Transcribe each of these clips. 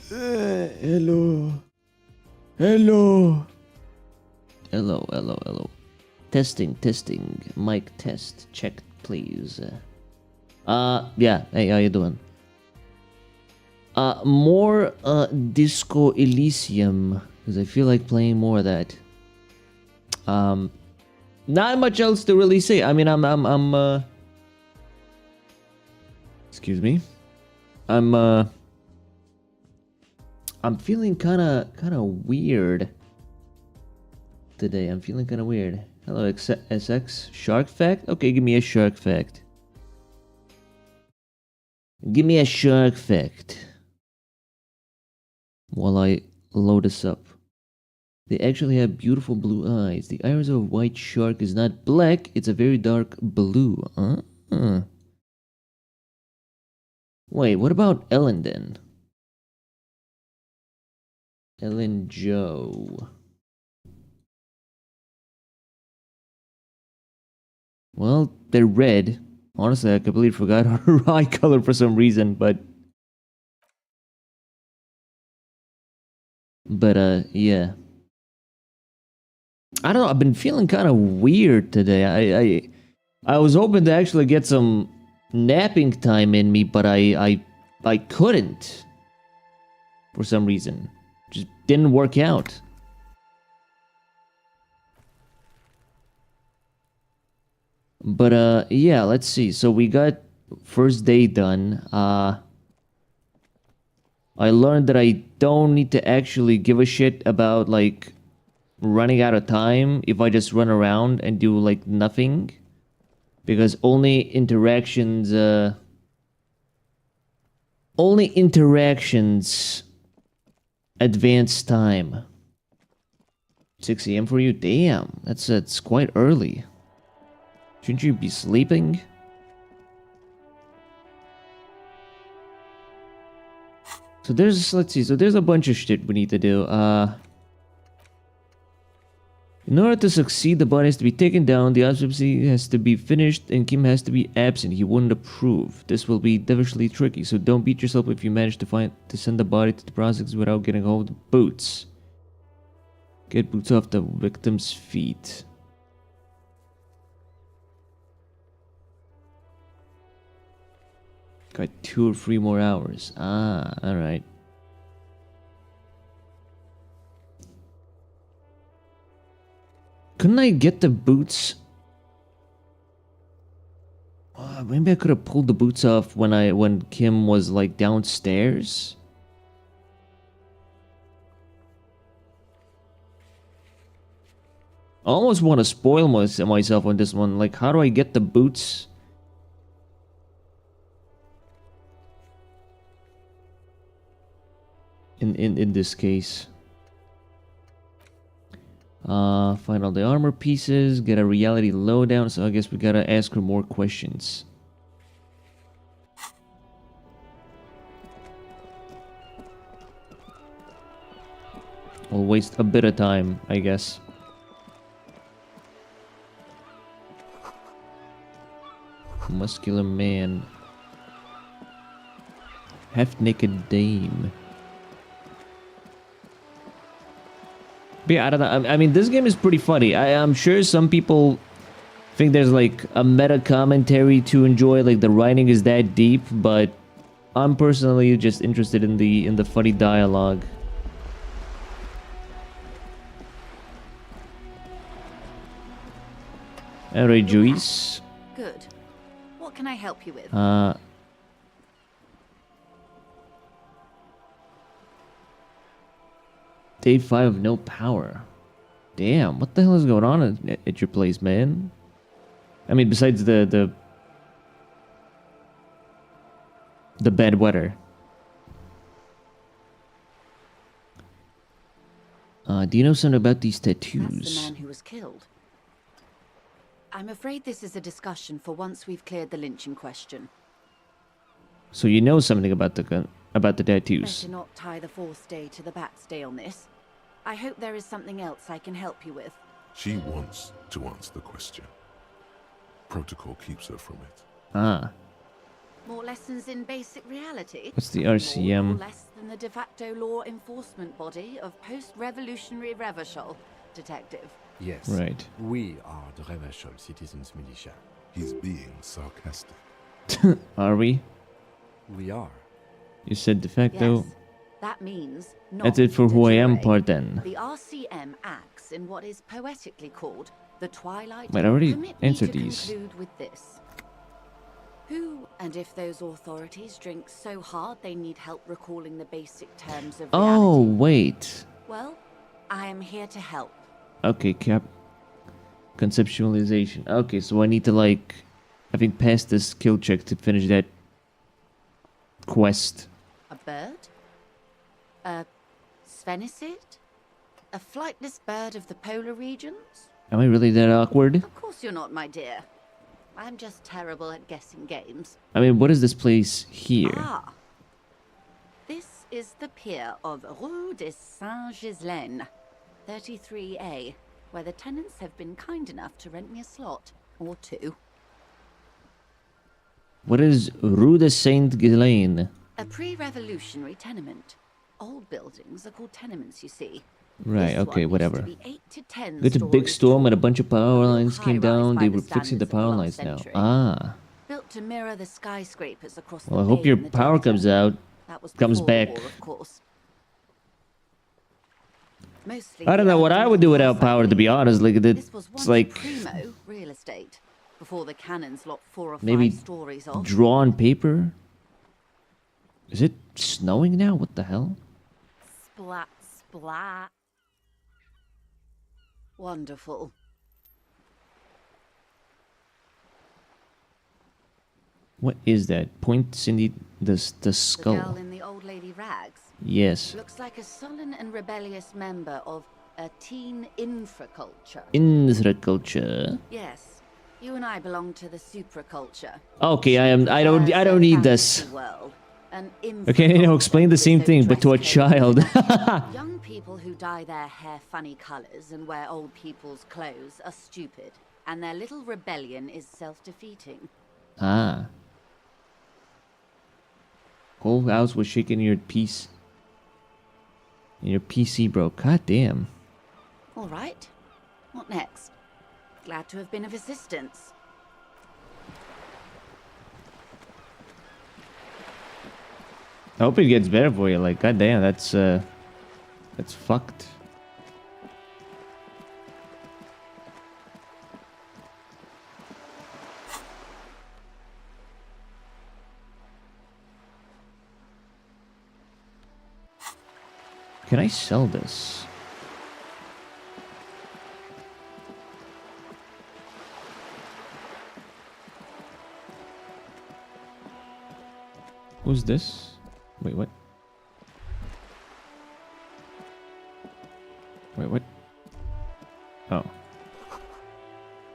Hello. Hello. Hello. Testing. Mic test. Check, please. Yeah. Hey, how you doing? More Disco Elysium, because I feel like playing more of that. Not much else to really say. I mean, I'm excuse me. I'm feeling kind of weird today. I'm feeling kind of weird. Hello, SX. Shark fact? Okay, give me a shark fact. Give me a shark fact. While I load this up. They actually have beautiful blue eyes. The iris of a white shark is not black, it's a very dark blue. Wait, what about Ellen then? Ellen Joe. Well, they're red. Honestly, I completely forgot her eye color for some reason, but yeah. I don't know, I've been feeling kind of weird today. I was hoping to actually get some napping time in me, but I couldn't. For some reason. Just didn't work out. But yeah, let's see. So we got first day done. I learned that I don't need to actually give a shit about like running out of time if I just run around and do like nothing, because only interactions advance time. 6 a.m. for you? Damn, that's quite early. Shouldn't you be sleeping? So let's see, so there's a bunch of shit we need to do. In order to succeed, the body has to be taken down, the autopsy has to be finished, and Kim has to be absent. He wouldn't approve. This will be devilishly tricky, so don't beat yourself if you manage to send the body to the process without getting hold of boots. Get boots off the victim's feet. Got 2 or 3 more hours. Alright. Couldn't I get the boots? Maybe I could have pulled the boots off when Kim was like downstairs. I almost want to spoil myself on this one. Like, how do I get the boots? In this case. Find all the armor pieces, get a reality lowdown, so I guess we gotta ask her more questions. We'll waste a bit of time, I guess. Muscular man. Half-naked dame. But yeah, I don't know. I mean, this game is pretty funny. I'm sure some people think there's like a meta commentary to enjoy, like the writing is that deep, but I'm personally just interested in the funny dialogue. Alright, Joyce. Good. What can I help you with? Day 5 of no power. Damn, what the hell is going on at your place, man? I mean, besides the bad weather. Do you know something about these tattoos? That's the man who was killed. I'm afraid this is a discussion for once we've cleared the lynching question. So you know something about the tattoos. Better not tie the 4th day to the Bat's day on this. I hope there is something else I can help you with. She wants to answer the question. Protocol keeps her from it. Ah. More lessons in basic reality? What's the RCM? Less than the de facto law enforcement body of post-revolutionary Revachol, detective. Yes. Right. We are the Revachol Citizens Militia. He's being sarcastic. Are we? We are. You said de facto. Yes, that means not That's it for de who I am jure. part then. The RCM acts in what is poetically called the twilight. But I already Permit me answered to these. conclude with this. Who and if those authorities drink so hard they need help recalling the basic terms of Oh, reality? wait. Well, I am here to help. Okay, Cap. Conceptualization. Okay, so I need to, like, I think pass this skill check to finish that quest. A bird? A sphenicid? A flightless bird of the polar regions? Am I really that awkward? Of course you're not, my dear. I'm just terrible at guessing games. I mean, what is this place here? Ah. This is the pier of Rue de Saint-Ghislain, 33A, where the tenants have been kind enough to rent me a slot. Or two. What is Rue de Saint-Ghislain? A pre-revolutionary tenement. Old buildings are called tenements, you see. Right, This okay, one whatever. used to be 8 to 10 It's a big stories storm tall. and a bunch of power lines came High-rise down. by They the were fixing the standards of power last lines now. century. Ah. Built to mirror the skyscrapers across Well, I the hope bay your in the power Delta. comes out. That was comes before the back. war, of course. Mostly I don't know what I would do without power, to be honest. Like, This was it's once like primo real estate before the cannons lopped 4 or 5 maybe stories off. drawn paper. Is it snowing now? What the hell? Splat, splat. Wonderful. What is that? Point Cindy the The skull. girl in the old lady rags Yes. looks like a sullen and rebellious member of a teen infraculture. Infraculture. Yes, you and I belong to the supraculture. Okay, I don't need this. World, an Okay, you know, explain the infraculture same with thing, no but to a dress code child. international. Young people who dye their hair funny colors and wear old people's clothes are stupid, and their little rebellion is self-defeating. Ah. Whole house was shaking your piece. In your PC, bro. God damn. All right, what next? Glad to have been of assistance. I hope it gets better for you. Like, god damn, that's fucked. Can I sell this? Who's this? Wait, what? Wait, what? Oh.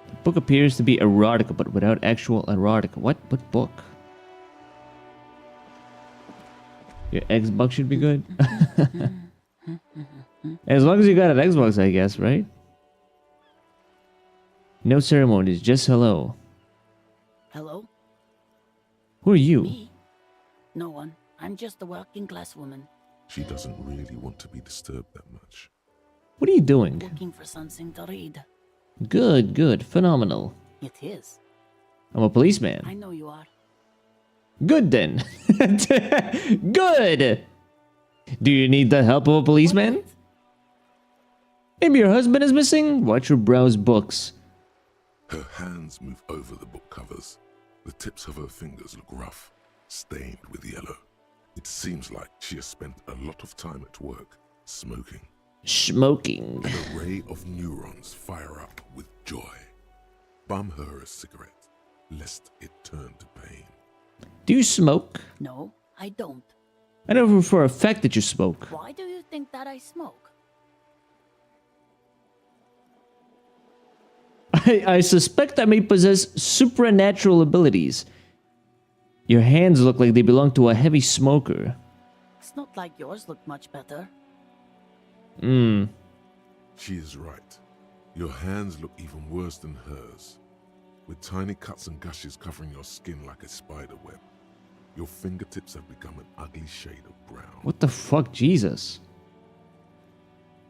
The book appears to be erotica, but without actual erotica. What? What book? Your Xbox should be good? As long as you got an Xbox, I guess, right? No ceremonies, just hello. Hello? Who are you? Me? No one. I'm just a working class woman She doesn't really want to be disturbed that much. What are you doing? looking for something to read. Good, good, phenomenal. It is. I'm a policeman. I know you are. Good then. Good. Do you need the help of a policeman? What? Maybe your husband is missing? Watch her browse books. Her hands move over the book covers. The tips of her fingers look rough, stained with yellow. It seems like she has spent a lot of time at work, smoking. Smoking. An array of neurons fire up with joy. Bum her a cigarette, lest it turn to pain. Do you smoke? No, I don't. I know for a fact that you smoke. Why do you think that I smoke? I suspect I may possess supernatural abilities. Your hands look like they belong to a heavy smoker. It's not like yours look much better. She is right. Your hands look even worse than hers, with tiny cuts and gushes covering your skin like a spider web. Your fingertips have become an ugly shade of brown. What the fuck, Jesus?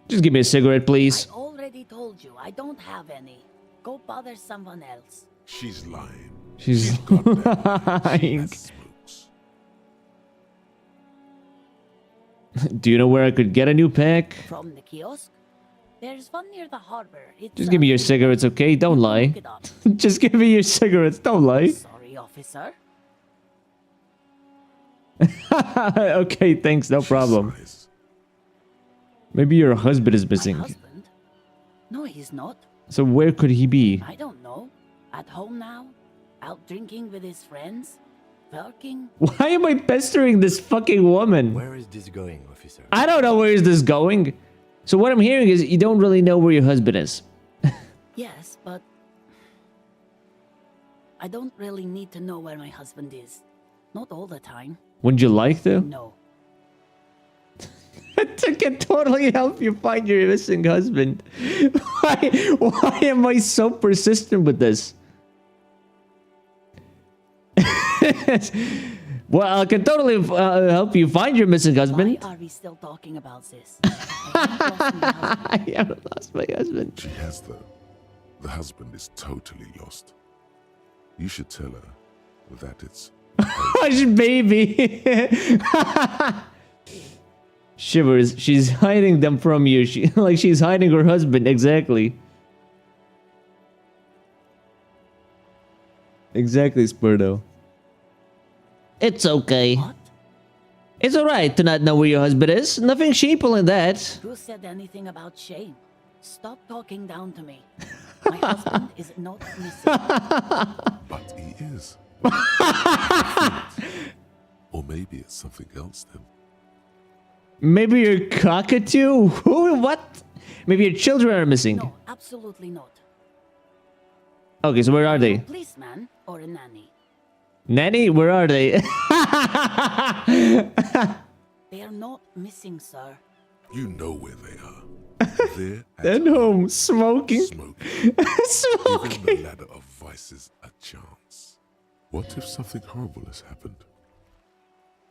Just give me a cigarette, please. I already told you I don't have any. Go bother someone else. She's lying. She's goddamn lying. She lying. has smokes. Do you know where I could get a new pack? From the kiosk? There's one near the harbor. It's Just give me your cigarettes, okay? Don't lie. Look it up. Just give me your cigarettes, don't lie. Sorry, officer. Okay, thanks, no She problem. sighs. Maybe your husband is My missing. husband? No, he's not. So where could he be? I don't know. At home now? Out drinking with his friends? Working? Why am I pestering this fucking woman? Where is this going, officer? I don't know where is this going. So what I'm hearing is you don't really know where your husband is. Yes, but I don't really need to know where my husband is. Not all the time. Would you like to? No. I can totally help you find your missing husband. Why am I so persistent with this? Well, I can totally help you find your missing husband. Why are we still talking about this? I haven't lost my husband. I haven't lost my husband. She has, though. The husband is totally lost. You should tell her that it's... Hush, baby. Shivers. She's hiding them from you. She's hiding her husband. Exactly. Exactly, Spurdo. It's okay. What? It's alright to not know where your husband is. Nothing shameful in that. Who said anything about shame? Stop talking down to me. My husband is not missing. But he is. Or maybe it's something else then. Maybe your cockatoo? Who? What? Maybe your children are missing. No, absolutely not. Okay, so where are A they? policeman or a nanny? Nanny, where are they? They are not missing, sir. You know where they are. They're At home, smoking. smoking. Giving Smoking. the ladder of vices a chance. What if something horrible has happened?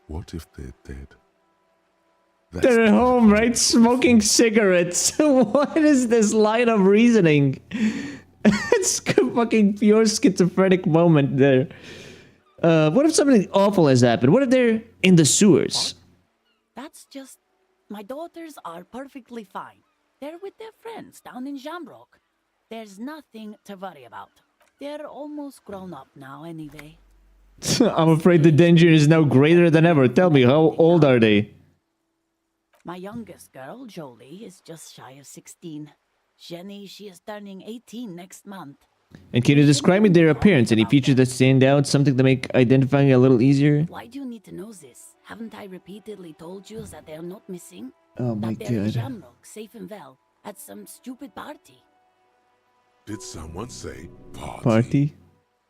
What if they're dead? That's They're at the home, kind right? of Smoking cigarettes. What is this line of reasoning? It's a fucking pure schizophrenic moment there. What if something awful has happened? What if they're in the sewers? That's just... My daughters are perfectly fine. They're with their friends down in Shamrock. There's nothing to worry about. They're almost grown up now anyway. I'm afraid the danger is now greater than ever. Tell me, how old are they? My youngest girl, Jolie, is just shy of 16. Jenny, she is turning 18 next month. And can you describe me their appearance? Any features that stand out? Something to make identifying a little easier? Why do you need to know this? Haven't I repeatedly told you that they're not missing? Oh my That they're in god. Shamrock, safe and well, at some stupid party. Did someone say party? Party?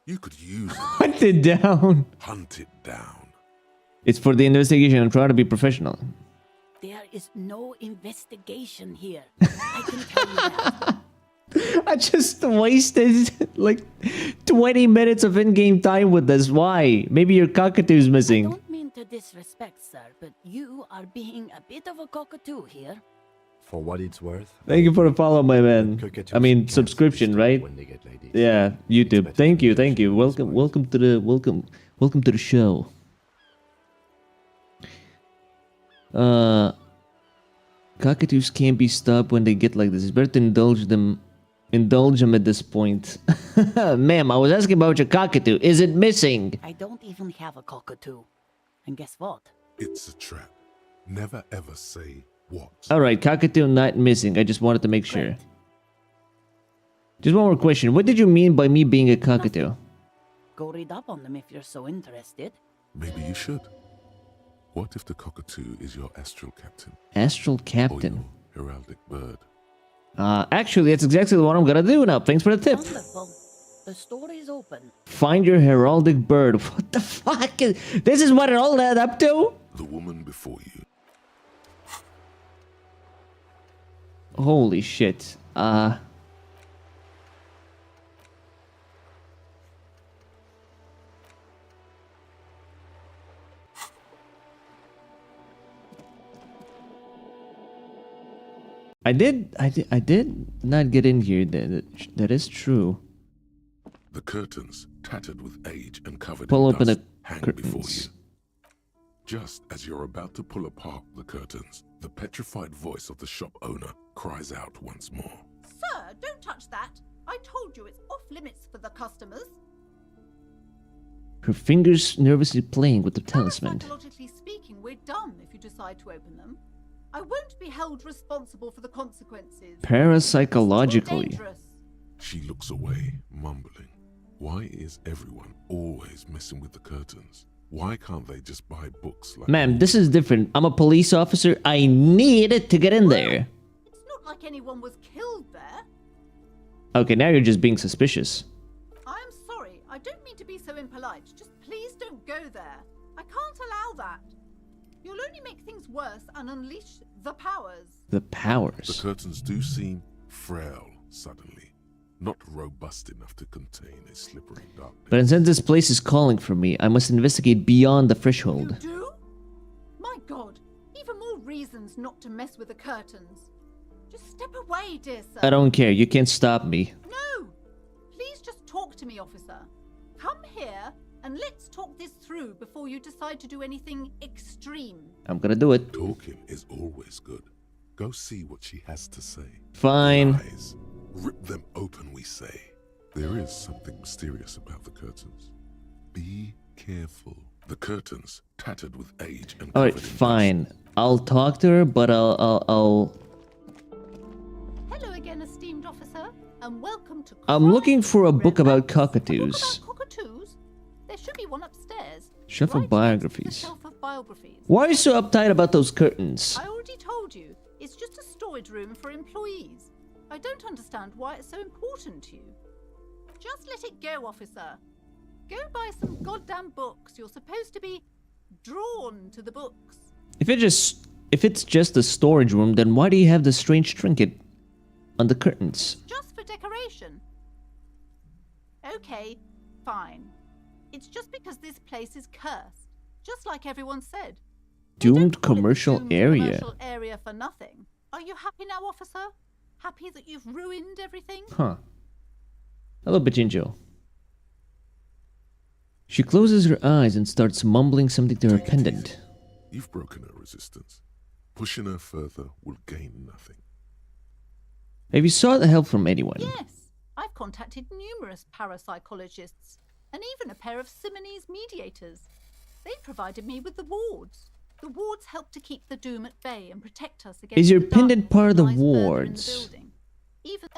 You could use it. Hunt it down. Hunt it down. It's for the investigation. I'm trying to be professional. There is no investigation here. I can tell you that. I just wasted like 20 minutes of in-game time with this. Why? Maybe your cockatoo's I missing. don't mean to disrespect, sir, but you are being a bit of a cockatoo here. For what it's worth. Thank you for the follow, my man. cockatoos I mean, can't subscription, stop right? when they get ladies. Yeah, It's YouTube. better Thank to you, be thank you. patient Welcome, with welcome to the welcome to the show. Cockatoos can't be stopped when they get like this. It's better to indulge them at this point. Ma'am, I was asking about your cockatoo. Is it missing? I don't even have a cockatoo. And guess what? It's a trap. Never ever say what. Alright, cockatoo not missing. I just wanted to make sure. Great. Just one more question. What did you mean by me being a cockatoo? Go read up on them if you're so interested. Maybe you should. What if the cockatoo is your astral captain? Astral Or captain. your heraldic bird? Actually, that's exactly what I'm gonna do now. Thanks for the tip. Wonderful. The store is open. Find your heraldic bird. What the fuck? This is what it all led up to? The woman before you. Holy shit. I did not get in here. That is true. The curtains, tattered with age and covered Pull in open dust, the hang before curtains. you. Just as you're about to pull apart the curtains, the petrified voice of the shop owner cries out once more. Sir, don't touch that. I told you it's off limits for the customers. Her fingers nervously playing with the talisman. Psychologically speaking, we're done if you decide to open them. I won't be held responsible for the consequences. Parapsychologically. It's too dangerous. She looks away, mumbling. Why is everyone always messing with the curtains? Why can't they just buy books like... Ma'am, this is different. I'm a police officer. I need to get in there. It's not like anyone was killed there. Okay, now you're just being suspicious. I'm sorry. I don't mean to be so impolite. Just please don't go there. I can't allow that. You'll only make things worse and unleash the powers. The The powers. curtains do seem frail suddenly, not robust enough to contain a slippery darkness. But since this place is calling for me, I must investigate beyond the threshold. You do? My God. Even more reasons not to mess with the curtains. Just step away, dear sir. I don't care. You can't stop me. No! Please just talk to me, officer. Come here and let's talk this through before you decide to do anything extreme. I'm gonna do it. Talking is always good. Go see what she has to say. Fine. Eyes. Rip them open, we say. There is something mysterious about the curtains. Be careful. The curtains, tattered with age and Alright, covered in fine. I'll talk to her, but I'll... Hello again, esteemed officer, and welcome to... I'm looking for a book about Romance. A book cockatoos. about cockatoos? There should be one upstairs. Shelf of right next to the biographies. shelf of biographies. Why are you so uptight about those curtains? I already told you, it's just a storage room for employees. I don't understand why it's so important to you. Just let it go, officer. Go buy some goddamn books. You're supposed to be drawn to the books. If it's just a storage room, then why do you have the strange trinket on the curtains? Just for decoration. Okay, fine. It's just because this place is cursed. Just like everyone said. They don't Doomed call it the commercial doomed area. Commercial area for nothing. Are you happy now, officer? Happy that you've ruined everything? Huh. Hello, Bajinjo. She closes her eyes and starts mumbling something to her Take it pendant. easy. You've broken her resistance. Pushing her further will gain nothing. Have you sought help from anyone? Yes. I've contacted numerous parapsychologists and even a pair of Simonese mediators. They provided me with the wards. The wards help to keep the doom at bay and protect us against Is your the pendant darkness part of that the lies further in the wards? building. Even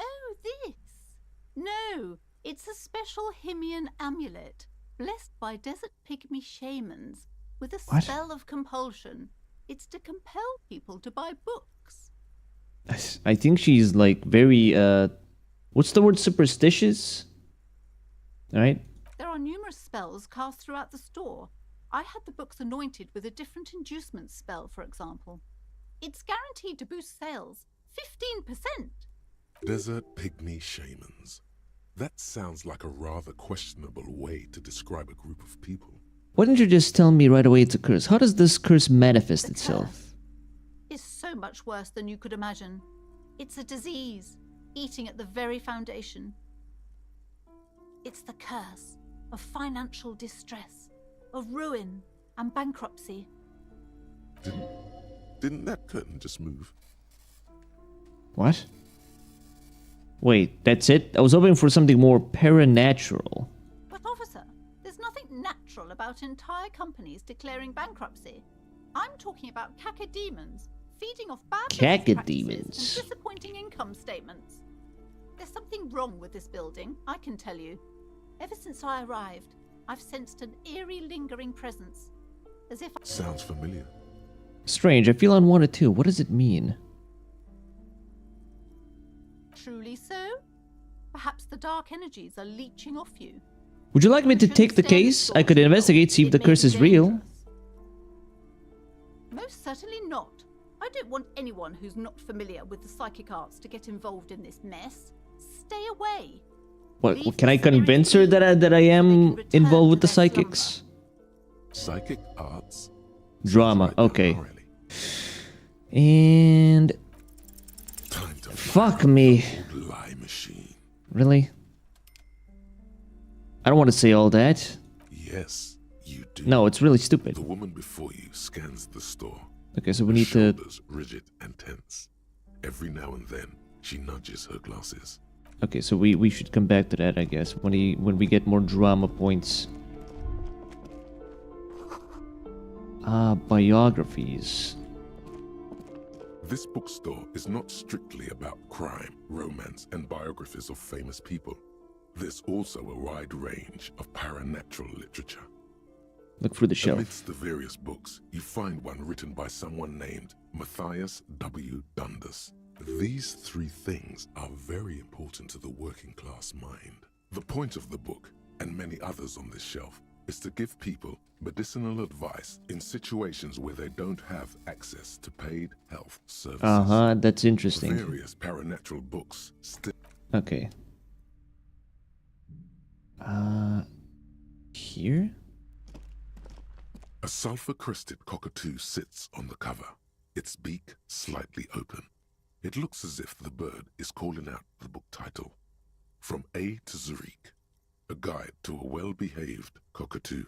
this. No, it's a special Himian amulet blessed by desert pygmy shamans with a What? spell of compulsion. It's to compel people to buy books. I think she's like very what's the word, superstitious? Alright? There are numerous spells cast throughout the store. I had the books anointed with a different inducement spell, for example. It's guaranteed to boost sales 15%. Desert pygmy shamans. That sounds like a rather questionable way to describe a group of people. Why didn't you just tell me right away it's a curse? How does this curse manifest The itself? curse is so much worse than you could imagine. It's a disease, eating at the very foundation. It's the curse of financial distress, of ruin and bankruptcy. Didn't that curtain just move? What? Wait, that's it? I was hoping for something more paranatural. But officer, there's nothing natural about entire companies declaring bankruptcy. I'm talking about cacodemons feeding off bad business practices and Cacodemons. disappointing income statements. There's something wrong with this building, I can tell you. Ever since I arrived, I've sensed an eerie lingering presence, as if Sounds familiar. Strange, I feel unwanted too. What does it mean? truly so. Perhaps the dark energies are leeching off you. Would you like me to take the case? I could investigate, see if the curse is real. Most certainly not. I don't want anyone who's not familiar with the psychic arts to get involved in this mess. Stay away. What, can I convince her that I am involved with the psychics? Psychic arts? Drama, Sounds right down okay. our alley. And... Time Fuck me. Lie machine. Really? I don't want to say all that. Yes, you do. No, it's really stupid. The woman before you scans the store. Okay, so we Her need to... shoulders rigid and tense. Every now and then, she nudges her glasses. Okay, so we should come back to that, I guess, when we get more drama points. Biographies. This bookstore is not strictly about crime, romance, and biographies of famous people. There's also a wide range of paranatural literature. Look through the shelf. Amidst the various books, you find one written by someone named Matthias W. Dundas. These three things are very important to the working class mind. The point of the book, and many others on this shelf, is to give people medicinal advice in situations where they don't have access to paid health services. That's interesting. Various paranatural books still... Okay. Here? A sulfur-crested cockatoo sits on the cover, its beak slightly open. It looks as if the bird is calling out the book title, From A to Zurich, a guide to a well-behaved cockatoo.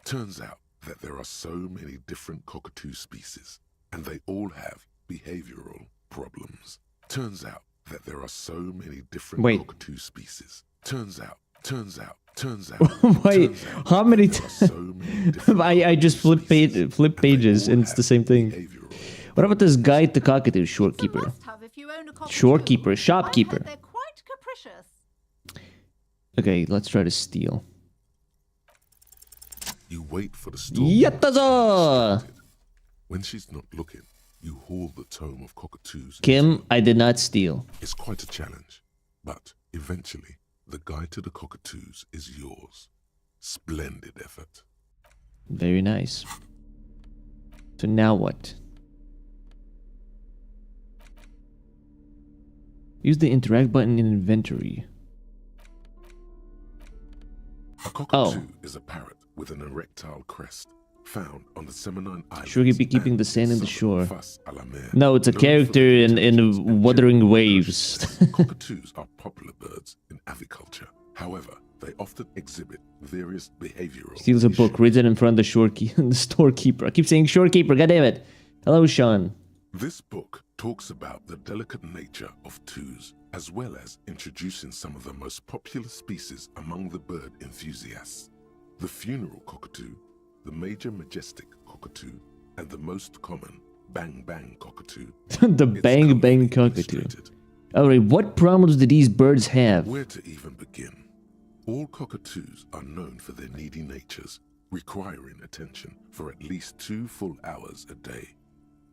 Turns out that there are so many different cockatoo species, and they all have behavioral problems. Turns out that there are so many different cockatoo species. Turns out. Wait, how many times? So I just flip pages and it's the same thing. What about this guide to cockatoo, shorekeeper? Shorekeeper, shopkeeper. They're quite capricious. Okay, let's try to steal. You wait for the store. Yattaza! When she's not looking, you haul the tome of cockatoos. Kim, I did not steal. It's quite a challenge, but eventually, the guide to the cockatoos is yours. Splendid effort. Very nice. So now what? Use the interact button in inventory. A cockatoo is a parrot with an erectile crest found on the Seminine Islands. Should we be keeping the sand in the shore? Fas a la mer. No, it's a character in Wuthering Waves. Cockatoos are popular birds in aviculture. However, they often exhibit various behavioral Steals a book, issues. reads it in front of the storekeeper. I keep saying shorekeeper, goddammit. Hello, Sean. This book talks about the delicate nature of twos, as well as introducing some of the most popular species among the bird enthusiasts. The funeral cockatoo, the major majestic cockatoo, and the most common bang bang cockatoo. The bang bang cockatoo. Alright, what problems do these birds have? Where to even begin? All cockatoos are known for their needy natures, requiring attention for at least 2 full hours a day.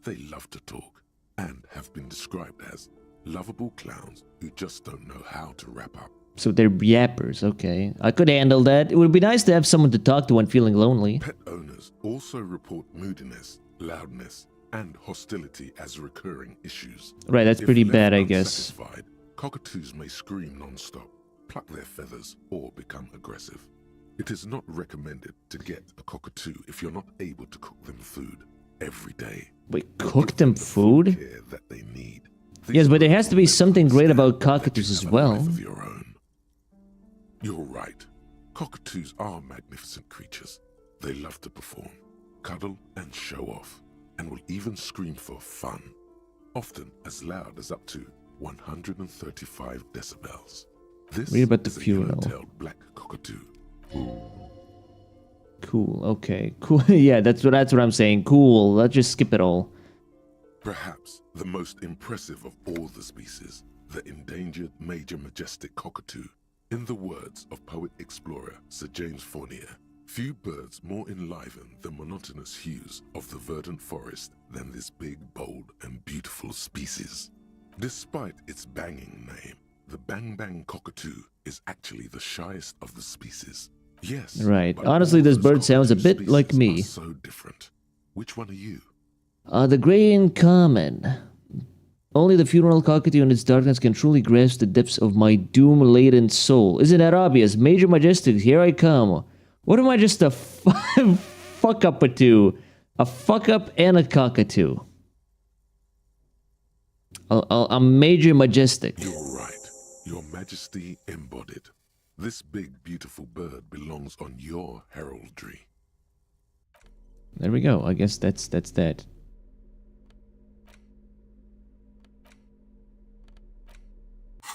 They love to talk and have been described as lovable clowns who just don't know how to wrap up. So they're yappers, okay. I could handle that. It would be nice to have someone to talk to when feeling lonely. Pet owners also report moodiness, loudness, and hostility as recurring issues. Right, that's If pretty left bad, I guess. unsatisfied, cockatoos may scream non-stop, pluck their feathers, or become aggressive. It is not recommended to get a cockatoo if you're not able to cook them food every day. Wait, cook them food? Care that they need. Yes, but there has to be something great about cockatoos as well. Of your own. You're right. Cockatoos are magnificent creatures. They love to perform, cuddle, and show off, and will even scream for fun, often as loud as up to 135 decibels. This Read about the is a funeral. yellow-tailed black cockatoo. Cool, okay. Cool. Yeah, that's what I'm saying. Cool. Let's just skip it all. Perhaps the most impressive of all the species, the endangered major majestic cockatoo. In the words of poet-explorer Sir James Fournier, few birds more enliven the monotonous hues of the verdant forest than this big, bold, and beautiful species. Despite its banging name, the bang-bang cockatoo is actually the shyest of the species. Yes. Right. but Honestly, all this those bird sounds a cockatoo bit like species me. are so different. Which one are you? The gray and common. Only the funeral cockatoo in its darkness can truly grasp the depths of my doom-laden soul. Isn't that obvious? Major Majestic, here I come. What am I, just a fuck-up-a-two? A fuck-up and a cockatoo. I'm Major Majestic. You're right. Your Majesty embodied. This big, beautiful bird belongs on your heraldry. There we go. I guess that's that.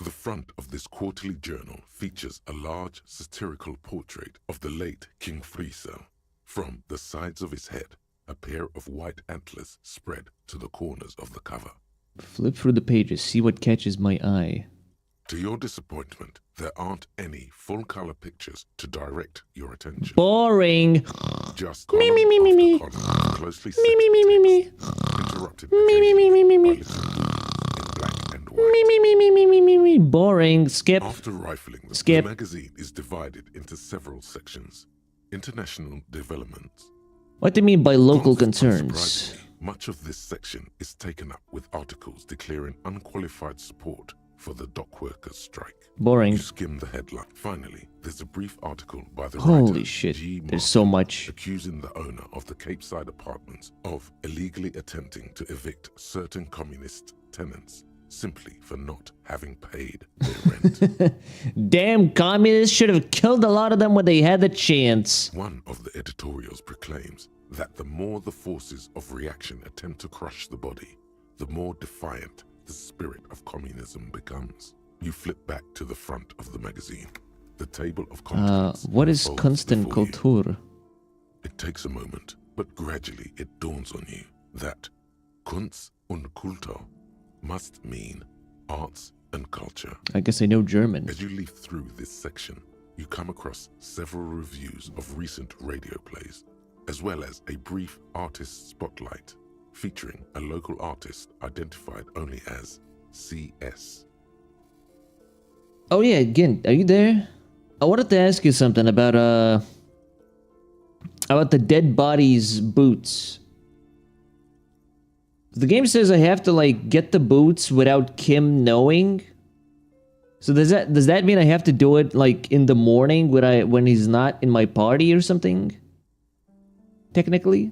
The front of this quarterly journal features a large satirical portrait of the late King Friesel. From the sides of his head, a pair of white antlers spread to the corners of the cover. Flip through the pages, see what catches my eye. To your disappointment, there aren't any full-color pictures to direct your attention. Boring. Just Me, me, me, me, me. closely Me, me, me, me, me. interrupted Me, me, me, me, me, me. by little in black and white. Me, me, me, me, me, me, me, me. Boring. Skip. After rifling them, Skip. the magazine is divided into several sections. International developments. What do you mean by local concerns? Unsurprisingly, much of this section is taken up with articles declaring unqualified support for the dock workers' strike. Boring. You skim the headline. Finally, there's a brief article by the Holy writer, shit. G. There's so much. accusing the owner of the Capeside Apartments of illegally attempting to evict certain communist tenants simply for not having paid their rent. Damn communists should have killed a lot of them when they had the chance. One of the editorials proclaims that the more the forces of reaction attempt to crush the body, the more defiant the spirit of communism becomes. You flip back to the front of the magazine. The table of contents. What is unfolds constant before you. culture? It takes a moment, but gradually it dawns on you that Kunst und Kultur must mean arts and culture. I guess I know German. As you leaf through this section, you come across several reviews of recent radio plays, as well as a brief artist spotlight featuring a local artist identified only as CS. Oh yeah, again, are you there? I wanted to ask you something about the dead bodies boots. The game says I have to like get the boots without Kim knowing. So does that mean I have to do it like in the morning when he's not in my party or something? Technically?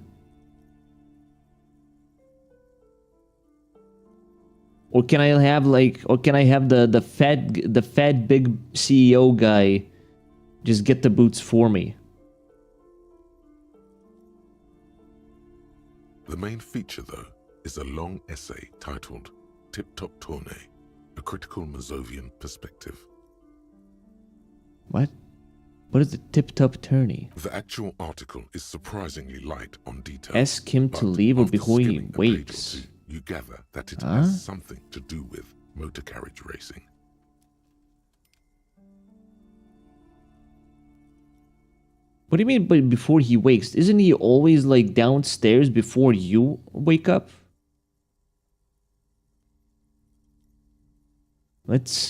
Or can I have the fat big CEO guy just get the boots for me? The main feature, though, is a long essay titled Tip Top Tourney, a critical Mazovian perspective. What? What is the tip-top tourney? The actual article is surprisingly light on details. Ask him to but leave or after before he skimming a page or wakes. two, you gather that it Huh? has something to do with motor carriage racing. What do you mean by before he wakes? Isn't he always like downstairs before you wake up?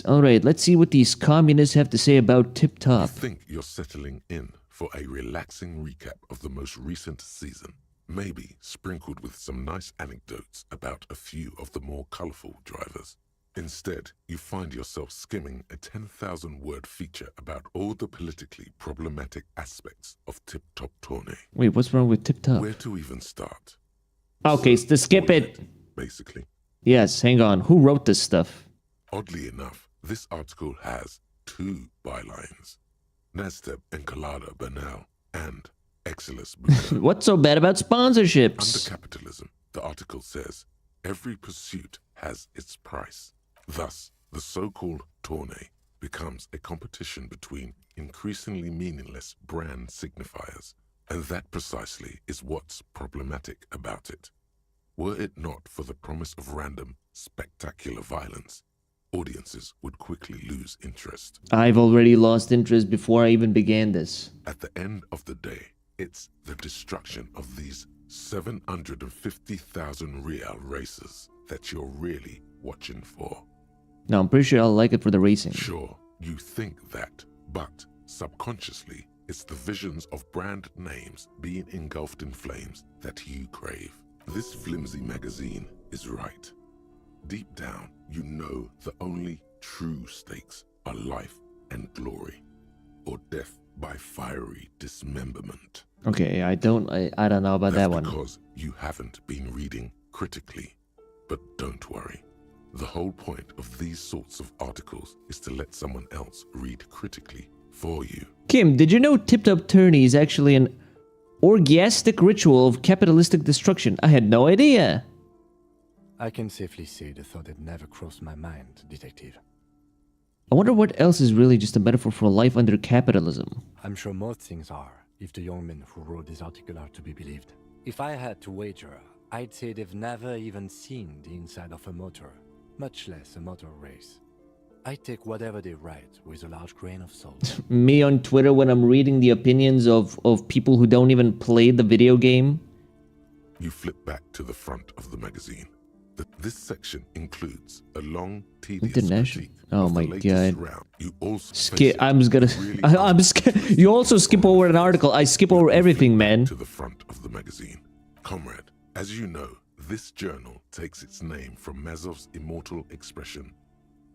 Alright, let's see what these communists have to say about Tip You Top. think you're settling in for a relaxing recap of the most recent season, maybe sprinkled with some nice anecdotes about a few of the more colorful drivers. Instead, you find yourself skimming a 10,000-word feature about all the politically problematic aspects of Tip Top Tourney. Wait, what's wrong with Tip Top? Where to even start? Okay, so skip it. Basically. Yes, hang on. Who wrote this stuff? Oddly enough, this article has two bylines. Nasteb Encolada Bernal and Exilus Bucca. What's so bad about Under sponsorships? capitalism, the article says, every pursuit has its price. Thus, the so-called tourney becomes a competition between increasingly meaningless brand signifiers, and that precisely is what's problematic about it. Were it not for the promise of random, spectacular violence, audiences would quickly lose interest. I've already lost interest before I even began this. At the end of the day, it's the destruction of these 750,000 real races that you're really watching for. No, I'm pretty sure I'll like it for the racing. Sure, you think that, but subconsciously, it's the visions of brand names being engulfed in flames that you crave. This flimsy magazine is right. Deep down, you know the only true stakes are life and glory, or death by fiery dismemberment. Okay, I don't know about That's that one. because you haven't been reading critically. But don't worry, The whole point of these sorts of articles is to let someone else read critically for you. Kim, did you know tip-top tourney is actually an orgiastic ritual of capitalistic destruction? I had no idea. I can safely say the thought had never crossed my mind, Detective. I wonder what else is really just a metaphor for life under capitalism. I'm sure most things are, if the young men who wrote this article are to be believed. If I had to wager, I'd say they've never even seen the inside of a motor, much less a motor race. I take whatever they write with a large grain of salt. Me on Twitter when I'm reading the opinions of people who don't even play the video game. You flip back to the front of the magazine. This section includes a long, tedious International. critique Oh of my the latest god. round. You also Skip. face I'm just gonna. really I'm you also skip over an article. I skip over everything, man. to the front of the magazine. Comrade, as you know, this journal takes its name from Mazov's immortal expression,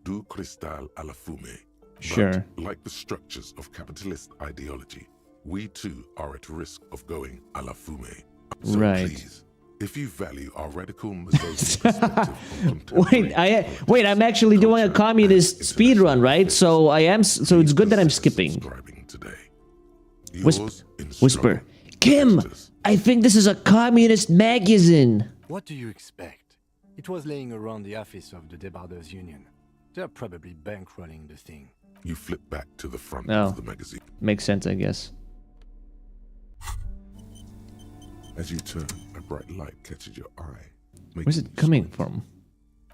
du cristal à la fumée. Sure. But, like the structures of capitalist ideology, we too are at risk of going à la fumée. So Right. please, if you value our radical Mazovian perspective on contemporary Wait, I'm actually doing a communist speed run, right? So I am. So it's good that I'm skipping. subscribing today. Whisper. Yours in Whisper. struggle, Kim, editors. I think this is a communist magazine. What do you expect? It was laying around the office of the Debarders Union. They're probably bankrolling the thing. You flip back to the front Oh. of the magazine. Makes sense, I guess. As you turn, a bright light catches your eye. Where's making it you coming squint. from?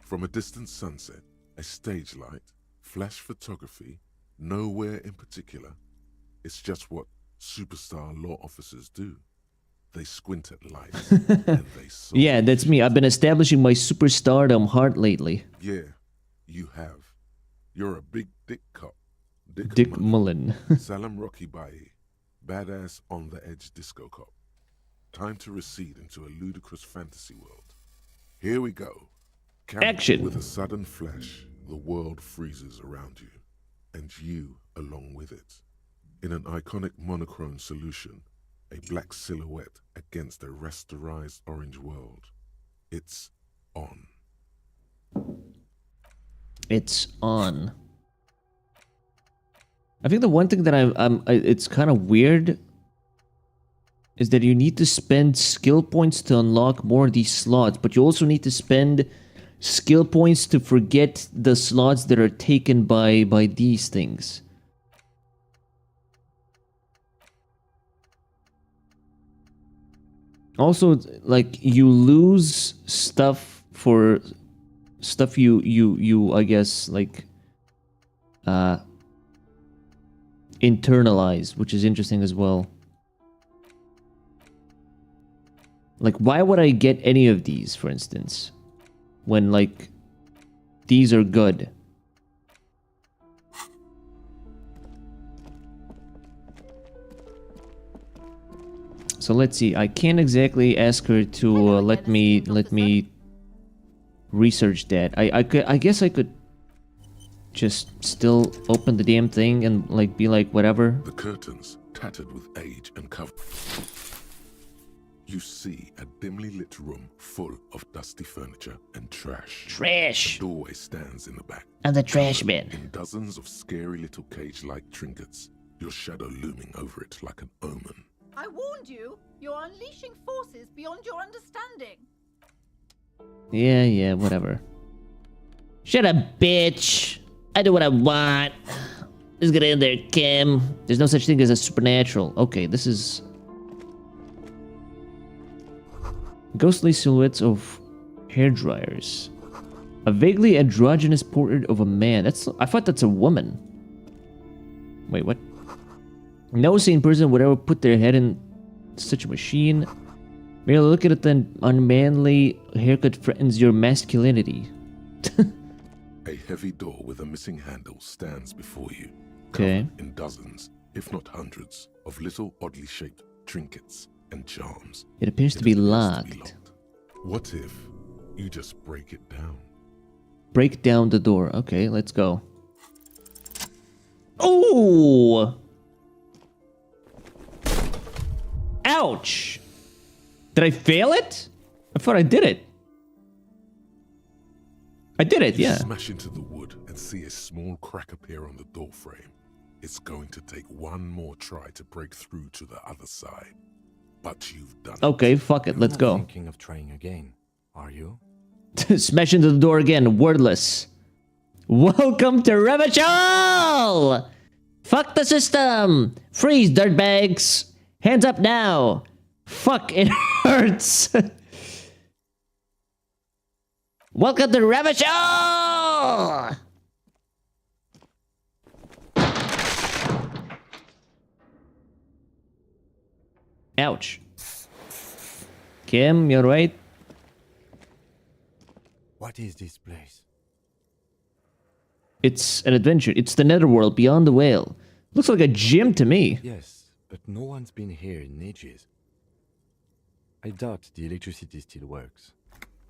From a distant sunset, a stage light, flash photography, nowhere in particular. It's just what superstar law officers do. They squint at lights and they saw. Yeah, that's me. I've been establishing my superstardom hard lately. Yeah, you have. You're a big dick cop. Dick Mullen. Salam Rocky Bayi, badass on the edge disco cop. Time to recede into a ludicrous fantasy world. Here we go. Camera. Action. With a sudden flash, the world freezes around you, and you along with it. In an iconic monochrome solution, a black silhouette against a rasterized orange world. It's on. It's on. I think the one thing that it's kind of weird is that you need to spend skill points to unlock more of these slots, but you also need to spend skill points to forget the slots that are taken by these things. Also, like, you lose stuff for stuff you I guess, like, internalize, which is interesting as well. Like, why would I get any of these, for instance, when, like, these are good? So let's see. I can't exactly ask her to let me research that. I guess I could just still open the damn thing and, like, be like, whatever. The curtains, tattered with age and cover. You see a dimly lit room full of dusty furniture and trash. Trash. A doorway stands in the back. I'm the trash covered man. In dozens of scary little cage-like trinkets, your shadow looming over it like an omen. I warned you. You're unleashing forces beyond your understanding. Yeah, whatever. Shut up, bitch. I do what I want. Let's get in there, Kim. There's no such thing as a supernatural. Okay, this is... Ghostly silhouettes of hairdryers. A vaguely androgynous portrait of a man. I thought that's a woman. Wait, what? No sane person would ever put their head in such a machine. Merely look at the unmanly haircut threatens your masculinity. A heavy door with a missing handle stands before you. Okay. Covered in dozens, if not hundreds, of little oddly shaped trinkets and charms. It appears to be locked. What if you just break it down? Break down the door. Okay, let's go. Oh! Ouch! Did I fail it? I thought I did it. I did it, You yeah. smash into the wood and see a small crack appear on the door frame. It's going to take one more try to break through to the other side. But you've done it. Okay, fuck it, You're let's not go. thinking of trying again, are you? Smash into the door again, wordless. Welcome to Revachol! Fuck the system! Freeze, dirtbags! Hands up now! Fuck, it hurts! Welcome to Revachol! Ouch. Kim, you're right. What is this place? It's an adventure. It's the netherworld beyond the whale. Looks like a gym to me. Yes, but no one's been here in ages. I doubt the electricity still works.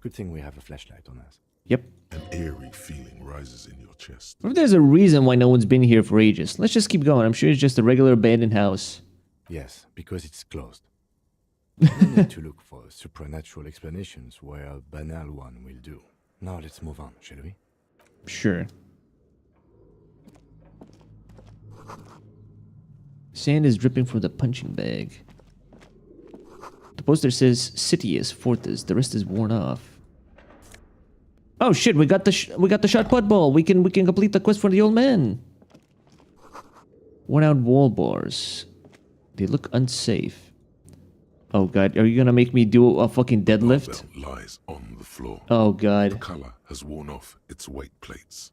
Good thing we have a flashlight on us. Yep. An eerie feeling rises in your chest. What if there's a reason why no one's been here for ages? Let's just keep going. I'm sure it's just a regular abandoned house. Yes, because it's closed. No need to look for supernatural explanations where a banal one will do. Now let's move on, shall we? Sure. Sand is dripping from the punching bag. The poster says Citius Fortis. The rest is worn off. Oh shit! We got the shot put ball. We can complete the quest for the old man. Worn out wall bars. They look unsafe. Oh god, are you gonna make me do a fucking deadlift? Barbell lies on the floor. Oh The god. color has worn off its weight plates.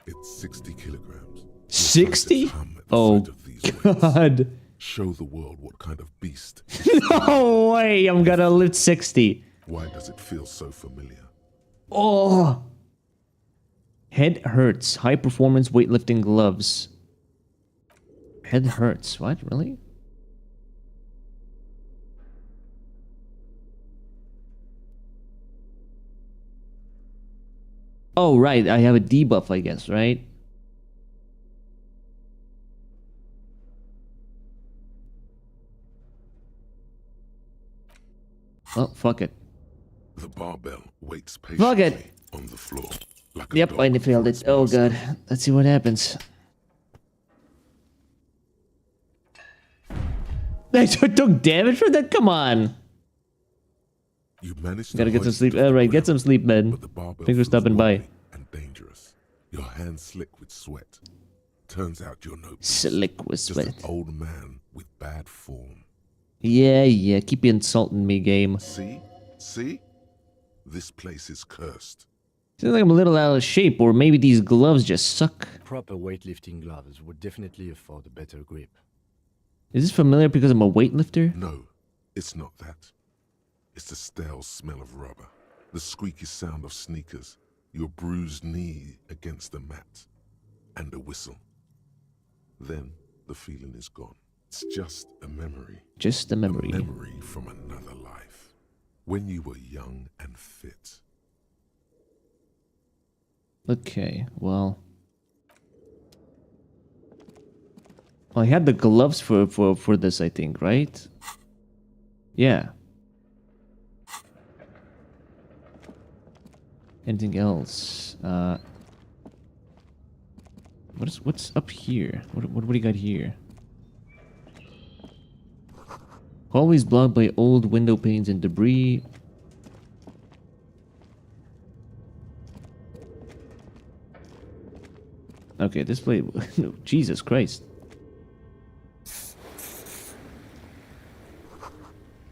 It's 60 kilograms. 60? Hum at the Oh sight of these weights. god. Show the world what kind of beast. No way! I'm gonna lift 60. Why does it feel so familiar? Oh! Head hurts. High performance weightlifting gloves. Head hurts. What? Really? Oh, right. I have a debuff, I guess, right? Oh, fuck it. The barbell waits Fuck patiently it. on the floor. Like a Yep, dog I failed for it. its Oh master. god. Let's see what happens. I took damage from that? Come on. You managed to Gotta get some hoist sleep. it off the Alright, get some ground, sleep, man. but the barbell Thanks for feels stopping by. wobbly and dangerous. Your hands slick with sweat. Turns out you're no beast, Slick with just sweat. an old man with bad form. Yeah. Keep insulting me, game. See? This place is cursed. Seems like I'm a little out of shape, or maybe these gloves just suck. Proper weightlifting gloves would definitely afford a better grip. Is this familiar because I'm a weightlifter? No, it's not that. It's the stale smell of rubber, the squeaky sound of sneakers, your bruised knee against the mat, and a whistle. Then the feeling is gone. It's just a memory. Just a memory. A memory from another life. When you were young and fit. Okay, well. I had the gloves for this, I think, right? Yeah. Anything else? What's up here? What do you got here? Always blocked by old window panes and debris. Okay, this place. No, Jesus Christ.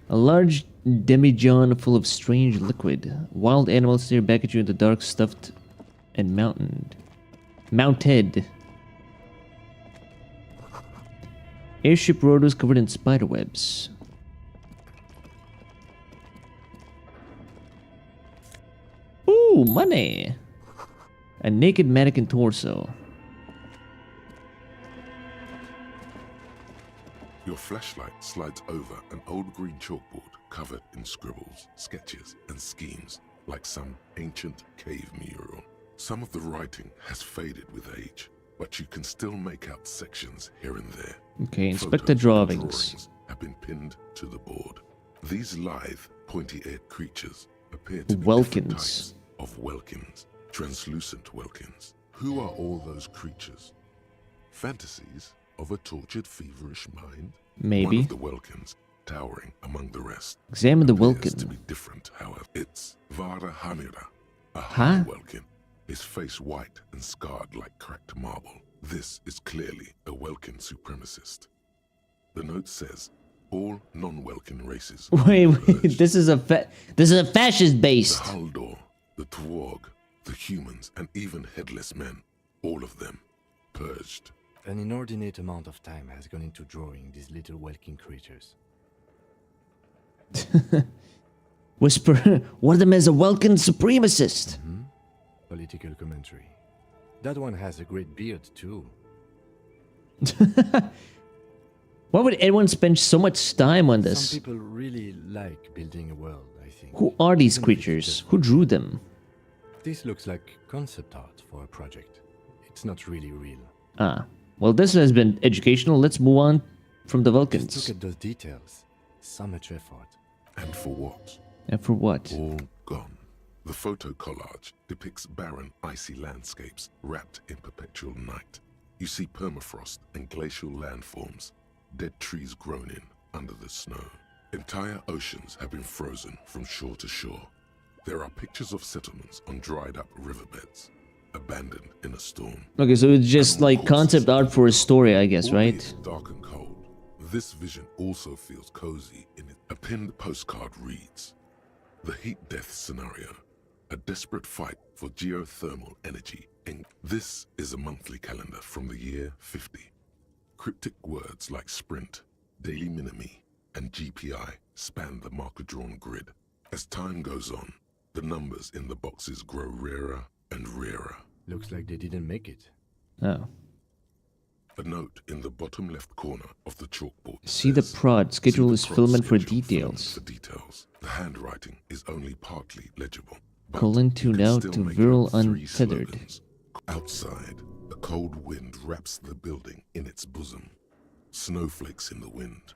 A large demijohn full of strange liquid. Wild animals stare back at you in the dark, stuffed and mounted. Airship rotors covered in spiderwebs. Ooh, money! A naked mannequin torso. Your flashlight slides over an old green chalkboard covered in scribbles, sketches, and schemes like some ancient cave mural. Some of the writing has faded with age, but you can still make out sections here and there. Okay, inspect the Photos and drawings. have been pinned to the board. These lithe, pointy-eared creatures appear to be Welkins. different types of welkins, Translucent Welkins. Who are all those creatures? Fantasies of a tortured, feverish mind? Maybe. One of the Welkins, towering among the rest, Examine the appears to Welkin. be different, however. It's Vara Hamira, a Huh? high Welkin, his face white and scarred like cracked marble. This is clearly a Welkin supremacist. The note says, all non-Welkin races are Wait, purged. this is a fascist The based. Haldor, the Twarg, the humans, and even headless men, all of them, purged. An inordinate amount of time has gone into drawing these little Welkin creatures. Whisper, one of them is a Welkin supremacist. Political commentary. That one has a great beard too. Why would anyone spend so much time on Some this? people really like building a world, I think. Who are these Even if it's creatures? just- Who drew them? This looks like concept art for a project. It's not really real. Ah, well, this has been educational. Let's move on from the Just look Vulcans. at those details. So much effort. And for what? And for what? All gone. The photo collage depicts barren, icy landscapes wrapped in perpetual night. You see permafrost and glacial landforms, dead trees grown in under the snow. Entire oceans have been frozen from shore to shore. There are pictures of settlements on dried up riverbeds, abandoned in a storm. Okay, so it's just like concept art for a story, I guess, Albeit right? dark and cold, this vision also feels cozy in it. A pinned postcard reads, "The heat death scenario, a desperate fight for geothermal energy." And this is a monthly calendar from the year 50. Cryptic words like sprint, daily minimi, and GPI span the marker-drawn grid. As time goes on, the numbers in the boxes grow rarer and rarer. Looks like they didn't make it. Oh. A note in the bottom left corner of the chalkboard See the says, prod. Schedule "See is the prod filament for schedule, filament details. for details." The handwriting is only partly legible. but Colon you tuned can out still to make virile out 3 untethered. slogans. Outside, a cold wind wraps the building in its bosom. Snowflakes in the wind.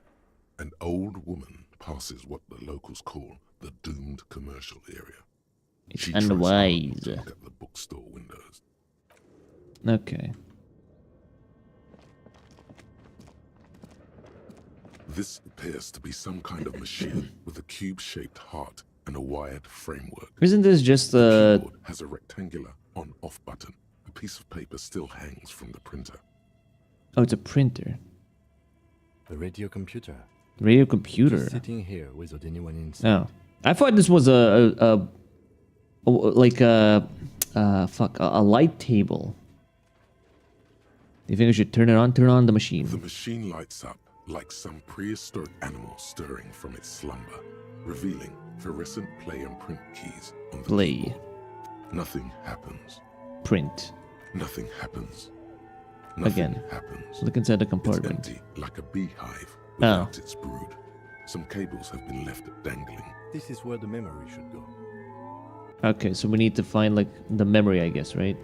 An old woman passes what the locals call the doomed commercial area. It's She tries hard not unwise. to look at the bookstore windows. Okay. This appears to be some kind of machine with a cube-shaped heart and a wired framework. Isn't this just The keyboard has a rectangular on-off button. A piece of paper still hangs from the printer. Oh, it's a printer. The radio computer. Radio computer. Sitting here without anyone inside. Oh. I thought this was a light table. Do you think I should turn it on? Turn on the machine. The machine lights up like some prehistoric animal stirring from its slumber, revealing fluorescent play and print keys on the Play. keyboard. Nothing happens. Print. Nothing happens. Nothing Again. happens. Look inside the It's compartment. empty, like a beehive Oh. without its brood. Some cables have been left dangling. This is where the memory should go. Okay, so we need to find like the memory, I guess, right?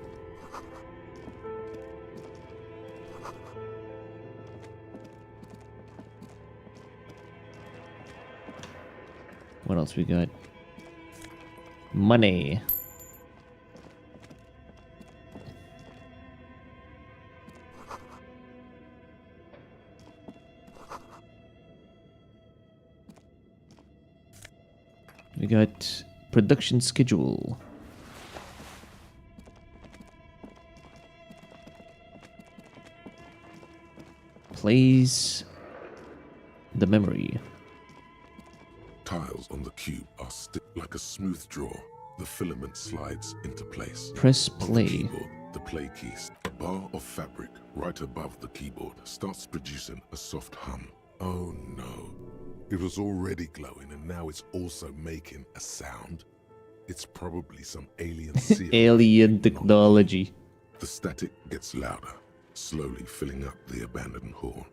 What else we got? Money. We got production schedule. Plays the memory. Tiles on the cube are stiff like a smooth draw. The filament slides into place. Press On the play. keyboard, the play keys. A bar of fabric right above the keyboard starts producing a soft hum. Oh no. It was already glowing and now it's also making a sound. It's probably some alien seal. Alien technology. The static gets louder, slowly filling up the abandoned hall,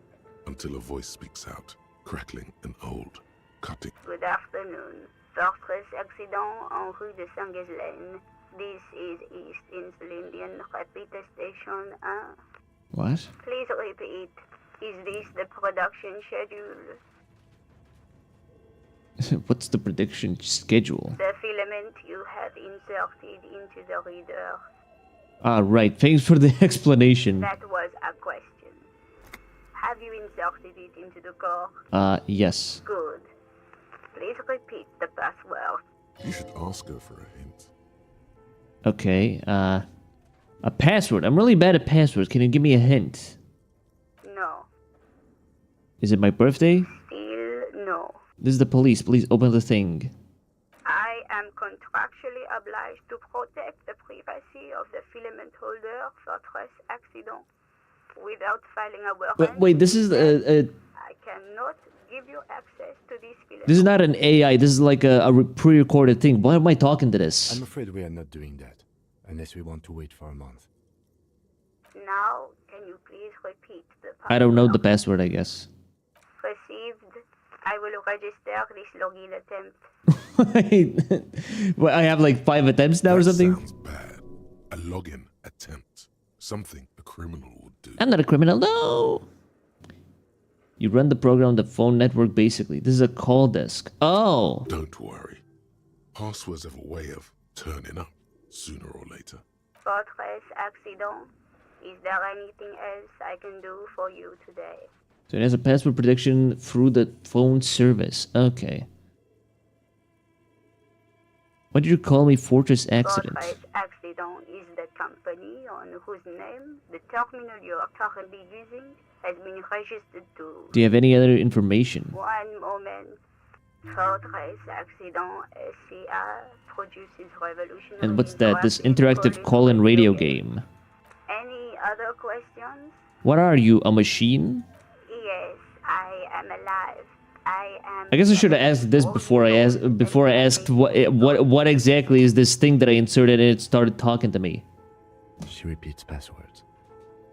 until a voice speaks out, crackling and old, cutting. Good afternoon. Fortress accident en rue de Saint-Ghislaine. This is East Insulindian Repeater Station 1. What? Please repeat. Is this the production schedule? What's the prediction schedule? The filament you have inserted into the reader. Ah, right. Thanks for the explanation. That was a question. Have you inserted it into the core? Yes. Good. Please repeat the password. You should ask her for a hint. Okay, a password. I'm really bad at passwords. Can you give me a hint? No. Is it my birthday? Still no. This is the police. Please open the thing. I am contractually obliged to protect the privacy of the filament holder for stress accident. Without filing a warrant, Wait, this is I cannot give you access to this filament. this is not an AI. This is like a pre-recorded thing. Why am I talking to this? I'm afraid we are not doing that, unless we want to wait for a month. Now, can you please repeat the password? I don't know the password, I guess. Received. I will register this login attempt. Well, I have like 5 attempts now or That something. sounds bad. A login attempt. Something a criminal would do. I'm not a criminal. No. You run the program on the phone network. Basically, this is a call desk. Oh. Don't worry. Passwords have a way of turning up sooner or later. Fortress accident. Is there anything else I can do for you today? So it has a password prediction through the phone service. Okay. What did you call me? Fortress accident. Fortress accident is the company on whose name the terminal you are currently using has been registered to. Do you have any other information? One moment. Fortress accident SCA produces revolutionary. And what's that? This interactive call-in radio game. Any other questions? What are you, a machine? Yes, I am alive. I guess I should have asked this before I asked what exactly is this thing that I inserted and it started talking to me. She repeats passwords.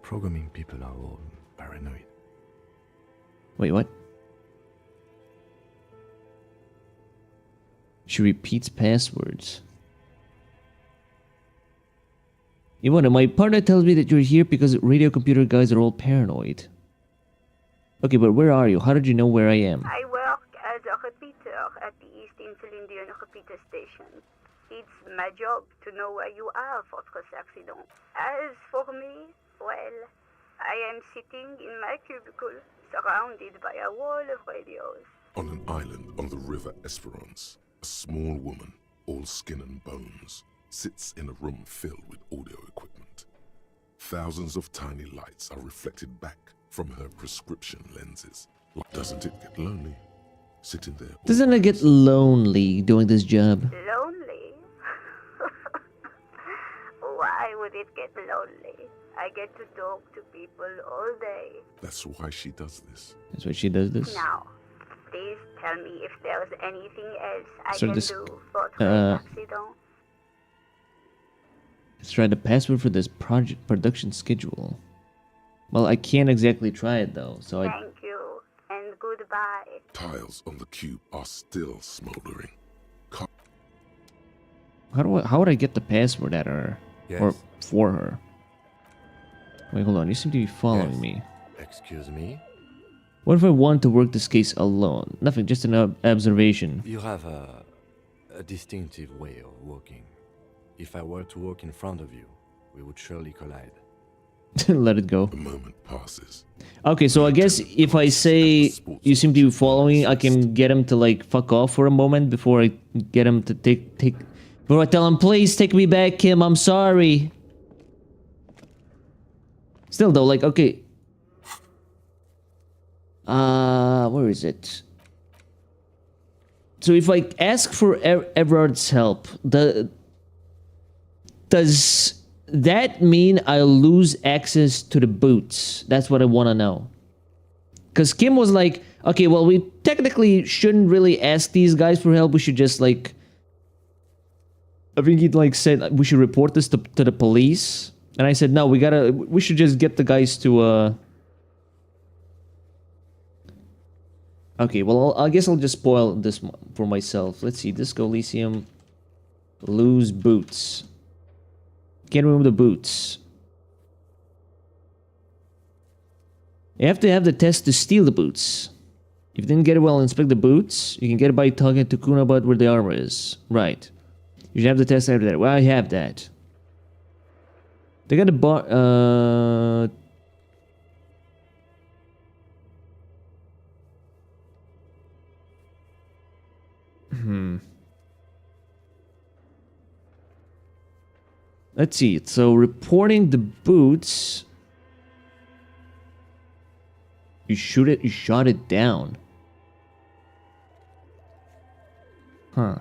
Programming people are all paranoid. Wait, what? She repeats passwords. Ivana, my partner tells me that you're here because radio computer guys are all paranoid. Okay, but where are you? How did you know where I am? I work as a repeater at the East Insulindian repeater station. It's my job to know where you are, Fortress Accident. As for me, well, I am sitting in my cubicle, surrounded by a wall of radios. On an island on the river Esperance, a small woman, all skin and bones, sits in a room filled with audio equipment. Thousands of tiny lights are reflected back from her prescription lenses. Doesn't it get lonely? Sitting there. Doesn't it get lonely doing this job? Lonely? Why would it get lonely? I get to talk to people all day. That's why she does this. That's why she does this. Now, please tell me if there's anything else I So can this, do for accident. Let's try the password for this project production schedule. Well, I can't exactly try it though, so I... Thank you, and goodbye. Tiles on the cube are still smoldering. How would I get the password at her? Yes. Or for her? Wait, hold on. You seem to be following Yes. me. Excuse me? What if I want to work this case alone? Nothing, just an observation. You have a distinctive way of walking. If I were to walk in front of you, we would surely collide. Let it go. A moment passes. Okay, so I guess if I say you seem to be following, I can get him to like fuck off for a moment before I get him to take. Before I tell him, please take me back, Kim. I'm sorry. Still though, like okay. Where is it? So if I ask for Everard's help, does that mean I'll lose access to the boots? That's what I want to know. Because Kim was like, okay, well, we technically shouldn't really ask these guys for help. We should just like... I think he'd like said we should report this to the police. And I said, no, we should just get the guys to... Okay, well, I guess I'll just spoil this for myself. Let's see, Disco Elysium. Lose boots. Can't remove the boots. You have to have the test to steal the boots. If you didn't get it, well, inspect the boots. You can get it by talking to Kuna about where the armor is. Right. You should have the test after that. Well, I have that. They got a bar. Let's see. So reporting the boots. You shoot it. You shot it down. Huh.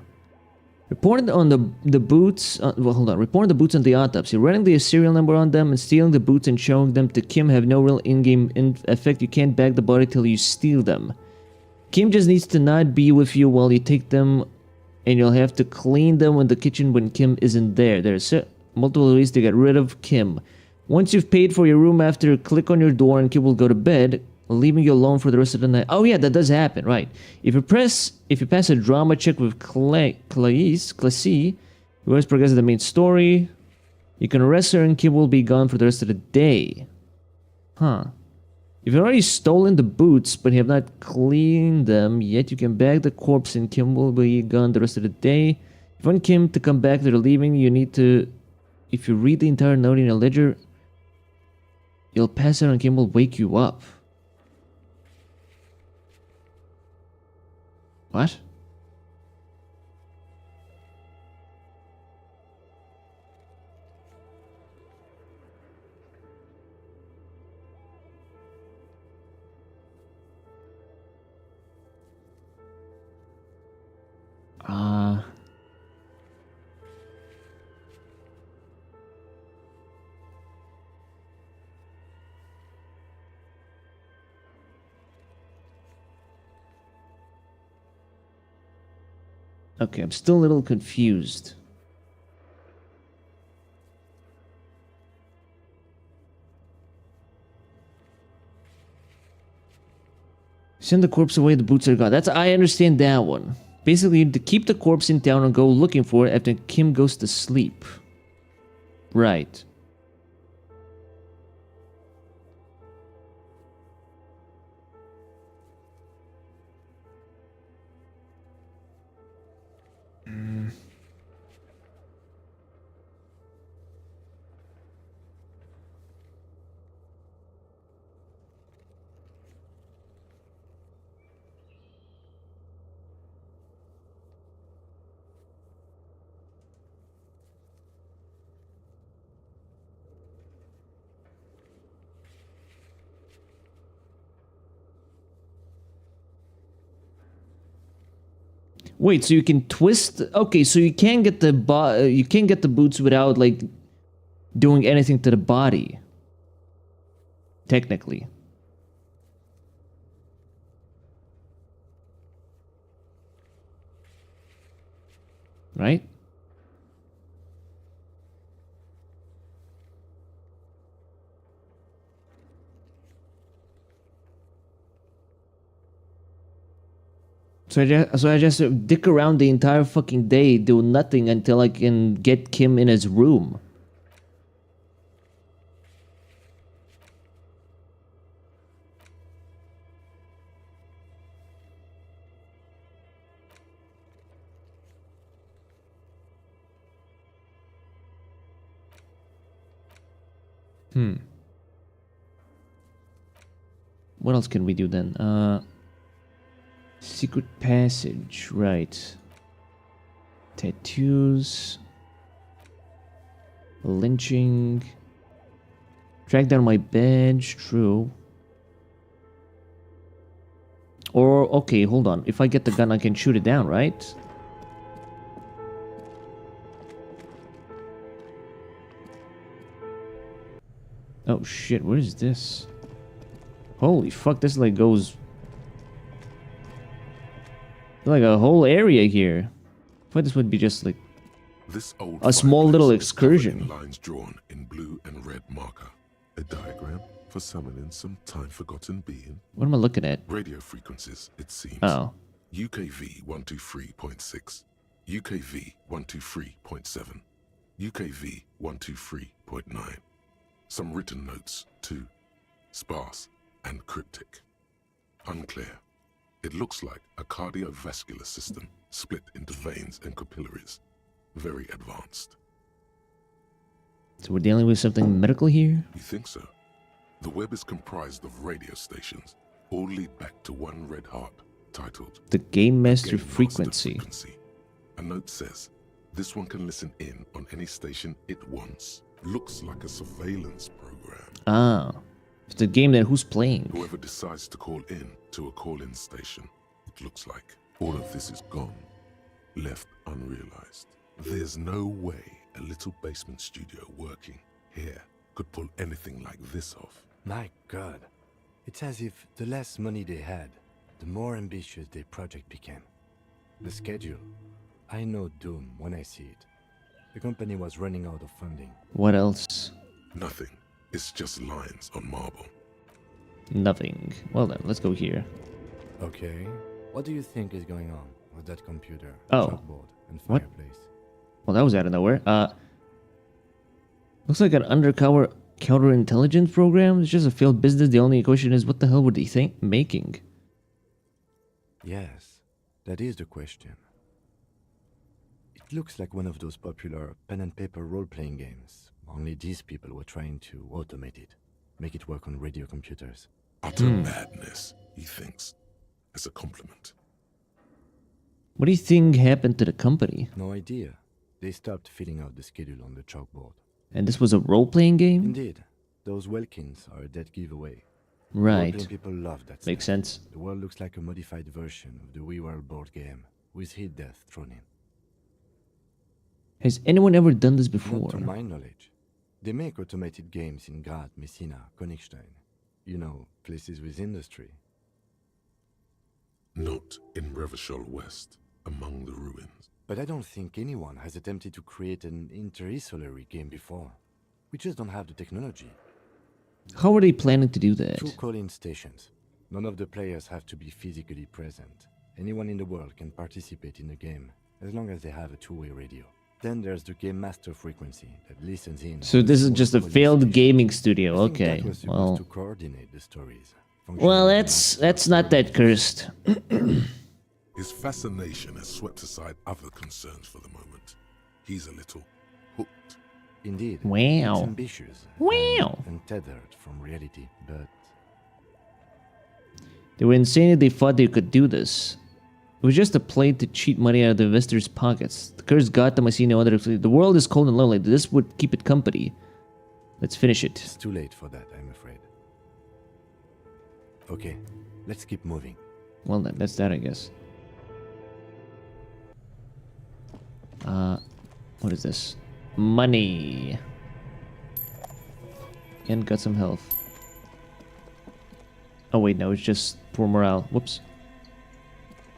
Reporting on the boots. Well, hold on. Reporting the boots on the autopsy. Running the serial number on them and stealing the boots and showing them to Kim have no real in-game effect. You can't bag the body till you steal them. Kim just needs to not be with you while you take them, and you'll have to clean them in the kitchen when Kim isn't there. There's multiple ways to get rid of Kim. Once you've paid for your room after, click on your door and Kim will go to bed, leaving you alone for the rest of the night. Oh yeah, that does happen, right. If you pass a drama check with Classy, who has progressed the main story, you can arrest her and Kim will be gone for the rest of the day. Huh. If you've already stolen the boots, but you have not cleaned them yet, you can bag the corpse and Kim will be gone the rest of the day. If you want Kim to come back, they're leaving, you need to... If you read the entire note in a ledger, you'll pass out and Kim will wake you up. What? Okay, I'm still a little confused. Send the corpse away, the boots are gone. I understand that one. Basically, you have to keep the corpse in town and go looking for it after Kim goes to sleep. Right. Wait, so you can twist? Okay, so you can't get the boots without like doing anything to the body. Technically. Right? So I just dick around the entire fucking day, do nothing until I can get Kim in his room. What else can we do then? Secret passage, right. Tattoos. Lynching. Track down my badge, true. Or, okay, hold on. If I get the gun, I can shoot it down, right? Oh shit, where is this? Holy fuck, this like goes... like a whole area here. I thought this would be just like a small little excursion. Lines drawn in blue and red marker. A diagram for summoning some time-forgotten being. What am I looking at? Radio frequencies, it seems. Oh. UKV 123.6, UKV 123.7, UKV 123.9. Some written notes too. Sparse and cryptic. Unclear. It looks like a cardiovascular system split into veins and capillaries. Very advanced. So we're dealing with something medical here? You think so? The web is comprised of radio stations, all lead back to one red heart, titled The Game Master Game Master Frequency. A note says, this one can listen in on any station it wants. Looks like a surveillance program. Ah. It's the game then who's playing? Whoever decides to call in to a call-in station, it looks like all of this is gone, left unrealized. There's no way a little basement studio working here could pull anything like this off. My God. It's as if the less money they had, the more ambitious their project became. The schedule. I know doom when I see it. The company was running out of funding. What else? Nothing. It's just lines on marble. Nothing. Well then, let's go here. Okay. What do you think is going on with that computer, Oh. chalkboard, and What? fireplace? Well, that was out of nowhere. Looks like an undercover counterintelligence program. It's just a failed business. The only question is, what the hell were they making? Yes, that is the question. It looks like one of those popular pen and paper role-playing games. Only these people were trying to automate it, make it work on radio computers. Utter madness, he thinks, as a compliment. What do you think happened to the company? No idea. They stopped filling out the schedule on the chalkboard. And this was a role-playing game? Indeed, those Welkins are a dead giveaway. Right. Role-playing people love that Makes stuff. sense. The world looks like a modified version of the We World board game, with hit death thrown in. Has anyone ever done this Not before? to my knowledge. They make automated games in Graz, Messina, Königstein. You know, places with industry. Not in Revachol West, among the ruins. But I don't think anyone has attempted to create an inter-isolary game before. We just don't have the technology. How are they planning to do that? Through call-in stations. None of the players have to be physically present. Anyone in the world can participate in the game, as long as they have a two-way radio. Then there's the Game Master Frequency that listens in. So this is just a failed gaming studio. I think Okay. that was supposed Well, to coordinate the stories. well, that's not that cursed. His fascination has swept aside other concerns for the moment. He's a little hooked. Indeed. Wow. It's ambitious. Wow. And untethered from reality, but They were insane if they thought they could do this. It was just a play to cheat money out of the investors' pockets. The cursed Gotham, I see no other. The world is cold and lonely. This would keep it company. Let's finish it. it's too late for that, I'm afraid. Okay, let's keep moving. Well then, that's that, I guess. What is this? Money. And got some health. Oh wait, no, it's just poor morale. Whoops.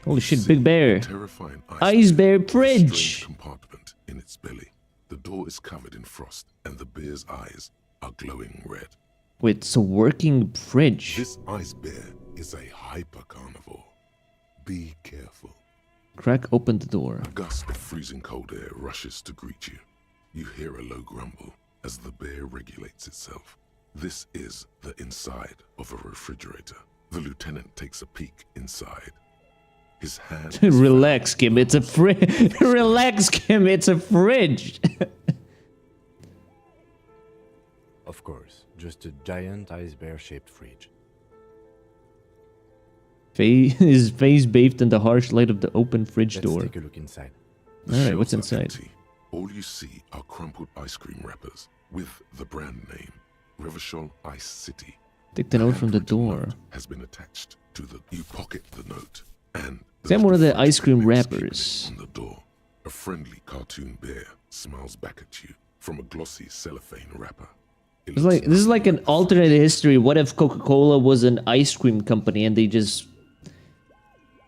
Holy shit, See big bear. a terrifying Ice bear with a strange fridge. compartment in its belly. The door is covered in frost, and the bear's eyes are glowing red. Wait, it's a working fridge. This ice bear is a hyper carnivore. Be careful. Crack open the door. A gust of freezing cold air rushes to greet you. You hear a low grumble as the bear regulates itself. This is the inside of a refrigerator. The lieutenant takes a peek inside. His hand is Relax, Kim. It's a fridge. Relax, Kim. It's a fridge. Of course, just a giant ice bear-shaped fridge. His face bathed in the harsh light of the open fridge Let's door. take a look inside. The Alright, what's shelves are inside? empty. All you see are crumpled ice cream wrappers with the brand name Revachol Ice City. Take the note from the handwritten door. note has been attached to the. You pocket the note and. Is that one of the little ice cream photo keep wrappers? on the door. A friendly cartoon bear smiles back at you from a glossy cellophane wrapper. It It's looks like this is like an nothing alternate history. What if Coca-Cola was an ice cream company and they just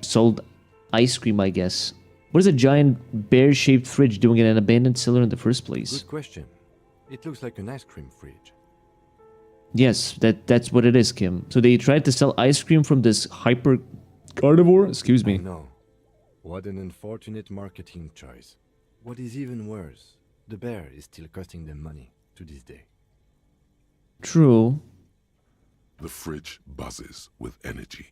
sold ice cream? I guess. What is a giant bear-shaped fridge doing in an abandoned cellar in the first place? Good question. It looks like an ice cream fridge. Yes, that's what it is, Kim. So they tried to sell ice cream from this hyper carnivore. Excuse I me. know. What an unfortunate marketing choice. What is even worse, the bear is still costing them money to this day. True. The fridge buzzes with energy.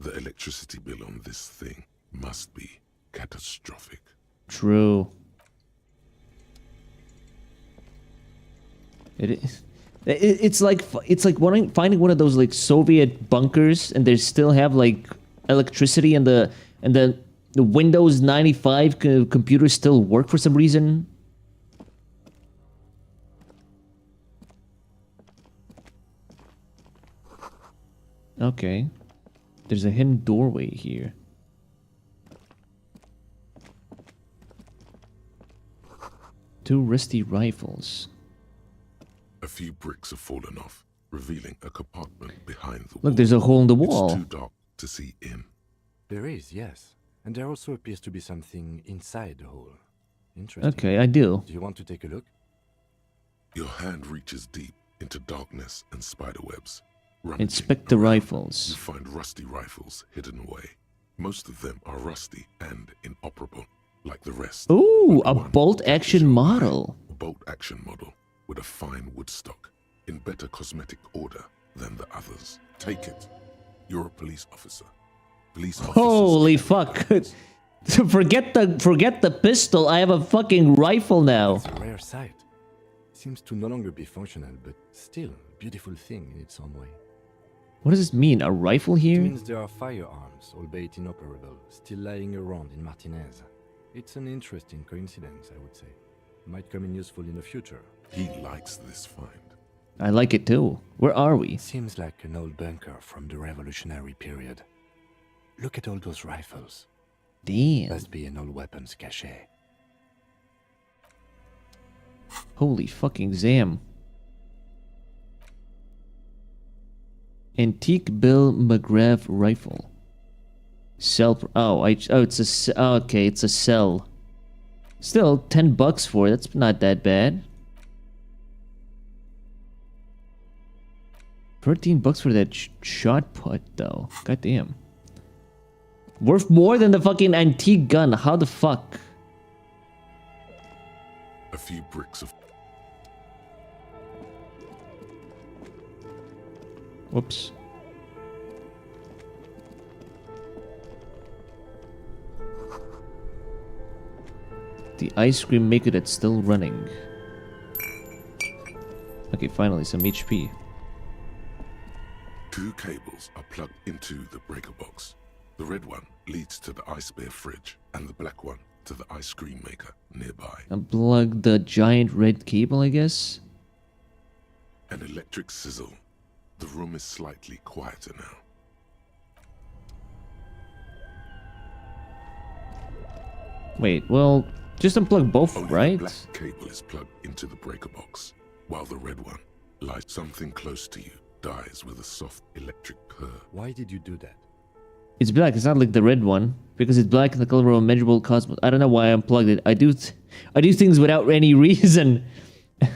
The electricity bill on this thing must be catastrophic. True. It is. It's like finding one of those like Soviet bunkers, and they still have like electricity, and the Windows 95 computers still work for some reason. Okay. There's a hidden doorway here. Two rusty rifles. A few bricks have fallen off, revealing a compartment behind the wall. Look, there's a hole in the wall. It's too dark to see in. There is, yes. And there also appears to be something inside the hole. Interesting. Okay, I do. Do you want to take a look? Your hand reaches deep into darkness and spiderwebs. Inspect the You rifles. find rusty rifles hidden away. Most of them are rusty and inoperable, like the rest. Ooh, Only a one bolt-action catches your eye. model. A bolt-action model with a fine wood stock, in better cosmetic order than the others. Take it. You're a police officer. Police officers. Holy fuck. forget the pistol. I have a fucking rifle now. It's a rare sight. Seems to no longer be functional, but still a beautiful thing in its own way. What does this mean? A rifle It here? means there are firearms, albeit inoperable, still lying around in Martinez. It's an interesting coincidence, I would say. Might come in useful in the future. He likes this find. I like it too. Where are we? Seems like an old bunker from the revolutionary period. Look at all those rifles. Damn. Must be an old weapons cache. Holy fucking Zam. Antique Bill McGrath rifle. Cell. It's a. Okay, it's a cell. Still, $10 for it. That's not that bad. $13 for that shot put, though. Goddamn. Worth more than the fucking antique gun. How the fuck? A few bricks of Whoops. The ice cream maker that's still running. Okay, finally, some HP. 2 cables are plugged into the breaker box. The red one leads to the ice bear fridge, and the black one to the ice cream maker nearby. Unplug the giant red cable, I guess. An electric sizzle. The room is slightly quieter now. Wait, well, just unplug both, Only right? the black cable is plugged into the breaker box, while the red one lies something close to you, dies with a soft electric purr. Why did you do that? It's black. It's not like the red one because it's black in the color of unmeasurable cosmos. I don't know why I unplugged it. I do things without any reason.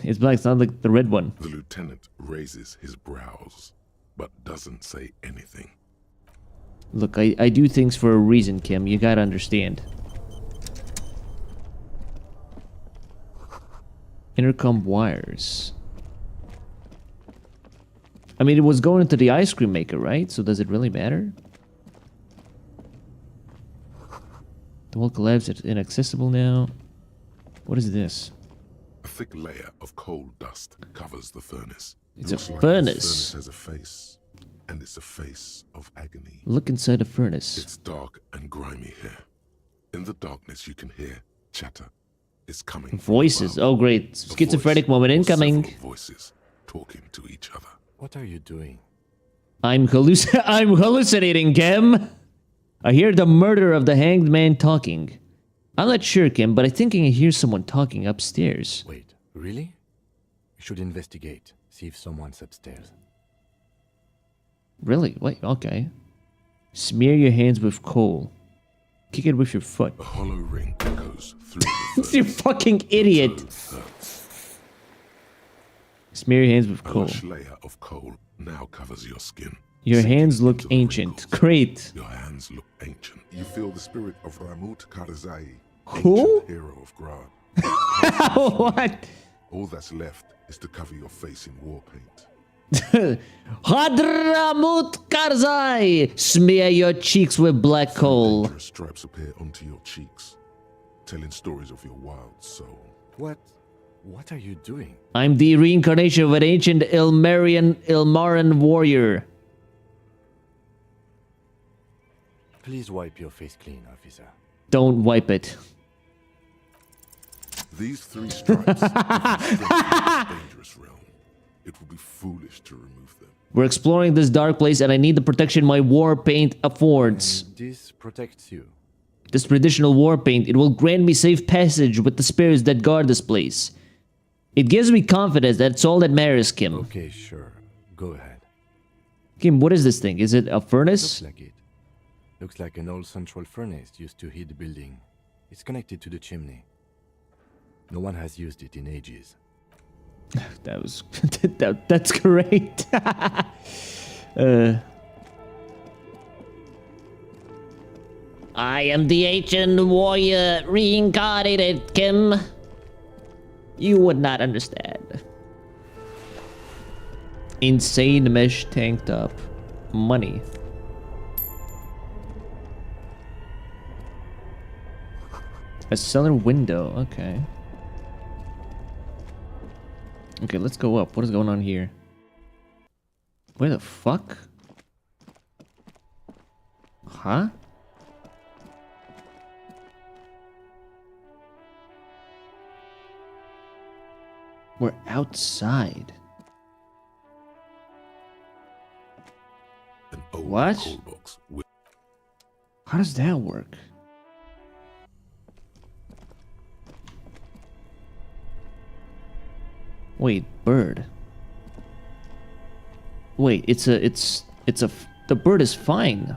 It's black. It's not like the red one. The lieutenant raises his brows, but doesn't say anything. Look, I do things for a reason, Kim. You gotta understand. Intercom wires. I mean, it was going into the ice cream maker, right? So does it really matter? The whole collapse is inaccessible now. What is this? A thick layer of coal dust covers the furnace. It's Looks a like furnace. This furnace has a face, and it's a face of agony. Look inside the furnace. It's dark and grimy here. In the darkness, you can hear chatter. It's coming from Voices. above. Oh, great. A Schizophrenic voice moment or incoming. several voices talking to each other. What are you doing? I'm hallucinating, Kim. I hear the murder of the hanged man talking. I'm not sure, Kim, but I think I hear someone talking upstairs. Wait, really? We should investigate, see if someone's upstairs. Really? Wait, okay. Smear your hands with coal. Kick it with your foot. A hollow ring echoes through the You furnace. fucking idiot. Toe hurts. Smear your hands with A coal. lush layer of coal now covers your skin. Your sinking hands look into the ancient. wrinkles. Great. Your hands look ancient. You feel the spirit of Ramut Karzai, Who? ancient hero of Grad. What? All that's left is to cover your face in war paint. Hadramut Karzai! Smear your cheeks with black coal. Dangerous stripes appear onto your cheeks, telling stories of your wild soul. What are you doing? I'm the reincarnation of an ancient Ilmaran warrior. Please wipe your face clean, officer. Don't wipe it. These 3 stripes are a dangerous realm. It would be foolish to remove them. We're exploring this dark place and I need the protection my war paint affords. And this protects you. This traditional war paint, it will grant me safe passage with the spirits that guard this place. It gives me confidence, that's all that matters, Kim. Okay, sure. Go ahead. Kim, what is this thing? Is it a furnace? Looks like it. Looks like an old central furnace used to heat the building. It's connected to the chimney. No one has used it in ages. That was... that's great. I am the ancient warrior reincarnated, Kim. You would not understand. Insane mesh tank top. Money. A cellar window, okay. Okay, let's go up. What is going on here? Where the fuck? Huh? We're outside. An old What? coal box with How does that work? Wait, bird. Wait, the bird is fine.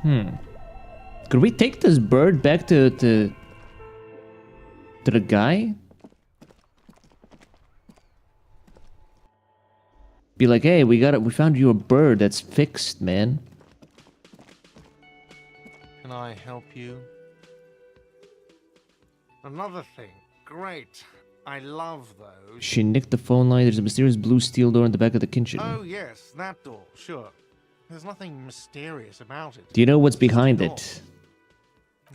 Could we take this bird back to the guy? Be like, hey, we found you a bird that's fixed, man. Can I help you? Another thing. Great. I love those. She nicked the phone line. There's a mysterious blue steel door in the back of the kitchen. Oh, yes, that door. Sure. There's nothing mysterious about it. Do you know what's It's just a behind door. it?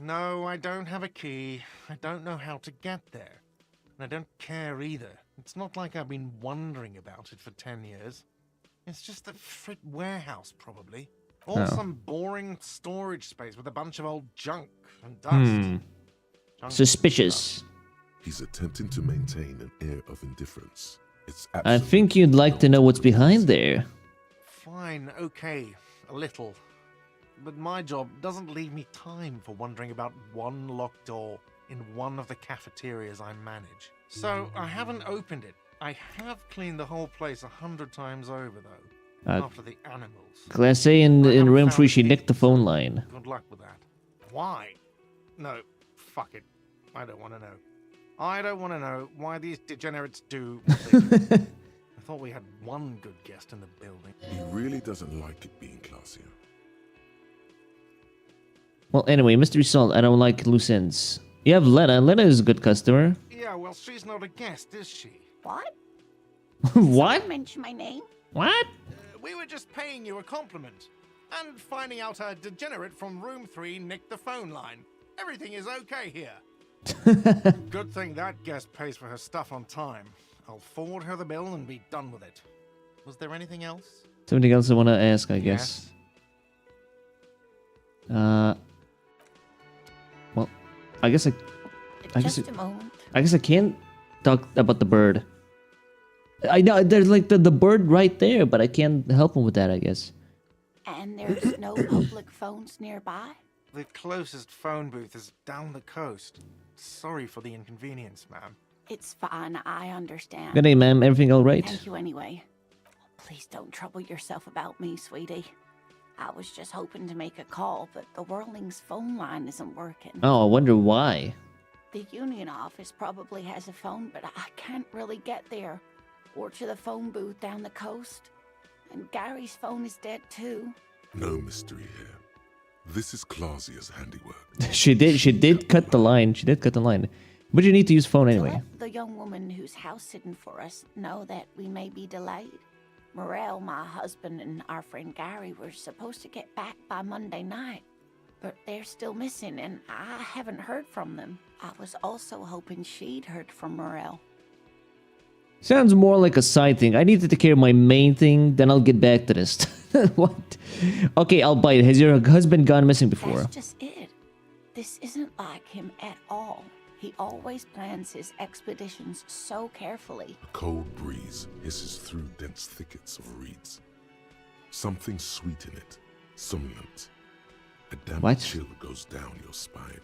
No, I don't have a key. I don't know how to get there. And I don't care either. It's not like I've been wondering about it for 10 years. It's just a frit warehouse, probably. Or Oh. some boring storage space with a bunch of old junk and dust. Junk Suspicious. He's attempting to maintain an air of indifference. It's I absolutely think you'd like to know what's behind there. Fine, okay, a little. But my job doesn't leave me time for wondering about one locked door in one of the cafeterias I manage. So I haven't opened it. I have cleaned the whole place 100 times over, though. After the animals. Class A in haven't room found 3, she the nicked the keys, phone so line. Good luck with that. Why? No, fuck it. I don't want to know. I don't want to know why these degenerates do what they do. I thought we had one good guest in the building. He really doesn't like it being classier. Well, anyway, Mystery Salt, I don't like loose ends. You have Lena. Lena is a good customer. Yeah, well, she's not a guest, is she? What? What? Mention my name? What? We were just paying you a compliment. And finding out a degenerate from room 3 nicked the phone line. Everything is okay here. Good thing that guest pays for her stuff on time. I'll forward her the bill and be done with it. Was there anything else? Something else I want to ask, I guess. Well, I guess Just a moment. I guess I can't talk about the bird. I know there's like the bird right there, but I can't help him with that, I guess. And there's no public phones nearby? The closest phone booth is down the coast. Sorry for the inconvenience, ma'am. It's fine, I understand. Good day, ma'am. Everything all right? Thank you anyway. Please don't trouble yourself about me, sweetie. I was just hoping to make a call, but the Whirling's phone line isn't working. Oh, I wonder why. The union office probably has a phone, but I can't really get there. Or to the phone booth down the coast. And Gary's phone is dead too. No mystery here. This is Clausia's handiwork. She did cut the line. She did cut the line. But you need to use phone To anyway. let the young woman who's house sitting for us know that we may be delayed. Morel, my husband, and our friend Gary were supposed to get back by Monday night, but they're still missing, and I haven't heard from them. I was also hoping she'd heard from Morel. Sounds more like a side thing. I need to take care of my main thing, then I'll get back to this. What? Okay, I'll bite. Has your husband gone missing before? That's just it. This isn't like him at all. He always plans his expeditions so carefully. A cold breeze hisses through dense thickets of reeds. Something sweet in it, somnolent. A damp What? chill goes down your spine.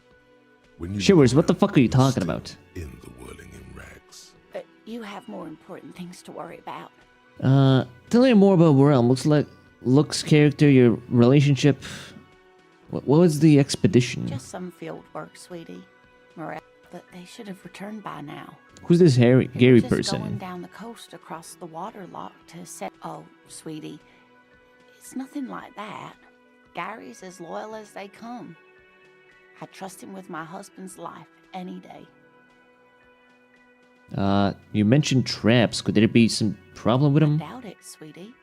When you Shivers, look what the around, fuck are you you're talking still about? In the whirling in rags. But you have more important things to worry about. Tell me more about Morel. Looks, character, your relationship. What was the expedition? Just some field work, sweetie. Morel, but they should have returned by now. Who's this They were Gary just person? going down the coast across the water lock to set. Oh, sweetie, it's nothing like that. Gary's as loyal as they come. I trust him with my husband's life any day. You mentioned traps. Could there be some problem with I them? doubt it, sweetie.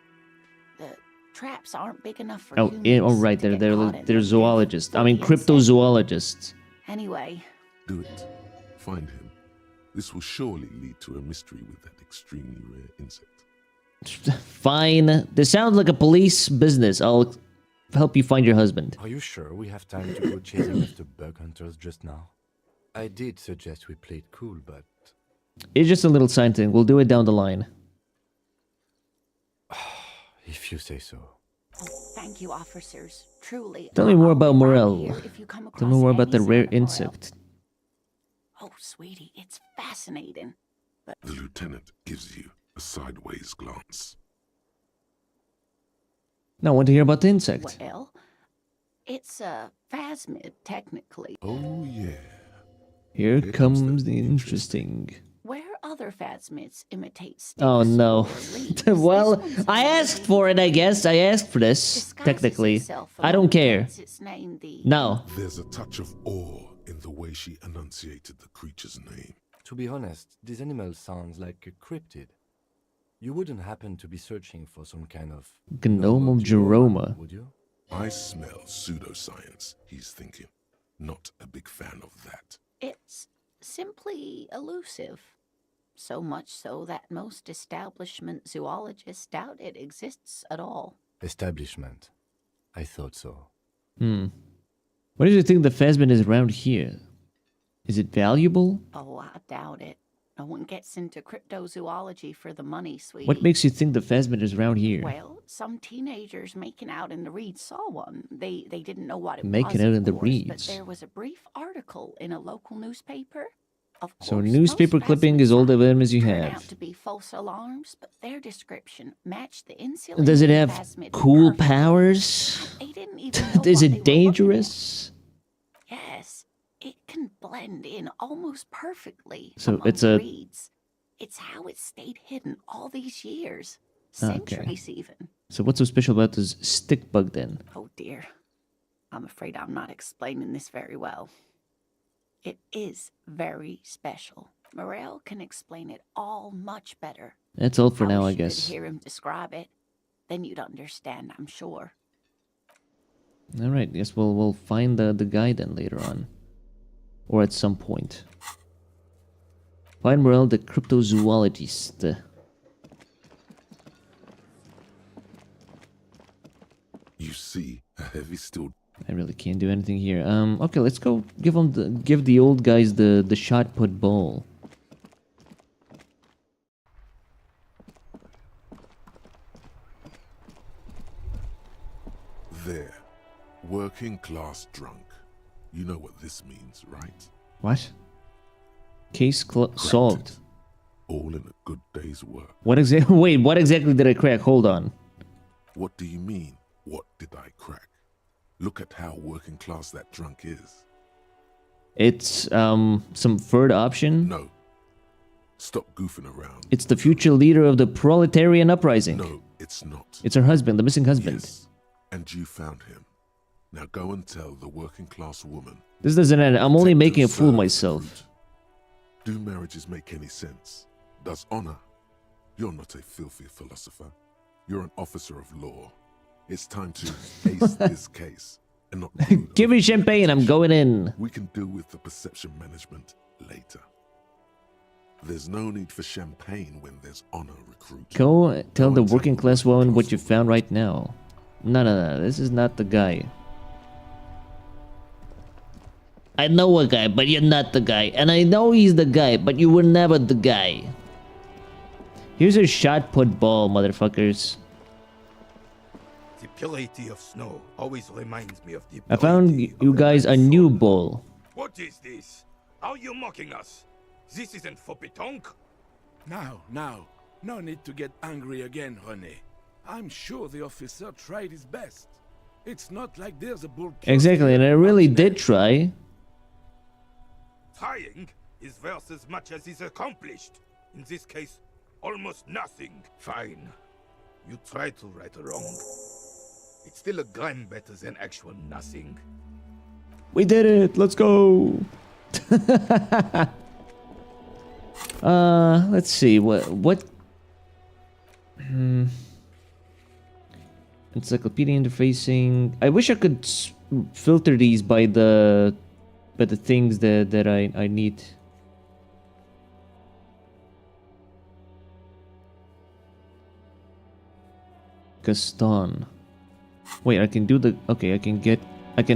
The traps aren't big enough for Oh, humans. yeah, oh right, to they're get caught in. they're zoologists. I mean, Fully insane. cryptozoologists. Anyway, Do it. Find him. This will surely lead to a mystery with that extremely rare insect. Fine. This sounds like a police business. I'll help you find your husband. Are you sure we have time to go chasing after bug hunters just now? I did suggest we play it cool, but... It's just a little sign thing. We'll do it down the line. If you say so. oh, thank you, officers. Truly. Tell me more I'll about be right Morel. here if you come Tell me across more about any the rare sign of Morel. insect. Oh, sweetie, it's fascinating. The lieutenant gives you a sideways glance. Now I want to hear about the insect. Well, it's a phasmid, technically. Oh, yeah. Here Here comes comes the the interesting. Where other phasmids imitate sticks Oh no. or leaves, Well, this one's I asked amazing. for it, I guess. I asked for this, Disguises technically. itself I don't among care. plants. Its name, the No. There's a touch of awe in the way she enunciated the creature's name. To be honest, this animal sounds like a cryptid. You wouldn't happen to be searching for some kind of... Gnome of Jeroma. Would you? I smell pseudoscience, he's thinking. Not a big fan of that. It's simply elusive. So much so that most establishment zoologists doubt it exists at all. Establishment. I thought so. What do you think the phasmid is around here? Is it valuable? Oh, I doubt it. No one gets into cryptozoology for the money, sweetie. What makes you think the phasmid is around here? Well, some teenagers making out in the reeds saw one. They didn't know what it Making was, out of in the course, reeds. But there was a brief article in a local newspaper. Of So a course, newspaper most clipping is all the phasmid evidence you signs turn have. out to be false alarms, but their description matched the insulated Does it have phasmid cool perfectly. powers? They didn't even know Is what they it were looking dangerous? at. Yes, it can blend in almost perfectly. So among it's the a- reeds. It's how it stayed hidden all these years, Okay. centuries even. So what's so special about this stick bug then? Oh dear. I'm afraid I'm not explaining this very well. It is very special. Morel can explain it all much better. That's all for now, I wish you guess. could hear him describe it. Then you'd understand, I'm sure. All right, guess we'll find the guy then later on, or at some point. Find Morel, the cryptozoologist. You see a heavy steel I really can't do anything here. Okay, let's go give the old guys the shot put ball. there. Working class drunk. You know what this means, right? What? Case solved. All in a good day's work. What exactly? Wait, what exactly did I crack? Hold on. What do you mean, what did I crack? Look at how working class that drunk is. It's some third option. No. Stop goofing around. It's the future leader of the proletarian uprising. No, it's not. It's her husband, the missing husband. Yes, and you found him. Now go and tell the working class woman. This doesn't end. I'm only Protect making a and fool of serve myself. fruit. Do marriages make any sense? Does honor? You're not a filthy philosopher. You're an officer of law. It's time to ace this case and not brood Give over me champagne, I'm going in. We can deal with the perception management later. There's no need for champagne when there's honor, recruit. Go tell the and working tell class them woman what you possible. found right now. No, this is not the guy. I know a guy, but you're not the guy. And I know he's the guy, but you were never the guy. Here's a shot put ball, motherfuckers. The purity of snow always reminds me of the I found purity you of a guys a man's new soul. ball. What is this? Are you mocking us? This isn't for pétanque. Now, no need to get angry again, René. I'm sure the officer tried his best. It's not like there's a bull. Exactly, and I really did try. Trying is worth as much as is accomplished. In this case, almost nothing. Fine. You try to right a wrong. It's still a gram better than actual nothing. We did it. Let's go. Let's see what encyclopedia interfacing. I wish I could filter these by the things that I need. Gaston. Wait, I can do the okay, I can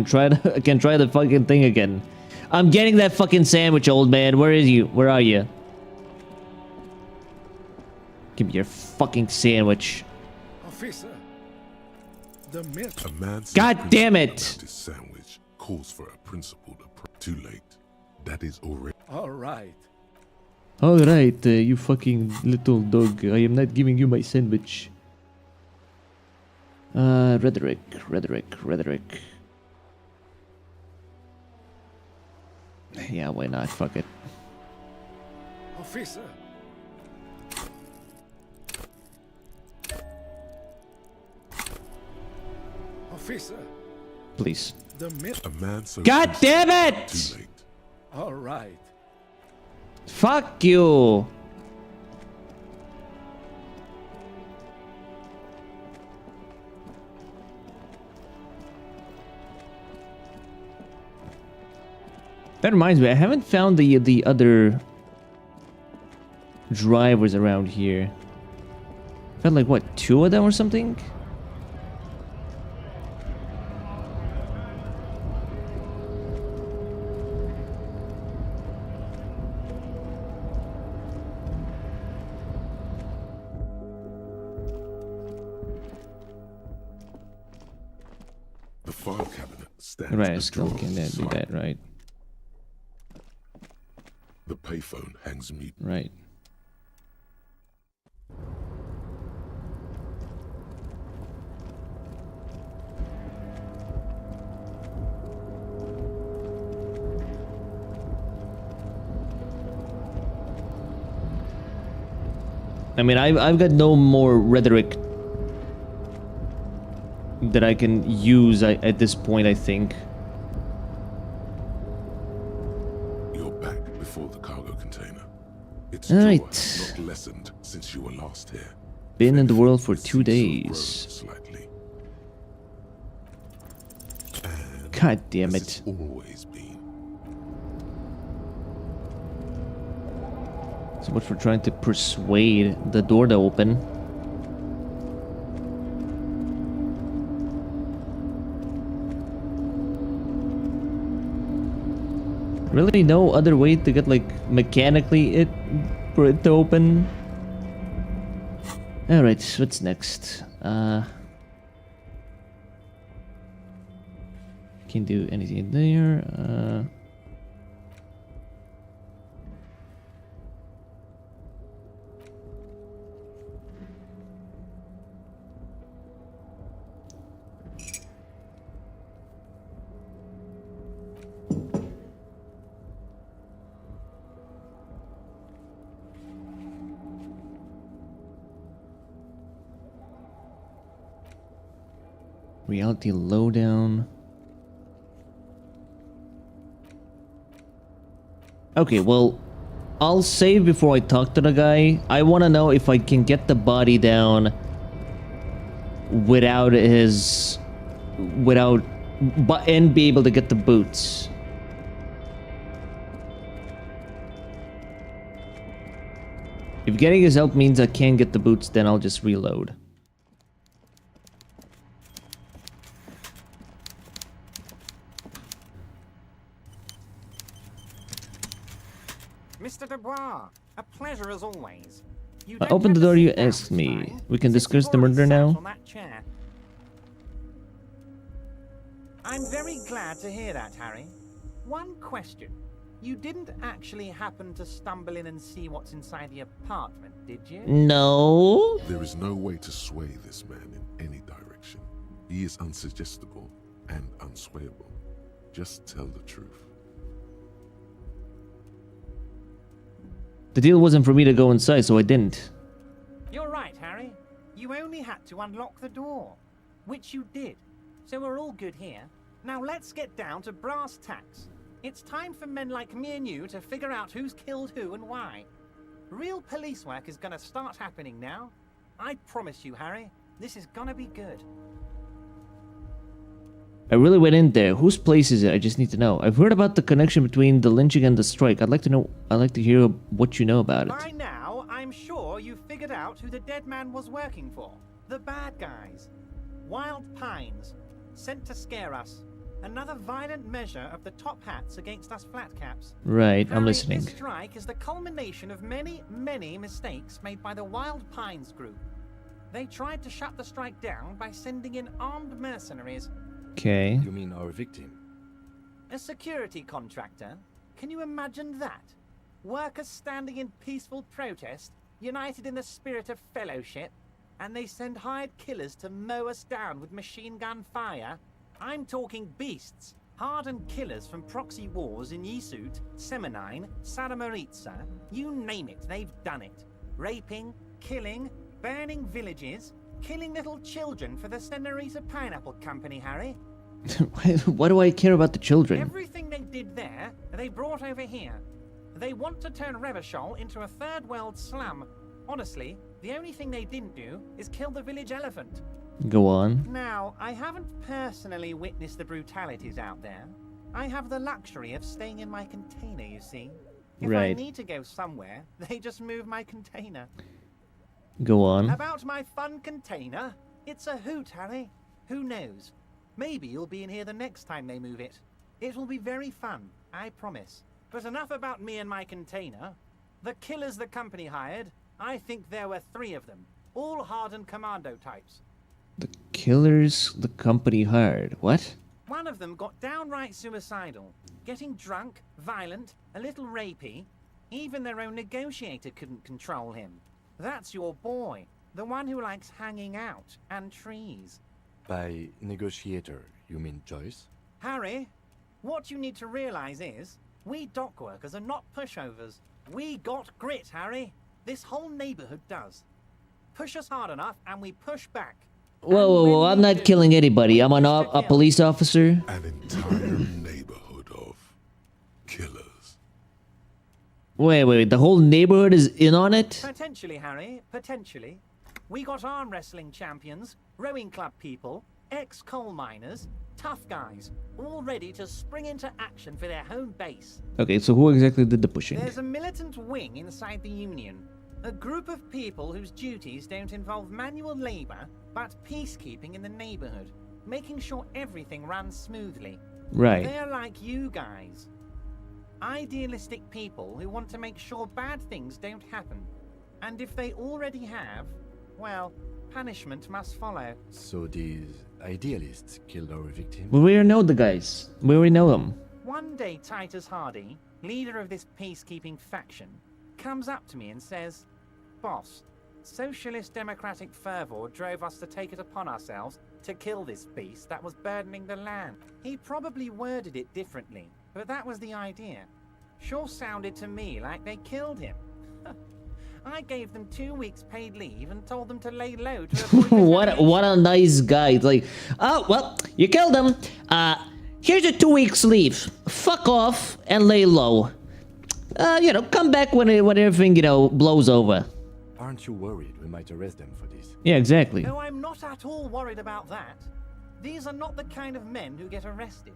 try the fucking thing again. I'm getting that fucking sandwich, old man. Where is you? Where are you? Give me your fucking sandwich. Officer, the milk. A man God damn it! about his sandwich calls for a principled approach. Too late. That is already. All right. Alright, you fucking little dog. I am not giving you my sandwich. Rhetoric. Yeah, why not? Fuck it. Officer. Officer, Please. the milk. A man so God damn it! Too late. All right. Fuck you! That reminds me, I haven't found the other drivers around here. Found like what, 2 of them or something? The file cabinet stands. Right, a I still drawer can do slide. that, right? The payphone hangs mute. Right. I mean, I've got no more rhetoric that I can use at this point, I think. You're back before the cargo container. Its All jaw right. has not lessened since you were last here. Been in the If world for anything, 2 it seems to have grown days. Slightly. And God damn as it. it's always been. So much for trying to persuade the door to open. Really no other way to get like mechanically for it to open? Alright, what's next? Can't do anything there. Reality lowdown. Okay, well, I'll save before I talk to the guy. I want to know if I can get the body down without his... and be able to get the boots. If getting his help means I can't get the boots, then I'll just reload. Mr. Dubois, a pleasure as always. You I don't opened the have to door sit you down asked this me. time, We can since discuss you've the already murder sat now. on that chair. I'm very glad to hear that, Harry. One question. You didn't actually happen to stumble in and see what's inside the apartment, did you? No. There is no way to sway this man in any direction. He is unsuggestible and unswayable. Just tell the truth. The deal wasn't for me to go inside, so I didn't. You're right, Harry. You only had to unlock the door, which you did. So we're all good here. Now let's get down to brass tacks. It's time for men like me and you to figure out who's killed who and why. Real police work is gonna start happening now. I promise you, Harry, this is gonna be good. I really went in there. Whose place is it? I just need to know. I've heard about the connection between the lynching and the strike. I'd like to hear what you know about it. By now, I'm sure you've figured out who the dead man was working for. The bad guys. Wild Pines. Sent to scare us. Another violent measure of the top hats against us flatcaps. Right, I'm Harry, listening. This strike is the culmination of many, many mistakes made by the Wild Pines group. They tried to shut the strike down by sending in armed mercenaries. Okay. You mean our victim? A security contractor? Can you imagine that? Workers standing in peaceful protest, united in the spirit of fellowship, and they send hired killers to mow us down with machine gun fire? I'm talking beasts, hardened killers from proxy wars in Yisut, Semenine, Saramaritsa, you name it, they've done it. Raping, killing, burning villages, killing little children for the Senorita Pineapple Company, Harry. Why do I care about the children? Everything they did there, they brought over here. They want to turn Revachol into a third world slum. Honestly, the only thing they didn't do is kill the village elephant. Go on. Now, I haven't personally witnessed the brutalities out there. I have the luxury of staying in my container, you see. If I Right. need to go somewhere, they just move my container. Go on. About my fun container? It's a hoot, Harry. Who knows? Maybe you'll be in here the next time they move it. It will be very fun, I promise. But enough about me and my container. The killers the company hired, I think there were 3 of them. All hardened commando types. The killers the company hired. What? One of them got downright suicidal. Getting drunk, violent, a little rapey. Even their own negotiator couldn't control him. That's your boy. The one who likes hanging out and trees. By negotiator, you mean Joyce? Harry, what you need to realize is, we dock workers are not pushovers. We got grit, Harry. This whole neighborhood does. Push us hard enough and we push back. Whoa, I'm not killing anybody. I'm a police officer. An entire neighborhood of killers. Wait, the whole neighborhood is in on it? Potentially, Harry, potentially. We got arm wrestling champions, rowing club people, ex-coal miners, tough guys, all ready to spring into action for their home base. Okay, so who exactly did the pushing? There's a militant wing inside the Union. A group of people whose duties don't involve manual labor, but peacekeeping in the neighborhood, making sure everything runs smoothly. Right. They're like you guys. Idealistic people who want to make sure bad things don't happen. And if they already have, well, punishment must follow. So these idealists killed our victim? We already know the guys. We already know them. One day Titus Hardy, leader of this peacekeeping faction, comes up to me and says, "Boss, socialist democratic fervor drove us to take it upon ourselves to kill this beast that was burdening the land." He probably worded it differently, but that was the idea. Sure sounded to me like they killed him. I gave them 2 weeks paid leave and told them to lay low to avoid what a nice guy. Like, oh, well, you killed him. Here's your 2 weeks leave. Fuck off and lay low. Come back when everything, blows over. Our Aren't you worried we might arrest them for this? Yeah, exactly. No, I'm not at all worried about that. These are not the kind of men who get arrested.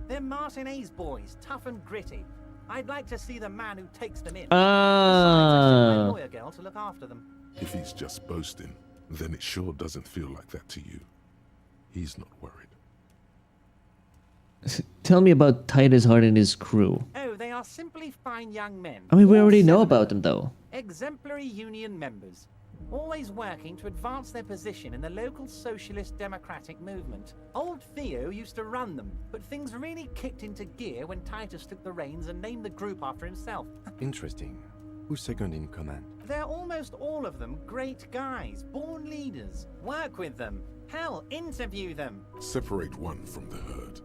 They're Martinez boys, tough and gritty. I'd like to see the man who takes them in. Besides, I sent my lawyer girl to look after them. If he's just boasting, then it sure doesn't feel like that to you. He's not worried. Tell me about Titus Hart and his crew. Oh, they are simply fine young men. I mean, we All already know 7 about of them, though. Exemplary union members, always working to advance their position in the local socialist democratic movement. Old Theo used to run them, but things really kicked into gear when Titus took the reins and named the group after himself. Interesting. Who's second in command? They're almost all of them great guys, born leaders. Work with them. Hell, interview them. Separate one from the herd.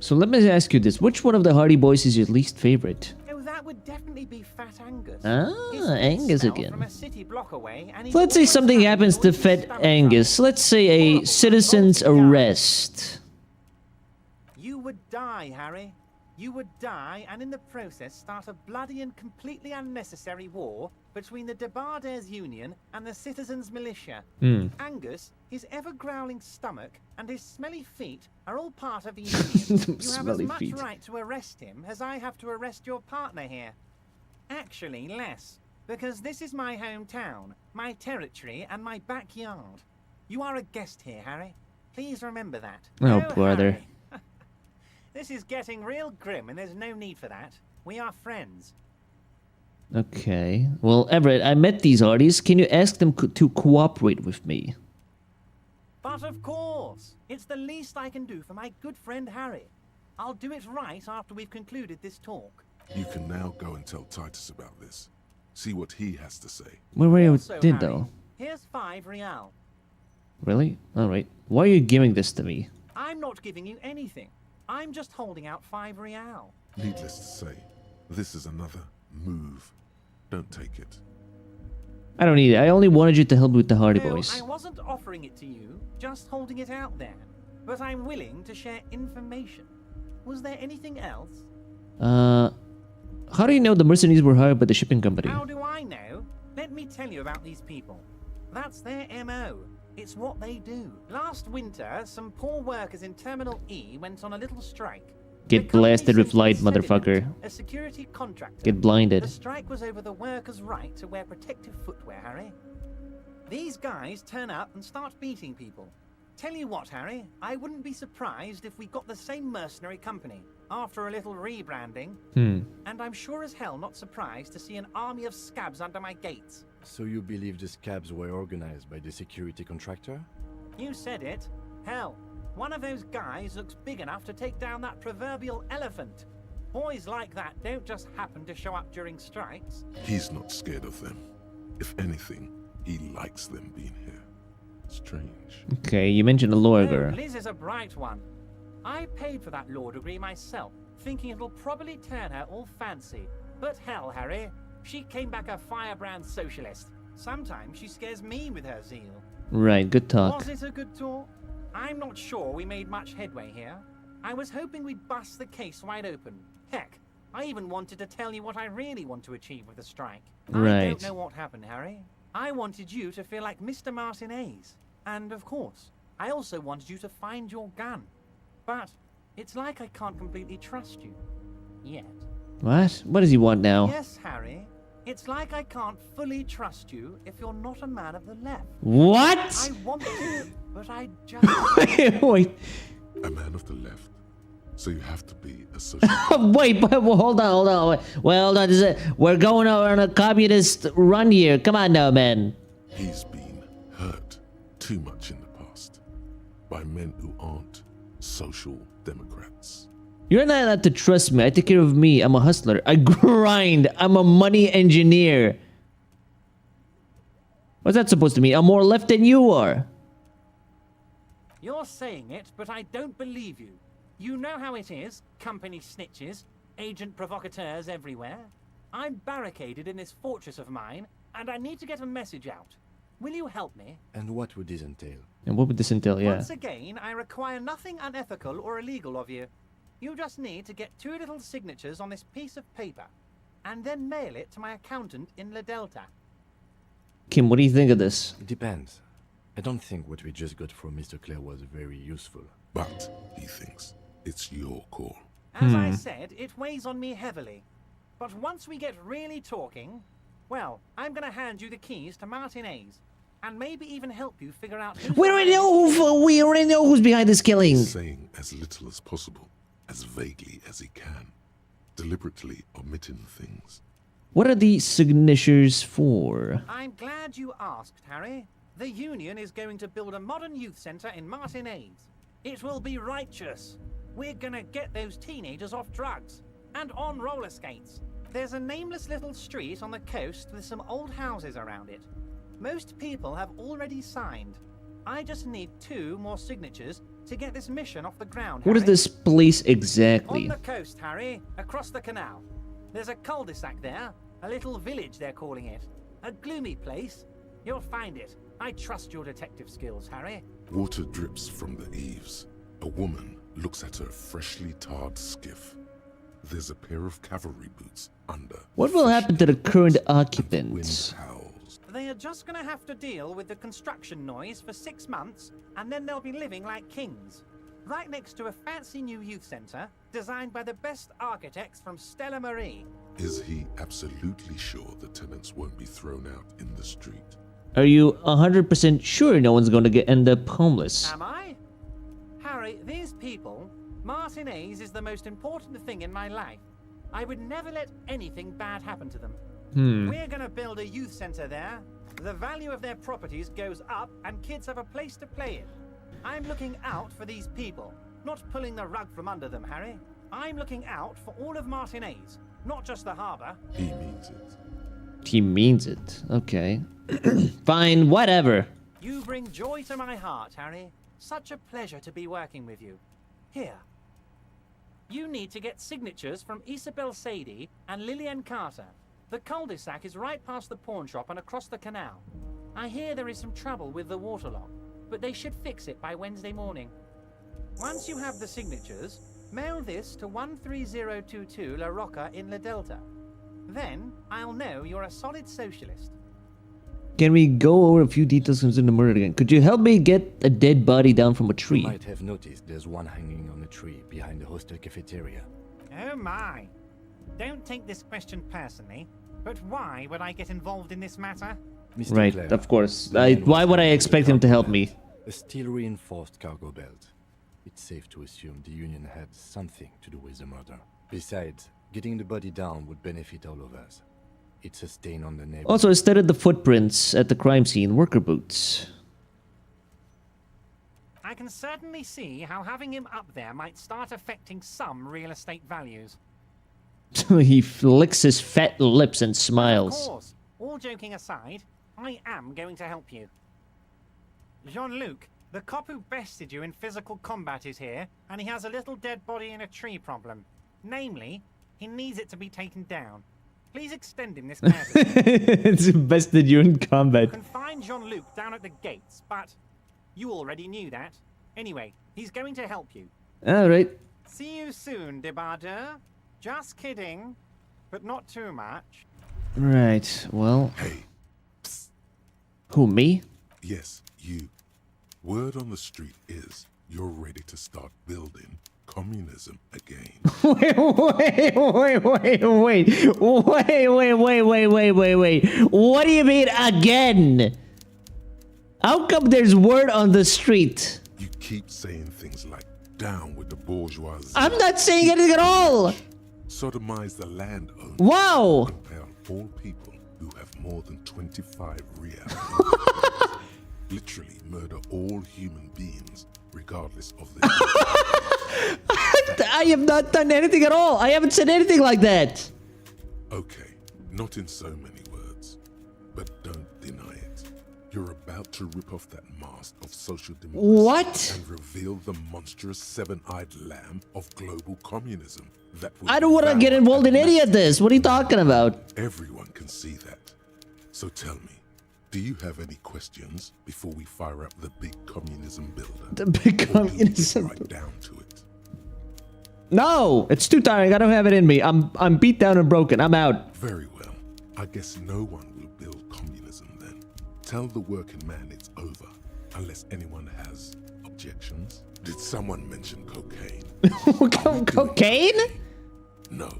So let me ask you this. Which one of the Hardy Boys is your least favorite? Oh, that would definitely be Fat Angus. Ah, His feet Angus smell again. From a city block away, and he's Let's say always something having happens to noisy Fat stomach Angus. trouble. Let's say a Horrible, citizen's revolting guy. arrest. You would die, Harry. You would die, and in the process start a bloody and completely unnecessary war between the Debarders Union and the Citizens Militia. Angus, his ever-growling stomach, and his smelly feet are all part of the union. You have as Smelly much feet. right to arrest him as I have to arrest your partner here. Actually, less, because this is my hometown, my territory, and my backyard. You are a guest here, Harry. Please remember that. Oh, brother. Harry. This is getting real grim, and there's no need for that. We are friends. Okay. Well, Everett, I met these Hardys. Can you ask them to cooperate with me? But of course, it's the least I can do for my good friend Harry. I'll do it right after we've concluded this talk. You can now go and tell Titus about this. See what he has to say. We Also, did, Harry, though. here's 5 real. Really? Alright. Why are you giving this to me? I'm not giving you anything. I'm just holding out 5 real. Needless to say, this is another move. Don't take it. I don't need it. I only wanted you to help with the Hardy No, Boys. I wasn't offering it to you, just holding it out there. But I'm willing to share information. Was there anything else? How do you know the mercenaries were hired by the shipping company? How do I know? Let me tell you about these people. That's their MO. It's what they do. Last winter, some poor workers in Terminal E went on a little strike. Get The company blasted with simply light, said it motherfucker. meant A security contractor. Get blinded. The strike was over the workers' right to wear protective footwear, Harry. These guys turn up and start beating people. Tell you what, Harry, I wouldn't be surprised if we got the same mercenary company after a little rebranding. And I'm sure as hell not surprised to see an army of scabs under my gates. So you believe the scabs were organized by the security contractor? You said it. Hell, one of those guys looks big enough to take down that proverbial elephant. Boys like that don't just happen to show up during strikes. He's not scared of them. If anything, he likes them being here. Strange. Okay, you mentioned a lawyer Oh, girl. Liz is a bright one. I paid for that law degree myself, thinking it'll probably turn her all fancy. But hell, Harry, she came back a firebrand socialist. Sometimes she scares me with her zeal. Right, good talk. Was it a good talk? I'm not sure we made much headway here. I was hoping we'd bust the case wide open. Heck, I even wanted to tell you what I really want to achieve with the strike. I Right. don't know what happened, Harry. I wanted you to feel like Mr. Martinez. And of course, I also wanted you to find your gun. But it's like I can't completely trust you. Yet. What? What does he want now? Yes, Harry. It's like I can't fully trust you if you're not a man of the left. What? I want to, but I just... Wait, A man of the left. So you have to be a social. wait, but hold on. Well, hold on. We're going on a communist run here. Come on now, man. He's been hurt too much in the past by men who aren't social democrats. You're not allowed to trust me. I take care of me. I'm a hustler. I grind. I'm a money engineer. What's that supposed to mean? I'm more left than you are. You're saying it, but I don't believe you. You know how it is, company snitches, agent provocateurs everywhere. I'm barricaded in this fortress of mine, and I need to get a message out. Will you help me? And what would this entail? And what would this entail? Yeah. Once again, I require nothing unethical or illegal of you. You just need to get 2 little signatures on this piece of paper, and then mail it to my accountant in La Delta. Kim, what do you think of this? It depends. I don't think what we just got from Mr. Clare was very useful. But, he thinks, it's your call. As I said, it weighs on me heavily. But once we get really talking, well, I'm gonna hand you the keys to Martin A's. And maybe even help you figure out who's We already know who's behind this killing. Saying as little as possible, as vaguely as he can, deliberately omitting things. What are the signatures for? I'm glad you asked, Harry. The Union is going to build a modern youth centre in Martin A's. It will be righteous. We're gonna get those teenagers off drugs and on roller skates. There's a nameless little street on the coast with some old houses around it. Most people have already signed. I just need 2 more signatures to get this mission off the ground. What is Harry. this place exactly? On the coast, Harry, across the canal. There's a cul-de-sac there, a little village they're calling it. A gloomy place. You'll find it. I trust your detective skills, Harry. Water drips from the eaves. A woman looks at her freshly tarred skiff. There's a pair of cavalry boots under. What will happen to the current Wind occupants? howls. They are just gonna have to deal with the construction noise for 6 months, and then they'll be living like kings. Right next to a fancy new youth centre, designed by the best architects from Stella Marie. Is he absolutely sure the tenants won't be thrown out in the street? Are you 100% sure no one's going to end up homeless? Am I? Harry, these people, Martin A's is the most important thing in my life. I would never let anything bad happen to them. We're gonna build a youth centre there. The value of their properties goes up and kids have a place to play in. I'm looking out for these people, not pulling the rug from under them, Harry. I'm looking out for all of Martin A's, not just the harbour. He means it. He means it. Okay. Fine, whatever. You bring joy to my heart, Harry. Such a pleasure to be working with you. Here. You need to get signatures from Isabel Sadie and Lillian Carter. The cul-de-sac is right past the pawn shop and across the canal. I hear there is some trouble with the waterlock, but they should fix it by Wednesday morning. Once you have the signatures, mail this to 13022 La Rocca in La Delta. Then I'll know you're a solid socialist. Can we go over a few details concerning the murder again? Could you help me get a dead body down from a tree? You might have noticed there's one hanging on a tree behind the hostel cafeteria. Oh my. Don't take this question personally, but why would I get involved in this matter? Mr. Right, Clare, of course. the man Why was would I found with expect a him to help cargo me? belt, a steel-reinforced cargo belt. It's safe to assume the Union had something to do with the murder. Besides, getting the body down would benefit all of us. It's a stain on the neighborhood. Also, I studied the footprints at the crime scene. Worker boots. I can certainly see how having him up there might start affecting some real estate values. He licks his fat lips and Of smiles. course, all joking aside, I am going to help you. Jean-Luc, the cop who bested you in physical combat is here, and he has a little dead body in a tree problem. Namely, he needs it to be taken down. Please extend him this courtesy. It's bested you in You combat. can find Jean-Luc down at the gates, but you already knew that. Anyway, he's going to help you. Alright. See you soon, Debardeur. Just kidding, but not too much. Right, well... Hey, psst. Who, me? Yes, you. Word on the street is you're ready to start building communism again. Wait. What do you mean again? How come there's word on the street? You keep saying things like, down with the bourgeoisie. I'm not saying anything at all! Sodomize the landowner. Wow! Compel all people who have more than 25 reals. Literally murder all human beings, regardless of their... I have not done anything at all. I haven't said anything like that. Okay, not in so many words, but don't deny it. You're about to rip off that mask of social democracy What? and reveal the monstrous seven-eyed lamb of global communism that will I don't want to devour get involved in and any of this. What are you talking about? Everyone can see that. So tell me, do you have any questions before we fire up the big communism builder? The big Or do you get communism. right down to it? No, it's too tiring. I don't have it in me. I'm beat down and broken. I'm out. Very well. I guess no one will build communism then. Tell the working man it's over, unless anyone has objections. Did someone mention cocaine? Cocaine? No.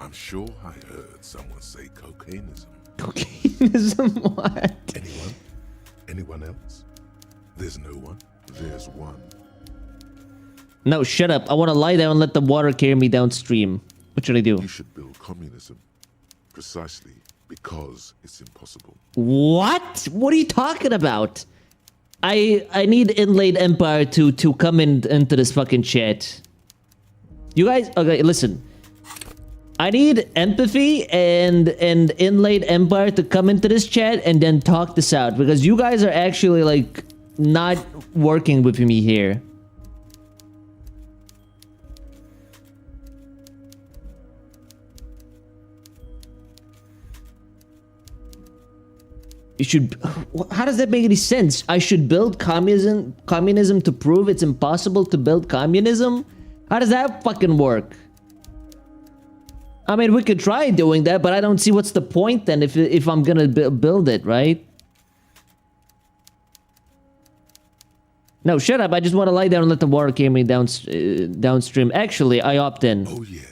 I'm sure I heard someone say cocainism. Cocainism? What? Anyone? Anyone else? There's no one. There's one. No, shut up. I want to lie down and let the water carry me downstream. What should I do? You should build communism. Precisely because it's impossible. What? What are you talking about? I need Inlaid Empire to come into this fucking chat. You guys, okay, listen. I need empathy and Inlaid Empire to come into this chat and then talk this out, because you guys are actually like not working with me here. You should. How does that make any sense? I should build communism to prove it's impossible to build communism? How does that fucking work? I mean, we could try doing that, but I don't see what's the point then if I'm gonna build it, right? No, shut up. I just want to lie down and let the water carry me downstream. Actually, I opt in. Oh yeah.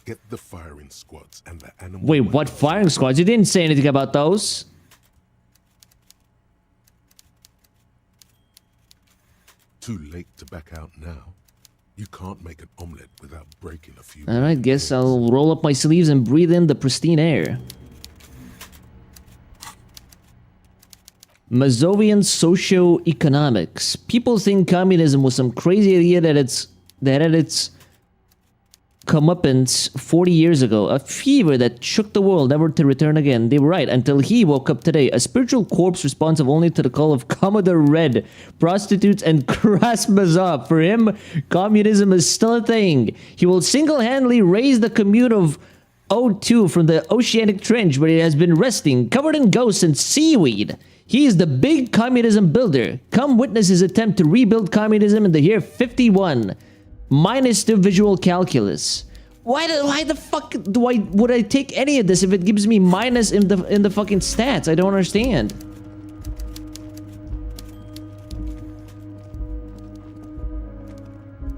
Get the firing squads and the animal. Wait, what firing squads? You didn't say anything about those. Too late to back out now. You can't make an omelette without breaking a few. Alright, guess I'll roll up my sleeves and breathe in the pristine air. Mazovian socio-economics. People think communism was some crazy idea that had its comeuppance 40 years ago. A fever that shook the world, never to return again. They were right, until he woke up today. A spiritual corpse responsive only to the call of Commodore Red, prostitutes, and Krasmazov. For him, communism is still a thing. He will single-handedly raise the commune of O2 from the oceanic trench where it has been resting, covered in ghosts and seaweed. He is the big communism builder. Come witness his attempt to rebuild communism in the year 51. Minus the visual calculus. Why the fuck would I take any of this if it gives me minus in the fucking stats? I don't understand.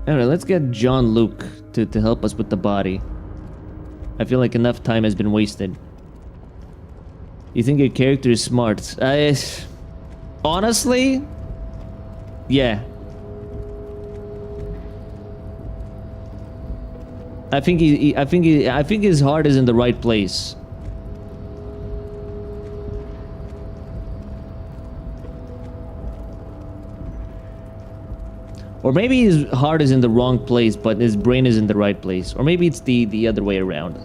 Alright, let's get John Luke to help us with the body. I feel like enough time has been wasted. You think your character is smart? Honestly, yeah. I think his heart is in the right place. Or maybe his heart is in the wrong place, but his brain is in the right place. Or maybe it's the other way around.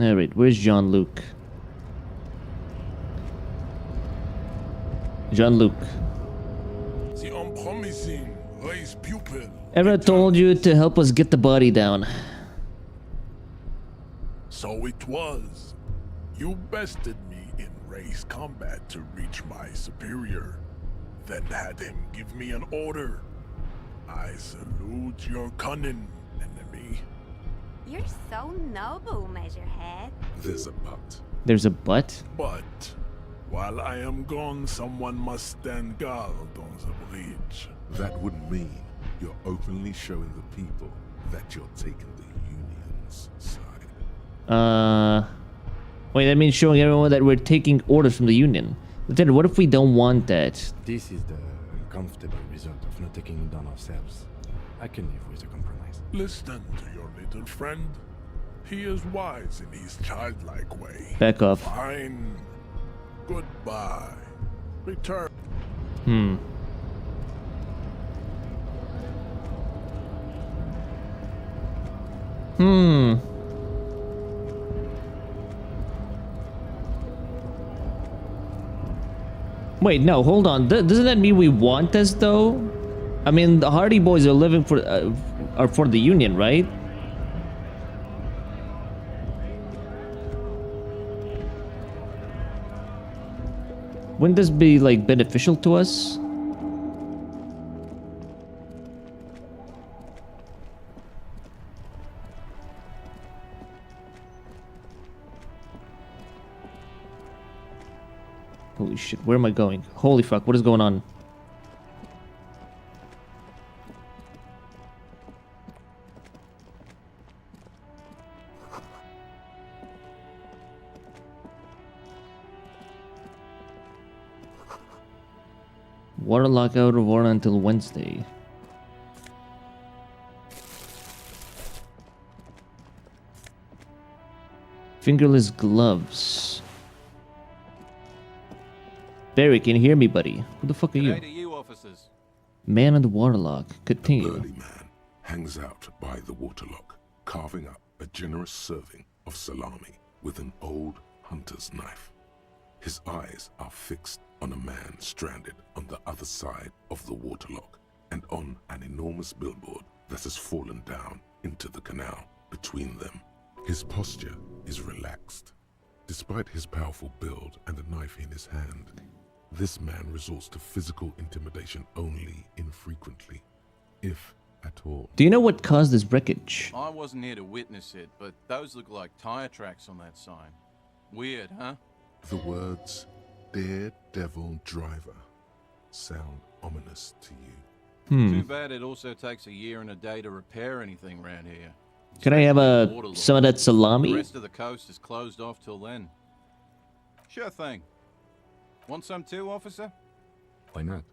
Alright, where's John Luke? John Luke. The unpromising race pupil. Ever told you to help us get the body down? So it was. You bested me in race combat to reach my superior, then had him give me an order. I salute your cunning, enemy. You're so noble, Measurehead. There's a but. There's a but? But while I am gone, someone must stand guard on the bridge. That would mean you're openly showing the people that you're taking the Union's side. Wait, that means showing everyone that we're taking orders from the Union. Lieutenant, what if we don't want that? This is the comfortable result of not taking it down ourselves. I can live with a compromise. Listen to your little friend. He is wise in his childlike way. Back off. Fine. Goodbye. Return. Wait, no, hold on. Doesn't that mean we want this, though? I mean, the Hardy Boys are living for the Union, right? Wouldn't this be, like, beneficial to us? Holy shit, where am I going? Holy fuck, what is going on? Water lock out of water until Wednesday. Fingerless gloves. Barry, can you hear me, buddy? Who the fuck are you? G'day to you, officers. Man on the waterlock. A Continue. burly man hangs out by the waterlock, carving up a generous serving of salami with an old hunter's knife. His eyes are fixed on a man stranded on the other side of the waterlock and on an enormous billboard that has fallen down into the canal between them. His posture is relaxed. Despite his powerful build and a knife in his hand, this man resorts to physical intimidation only infrequently, if at all. Do you know what caused this wreckage? I wasn't here to witness it, but those look like tire tracks on that sign. Weird, huh? The words Daredevil Driver sound ominous to you. Too bad it also takes a year and a day to repair anything around here. Can I have some of that The salami? rest of the coast is closed off till then. Sure thing. Want some too, officer? Why not?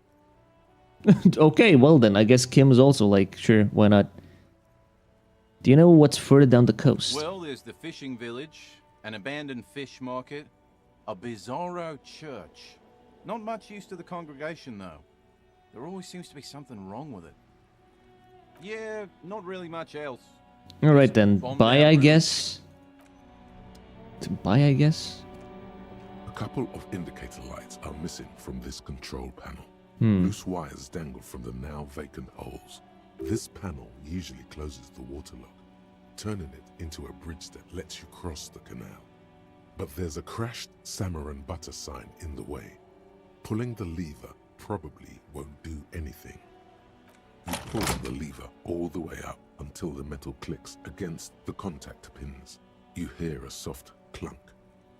Okay, well then, I guess Kim is also like, sure, why not? Do you know what's further down the coast? Well, there's the fishing village, an abandoned fish market, a bizarro church. Not much use to the congregation, though. There always seems to be something wrong with it. Yeah, not really much else. Alright then, Bombed bye out I room. guess? Bye I guess? A couple of indicator lights are missing from this control panel. Hmm. Loose wires dangle from the now vacant holes. This panel usually closes the waterlock, turning it into a bridge that lets you cross the canal. But there's a crashed salmon and butter sign in the way. Pulling the lever probably won't do anything. You pull the lever all the way up until the metal clicks against the contact pins. You hear a soft clunk.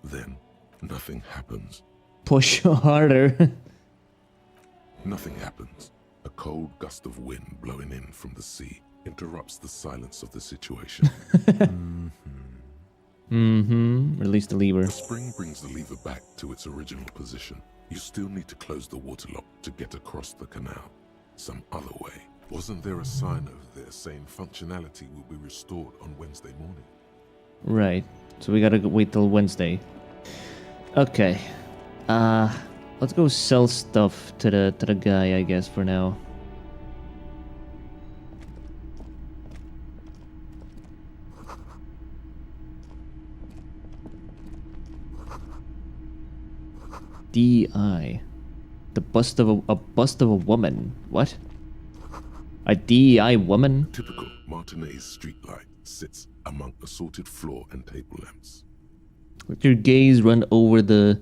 Then, nothing happens. Push harder. Nothing happens. A cold gust of wind blowing in from the sea interrupts the silence of the situation. Release the lever. The spring brings the lever back to its original position. You still need to close the waterlock to get across the canal. Some other way. Wasn't there a sign over there saying functionality will be restored on Wednesday morning? Right. So we gotta wait till Wednesday. Okay. Let's go sell stuff to the guy, I guess, for now. DEI. The bust of a bust of a woman. What? A DEI woman? Typical Martinez streetlight sits among assorted floor and table lamps. Let your gaze run over the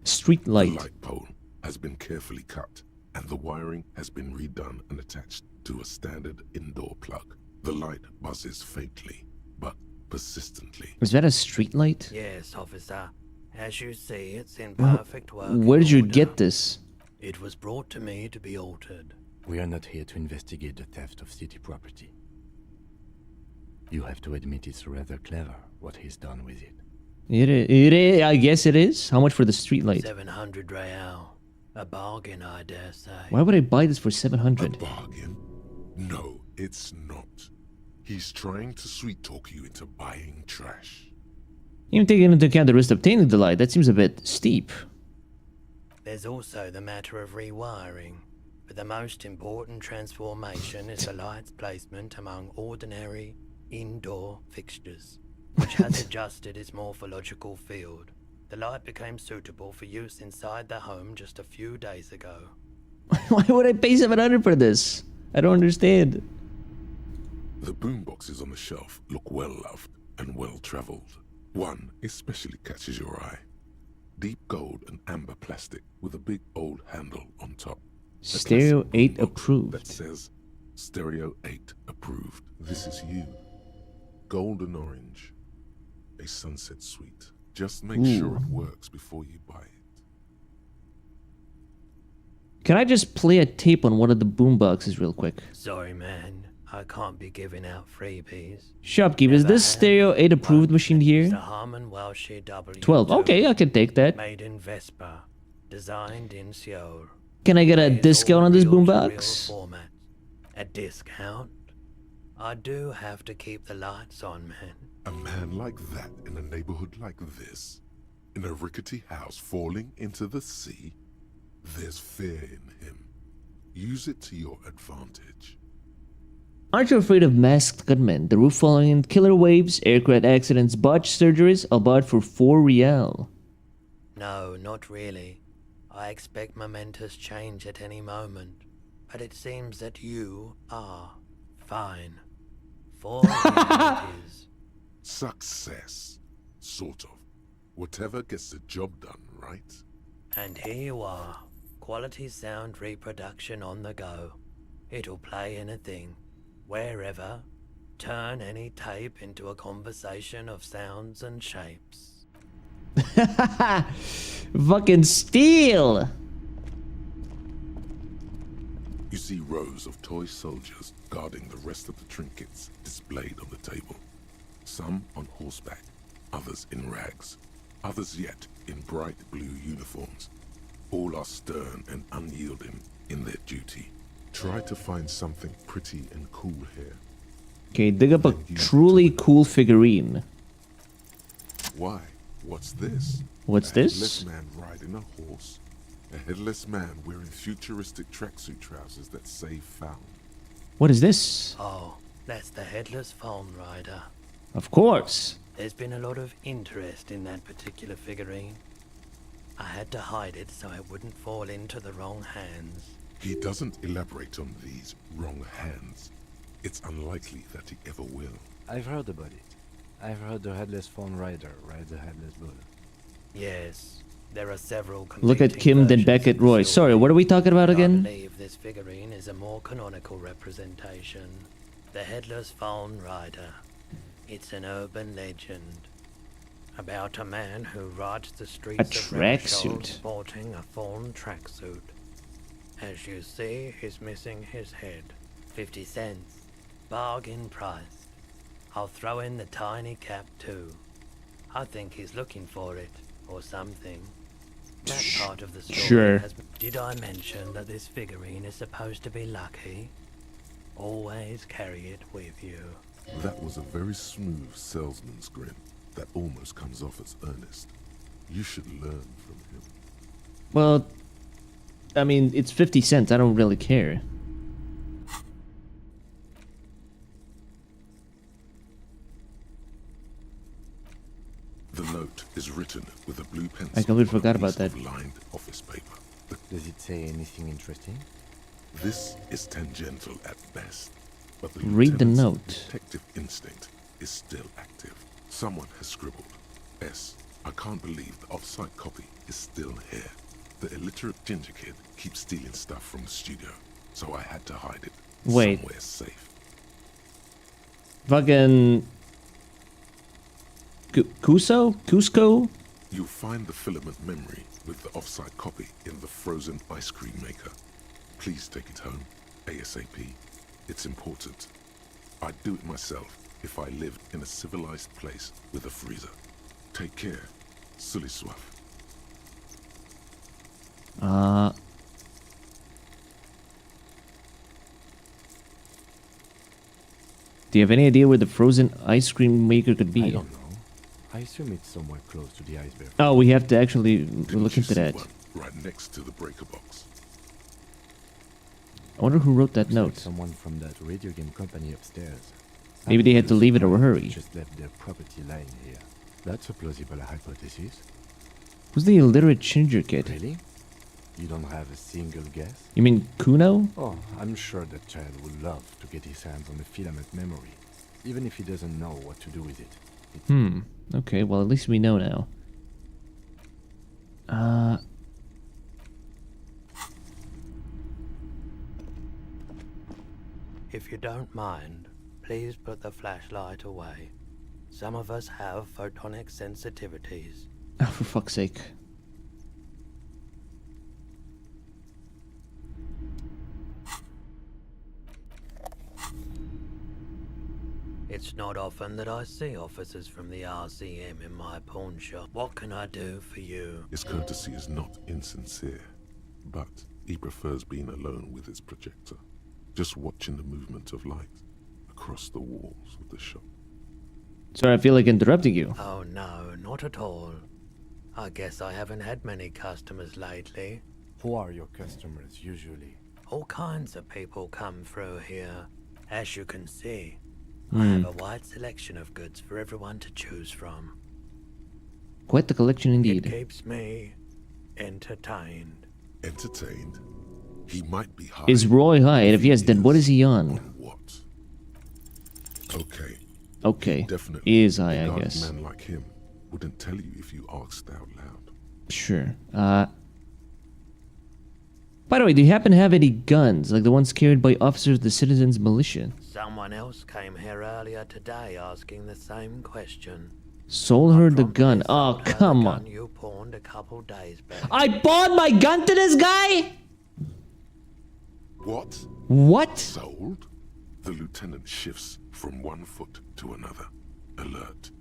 street The light. light pole has been carefully cut, and the wiring has been redone and attached to a standard indoor plug. The light buzzes faintly, but persistently. Is that a street light? Yes, officer. As you see, it's in perfect work. Where did you get this? It was brought to me to be altered. We are not here to investigate the theft of city property. You have to admit it's rather clever what he's done with it. It is. I guess it is. How much for the street light? 700 real. A bargain, I dare say. Why would I buy this for A 700? bargain? No, it's not. He's trying to sweet talk you into buying trash. Even taking into account the risk of obtaining the light, that seems a bit steep. There's also the matter of rewiring. But the most important transformation is the light's placement among ordinary indoor fixtures, which has adjusted its morphological field. The light became suitable for use inside the home just a few days ago. Why would I pay 700 for this? I don't understand. The boomboxes on the shelf look well loved and well traveled. One especially catches your eye. Deep gold and amber plastic with a big old handle on top. A Stereo classic 8 boombox approved. That says Stereo 8 approved. This is you. Golden orange. A sunset suite. Just make sure it works before you buy it. Can I just play a tape on one of the boomboxes real quick? Sorry, man. I can't be giving out freebies. Shopkeep, is this stereo 8 approved machine here? 12. Okay, I can take that. Made in Vespa, designed in Seoul. Can I get a discount on this boombox? A discount? I do have to keep the lights on, man. A man like that in a neighborhood like this, in a rickety house falling into the sea, there's fear in him. Use it to your advantage. Aren't you afraid of masked gunmen, the roof falling in, killer waves, aircraft accidents, botched surgeries, all bought for 4 real? No, not really. I expect momentous change at any moment. But it seems that you are fine. 4 real it is. Success. Sort of. Whatever gets the job done, right? And here you are. Quality sound reproduction on the go. It'll play anything, wherever. Turn any tape into a conversation of sounds and shapes. Fucking steal! You see rows of toy soldiers guarding the rest of the trinkets displayed on the table. Some on horseback, others in rags, others yet in bright blue uniforms. All are stern and unyielding in their duty. Try to find something pretty and cool here. Okay, dig up a truly cool figurine. Why? What's this? What's A this? headless man riding a horse. A headless man wearing futuristic tracksuit trousers that say found. What is this? Oh, that's the headless phone rider. Of course. There's been a lot of interest in that particular figurine. I had to hide it so it wouldn't fall into the wrong hands. He doesn't elaborate on these wrong hands. It's unlikely that he ever will. I've heard about it. I've heard the headless phone rider rides a headless bull. Yes, there are several. Look at Kim, then Beckett, Roy. Sorry, what are we talking about again? I believe this figurine is a more canonical representation. The headless phone rider. It's an urban legend about a man who rides the streets of Rexall sporting a fawn tracksuit. As you see, he's missing his head. 50 cents. Bargain price. I'll throw in the tiny cap too. I think he's looking for it, or something. That part of the story Sure. Did I mention that this figurine is supposed to be lucky? Always carry it with you. That was a very smooth salesman's grin that almost comes off as earnest. You should learn from him. Well, I mean, it's 50 cents. I don't really care. The note is written with a blue pencil. I completely forgot on a about piece that. of lined office paper. Does it say anything interesting? This is tangential at best, but the Read the lieutenant's note. detective instinct is still active. Someone has scribbled, S. I can't believe the off-site copy is still here. The illiterate ginger kid keeps stealing stuff from the studio, so I had to hide it Wait. somewhere safe. Fucking... Cusco? You'll find the filament memory with the off-site copy in the frozen ice cream maker. Please take it home, ASAP. It's important. I'd do it myself if I lived in a civilized place with a freezer. Take care. Sully Swaff. Do you have any idea where the frozen ice cream maker could be? I don't know. I assume it's somewhere close to the iceberg. Oh, we have to actually look you into see that. one right next to the breaker box? I wonder who wrote that Looks like note. someone from that radio game company upstairs. Maybe they had to leave it in a hurry. Just left their property lying here. That's a plausible hypothesis. Who's the illiterate ginger kid? Really? You don't have a single guess? You mean Kuno? Oh, I'm sure that child would love to get his hands on the filament memory, even if he doesn't know what to do with it. Okay, well at least we know now. If you don't mind, please put the flashlight away. Some of us have photonic sensitivities. Oh, for fuck's sake. It's not often that I see officers from the RCM in my pawn shop. What can I do for you? His courtesy is not insincere, but he prefers being alone with his projector, just watching the movement of light across the walls of the shop. Sorry, I feel like interrupting you. Oh no, not at all. I guess I haven't had many customers lately. Who are your customers usually? All kinds of people come through here. As you can see, I have a wide selection of goods for everyone to choose from. Quite the collection indeed. It keeps me entertained. Entertained? He might be high. Is Roy high? And if yes, then what is he on? What? Okay. Okay. Definitely. He is high, A I guess. man like him wouldn't tell you if you asked out loud. Sure. By the way, do you happen to have any guns, like the ones carried by officers of the Citizens Militia? Someone else came here earlier today asking the same question. Sold her the gun. Oh, come Gun on. you pawned a couple days back. I bought my gun to this guy? What? What? Sold? The lieutenant shifts from one foot to another. Alert.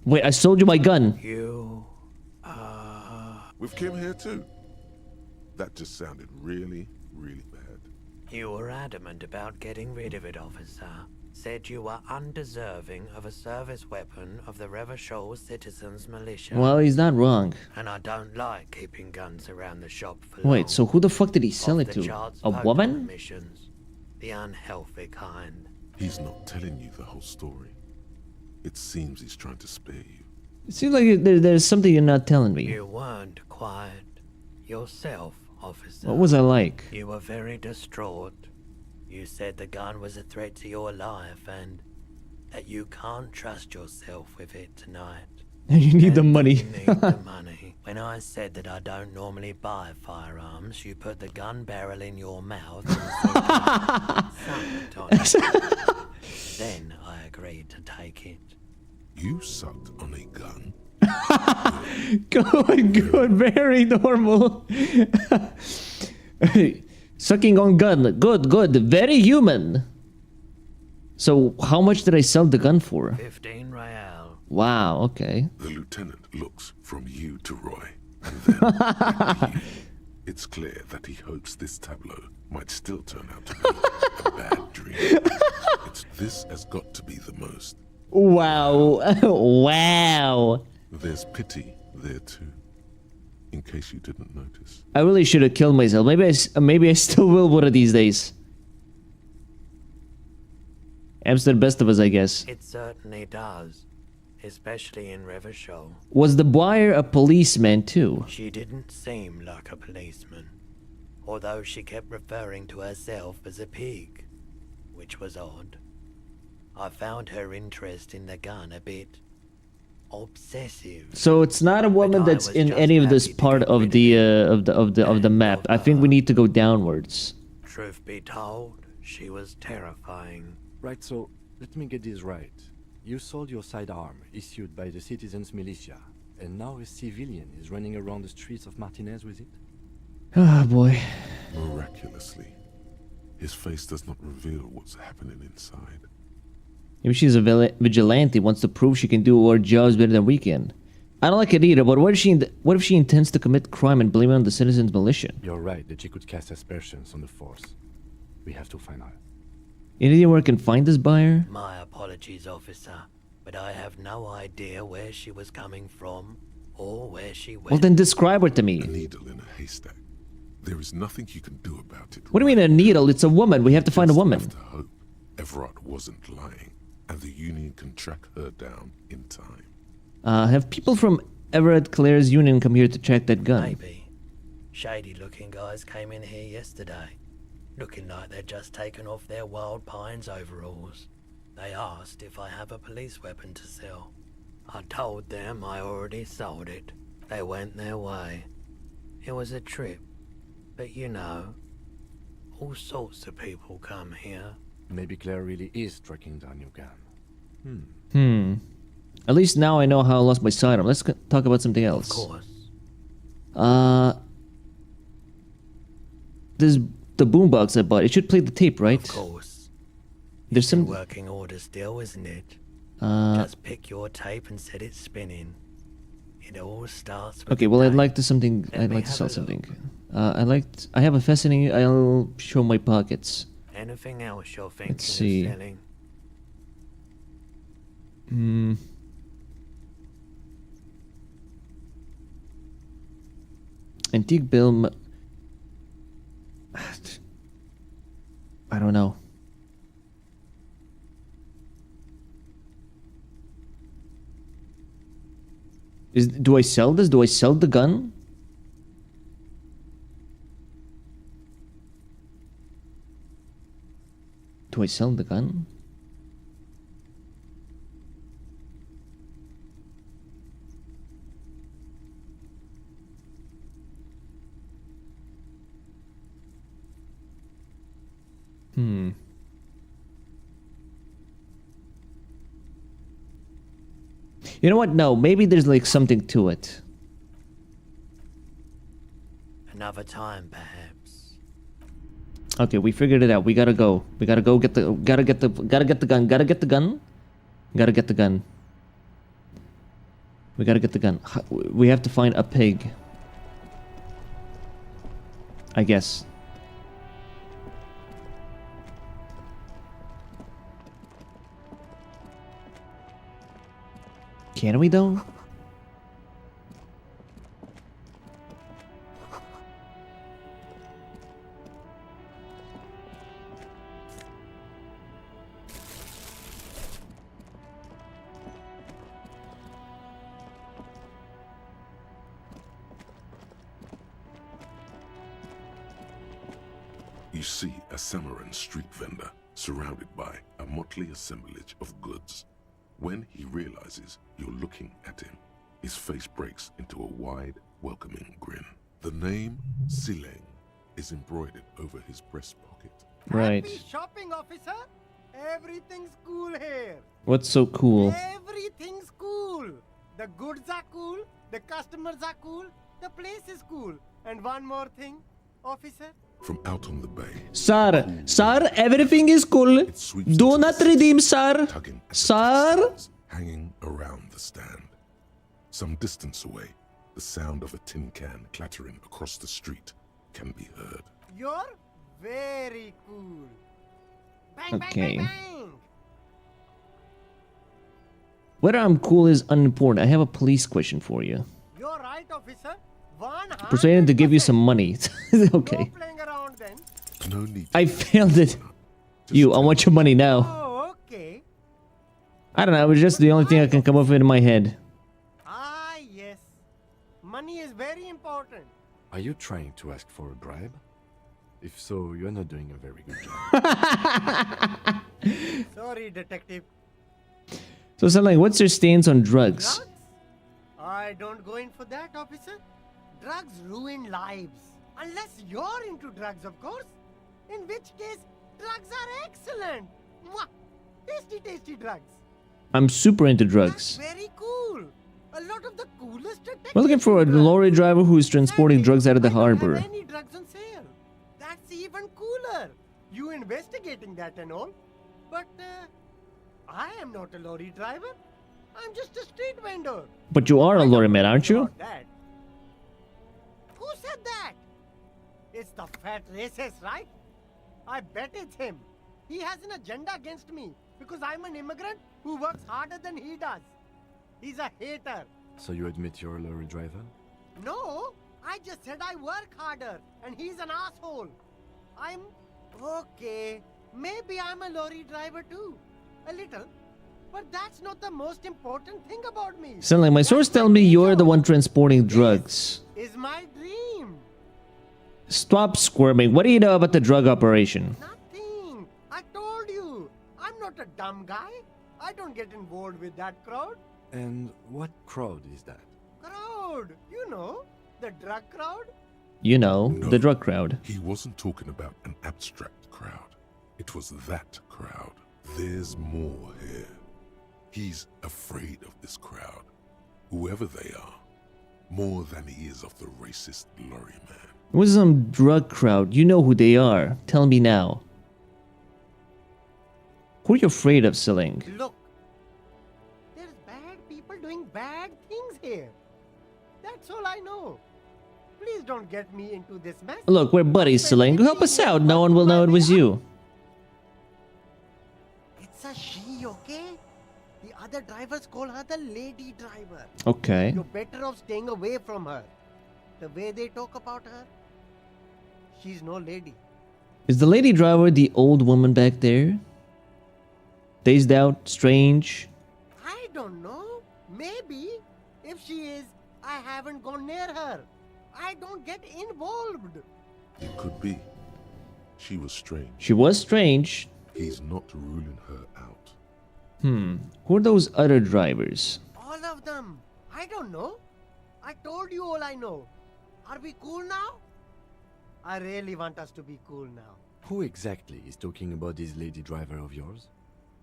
Wait, I sold you my gun. You... With Kim here too? That just sounded really, really bad. You were adamant about getting rid of it, officer. Said you were undeserving of a service weapon of the Revachol Citizens Militia. Well, he's not wrong. And I don't like keeping guns around the shop for Wait, long. so who the fuck did he sell it Off the to? charts A poker woman? Missions. The unhealthy kind. He's not telling you the whole story. It seems he's trying to spare you. It seems like there's something you're not telling me. You weren't quiet yourself, officer. What was I like? You were very distraught. You said the gun was a threat to your life and that you can't trust yourself with it tonight. You need the money. You need the money. When I said that I don't normally buy firearms, you put the gun barrel in your mouth and sucked on it. Then I agreed to take it. You sucked on a gun? Good, very normal. Sucking on gun, good, very human. So, how much did I sell the gun for? 15 real. Wow, okay. The lieutenant looks from you to Roy, and then back to you. It's clear that he hopes this tableau might still turn out to be a bad dream. This has got to be the most. Wow, wow. There's pity there too, in case you didn't notice. I really should have killed myself. Maybe I still will one of these days. Am's the best of us, I guess. It certainly does, especially in Revachol. Was the buyer a policeman too? She didn't seem like a policeman, although she kept referring to herself as a pig, which was odd. I found her interest in the gun a bit obsessive. So it's not a woman that's in any of this part of the map. I think we need to go downwards. Truth be told, she was terrifying. Right, so let me get this right. You sold your sidearm, issued by the Citizens Militia, and now a civilian is running around the streets of Martinez with it? Ah, boy. Miraculously, his face does not reveal what's happening inside. Maybe she's a vigilante, wants to prove she can do her jobs better than we can. I don't like it either, but what if she intends to commit crime and blame it on the Citizens Militia? You're right that she could cast aspersions on the force. We have to find her. Any idea where I can find this buyer? My apologies, officer, but I have no idea where she was coming from or where she went. Well, then describe her to me. A needle in a haystack. There is nothing you can do about it. What do you mean a needle? It's a woman. We have to find a woman. Have to hope Everard wasn't lying, and the Union can track her down in time. Have people from Everett Claire's Union come here to check that gun? Maybe. Shady-looking guys came in here yesterday, looking like they'd just taken off their Wild Pines overalls. They asked if I have a police weapon to sell. I told them I already sold it. They went their way. It was a trip, but you know, all sorts of people come here. Maybe Claire really is tracking down your gun. At least now I know how I lost my sidearm. Let's talk about something else. Of course. This the boombox I bought. It should play the tape, right? Of course. There's It's in some... working order still, isn't it? Just pick your tape and set it spinning. It all starts with Okay, the well, I'd date. like to something. Let I'd me like to have sell a something. I have a fascinating. I'll show my pockets. Anything else you're thinking Let's see. of selling? Antique bill. I don't know. Do I sell this? Do I sell the gun? Do I sell the gun? You know what? No, maybe there's like something to it. Another time, perhaps. Okay, we figured it out. We gotta go. We gotta go get the. Gotta get the gun. Gotta get the gun. Gotta get the gun. We gotta get the gun. We have to find a pig. I guess. Can we though? You see a Samaran street vendor surrounded by a motley assemblage of goods. When he realizes you're looking at him, his face breaks into a wide, welcoming grin. The name Sileng is embroidered over his breast pocket. Right. Happy shopping, officer. Everything's cool here. What's so cool? Everything's cool. The goods are cool. The customers are cool. The place is cool. And one more thing, officer. From out on the bay, Sir, everything is cool. Do not redeem, sir. Sir? hanging around the stand. Some distance away, the sound of a tin can clattering across the street can be heard. You're very cool. Bang, Okay. bang, bang, bang. Whether I'm cool is unimportant. I have a police question for you. You're right, officer. 100%. Persuaded to give you some money. Okay. No playing around then. No need. I failed it. You, I want your money now. Oh, okay. I don't know. It was just the only thing I can come up with in my head. Ah, yes. Money is very important. Are you trying to ask for a bribe? If so, you're not doing a very good job. Sorry, detective. So, something. What's your stance on drugs? Drugs? I don't go in for that, officer. Drugs ruin lives. Unless you're into drugs, of course. In which case, drugs are excellent. Mwah! Tasty, tasty drugs. I'm super into drugs. Very cool. A lot of the coolest detectives. We're looking for a lorry driver who is transporting drugs out of the I don't harbor. have any drugs on sale. That's even cooler. You investigating that and all. But I am not a lorry driver. I'm just a street vendor. But you are a lorry man, aren't you? About that. Who said that? It's the fat racist, right? I bet it's him. He has an agenda against me because I'm an immigrant who works harder than he does. He's a hater. So you admit you're a lorry driver? No, I just said I work harder and he's an asshole. I'm okay. Maybe I'm a lorry driver too. A little. But that's not the most important thing about me. Suddenly, my source tell me you're the one transporting drugs. Is my dream. Stop squirming. What do you know about the drug operation? Nothing. I told you. I'm not a dumb guy. I don't get involved with that crowd. And what crowd is that? Crowd. You know, the drug crowd. You know, No, the drug crowd. He wasn't talking about an abstract crowd. It was that crowd. There's more here. He's afraid of this crowd, whoever they are, more than he is of the racist lorry man. It was some drug crowd. You know who they are. Tell me now. Who are you afraid of, Siling? Look, there's bad people doing bad things here. That's all I know. Please don't get me into this mess. Look, we're buddies, Siling. Help us out. No one will know it was you. It's a she, okay? The other drivers call her the lady driver. Okay. You're better off staying away from her. The way they talk about her, she's no lady. Is the lady driver the old woman back there? Dazed out, strange. I don't know. Maybe. If she is, I haven't gone near her. I don't get involved. It could be. She was strange. She was strange. He's not ruling her out. Who are those other drivers? All of them. I don't know. I told you all I know. Are we cool now? I really want us to be cool now. Who exactly is talking about this lady driver of yours?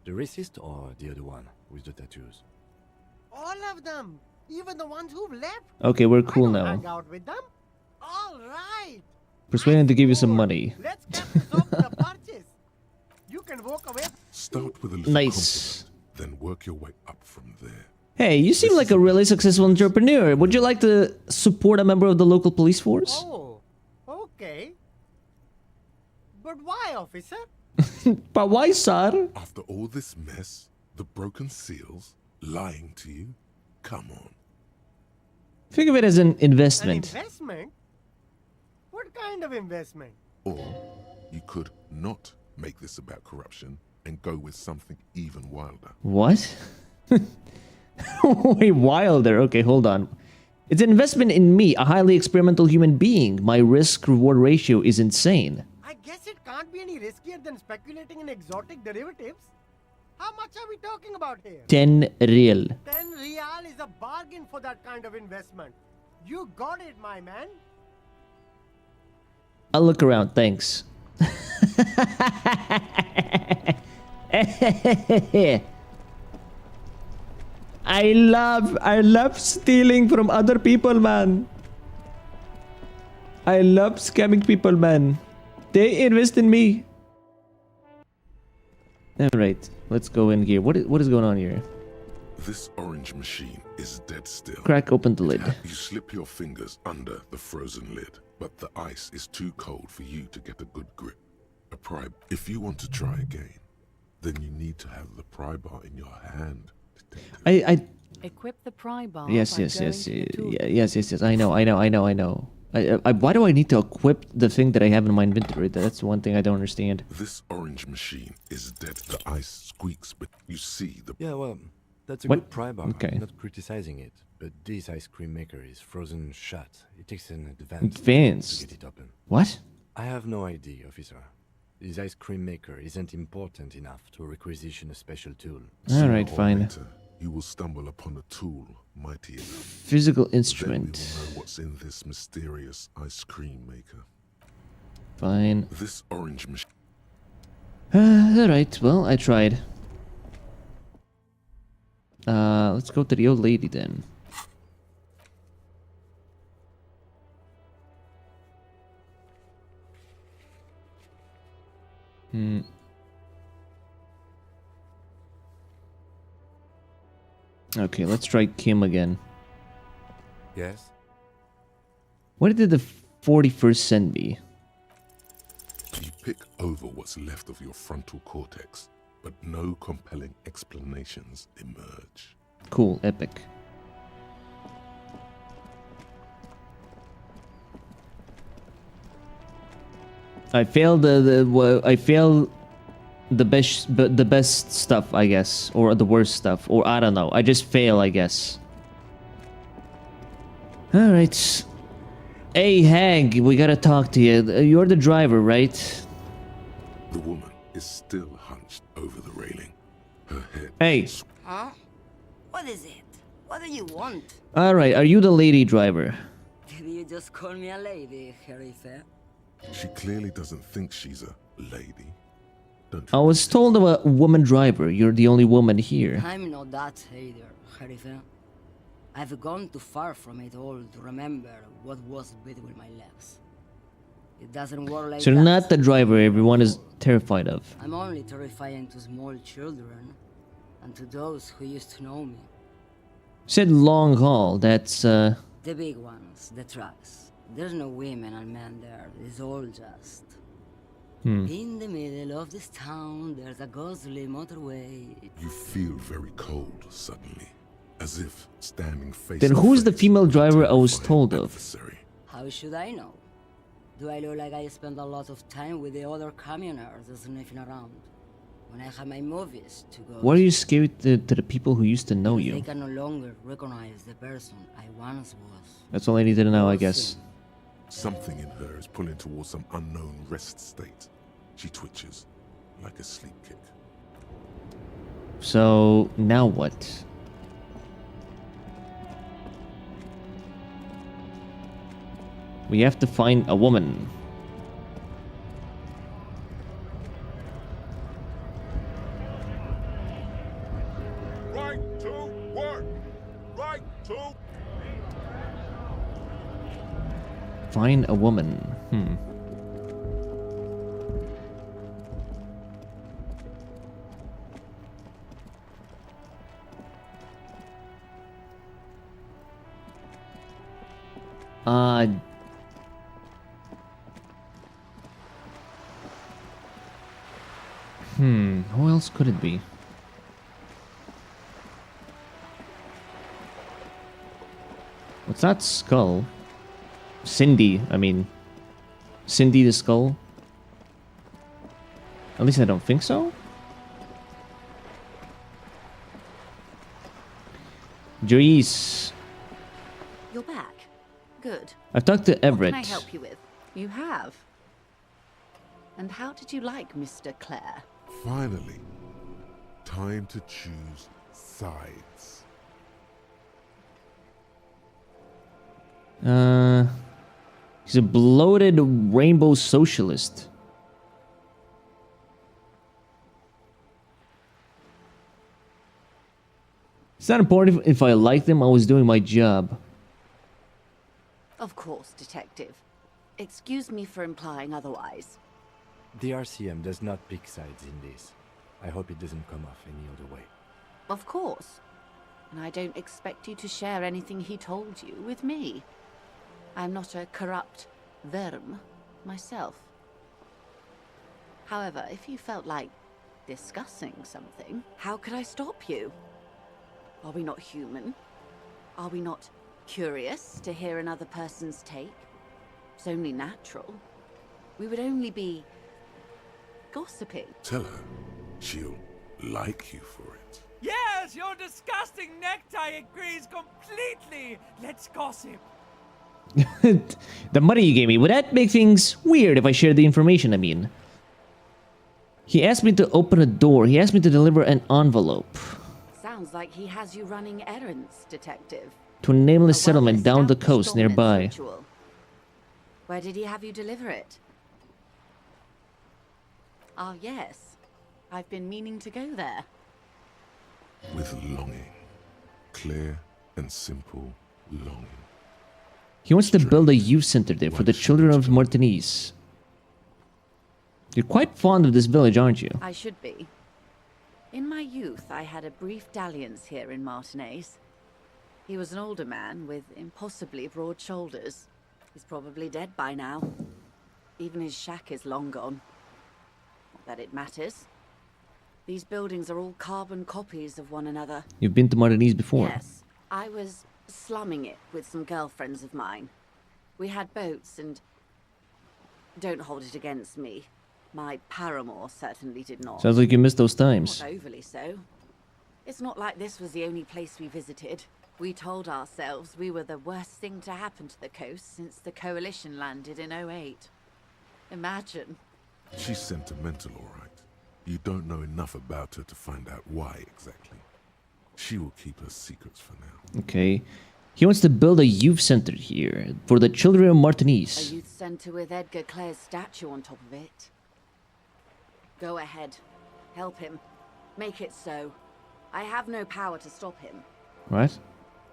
The racist or the other one with the tattoos? All of them. Even the ones who've left. Okay, we're cool I don't now. hang out with them. All right. Persuading to give you some money. Let's get this off the purchase. You can walk away. Start with a little Nice. compliment, then work your way up from there. Hey, you seem like a really successful entrepreneur. Would you like to support a member of the local police force? Oh, okay. But why, officer? But why, sir? After all this mess, the broken seals, lying to you, come on. Think of it as an An investment. investment? What kind of investment? Or you could not make this about corruption and go with something even wilder. What? Wait, Wilder. Okay, hold on. It's an investment in me, a highly experimental human being. My risk-reward ratio is insane. I guess it can't be any riskier than speculating in exotic derivatives. How much are we talking about here? 10 real. 10 real is a bargain for that kind of investment. You got it, my man. I'll look around, thanks. I love stealing from other people, man. I love scamming people, man. They invest in me. Alright, let's go in here. What is going on here? This orange machine is dead still. Crack open the lid. You slip your fingers under the frozen lid, but the ice is too cold for you to get a good grip. A pry. If you want to try again, then you need to have the pry bar in your hand. Equip the pry bar. Yes. by Yes. going to the tool. Yes. I know. Why do I need to equip the thing that I have in my inventory? That's one thing I don't understand. This orange machine is dead. The ice squeaks, but you see the... Yeah, well, that's a What? good pry bar. Okay. I'm not criticizing it, but this ice cream maker is frozen shut. It takes an advance Advanced? to get it open. What? I have no idea, officer. This ice cream maker isn't important enough to requisition a special tool. Alright, Sooner or fine. later, you will stumble upon a tool mighty enough. Physical Then we will instrument. know what's in this mysterious ice cream maker. Fine. This orange machine... Alright, well, I tried. Let's go to the old lady then. Okay, let's try Kim again. Yes? What did the 41st send me? You pick over what's left of your frontal cortex, but no compelling explanations emerge. Cool, epic. I failed I failed the best stuff, I guess, or the worst stuff, or I don't know. I just fail, I guess. All right. Hey, Hag, we gotta talk to you. You're the driver, right? The woman is still hunched over the railing. Her head... Hey. Huh? What is it? What do you want? All right. Are you the lady driver? Did you just call me a lady, Herife? She clearly doesn't think she's a lady. I was told of a woman driver. You're the only woman here. I'm not that either, Herife. I've gone too far from it all to remember what was between my legs. It doesn't work like So that. not the driver everyone is terrified of. I'm only terrifying to small children and to those who used to know me. Said long haul, that's The big ones, the trucks. There's no women and men there. It's all just... In the middle of this town, there's a ghostly motorway. You feel very cold suddenly, as if standing face Then to who's the face female with a driver I was terrifying told of? adversary. How should I know? Do I look like I spend a lot of time with the other communers sniffing around? When I have my movies to go Why are you scared to the people who used to know They you? can no longer recognize the person I once was. That's all I needed to know, I guess. Something in her is pulling towards some unknown rest state. She twitches, like a sleep kick. So, now what? We have to find a woman. Right to work! Right to... Find a woman. Who else could it be? What's that skull? Cindy, I mean. Cindy the skull? At least I don't think so. Joyce. You're back. Good. I've talked to Everett. What can I help you with? You have. And how did you like Mr. Clare? Finally, time to choose sides. He's a bloated rainbow socialist. It's not important if I liked him, I was doing my job. Of course, Detective. Excuse me for implying otherwise. The RCM does not pick sides in this. I hope it doesn't come off any other way. Of course. And I don't expect you to share anything he told you with me. I'm not a corrupt verm myself. However, if you felt like discussing something, how could I stop you? Are we not human? Are we not curious to hear another person's take? It's only natural. We would only be gossiping. Tell her she'll like you for it. Yes, your disgusting necktie agrees completely. Let's gossip. The money you gave me, would that make things weird if I shared the information, I mean? He asked me to open a door. He asked me to deliver an envelope. Sounds like he has you running errands, Detective. To a nameless settlement down the coast nearby. Ritual. Where did he have you deliver it? Ah, yes. I've been meaning to go there. With longing. Clear and simple longing. He wants to build a youth center there for the children of Martinez. You're quite fond of this village, aren't you? I should be. In my youth, I had a brief dalliance here in Martinez. He was an older man with impossibly broad shoulders. He's probably dead by now. Even his shack is long gone. Not that it matters. These buildings are all carbon copies of one another. You've been to Martinez before. Yes, I was slumming it with some girlfriends of mine. We had boats and... Don't hold it against me. My paramour certainly did not. Sounds like you missed those times. Not overly so. It's not like this was the only place we visited. We told ourselves we were the worst thing to happen to the coast since the Coalition landed in 08. Imagine. She's sentimental, all right. You don't know enough about her to find out why exactly. She will keep her secrets for now. Okay. He wants to build a youth center here for the children of A Martinez. youth centre with Edgar Clare's statue on top of it. Go ahead. Help him. Make it so. I have no power to stop him. Right?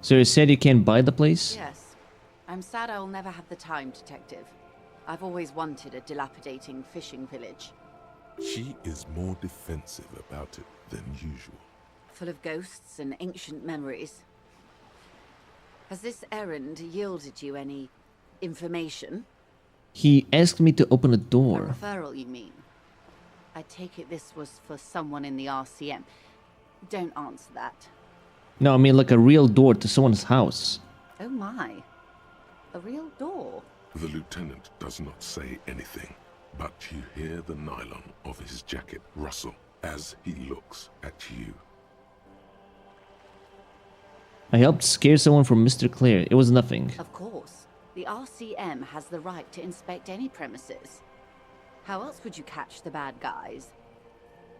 So you said you can't buy the place? Yes. I'm sad I'll never have the time, Detective. I've always wanted a dilapidating fishing village. She is more defensive about it than usual. Full of ghosts and ancient memories. Has this errand yielded you any information? He asked me to open a A door. referral, you mean? I take it this was for someone in the RCM. Don't answer that. No, I mean like a real door to someone's house. Oh my. A real door? The lieutenant does not say anything, but you hear the nylon of his jacket rustle as he looks at you. I helped scare someone from Mr. Clare. It was nothing. Of course. The RCM has the right to inspect any premises. How else would you catch the bad guys?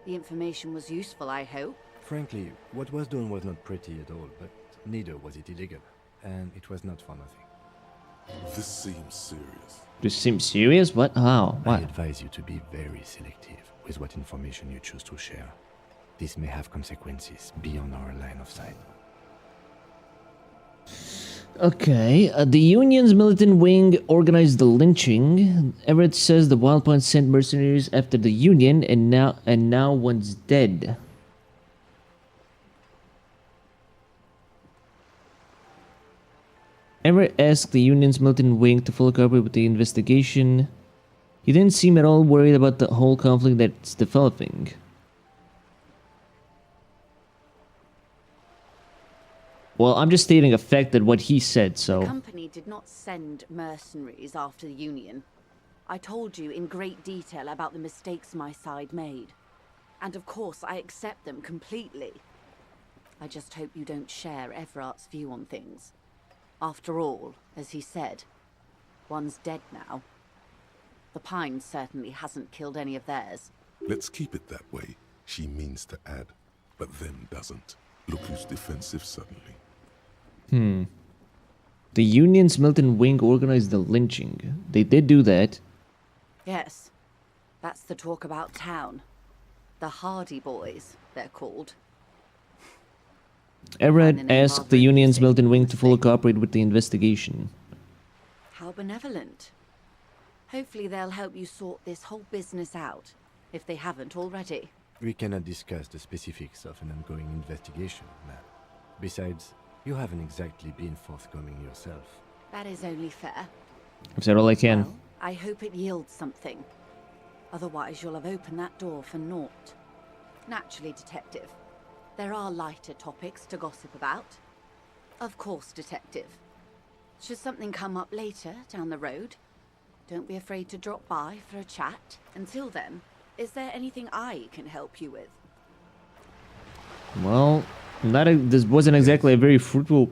The information was useful, I hope. Frankly, what was done was not pretty at all, but neither was it illegal. And it was not for nothing. This seems serious. This seems serious? What? How? I What? advise you to be very selective with what information you choose to share. This may have consequences beyond our line of sight. Okay, the Union's militant wing organized the lynching. Everett says the Wild Point sent mercenaries after the Union, and now one's dead. Everett asked the Union's militant wing to fully cooperate with the investigation. He didn't seem at all worried about the whole conflict that's developing. Well, I'm just stating a fact that what he said, The so... company did not send mercenaries after the Union. I told you in great detail about the mistakes my side made. And of course, I accept them completely. I just hope you don't share Everart's view on things. After all, as he said, one's dead now. The Pine certainly hasn't killed any of theirs. Let's keep it that way, she means to add, but then doesn't. Look who's defensive suddenly. The Union's militant wing organized the lynching. They did do that. Yes, that's the talk about town. The Hardy Boys, they're called. Everett Find the name asked rather the Union's amusing, militant wing to honestly. fully cooperate with the investigation. How benevolent. Hopefully they'll help you sort this whole business out, if they haven't already. We cannot discuss the specifics of an ongoing investigation, ma'am. Besides, you haven't exactly been forthcoming yourself. That is only fair. I've said all I can. Well, I hope it yields something. Otherwise you'll have opened that door for naught. Naturally, Detective. There are lighter topics to gossip about. Of course, Detective. Should something come up later, down the road, don't be afraid to drop by for a chat. Until then, is there anything I can help you with? Well, this wasn't exactly a very fruitful...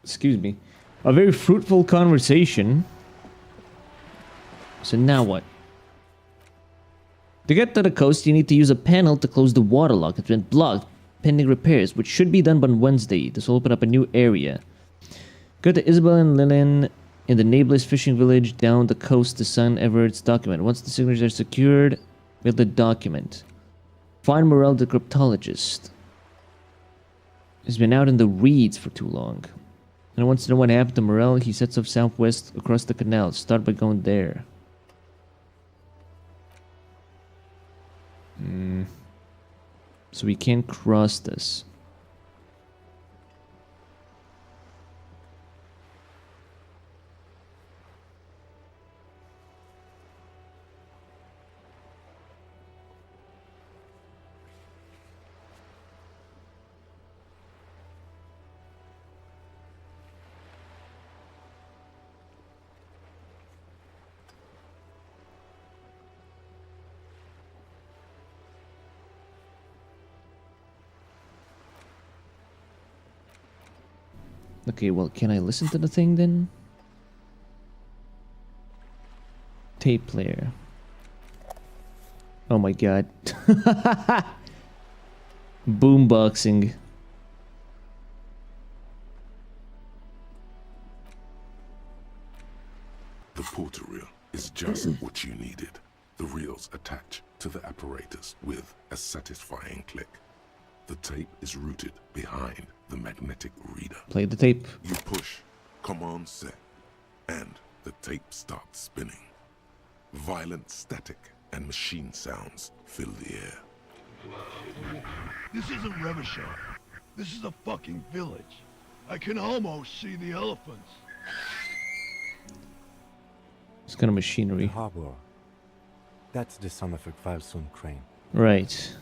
Excuse me. A very fruitful conversation. So now what? To get to the coast, you need to use a panel to close the waterlock. It's been blocked, pending repairs, which should be done by Wednesday. This will open up a new area. Go to Isabel and Lillian in the neighbor's fishing village down the coast to sign Everett's document. Once the signatures are secured, build the document. Find Morel the cryptologist. He's been out in the reeds for too long. And wants to know what happened to Morel. He sets off southwest across the canal. Start by going there. So we can't cross this. Okay, well, can I listen to the thing then? Tape player. Oh my god. Boomboxing. The porter reel is just what you needed. The reels attach to the apparatus with a satisfying click. The tape is routed behind the magnetic reader. Play the tape. You push, command set, and the tape starts spinning. Violent static and machine sounds fill the air. This isn't Revachol. This is a fucking village. I can almost see the elephants. It's kind of machinery. Harbor. That's the son of a Valson crane. Right.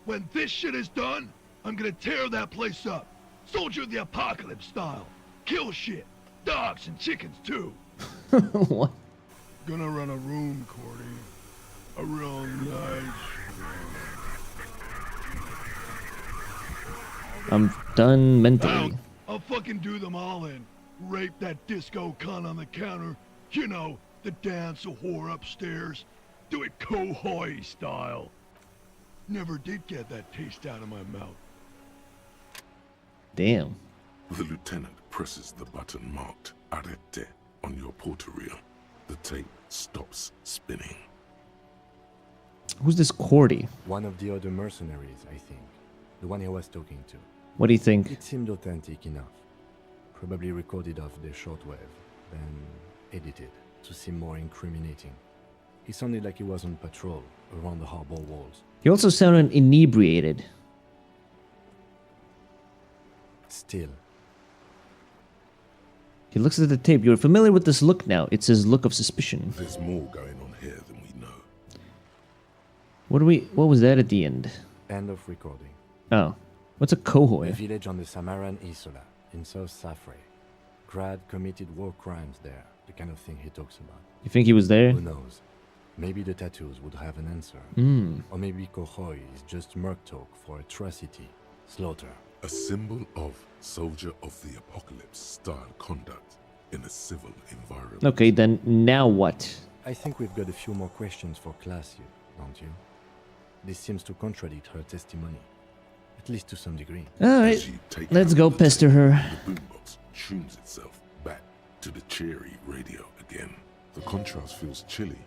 When this shit is done, I'm gonna tear that place up. Soldier of the Apocalypse style. Kill shit. Dogs and chickens too. What? Gonna run a room, Cordy. A real nice I'm done mentally. I'll fucking do them all in. Rape that disco cunt on the counter. You know, the dance a whore upstairs. Do it Kohoi style. Never did get that taste out of my mouth. Damn. The lieutenant presses the button marked Arete on your porter reel. The tape stops spinning. Who's this Cordy? One of the other mercenaries, I think. The one I was talking to. What do you think? It seemed authentic enough. Probably recorded off the shortwave, then edited to seem more incriminating. He sounded like he was on patrol around the harbor walls. He also sounded inebriated. Still. He looks at the tape. You're familiar with this look now. It's his look of suspicion. There's more going on here than we know. What was that at the end? End of recording. Oh. What's a A Kohoi? village on the Samaran Isola, in South Safre. Grad committed war crimes there, the kind of thing he talks about. You think he was there? Who knows? Maybe the tattoos would have an answer. Or maybe Kohoi is just merc talk for atrocity, slaughter. A symbol of soldier of the apocalypse style conduct in a civil environment. Okay, then now what? I think we've got a few more questions for class here, don't you? This seems to contradict her testimony. At least to some degree. Alright, let's go pester her. The boombox tunes itself back to the cheery radio again. The contrast feels chilly,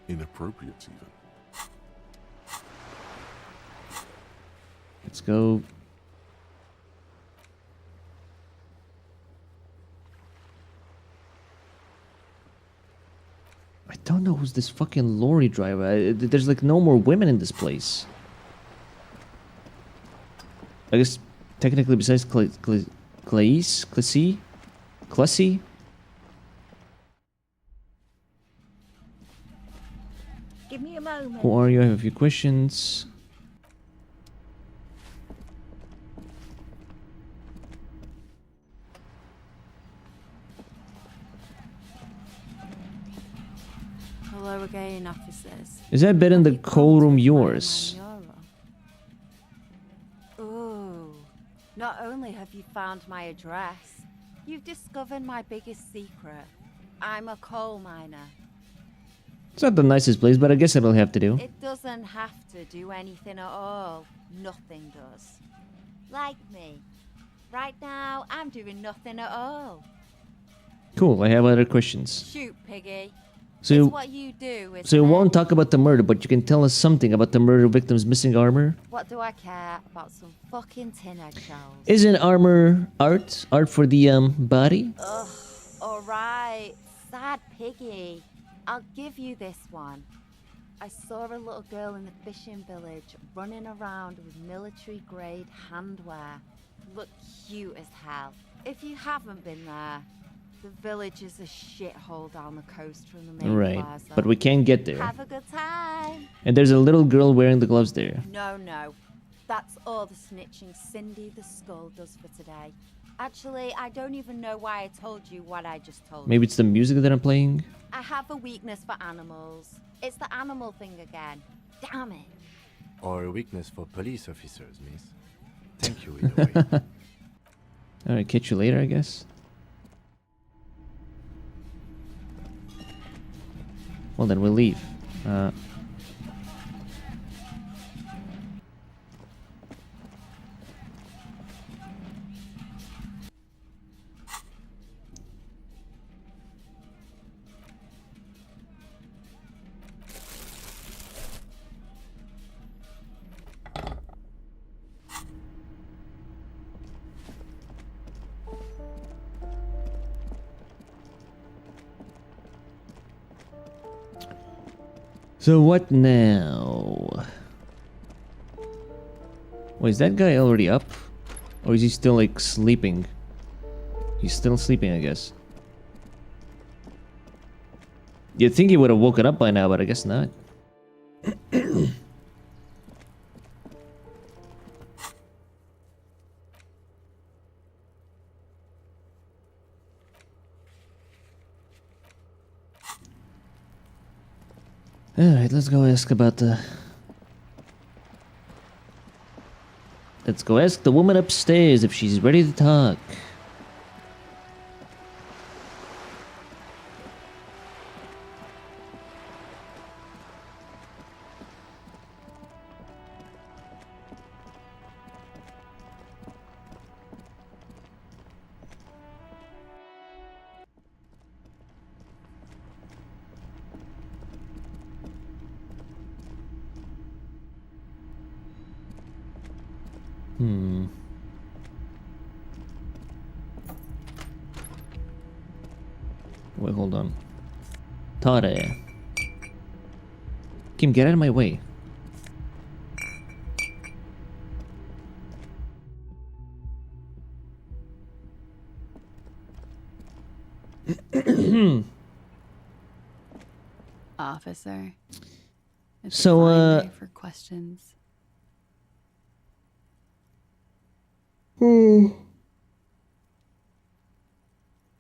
inappropriate even. Let's go. I don't know who's this fucking lorry driver. There's like no more women in this place. I guess technically besides Classy? Give me a moment. Who are you? I have a few questions. Hello again, officers. Is that bed in the coal room yours? Ooh. Not only have you found my address, you've discovered my biggest secret. I'm a coal miner. It's not the nicest place, but I guess it'll have to do. It doesn't have to do anything at all. Nothing does. Like me. Right now, I'm doing nothing at all. Cool, I have other questions. Shoot, piggy. So it's you, what you do, isn't so you it? won't talk about the murder, but you can tell us something about the murder victim's missing armor? What do I care about some fucking tin eggshells? Isn't armor art? Art for the body? Ugh, alright. Sad piggy. I'll give you this one. I saw a little girl in the fishing village running around with military grade handwear. Looked cute as hell. If you haven't been there, the village is a shithole down the coast from the main Right, plaza. but we can't get there. Have a good time. And there's a little girl wearing the gloves there. No. That's all the snitching Cindy the Skull does for today. Actually, I don't even know why I told you what I just told you. Maybe it's the music that I'm playing? I have a weakness for animals. It's the animal thing again. Damn it. Or a weakness for police officers, miss. Thank you either way. Alright, catch you later, I guess. Well, then we'll leave. So what now? Wait, is that guy already up? Or is he still, like, sleeping? He's still sleeping, I guess. You'd think he would have woken up by now, but I guess not. Alright, let's go ask about the... Let's go ask the woman upstairs if she's ready to talk. Wait, hold on. Tare. Kim, get out of my way. Officer. It's So, a fine day for questions. So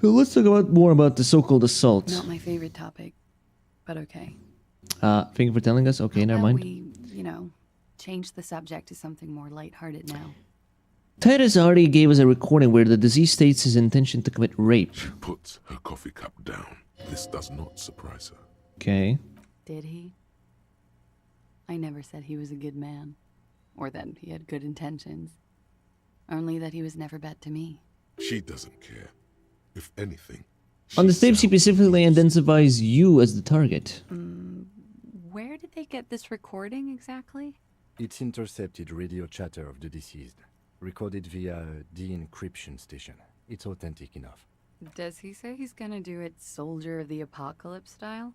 let's talk about more about the so-called assault. Not my favorite topic, but okay. Thank you for telling us. Okay, never mind. We, change the subject to something more lighthearted now. Titus already gave us a recording where the deceased states his intention to commit rape. She puts her coffee cup down. This does not surprise her. Okay. Did he? I never said he was a good man, or that he had good intentions. Only that he was never bad to me. She doesn't care. If anything, On the tape, she specifically identifies you as the target. Where did they get this recording exactly? It's intercepted radio chatter of the deceased, recorded via the encryption station. It's authentic enough. Does he say he's gonna do it Soldier of the Apocalypse style?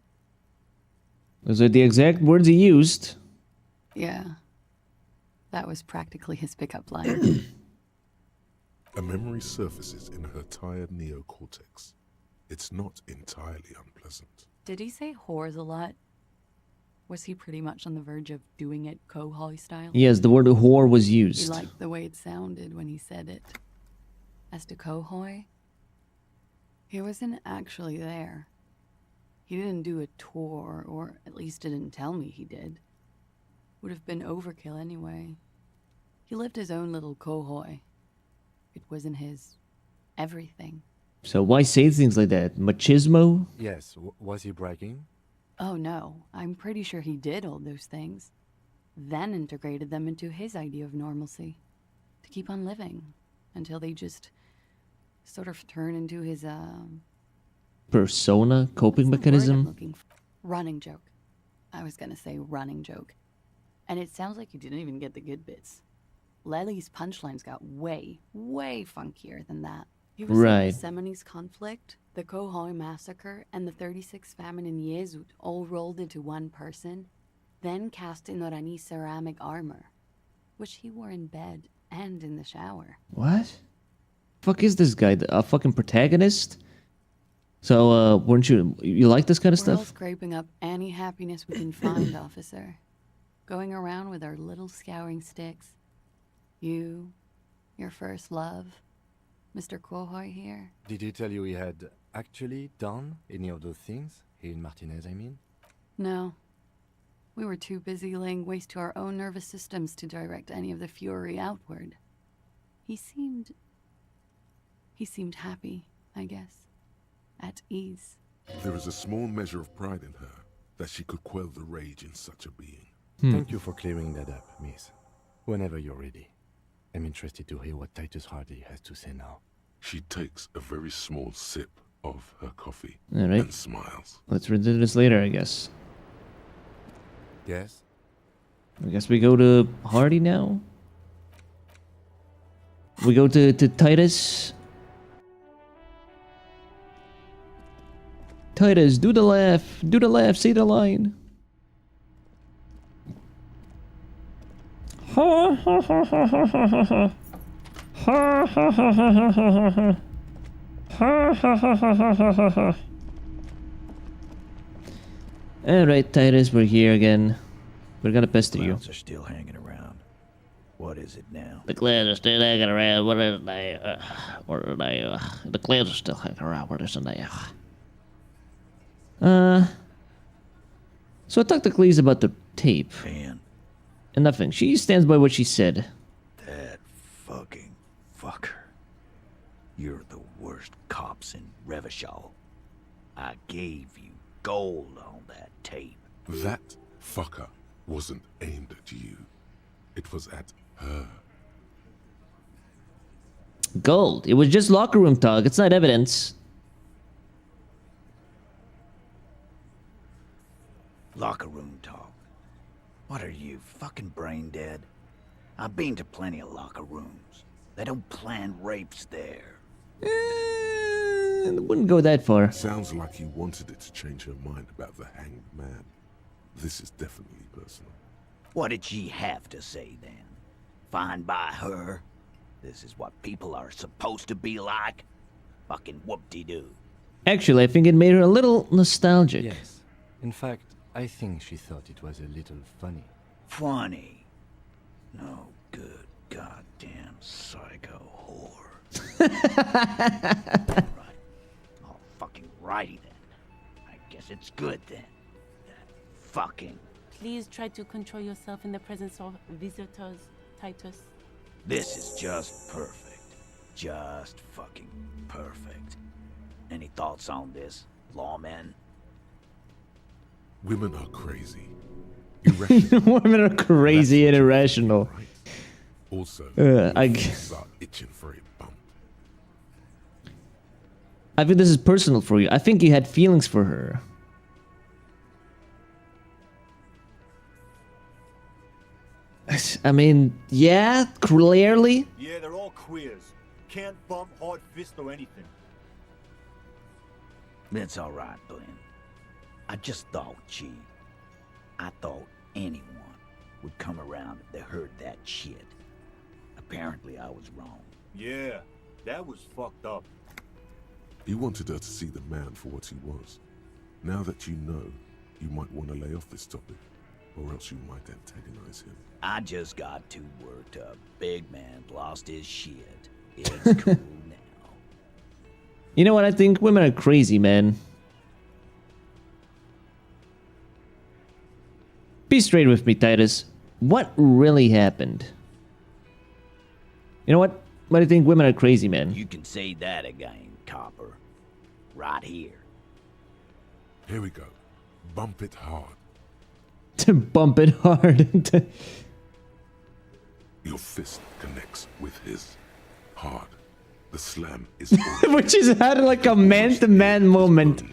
Those are the exact words he used. Yeah. That was practically his pickup line. A memory surfaces in her tired neocortex. It's not entirely unpleasant. Did he say whores a lot? Was he pretty much on the verge of doing it Kohoi style? Yes, the word whore was used. He liked the way it sounded when he said it. As to Kohoi, he wasn't actually there. He didn't do a tour, or at least didn't tell me he did. Would have been overkill anyway. He lived his own little Kohoi. It wasn't his everything. So why say things like that? Machismo? Yes, was he bragging? Oh no, I'm pretty sure he did all those things. Then integrated them into his idea of normalcy. To keep on living. Until they just sort of turn into his, Persona? Coping mechanism? running joke. I was gonna say running joke. And it sounds like you didn't even get the good bits. Lely's punchlines got way, way funkier than that. He was Right. saying the Seminoles conflict, the Kohoi massacre, and the 36 famine in Yezut all rolled into one person, then cast in Orani ceramic armor, which he wore in bed and in the shower. What? Fuck is this guy? A fucking protagonist? So, weren't you like this kind of We're all stuff? scraping up any happiness we can find, officer. Going around with our little scouring sticks. You, your first love, Mr. Kohoi here. Did he tell you he had actually done any of those things? He and Martinez, I mean? No. We were too busy laying waste to our own nervous systems to direct any of the fury outward. He seemed happy, I guess. At ease. There is a small measure of pride in her that she could quell the rage in such a being. Thank you for clearing that up, miss. Whenever you're ready. I'm interested to hear what Titus Hardy has to say now. She takes a very small sip of her coffee Alright. and smiles. Let's read this later, I guess. Yes? I guess we go to Hardy now? We go to Titus. Titus, do the laugh, say the line. Ha ha ha ha ha ha ha. Ha ha ha ha ha ha ha ha. Ha ha ha ha ha ha ha ha. Alright, Titus, we're here again. We're gonna pester you. Clouds are still hanging around. What is it now? The clouds are still hanging around. What is they? What are they? The clouds are still hanging around. What is they? So I talked to Cleese about the tape. Man. And nothing. She stands by what she said. That fucking fucker. You're the worst cops in Revachol. I gave you gold on that tape. That fucker wasn't aimed at you. It was at her. Gold. It was just locker room talk. It's not evidence. Locker room talk. What are you, fucking brain dead? I've been to plenty of locker rooms. They don't plan rapes there. It wouldn't go that far. Sounds like you wanted it to change her mind about the hanged man. This is definitely personal. What did she have to say then? Fine by her? This is what people are supposed to be like? Fucking whoop-de-doo. Actually, I think it made her a little nostalgic. Yes. In fact, I think she thought it was a little funny. Funny? No good goddamn psycho whore. Right. Oh, fucking righty then. I guess it's good then. That fucking... Please try to control yourself in the presence of visitors, Titus. This is just perfect. Just fucking perfect. Any thoughts on this, lawmen? Women are crazy. Women are crazy and irrational. Also, I start itching for a bump. I think this is personal for you. I think you had feelings for her. I mean, yeah, clearly. Yeah, they're all queers. Can't bump, hard fist, or anything. That's all right, Glenn. I just thought, G. I thought anyone would come around if they heard that shit. Apparently, I was wrong. Yeah, that was fucked up. You wanted her to see the man for what he was. Now that you know, you might want to lay off this topic, or else you might antagonize him. I just got too worked up. Big man lost his shit. It's cool now. You know what? I think women are crazy, man. Be straight with me, Titus. What really happened? You know what? But I think women are crazy, man. You can say that again, copper. Right here. Here we go. Bump it hard. To bump it hard. Your fist connects with his. Hard. The slam is Which is had like a man-to-man moment.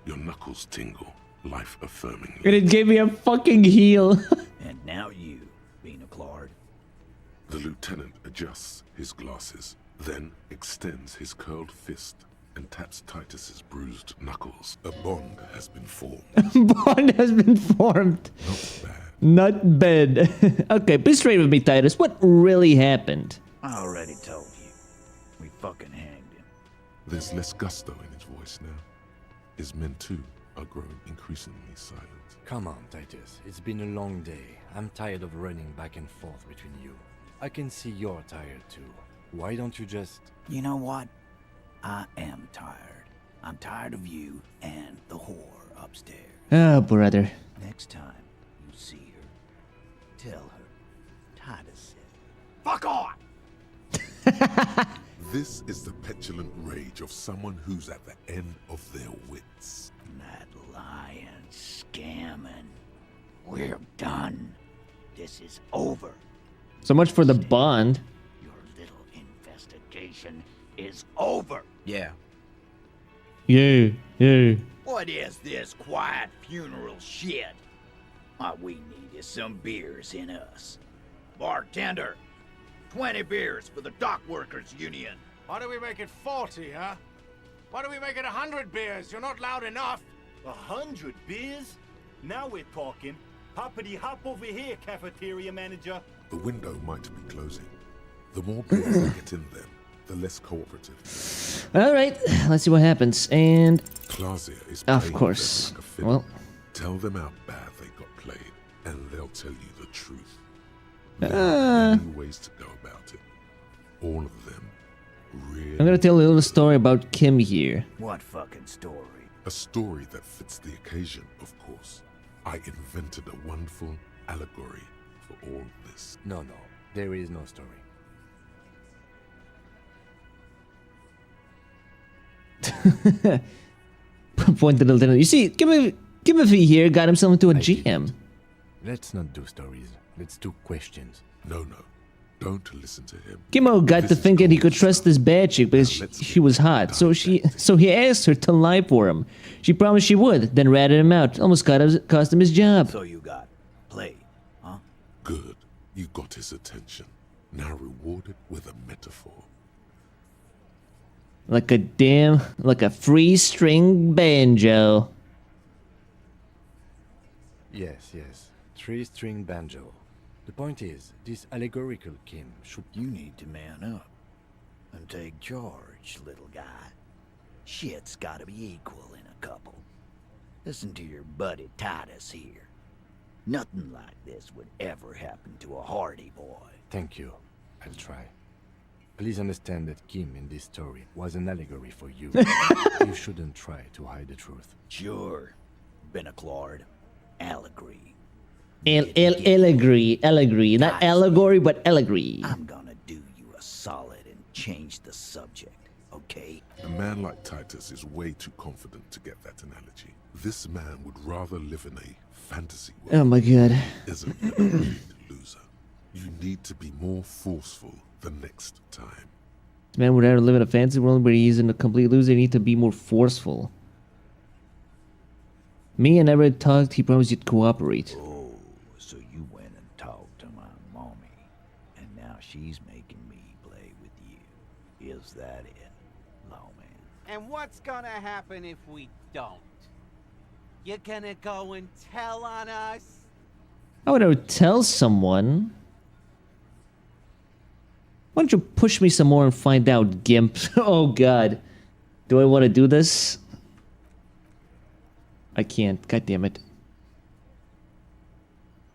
Your knuckles tingle, life affirming. And it gave me a fucking heel. And now you, Bina Claude. The lieutenant adjusts his glasses, then extends his curled fist and taps Titus's bruised knuckles. A bond has been formed. Bond has been formed. Not bad. Okay, be straight with me, Titus. What really happened? I already told you. We fucking hanged him. There's less gusto in his voice now. His men, too, are growing increasingly silent. Come on, Titus. It's been a long day. I'm tired of running back and forth between you. I can see you're tired, too. Why don't you just... You know what? I am tired. I'm tired of you and the whore upstairs. Oh, brother. Next time you see her, tell her Titus said, "Fuck on!" This is the petulant rage of someone who's at the end of their wits. That lying, scamming. We're done. This is over. So much for the bond. Your little investigation is over. Yeah. Yeah. What is this quiet funeral shit? All we need is some beers in us. Bartender, 20 beers for the Dock Workers Union. Why do we make it 40, huh? Why do we make it 100 beers? You're not loud enough. 100 beers? Now we're talking. Hoppity hop over here, cafeteria manager. The window might be closing. The more beers that get in them, the less cooperative. All right, let's see what happens. And Clausia is of playing course, them like a fiddle. well, Tell them how bad they got played, and they'll tell you the truth. There Uh. are many ways to go about it. All of them really. I'm gonna tell a little story about Kim here. What fucking story? A story that fits the occasion, of course. I invented a wonderful allegory for all this. No, there is no story. Pointed to the lieutenant. You see, Kimothy here got himself into a jam. Let's not do stories. Let's do questions. No. Don't listen to him. Kimmo got to thinking he could trust this bad chick because she was hot. So he asked her to lie for him. She promised she would, then ratted him out. Almost cost him his job. So you got played, huh? Good. You got his attention. Now reward it with a metaphor. Like a free string banjo. Yes. 3-string banjo. The point is, this allegorical Kim should... You need to man up and take charge, little guy. Shit's gotta be equal in a couple. Listen to your buddy Titus here. Nothing like this would ever happen to a hardy boy. Thank you. I'll try. Please understand that Kim in this story was an allegory for you. You shouldn't try to hide the truth. Sure. Benaclard. Allegory. Allegory. Not allegory, but allegory. I'm gonna do you a solid and change the subject, okay? A man like Titus is way too confident to get that analogy. This man would rather live in a fantasy world. Oh my god. Isn't a complete loser. You need to be more forceful the next time. This man would rather live in a fantasy world where he's in a complete loser. He need to be more forceful. Me and Everett talked. He promised he'd cooperate. Oh, so you went and talked to my mommy, and now she's making me play with you. Is that it, lawman? And what's gonna happen if we don't? You're gonna go and tell on us? I would ever tell someone. Why don't you push me some more and find out, Gimp? Oh god. Do I want to do this? I can't. God damn it.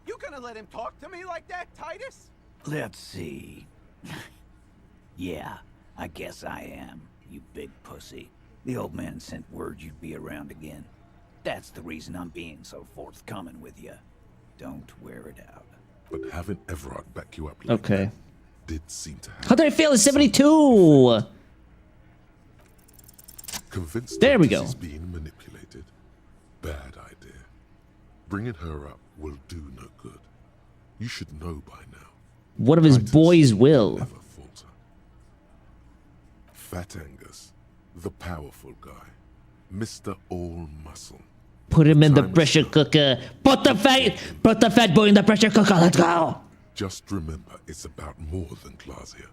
You gonna let him talk to me like that, Titus? Let's see. Yeah, I guess I am, you big pussy. The old man sent word you'd be around again. That's the reason I'm being so forthcoming with you. Don't wear it out. But having Everard back you up like Okay. that did seem to happen. How did I fail at 72? Convinced There we that go. She's being manipulated. Bad idea. Bringing her up will do no good. You should know by now. One of his boys will. Never falter. Fat Angus, the powerful guy, Mr. All Muscle. Put him in the pressure cooker. Put the fat boy in the pressure cooker. Let's go. Just remember, it's about more than Clausia.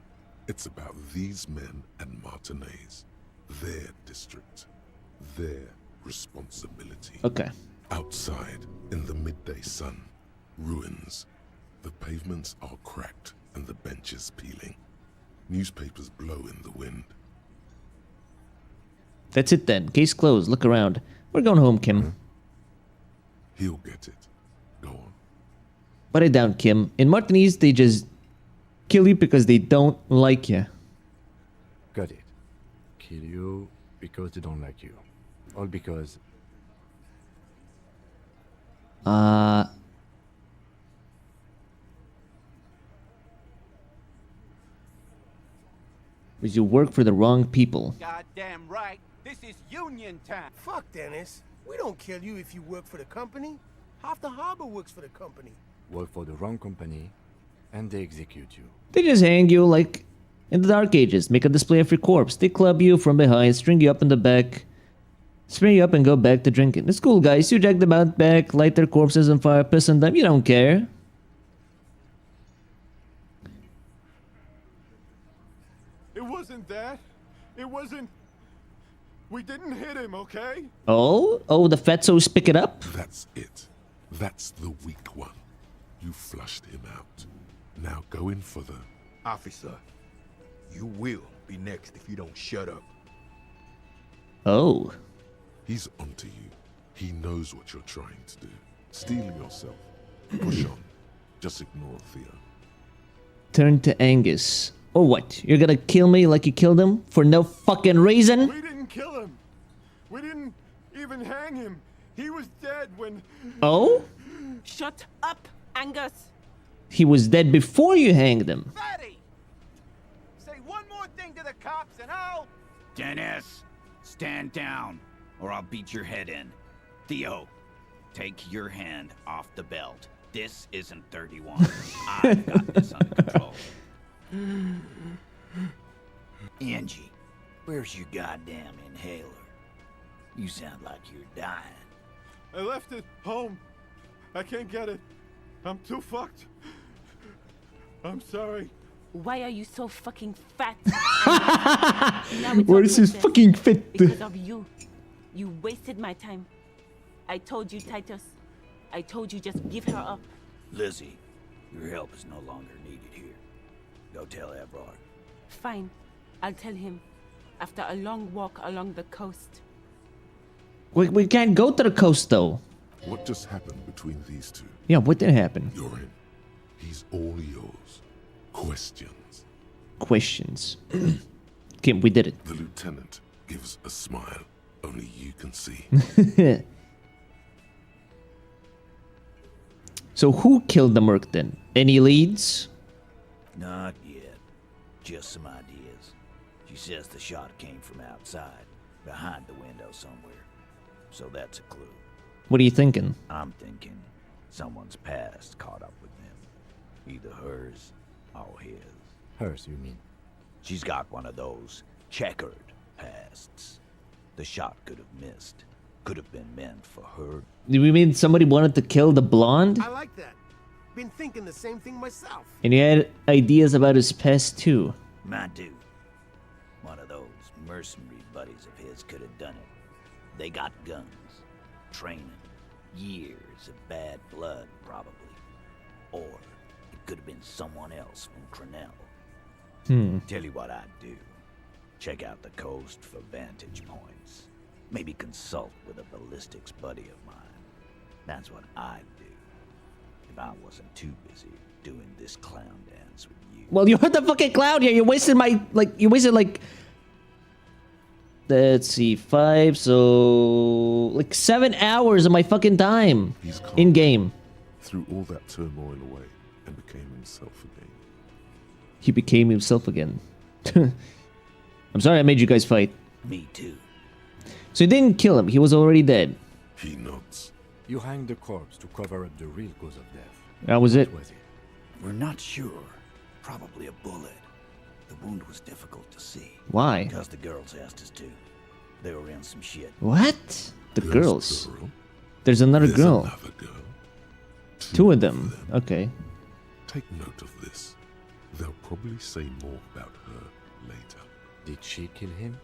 It's about these men and Martinez, their district, their responsibility. Okay. Outside, in the midday sun, ruins. The pavements are cracked and the benches peeling. Newspapers blow in the wind. That's it then. Case closed. Look around. We're going home, Kim. He'll get it. Go on. Put it down, Kim. In Martinez, they just kill you because they don't like you. Got it. Kill you because they don't like you. All because... Because you work for the wrong people. Goddamn right. This is union time. Fuck, Dennis. We don't kill you if you work for the company. Half the harbor works for the company. Work for the wrong company, and they execute you. They just hang you like in the Dark Ages. Make a display of your corpse. They club you from behind, string you up in the back, spray you up and go back to drinking. It's cool, guys. You drag them out back, light their corpses on fire, piss on them. You don't care. It wasn't that. It wasn't... We didn't hit him, okay? Oh? Oh, the fatsos pick it up? That's it. That's the weak one. You flushed him out. Now go in for the... Officer, you will be next if you don't shut up. Oh. He's onto you. He knows what you're trying to do. Steel yourself. Push on. Just ignore Theo. Turn to Angus. Or what? You're gonna kill me like you killed him? For no fucking reason? We didn't kill him. We didn't even hang him. He was dead when... Oh? Shut up, Angus. He was dead before you hanged him. Fatty! Say one more thing to the cops and I'll... Dennis, stand down, or I'll beat your head in. Theo, take your hand off the belt. This isn't 31. I've got this under control. Angie, where's your goddamn inhaler? You sound like you're dying. I left it home. I can't get it. I'm too fucked. I'm sorry. Why are you so fucking fat? Where is his fucking fit? Because of you. You wasted my time. I told you, Titus. I told you just give her up. Lizzie, your help is no longer needed here. Go tell Evrard. Fine. I'll tell him. After a long walk along the coast. We can't go to the coast though. What just happened between these two? Yeah, what did happen? You're in. He's all yours. Questions. Questions. Okay, we did it. The lieutenant gives a smile only you can see. So who killed the merc then? Any leads? Not yet. Just some ideas. She says the shot came from outside, behind the window somewhere. So that's a clue. What are you thinking? I'm thinking someone's past caught up with them. Either hers or his. Hers, you mean? She's got one of those checkered pasts. The shot could have missed. Could have been meant for her. Do we mean somebody wanted to kill the blonde? I like that. Been thinking the same thing myself. And he had ideas about his past too. My dude. One of those mercenary buddies of his could have done it. They got guns. Training. Years of bad blood, probably. Or it could have been someone else from Crenell. Tell you what I'd do. Check out the coast for vantage points. Maybe consult with a ballistics buddy of mine. That's what I'd do. If I wasn't too busy doing this clown dance with you. Well, you're the fucking clown here. You wasted my, let's see, 5, so, 7 hours of my fucking time. In game. Threw all that turmoil away and became himself again. He became himself again. I'm sorry I made you guys fight. Me too. So you didn't kill him. He was already dead. He nods. You hanged the corpse to cover up the real cause of death. That was it. What was it? We're not sure. Probably a bullet. The wound was difficult to see. Why? Because the girls asked us to. They were in some shit. What? The There's girls. a girl. There's another There's girl. Another girl. Two of them. Okay. Take note of this. They'll probably say more about her later. Did she kill him?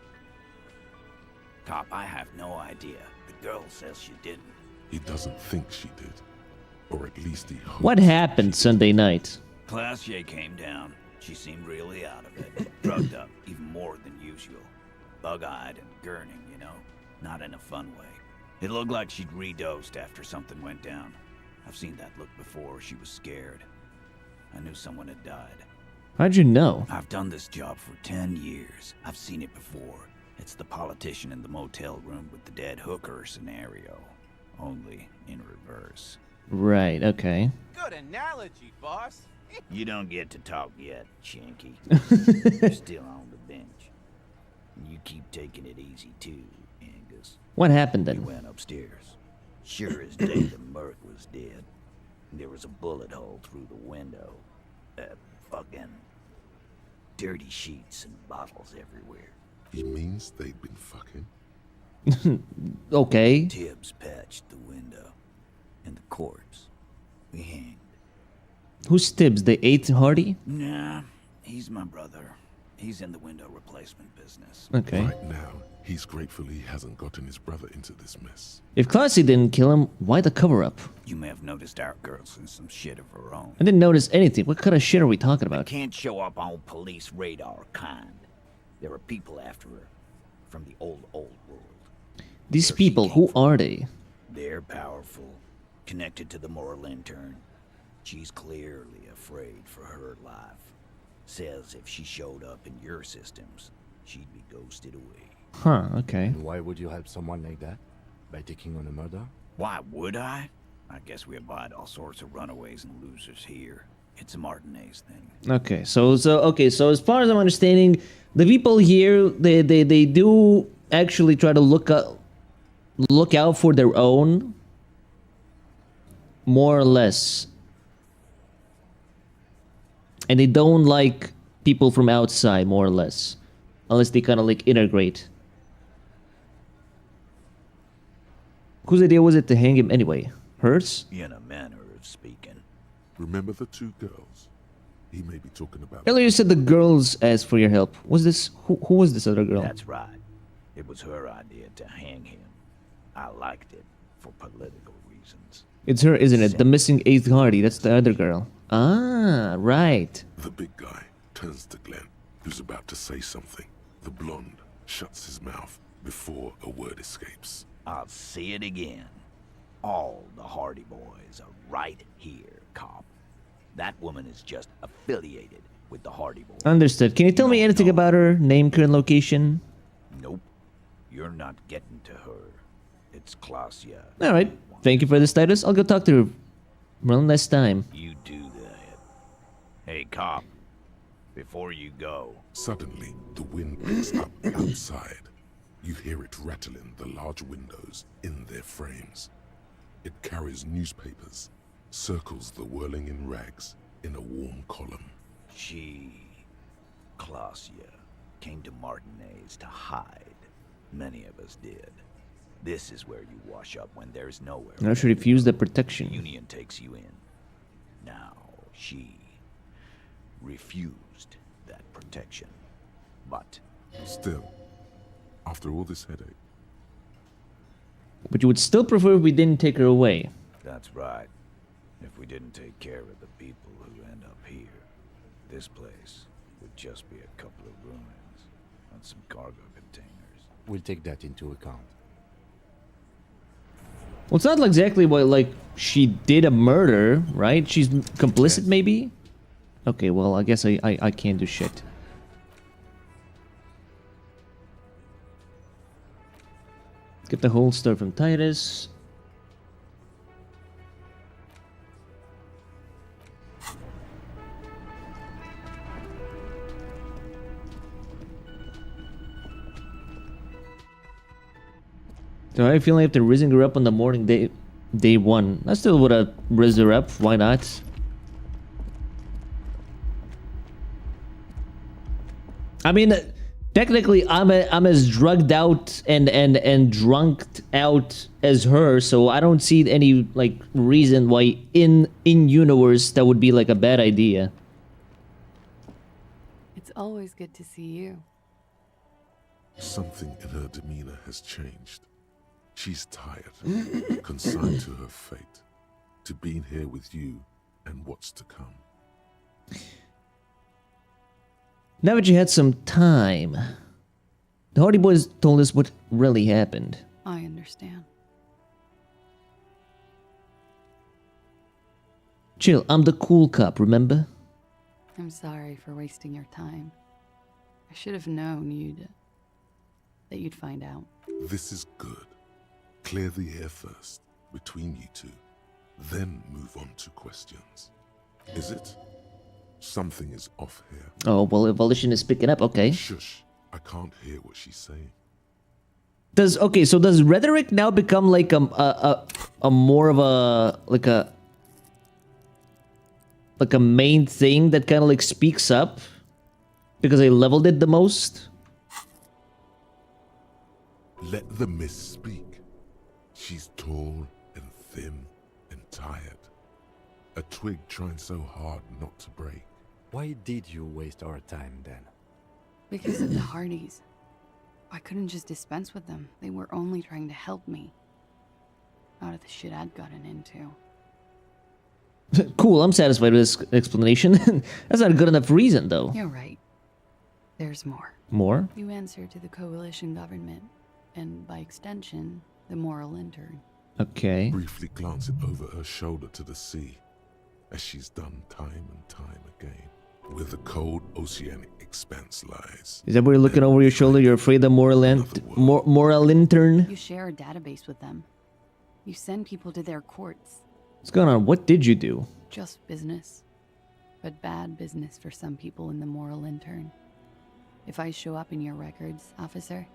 Cop, I have no idea. The girl says she didn't. He doesn't think she did. Or at least he hopes. What happened Sunday night? Classier came down. She seemed really out of it. Drugged up, even more than usual. Bug-eyed and gurning, you know? Not in a fun way. It looked like she'd redosed after something went down. I've seen that look before. She was scared. I knew someone had died. How'd you know? I've done this job for 10 years. I've seen it before. It's the politician in the motel room with the dead hooker scenario. Only in reverse. Right, okay. Good analogy, boss. You don't get to talk yet, Shanky. You're still on the bench. You keep taking it easy too, Angus. What happened We then? went upstairs. Sure as day the merc was dead. There was a bullet hole through the window. Fucking dirty sheets and bottles everywhere. He means they'd been fucking. Okay. Tibbs patched the window. And the corpse. We hanged. Who's Tibbs? The 8th Hardy? Nah, he's my brother. He's in the window replacement business. Okay. Right now, he's grateful he hasn't gotten his brother into this mess. If Classy didn't kill him, why the cover-up? You may have noticed our girl's in some shit of her own. I didn't notice anything. What kind of shit are we talking about? Can't show up on police radar kind. There are people after her from the old world. These people, who are they? They're powerful, connected to the moral intern. She's clearly afraid for her life. Says if she showed up in your systems, she'd be ghosted away. Huh, okay. And why would you help someone like that? By taking on a murder? Why would I? I guess we abide all sorts of runaways and losers here. It's a Martinez thing. Okay, so as far as I'm understanding, the people here, they do actually try to look out for their own, more or less. And they don't like people from outside, more or less. Unless they kind of like integrate. Whose idea was it to hang him anyway? Hers? In a manner of speaking. Remember the two girls? He may be talking about... Earlier you said the girls asked for your help. Was this... Who was this other girl? That's right. It was her idea to hang him. I liked it for political reasons. It's her, isn't it? The missing 8th Hardy. That's the other girl. Ah, right. The big guy turns to Glenn, who's about to say something. The blonde shuts his mouth before a word escapes. I'll say it again. All the Hardy boys are right here, cop. That woman is just affiliated with the Hardy boys. Understood. Can you tell me anything about her? Name, current location? Nope. You're not getting to her. It's Klasia. Alright. Thank you for this, Titus. I'll go talk to her one last time. You do that. Hey, cop. Before you go... Suddenly, the wind picks up outside. You hear it rattling the large windows in their frames. It carries newspapers, circles the whirling in rags in a warm column. She, Klasia, came to Martinez to hide. Many of us did. This is where you wash up when there's nowhere. I should refuse the protection. The Union takes you in. Now, she refused that protection. But... Still, after all this headache... But you would still prefer if we didn't take her away. That's right. If we didn't take care of the people who end up here, this place would just be a couple of ruins and some cargo containers. We'll take that into account. Well, it's not exactly what, like, she did a murder, right? She's complicit, maybe? Okay, well, I guess I can't do shit. Get the whole story from Titus. So I feel like if they're raising her up on the morning day one, I still would have raised her up. Why not? I mean, technically, I'm as drugged out and drunk out as her, so I don't see any like reason why in universe that would be like a bad idea. It's always good to see you. Something in her demeanor has changed. She's tired, consigned to her fate, to being here with you and what's to come. Now that you had some time, the Hardy Boys told us what really happened. I understand. Chill, I'm the cool cop, remember? I'm sorry for wasting your time. I should have known that you'd find out. This is good. Clear the air first, between you two, then move on to questions. Is it? Something is off here. Oh, well, Evolution is picking up, okay. Shush, I can't hear what she's saying. Does rhetoric now become like a more of a like a main thing that kind of like speaks up because I leveled it the most? Let the mist speak. She's tall and thin and tired. A twig trying so hard not to break. Why did you waste our time then? Because of the Hardys. I couldn't just dispense with them. They were only trying to help me. Out of the shit I'd gotten into. Cool, I'm satisfied with this explanation. That's not a good enough reason, though. You're right. There's more. More? You answer to the coalition government, and by extension, the moral intern. Okay. Briefly glance it over her shoulder to the sea, as she's done time and time again. Where the cold oceanic expanse lies. Is that where you're looking over your shoulder? You're afraid the moral intern? You share a database with them. You send people to their courts. What's going on? What did you do? Just business. But bad business for some people in the moral intern. If I show up in your records, officer,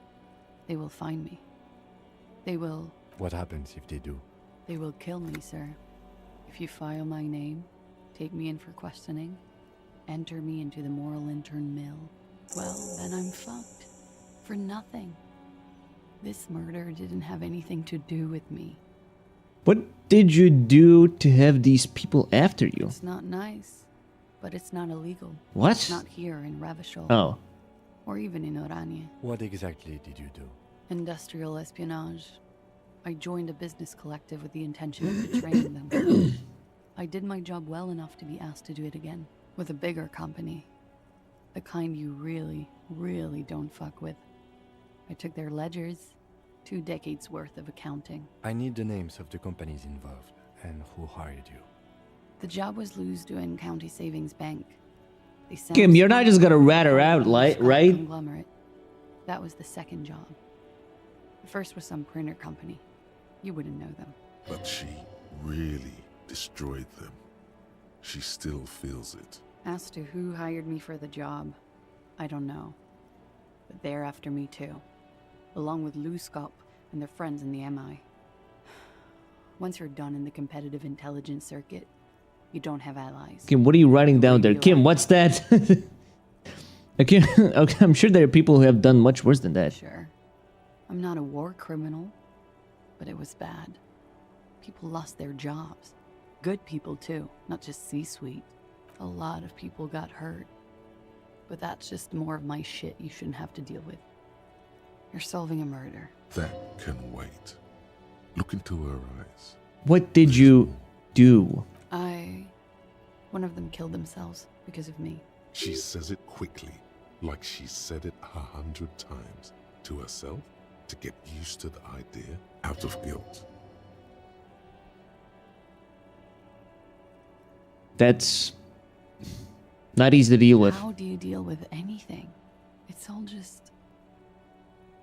they will find me. They will... What happens if they do? They will kill me, sir. If you file my name, take me in for questioning, enter me into the moral intern mill, well, then I'm fucked. For nothing. This murder didn't have anything to do with me. What did you do to have these people after you? It's not nice, but it's not illegal. What? It's not here in Revachol. Oh. Or even in Oranje. What exactly did you do? Industrial espionage. I joined a business collective with the intention of betraying them. I did my job well enough to be asked to do it again. With a bigger company. The kind you really, really don't fuck with. I took their ledgers, 2 decades worth of accounting. I need the names of the companies involved and who hired you. The job was Lewes-Duin County Savings Bank. Kim, you're not just gonna rat her out, right? Conglomerate. That was the second job. The first was some printer company. You wouldn't know them. But she really destroyed them. She still feels it. As to who hired me for the job, I don't know. But they're after me too. Along with Luskop and their friends in the MI. Once you're done in the competitive intelligence circuit, you don't have allies. Kim, what are you writing down there? Kim, what's that? Okay, I'm sure there are people who have done much worse than that. Sure. I'm not a war criminal, but it was bad. People lost their jobs. Good people too, not just C-suite. A lot of people got hurt. But that's just more of my shit you shouldn't have to deal with. You're solving a murder. That can wait. Look into her eyes. What did you do? One of them killed themselves because of me. She says it quickly, like she said it 100 times. To herself, to get used to the idea, out of guilt. That's not easy to deal with. How do you deal with anything? It's all just...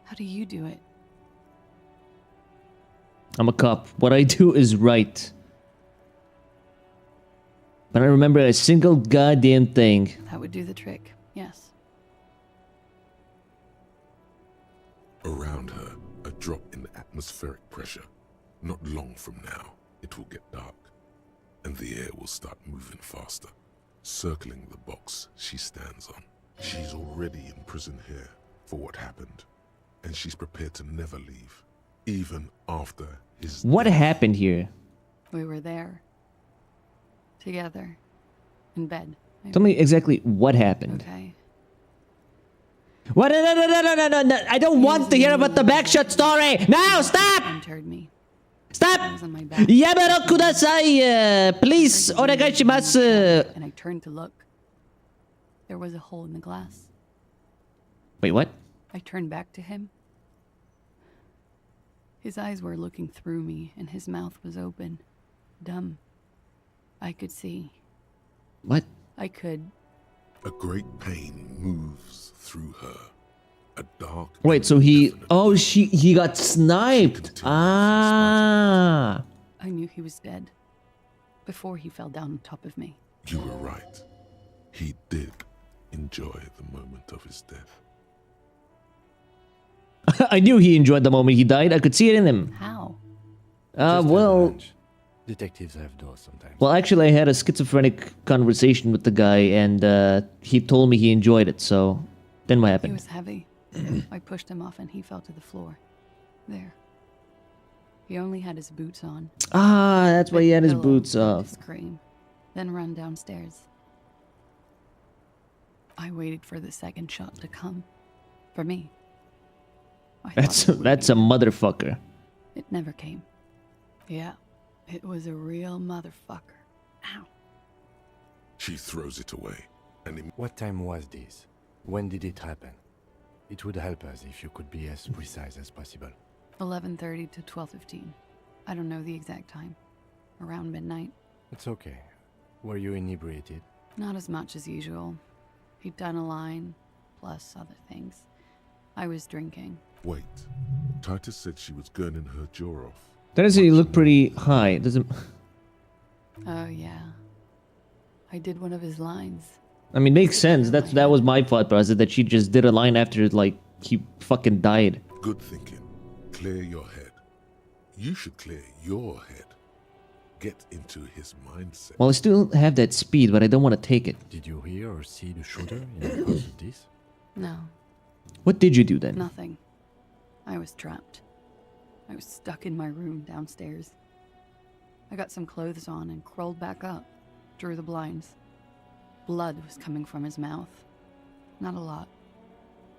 How do you do it? I'm a cop. What I do is right. But I don't remember a single goddamn thing. That would do the trick, yes. Around her, a drop in the atmospheric pressure. Not long from now, it will get dark, and the air will start moving faster, circling the box she stands on. She's already in prison here for what happened, and she's prepared to never leave, even after his What happened here? We were there. Together. In bed. Tell me exactly what happened. Okay. What? No. I don't want to hear about the backshot story. Now, stop! Entered me. Stop! Yamero kudasai. Please, onegaishimasu. And I turned to look. There was a hole in the glass. Wait, what? I turned back to him. His eyes were looking through me, and his mouth was open. Dumb. I could see. What? I could. A great pain moves through her. A dark... Wait, so he... Oh, he got sniped. Ah. I knew he was dead. Before he fell down on top of me. You were right. He did enjoy the moment of his death. I knew he enjoyed the moment he died. I could see it in him. How? Well... Detectives have those sometimes. Well, actually, I had a schizophrenic conversation with the guy, and he told me he enjoyed it, so... Then what He happened? was heavy. I pushed him off and he fell to the floor. There. He only had his boots on. Ah, that's why he had his Pillow boots and off. Scream. Then run downstairs. I waited for the second shot to come. For me. That's a motherfucker. It never came. Yeah, it was a real motherfucker. Ow. She throws it away. And what time was this? When did it happen? It would help us if you could be as precise as possible. 11:30 to 12:15. I don't know the exact time. Around midnight. It's okay. Were you inebriated? Not as much as usual. He'd done a line, plus other things. I was drinking. Wait. Titus said she was gurning her jaw off. Does he look pretty high? Doesn't. Oh yeah. I did one of his lines. I mean, makes sense. That was my thought process, that she just did a line after like he fucking died. Good thinking. Clear your head. You should clear your head. Get into his mindset. Well, I still have that speed, but I don't want to take it. Did you hear or see the shooter in the course of this? No. What did you do then? Nothing. I was trapped. I was stuck in my room downstairs. I got some clothes on and crawled back up, drew the blinds. Blood was coming from his mouth. Not a lot.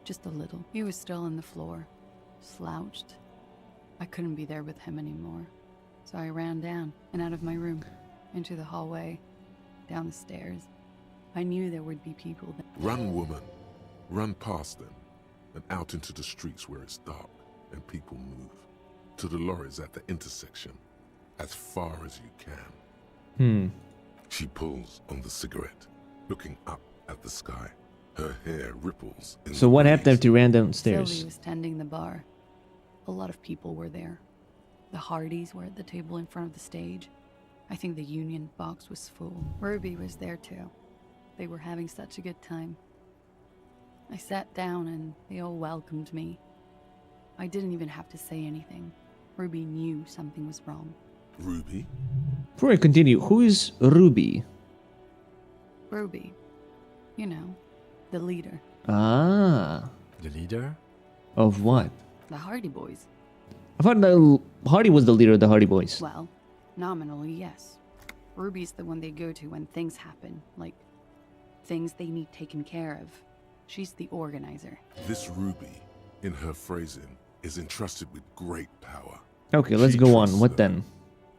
Just a little. He was still on the floor, slouched. I couldn't be there with him anymore. So I ran down and out of my room, into the hallway, down the stairs. I knew there would be people there. Run, woman. Run past them and out into the streets where it's dark and people move. To the lorries at the intersection, as far as you can. She pulls on the cigarette, looking up at the sky. Her hair ripples in So what happened after you ran downstairs? Sylvie was tending the bar. A lot of people were there. The Hardys were at the table in front of the stage. I think the Union box was full. Ruby was there too. They were having such a good time. I sat down and they all welcomed me. I didn't even have to say anything. Ruby knew something was wrong. Ruby? Before I continue, who is Ruby? Ruby. You know, the leader. Ah. The leader? Of what? The Hardy Boys. I thought the Hardy was the leader of the Hardy Boys. Well, nominally, yes. Ruby's the one they go to when things happen, like things they need taken care of. She's the organizer. This Ruby, in her phrasing, is entrusted with great power. Okay, let's go on. What then?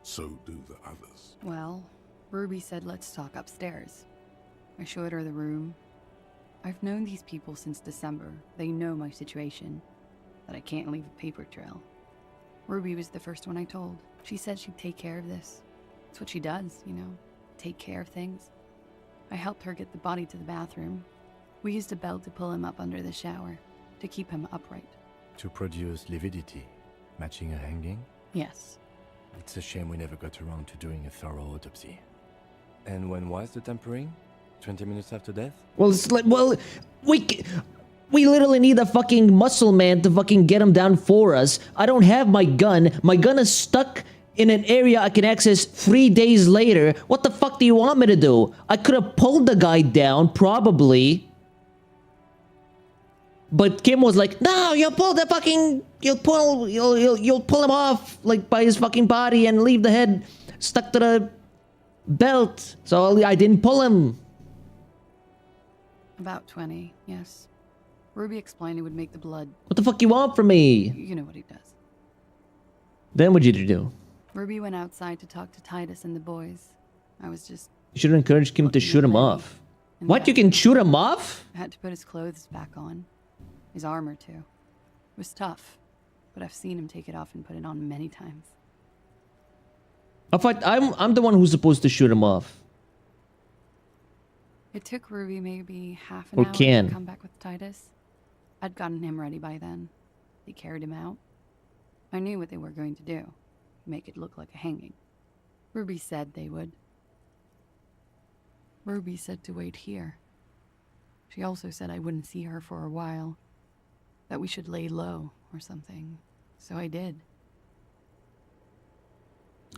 So do the others. Well, Ruby said let's talk upstairs. I showed her the room. I've known these people since December. They know my situation, that I can't leave a paper trail. Ruby was the first one I told. She said she'd take care of this. It's what she does, you know, take care of things. I helped her get the body to the bathroom. We used a belt to pull him up under the shower, to keep him upright. To produce lividity, matching a hanging? Yes. It's a shame we never got around to doing a thorough autopsy. And when was the tampering? 20 minutes after death? Well, it's like, we literally need a fucking muscle man to fucking get him down for us. I don't have my gun. My gun is stuck in an area I can access 3 days later. What the fuck do you want me to do? I could have pulled the guy down, probably. But Kim was like, no, you'll pull him off, like, by his fucking body and leave the head stuck to the belt. So I didn't pull him. About 20, yes. Ruby explained it would make the blood. What the fuck you want from me? You know what he does. Then what did you do? Ruby went outside to talk to Titus and the boys. I was just... You should have encouraged Kim to shoot him off. What, you can shoot him off? I had to put his clothes back on. His armor, too. It was tough, but I've seen him take it off and put it on many times. I'm the one who's supposed to shoot him off. It took Ruby maybe half an Or hour can. to come back with Titus. I'd gotten him ready by then. They carried him out. I knew what they were going to do. Make it look like a hanging. Ruby said they would. Ruby said to wait here. She also said I wouldn't see her for a while. That we should lay low or something. So I did.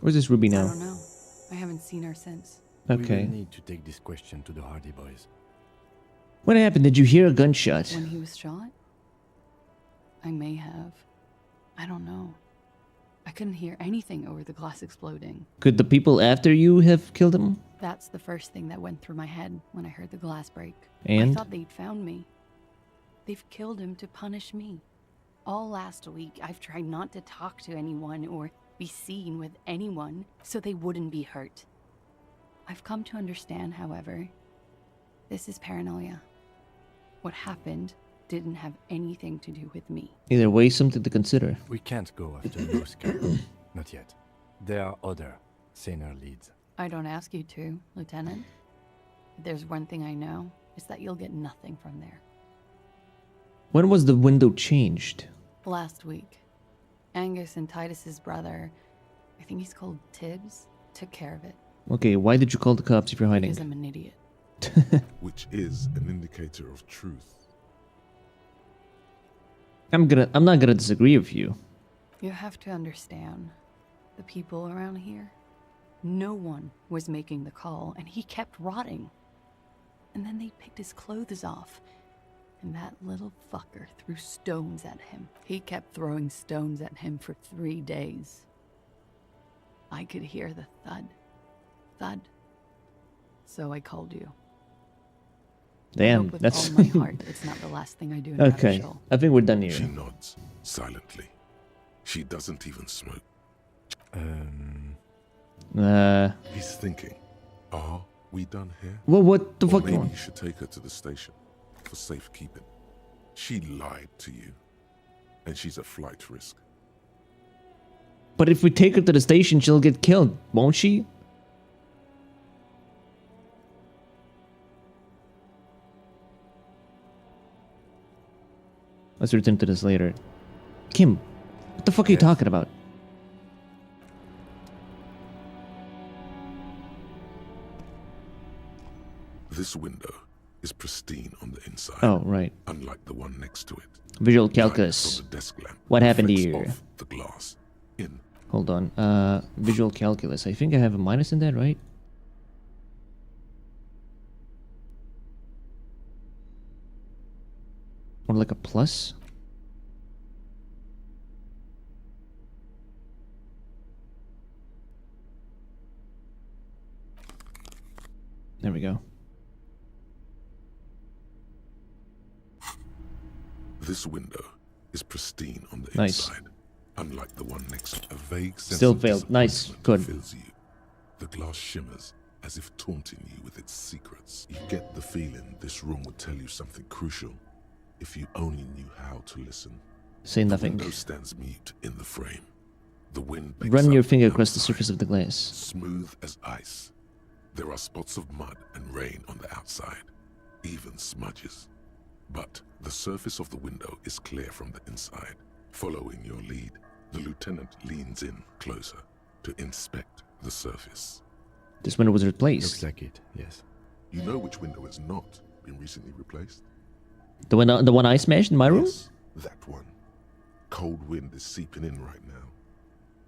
Where's this Ruby I now? don't know. I haven't seen her since. Okay. We will need to take this question to the Hardy Boys. What happened? Did you hear a gunshot? When he was shot? I may have. I don't know. I couldn't hear anything over the glass exploding. Could the people after you have killed him? That's the first thing that went through my head when I heard the glass break. And? I thought they'd found me. They've killed him to punish me. All last week, I've tried not to talk to anyone or be seen with anyone so they wouldn't be hurt. I've come to understand, however, this is paranoia. What happened didn't have anything to do with me. Either way, something to consider. We can't go after those guys. Not yet. There are other, saner leads. I don't ask you to, Lieutenant. If there's one thing I know, it's that you'll get nothing from there. When was the window changed? Last week. Angus and Titus's brother, I think he's called Tibbs, took care of it. Okay, why did you call the cops if you're hiding? Because I'm an idiot. Which is an indicator of truth. I'm not gonna disagree with you. You have to understand, the people around here, no one was making the call, and he kept rotting. And then they picked his clothes off, and that little fucker threw stones at him. He kept throwing stones at him for 3 days. I could hear the thud. Thud. So I called you. Damn, I hope with that's... all my heart, it's not the last thing I do in Okay, Show. I think we're done here. She nods, silently. She doesn't even smoke. He's thinking, are we done here? Well, what the Or fuck? maybe you should take her to the station for safekeeping. She lied to you, and she's a flight risk. But if we take her to the station, she'll get killed, won't she? Let's return to this later. Kim, what the fuck are you talking about? This window is pristine on the inside. Oh, right. Unlike the one next to it. Visual calculus. On the desk lamp What happened reflects here? off the glass. In. Hold on. Visual calculus. I think I have a minus in that, right? Or like a plus? There we go. This window is pristine on the Nice. inside. Unlike the one next to a vague sense Still of failed. Nice. disappointment Good. fills you. The glass shimmers as if taunting you with its secrets. You get the feeling this room would tell you something crucial if you only knew how to listen. Say nothing. The window stands mute in the frame. The wind picks Run your up finger on across the side, surface of the glass. smooth as ice. There are spots of mud and rain on the outside, even smudges. But the surface of the window is clear from the inside. Following your lead, the lieutenant leans in closer to inspect the surface. This window was replaced. Looks like it, yes. You know which window has not been recently replaced? The one I smashed in my room? Yes, that one. Cold wind is seeping in right now.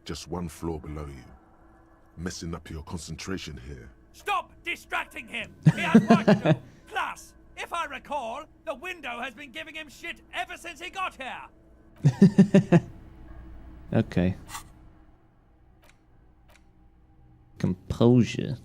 Just one floor below you. Messing up your concentration here. Stop distracting him! He has work to do! Plus, if I recall, the window has been giving him shit ever since he got here! Okay. Composure.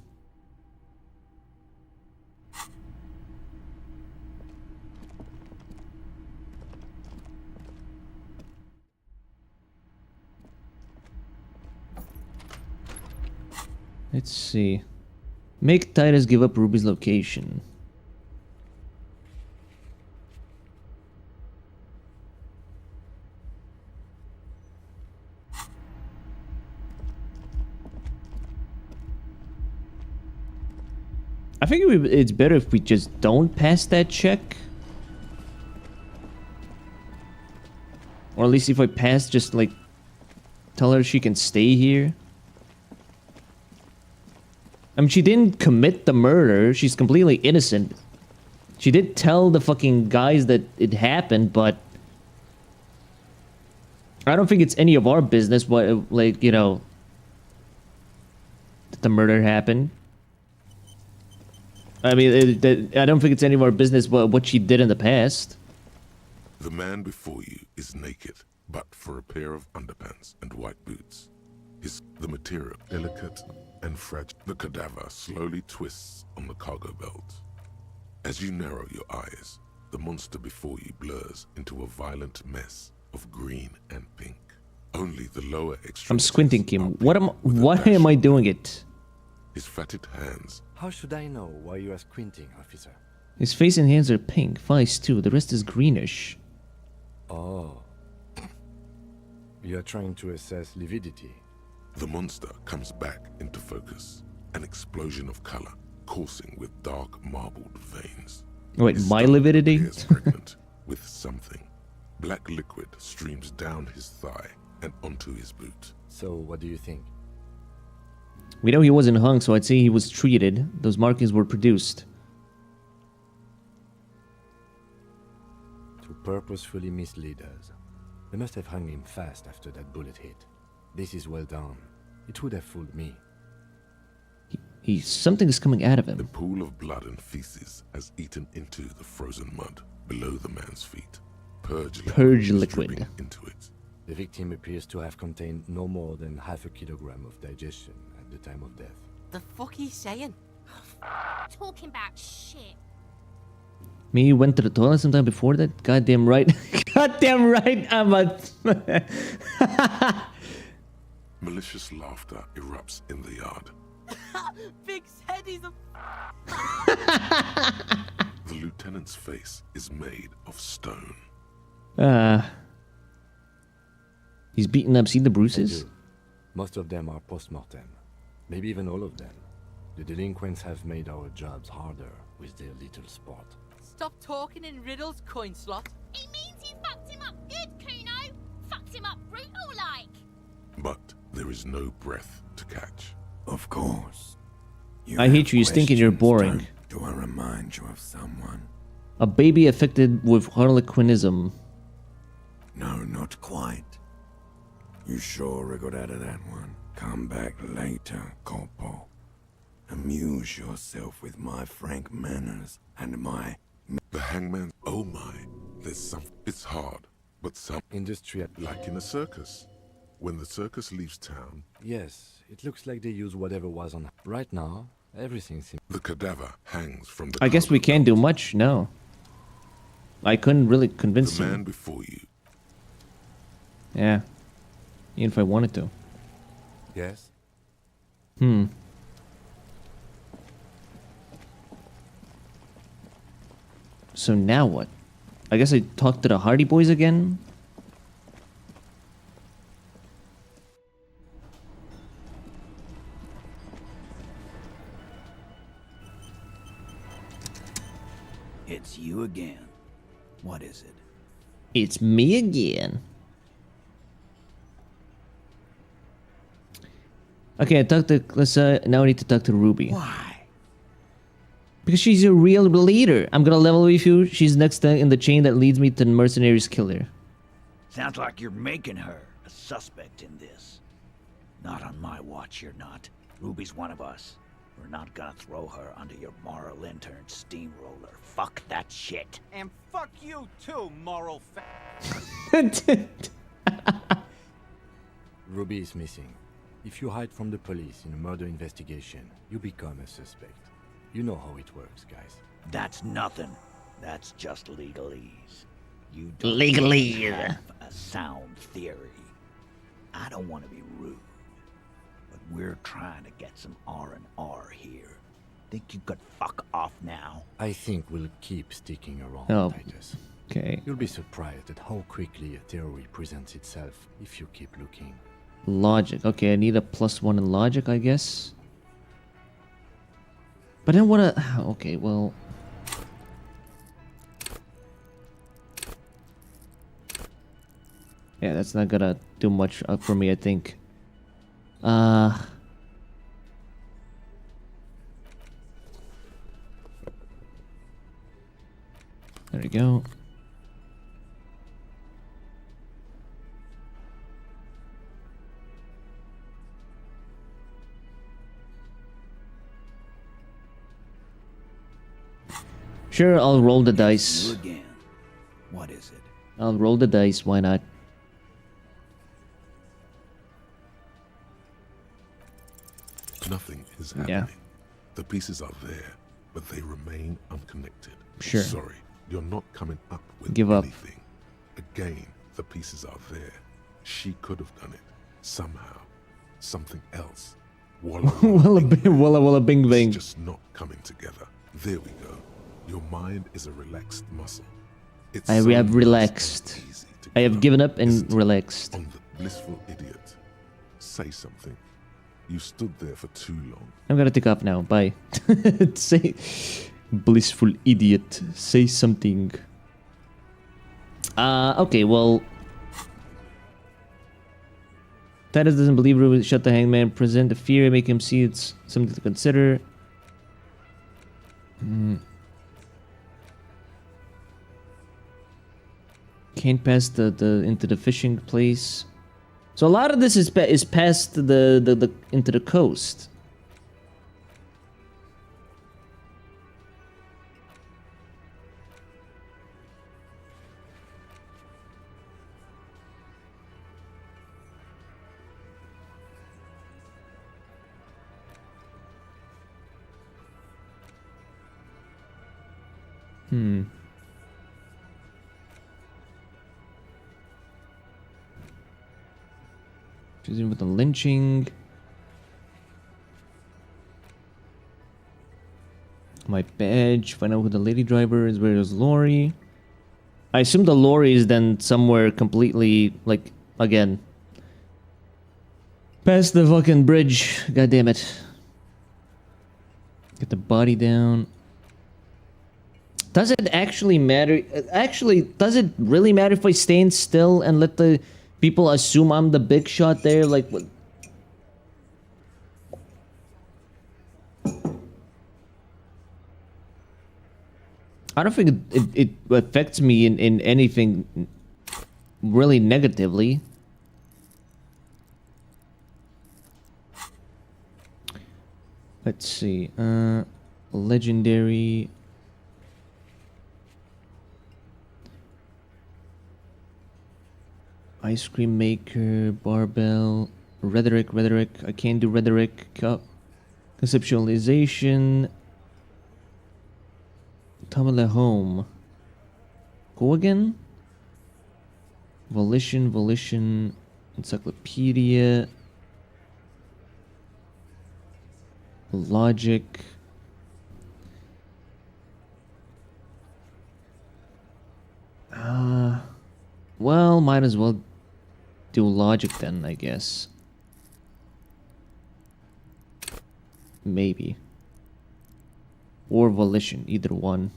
Let's see. Make Titus give up Ruby's location. I think it's better if we just don't pass that check. Or at least if I pass, just like tell her she can stay here. I mean, she didn't commit the murder. She's completely innocent. She did tell the fucking guys that it happened, but I don't think it's any of our business what, like, you know, that the murder happened. I mean, I don't think it's any of our business what she did in the past. The man before you is naked, but for a pair of underpants and white boots. The material delicate and fragile. The cadaver slowly twists on the cargo belt. As you narrow your eyes, the monster before you blurs into a violent mess of green and pink. Only the lower extremities. I'm squinting, Kim. Why am I doing it? His fatted hands. How should I know why you are squinting, officer? His face and hands are pink, face too. The rest is greenish. Oh. You are trying to assess lividity. The monster comes back into focus. An explosion of color, coursing with dark marbled veins. Wait, His my stomach lividity? appears pregnant with something. Black liquid streams down his thigh and onto his boot. So, what do you think? We know he wasn't hung, so I'd say he was treated. Those markings were produced. To purposefully mislead us. They must have hung him fast after that bullet hit. This is well done. It would have fooled me. Something is coming out of him. The pool of blood and feces has eaten into the frozen mud below the man's feet. Purge liquid into it. The victim appears to have contained no more than half a kilogram of digestion at the time of death. The fuck he's saying? Talking about shit. Me, you went to the toilet sometime before that? Goddamn right. Goddamn right, I'm a... Malicious laughter erupts in the yard. Big head is a... The lieutenant's face is made of stone. He's beaten up. See the bruises? Most of them are post-mortem. Maybe even all of them. The delinquents have made our jobs harder with their little sport. Stop talking in riddles, coin slot. It means you fucked him up good, Kuno. Fucked him up brutal like. But there is no breath to catch. Of course. I hate you thinking you're boring. Do I remind you of someone? A baby affected with harlequinism. No, not quite. You sure got out of that one. Come back later, Corpo. Amuse yourself with my frank manners and my... The hangman... Oh my. There's some... It's hard, but some... Industry... Like in a circus. When the circus leaves town... Yes, it looks like they use whatever was on... Right now, everything seems... The cadaver hangs from the... I guess we can't do much, no. I couldn't really convince The man him. before you. Yeah. Even if I wanted to. Yes? So now what? I guess I talk to the Hardy Boys again? It's you again. What is it? It's me again. Okay, I talked to... now I need to talk to Ruby. Why? Because she's a real leader. I'm gonna level with you. She's next in the chain that leads me to the mercenaries killer. Sounds like you're making her a suspect in this. Not on my watch, you're not. Ruby's one of us. We're not gonna throw her under your moral intern steamroller. Fuck that shit. And fuck you too, moral Ruby is missing. If you hide from the police in a murder investigation, you become a suspect. You know how it works, guys. That's nothing. That's just legalese. You don't Legalese. have a sound theory. I don't want to be rude, but we're trying to get some R&R here. Think you could fuck off now? I think we'll keep sticking around, Oh, Titus. okay. You'll be surprised at how quickly a theory presents itself if you keep looking. Logic. Okay, I need a +1 in logic, I guess. But I don't want to... Okay, well... Yeah, that's not gonna do much for me, I think. There we go. Sure, I'll roll the dice. You again. What is it? I'll roll the dice, why not? Yeah. The pieces are there, but they remain unconnected. Sure. Sorry, you're not coming up with Give up. anything. Again, the pieces are there. She could have done it. Somehow. Something else. Walla walla bing bing. It's just not coming together. There we go. Your mind is a relaxed muscle. It's I have relaxed. I have given up and relaxed. On the blissful idiot. Say something. You stood there for too long. I'm gonna take off now. Bye. Say, blissful idiot. Say something. Okay, well. Titus doesn't believe Ruben shut the hangman. Present the fear, make him see it's something to consider. Can't pass the into the fishing place. So a lot of this is past the into the coast. Choosing with the lynching. My badge. Find out who the lady driver is. Where is Lori? I assume the lorry is then somewhere completely, like, again. Past the fucking bridge. God damn it. Get the body down. Does it actually matter? Actually, does it really matter if I stand still and let the people assume I'm the big shot there? Like, what? I don't think it affects me in anything really negatively. Let's see. Legendary. Ice cream maker, barbell, rhetoric. I can't do rhetoric. Conceptualization. Tamale home. Go again? Volition. Encyclopedia. Logic. Well, might as well do logic then, I guess. Maybe. Or volition, either one.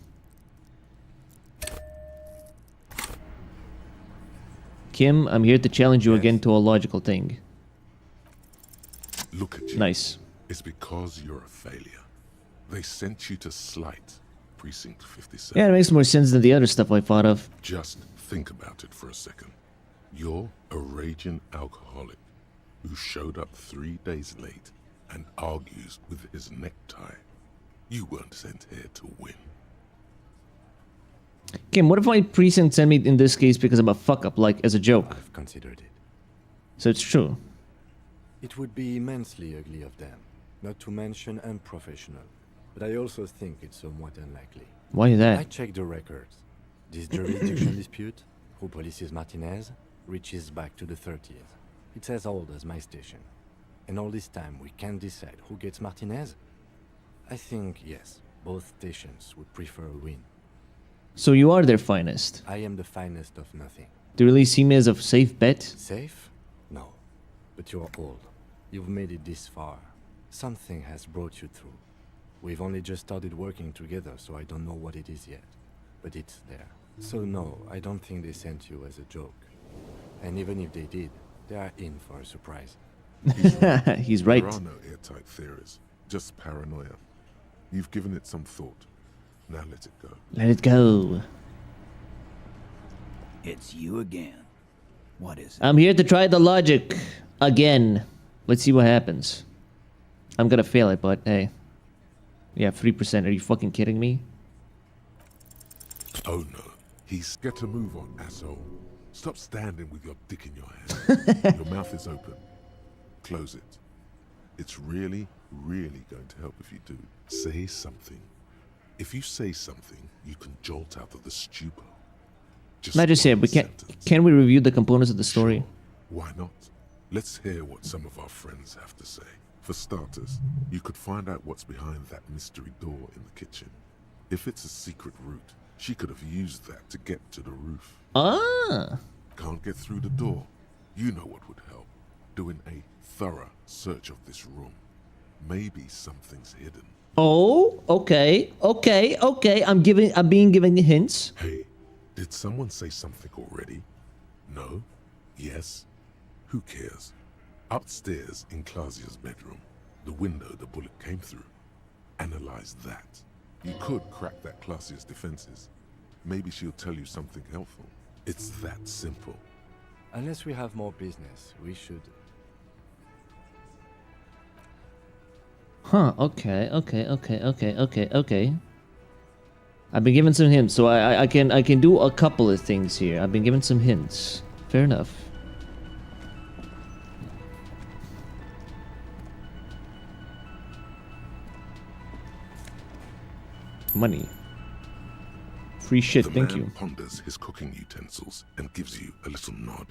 Kim, I'm here to challenge you again to a logical thing. Look at you. Nice. It's because you're a failure. They sent you to Slight, Precinct 57. Yeah, it makes more sense than the other stuff I thought of. Just think about it for a second. You're a raging alcoholic who showed up 3 days late and argues with his necktie. You weren't sent here to win. Kim, what if my precinct sent me in this case because I'm a fuck up, like as a joke? I've considered it. So it's true. It would be immensely ugly of them, not to mention unprofessional. But I also think it's somewhat unlikely. Why is that? I checked the records. This jurisdiction dispute, who polices Martinez, reaches back to the 30s. It's as old as my station. And all this time we can't decide who gets Martinez? I think, yes, both stations would prefer a win. So you are their finest. I am the finest of nothing. Do you really see me as a safe bet? Safe? No. But you're old. You've made it this far. Something has brought you through. We've only just started working together, so I don't know what it is yet. But it's there. So no, I don't think they sent you as a joke. And even if they did, they are in for a surprise. He's right. There are no airtight theories, just paranoia. You've given it some thought. Now let it go. Let it go. It's you again. What is it? I'm here to try the logic again. Let's see what happens. I'm gonna fail it, but hey. Yeah, 3%. Are you fucking kidding me? Oh no. Get a move on, asshole. Stop standing with your dick in your hand. Your mouth is open. Close it. It's really really going to help if you do. Say something. If you say something, you can jolt out of the stupor. Not just yet. Can we review the components of the story? Sure. Why not? Let's hear what some of our friends have to say. For starters, you could find out what's behind that mystery door in the kitchen. If it's a secret route, she could have used that to get to the roof. Ah. Can't get through the door. You know what would help. Doing a thorough search of this room. Maybe something's hidden. Oh, okay. I'm being given hints. Hey, did someone say something already? No? Yes? Who cares? Upstairs in Clausia's bedroom, the window the bullet came through. Analyze that. You could crack that Clausia's defenses. Maybe she'll tell you something helpful. It's that simple. Unless we have more business, we should. Huh, okay. I've been given some hints, so I can do a couple of things here. I've been given some hints. Fair enough. Money. Free shit, thank you. The man ponders his cooking utensils and gives you a little nod,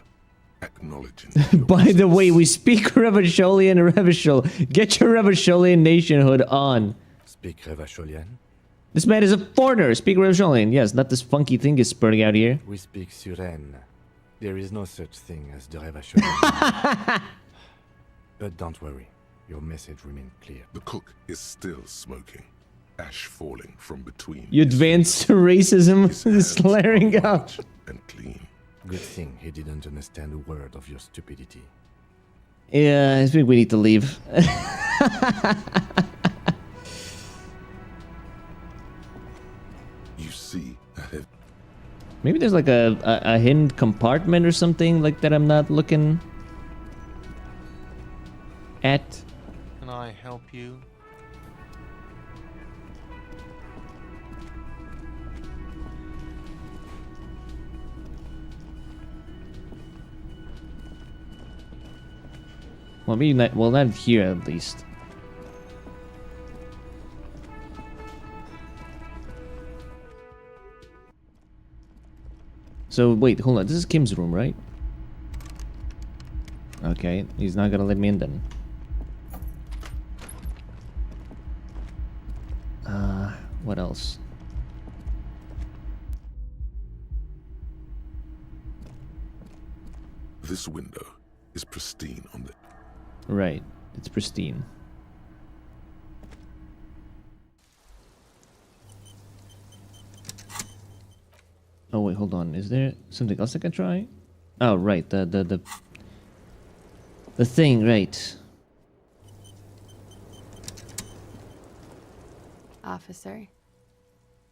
acknowledging. By the way, we speak Revacholian and Revachol. Get your Revacholian nationhood on. Speak Revacholian? This man is a foreigner. Speak Revacholian. Yes, not this funky thing is spurting out here. We speak Suren. There is no such thing as the Revacholian. But don't worry. Your message remains clear. The cook is still smoking. Ash falling from between. You advanced racism is flaring up. And clean. Good thing he didn't understand a word of your stupidity. Yeah, I think we need to leave. You see, maybe there's like a hidden compartment or something like that I'm not looking at. Can I help you? Well, maybe not. Well, not here at least. So wait, hold on. This is Kim's room, right? Okay, he's not gonna let me in then. What else? This window is pristine on the... Right, it's pristine. Oh wait, hold on. Is there something else I can try? Oh right, the thing, right. Officer,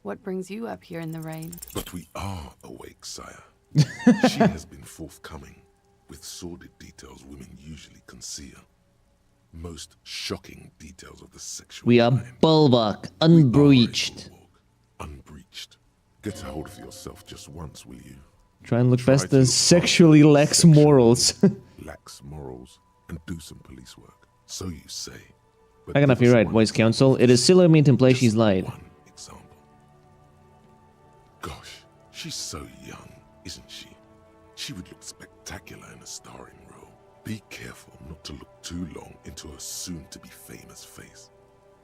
what brings you up here in the rain? But we are awake, sire. She has been forthcoming with sordid details women usually conceal. Most shocking details of the sexual We are bulwark, unbreached. Unbreached. Get a hold of yourself just once, will you? Try and look past the sexually lax morals. Lax morals and do some police work. So you say. I cannot be right, Voice Council. It is still a mean to imply she's lied. One example. Gosh, she's so young, isn't she? She would look spectacular in a starring role. Be careful not to look too long into her soon-to-be famous face,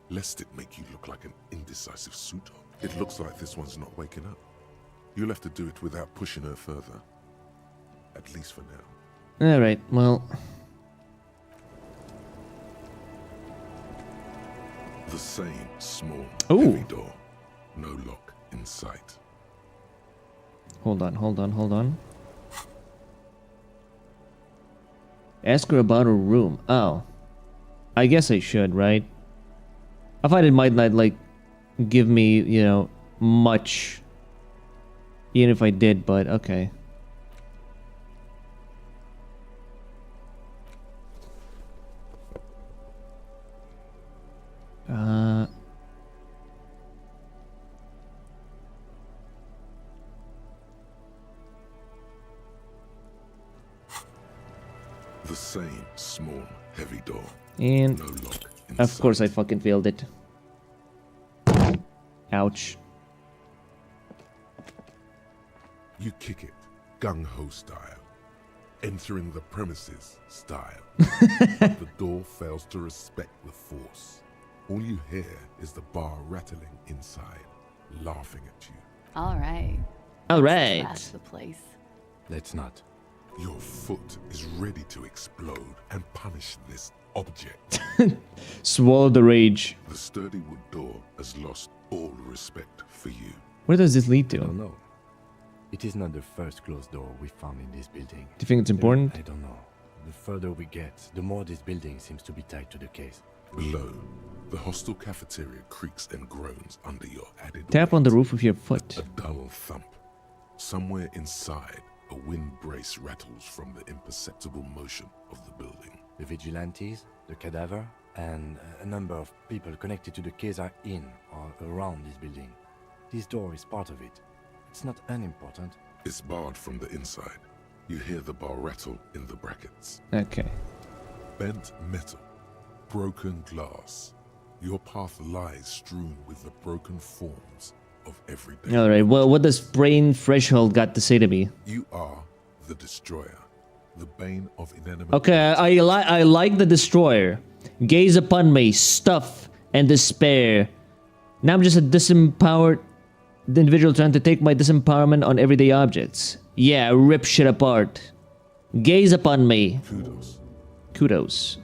lest it make you look like an indecisive suitor. It looks like this one's not waking up. You'll have to do it without pushing her further. At least for now. Alright, well... The same small, Ooh. heavy door. No lock in sight. Hold on. Ask her about her room. Oh. I guess I should, right? I find it might not, like, give me, you know, much. Even if I did, but okay. The same small, heavy door. And no lock Of course I fucking failed it. Ouch. You kick it, gung-ho style. Entering the premises style. But the door fails to respect the force. All you hear is the bar rattling inside, laughing at you. All right. All right. That's the place. Let's not. Your foot is ready to explode and punish this object. Swallow the rage. The sturdy wood door has lost all respect for you. Where does this lead to? I don't know. It is not the first closed door we found in this building. Do you think it's important? I don't know. The further we get, the more this building seems to be tied to the case. Below, the hostel cafeteria creaks and groans under your added Tap on the roof with your foot. A dull thump. Somewhere inside, a wind brace rattles from the imperceptible motion of the building. The vigilantes, the cadaver, and a number of people connected to the case are in or around this building. This door is part of it. It's not unimportant. It's barred from the inside. You hear the bar rattle in the brackets. Okay. Bent metal. Broken glass. Your path lies strewn with the broken forms of everyday. Alright, well, what does brain threshold got to say to me? You are the destroyer. The bane of inanimate. Okay, I like the destroyer. Gaze upon me, stuff and despair. Now I'm just a disempowered individual trying to take my disempowerment on everyday objects. Yeah, rip shit apart. Gaze upon me. Kudos. Kudos.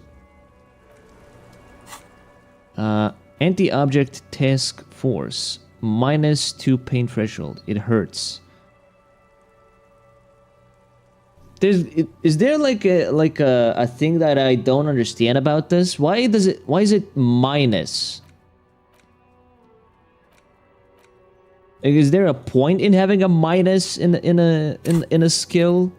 Anti-object task force. -2 pain threshold. It hurts. Is there like a thing that I don't understand about this? Why is it minus? Like, is there a point in having a minus in a skill?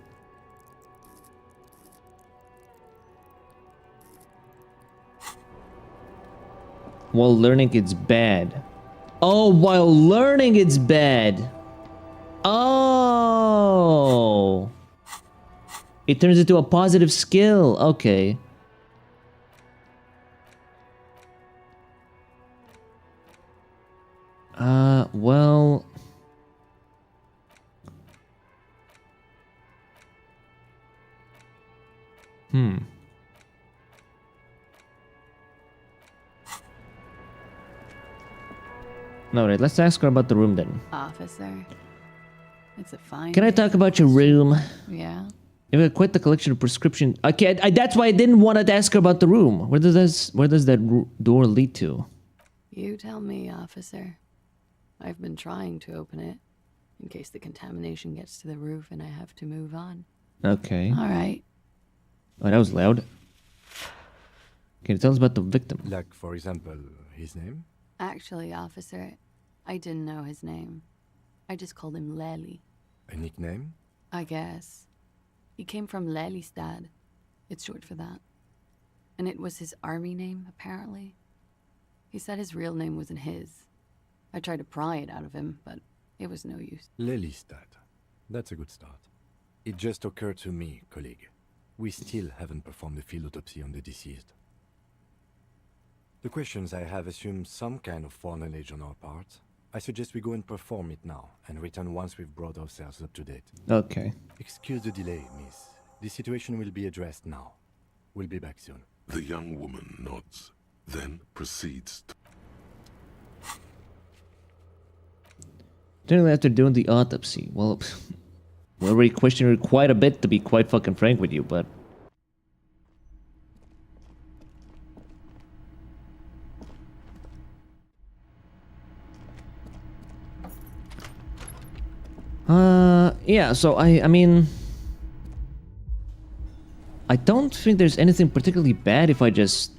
While learning it's bad. Oh, while learning it's bad. Oh. It turns into a positive skill. Okay. Well... Alright, let's ask her about the room then. Officer. It's a fine... Can I talk about your room? Yeah? You've got quite the collection of prescription... Okay, that's why I didn't want to ask her about the room. Where does that door lead to? You tell me, officer. I've been trying to open it, in case the contamination gets to the roof and I have to move on. Okay. Alright. Oh, that was loud. Can you tell us about the victim? Like, for example, his name? Actually, officer, I didn't know his name. I just called him Lely. A nickname? I guess. He came from Lelystad. It's short for that. And it was his army name, apparently. He said his real name wasn't his. I tried to pry it out of him, but it was no use. Lelystad. That's a good start. It just occurred to me, colleague. We still haven't performed the field autopsy on the deceased. The questions I have assume some kind of foreknowledge on our part. I suggest we go and perform it now, and return once we've brought ourselves up to date. Okay. Excuse the delay, miss. The situation will be addressed now. We'll be back soon. The young woman nods, then proceeds to... Generally after doing the autopsy, well, we already questioned her quite a bit, to be quite fucking frank with you, but... Yeah, so I mean... I don't think there's anything particularly bad if I just...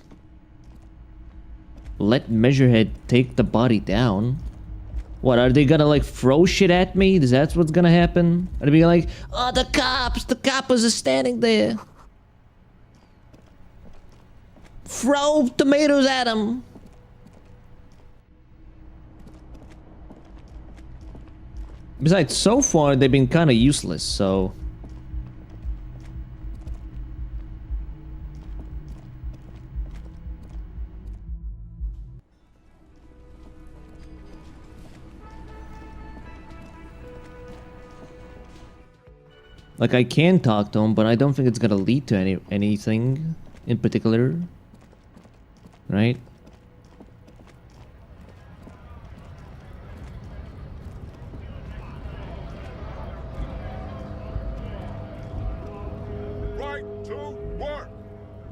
let Measurehead take the body down. What, are they gonna like throw shit at me? Is that what's gonna happen? Are they be like, oh, the coppers are standing there. Throw tomatoes at them. Besides, so far they've been kind of useless, so... Like, I can talk to him, but I don't think it's gonna lead to anything in particular. Right? Right to work!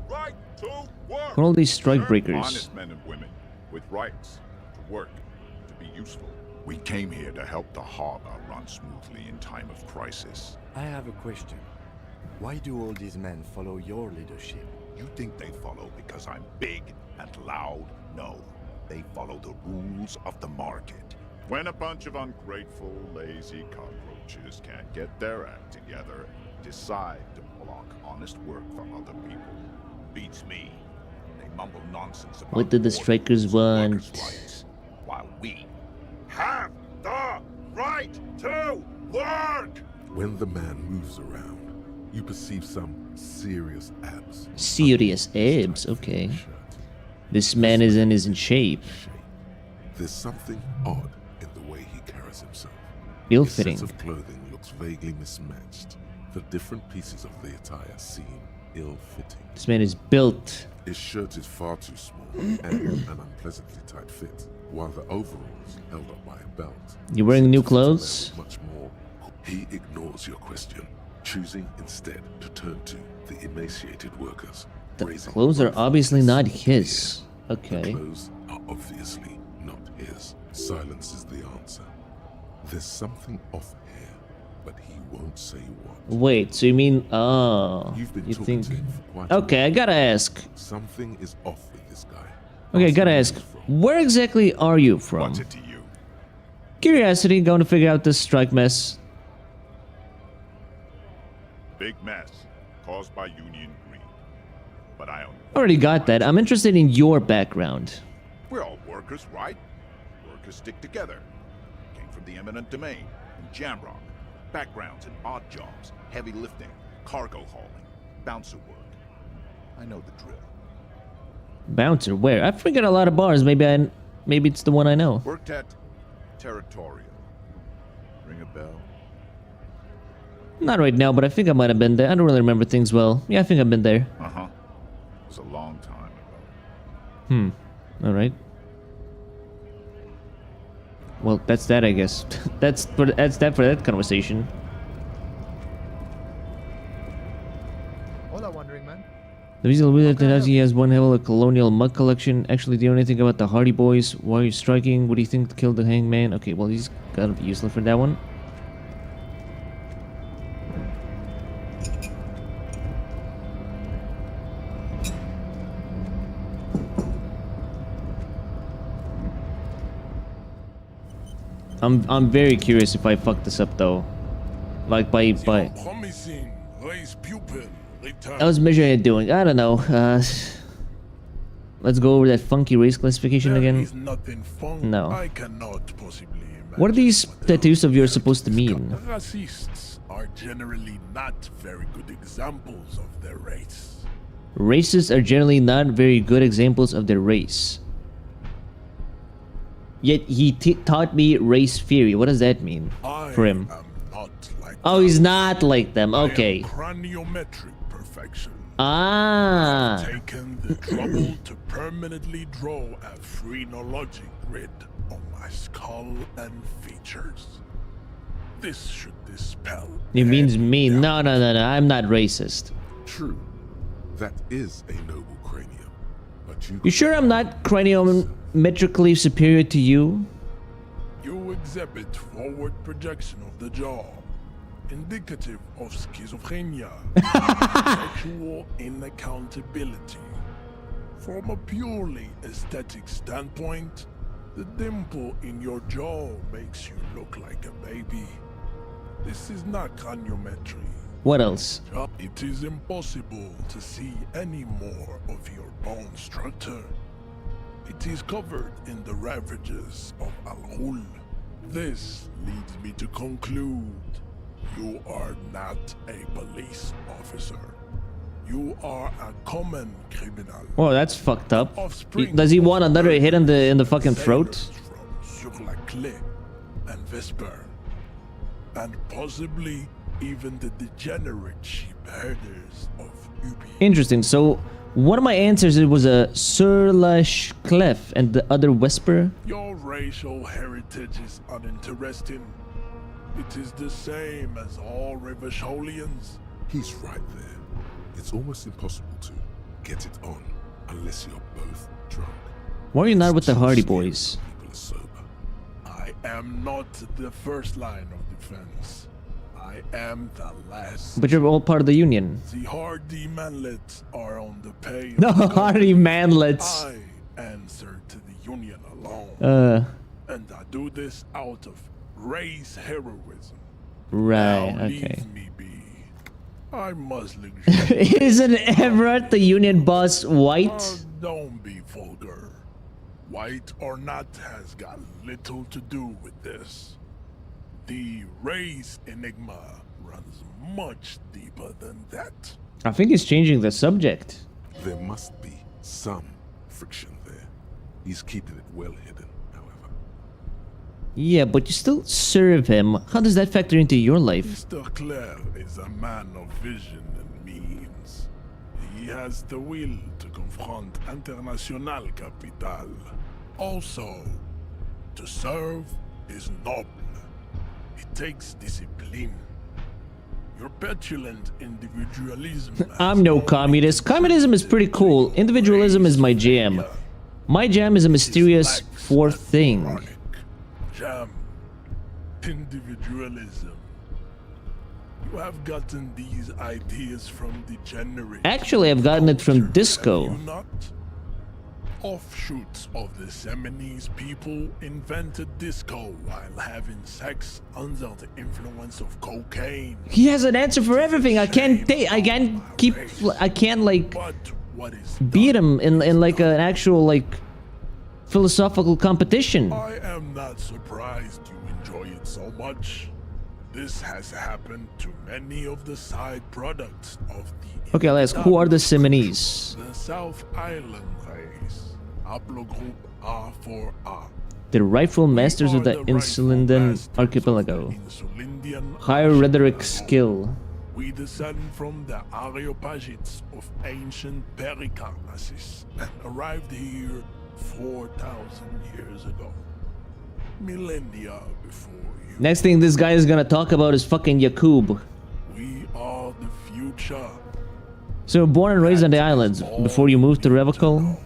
Right to work! All these strike breakers. Honest men and women with rights to work, to be useful. We came here to help the harbor run smoothly in time of crisis. I have a question. Why do all these men follow your leadership? You think they follow because I'm big and loud? No. They follow the rules of the market. When a bunch of ungrateful, lazy cockroaches can't get their act together, decide to block honest work from other people. Beats me. They mumble nonsense about What did the strikers want? rights, while we have the right to work! When the man moves around, you perceive some serious abs. Serious abs, okay. This man isn't in shape. There's something odd in the way he carries himself. Ill-fitting. His sense of clothing looks vaguely mismatched. The different pieces of the attire seem ill-fitting. This man is built. His shirt is far too small and an unpleasantly tight fit, while the overalls held up by a belt. You wearing new clothes? Much more. He ignores your question, choosing instead to turn to the emaciated workers. The clothes are obviously not his. Okay. The clothes are obviously not his. Silence is the answer. There's something off here, but he won't say what. Wait, so you mean, You've been you talking think... to him for quite a Okay, I gotta ask. Something is off with this guy. Okay, I gotta ask. Where exactly are you from? What's it to you? Curiosity, going to figure out this strike mess. Big mess caused by union greed. But I only... Already got that. I'm interested in your background. We're all workers, right? Workers stick together. Came from the eminent domain in Jamrock. Backgrounds in odd jobs, heavy lifting, cargo hauling, bouncer work. I know the drill. Bouncer, where? I forget a lot of bars. Maybe it's the one I know. Worked at Territorial. Ring a bell? Not right now, but I think I might have been there. I don't really remember things well. Yeah, I think I've been there. Uh-huh. It was a long time ago. Alright. Well, that's that, I guess. that's that for that conversation. Hola, wandering man. The visual wizard that he has one hell of a colonial mug collection. Actually, do you know anything about the Hardy Boys? Why are you striking? What do you think killed the hangman? Okay, well, he's gotta be useless for that one. I'm very curious if I fuck this up though. Like by Promising race pupil return. I was measuring it doing. I don't know. Let's go over that funky race classification There again. is nothing fun. No. I cannot possibly imagine. What are these tattoos of yours supposed to mean? Racists are generally not very good examples of their race. Racists are generally not very good examples of their race. Yet he taught me race theory. What does that mean for him? Oh, he's not like them. Okay. Craniometric perfection. Ah. Taken the trouble to permanently draw a phrenologic grid on my skull and features. This should dispel. It means me. No. I'm not racist. True. That is a noble cranium. But You sure I'm not craniometrically superior to you? You exhibit forward projection of the jaw, indicative of schizophrenia, sexual inaccountability. From a purely aesthetic standpoint, the dimple in your jaw makes you look like a baby. This is not craniometry. What else? It is impossible to see any more of your bone structure. It is covered in the ravages of Al-Hul. This leads me to conclude you are not a police officer. You are a common criminal. Oh, that's fucked up. Does he want another hit in the fucking throat? Sur la Clé and Vesper, and possibly even the degenerate sheep herders of Ubi. Interesting. So one of my answers it was a Sur-Clef and the other Whisper. Your racial heritage is uninteresting. It is the same as all Rivasholians. He's right there. It's almost impossible to get it on unless you're both drunk. Why are you not with the Hardy Boys? People are sober. I am not the first line of defense. I am the last. But you're all part of the Union. The Hardy manlets are on the pay. The Hardy manlets. I answer to the Union alone. And I do this out of race heroism. Right, Now okay. leave me be. I must look. Isn't Everett the Union boss white? Don't be vulgar. White or not has got little to do with this. The race enigma runs much deeper than that. I think he's changing the subject. There must be some friction there. He's keeping it well hidden, however. Yeah, but you still serve him. How does that factor into your life? Mr. Clare is a man of vision and means. He has the will to confront international capital. Also, to serve is noble. It takes discipline. Your petulant individualism. I'm no communist. Communism is pretty cool. Individualism is my jam. My jam is a mysterious fourth thing. Jam. Individualism. You have gotten these ideas from degenerate. Actually, I've gotten it from disco. Have you not? Offshoots of the Seminoles people invented disco while having sex under the influence of cocaine. He has an answer for everything. I can't like beat him in like an actual like philosophical competition. I am not surprised you enjoy it so much. This has happened to many of the side products of the Okay, I'll ask, who are the Seminoles? The South Island race. Haplogroup R4A. The rightful masters of the Insulindan archipelago. Higher rhetoric skill. We descend from the Areopagites of ancient Pericarnassus and arrived here 4,000 years ago. Millennia before you. Next thing this guy is gonna talk about is fucking Yakub. We are the future. So born and raised on the islands before you moved to Revachol?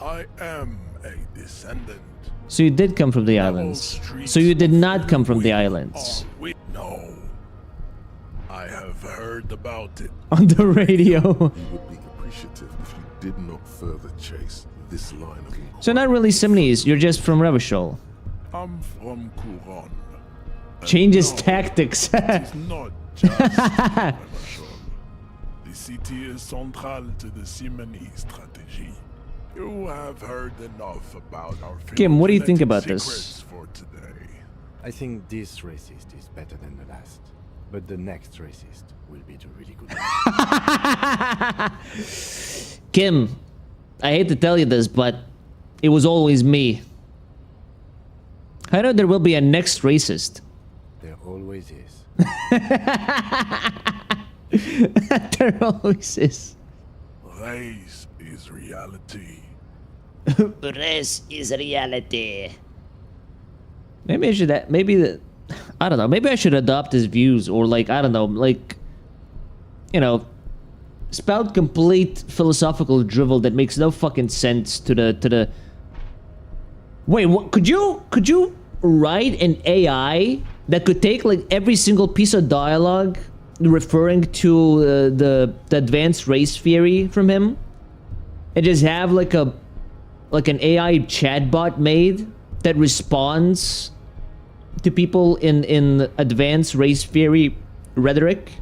I am a descendant. So you did come from the islands. So you did not come from the islands. No. I have heard about it. On the radio. You would be appreciative if you did not further chase this line of inquiry. So not really Seminoles, you're just from Revachol. I'm from Couronne. Changes tactics. It's not just Revachol. The city is central to the Seminoles strategy. You have heard enough about our Kim, what do you think about this? secrets for today. I think this racist is better than the last. But the next racist will be the really good one. Kim, I hate to tell you this, but it was always me. I know there will be a next racist. There always is. There always is. Race is reality. Race is reality. Maybe I should. I don't know. Maybe I should adopt his views, or like I don't know, like you know, spout complete philosophical drivel that makes no fucking sense to the. Wait, what? Could you write an AI that could take like every single piece of dialogue referring to the advanced race theory from him, and just have like an AI chatbot made that responds to people in advanced race theory rhetoric?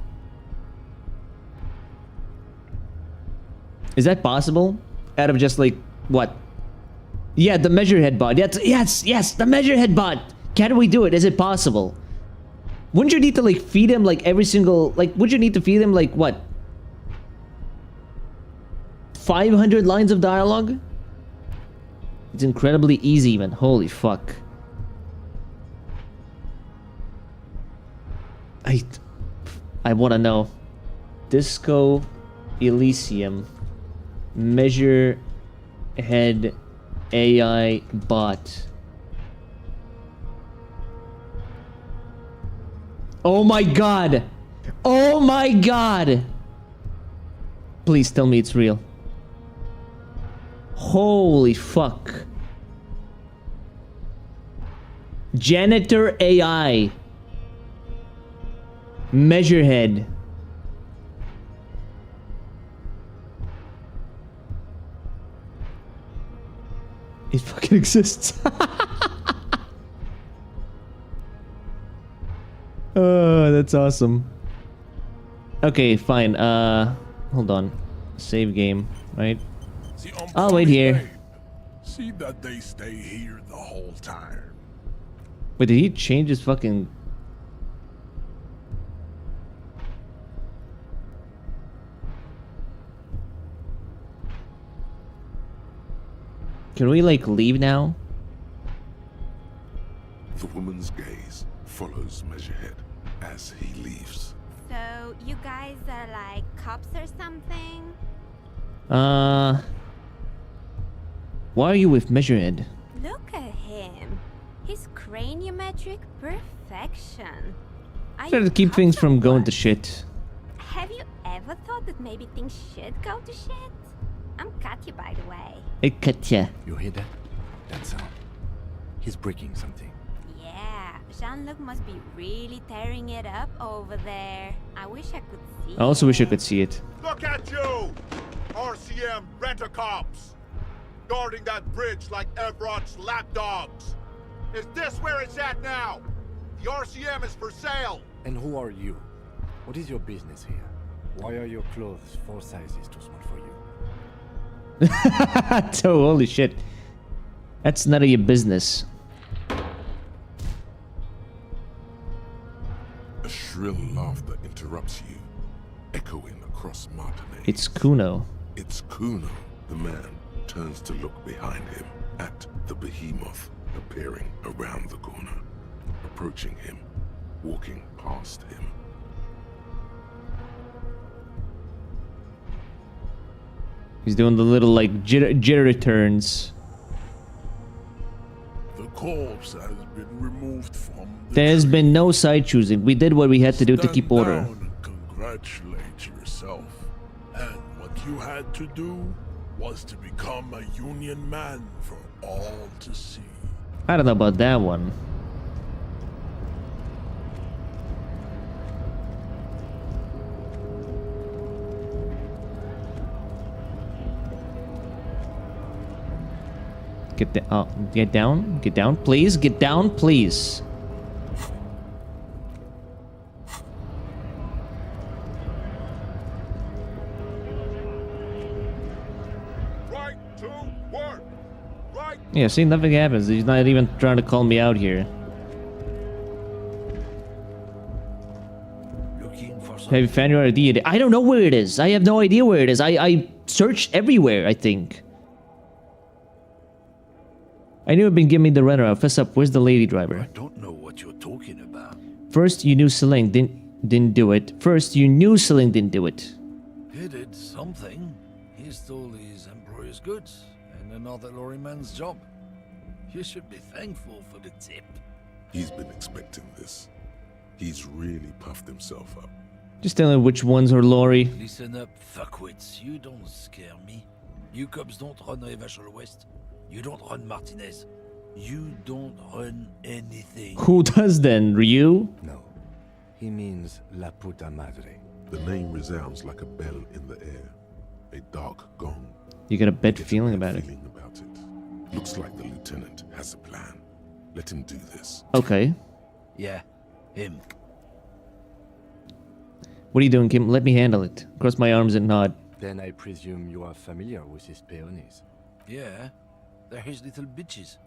Is that possible? Out of just like what? Yeah, the measurehead bot. Yes, the measurehead bot. Can we do it? Is it possible? Wouldn't you need to like feed him like every single would you need to feed him like what? 500 lines of dialogue? It's incredibly easy, man. Holy fuck. I want to know. Disco Elysium. Measure head AI bot. Oh my god! Oh my god! Please tell me it's real. Holy fuck. Janitor AI. Measurehead. It fucking exists. Oh, that's awesome. Okay, fine. Hold on. Save game, right? I'll wait here. See that they stay here the whole time. Wait, did he change his fucking... Can we, like, leave now? The woman's gaze follows Measurehead as he leaves. So, you guys are like cops or something? Why are you with Measurehead? Look at him. His craniometric perfection. Are Try you to keep cops things or from going what? to shit. Have you ever thought that maybe things should go to shit? I'm Katya, by the way. Hey, Katya. You hear that? That sound. He's breaking something. Yeah, Jean-Luc must be really tearing it up over there. I wish I could see I also wish I it. could see it. Look at you! RCM rent-a-cops! Guarding that bridge like Everett's lapdogs! Is this where it's at now? The RCM is for sale! And who are you? What is your business here? Why are your clothes 4 sizes too small for you? So, holy shit. That's none of your business. A shrill laughter interrupts you, echoing across Martinez. It's Kuno. It's Kuno. The man turns to look behind him at the behemoth appearing around the corner, approaching him, walking past him. He's doing the little, like, jitter turns. The corpse has been removed from the There's tree. been no side choosing. We did what we had to do to Stand keep order. down and congratulate yourself. And what you had to do was to become a union man for all to see. I don't know about that one. Get down, please, get down, please. Right to work! Right! Yeah, see, nothing happens. He's not even trying to call me out here. Have you found your ID? I don't know where it is. I have no idea where it is. I searched everywhere, I think. I knew it'd been giving me the runaround. Fess up, where's the lady driver? Don't know what you're talking about. First, you knew Celine didn't do it. First, you knew Celine didn't do it. He did something. He stole his employer's goods and another lorryman's job. You should be thankful for the tip. He's been expecting this. He's really puffed himself up. Just tell him which ones are Lorry. Listen up, fuckwits. You don't scare me. You cops don't run Rivachel West. You don't run Martinez. You don't run anything. Who does then? Ryu? No. He means La Puta Madre. The name resounds like a bell in the air. A dark gong. You got a bad feeling about it. Looks like the lieutenant has a plan. Let him do this. Okay. Yeah, him. What are you doing, Kim? Let me handle it. Cross my arms and nod. Then I presume you are familiar with his peonies. Yeah, they're his little bitches.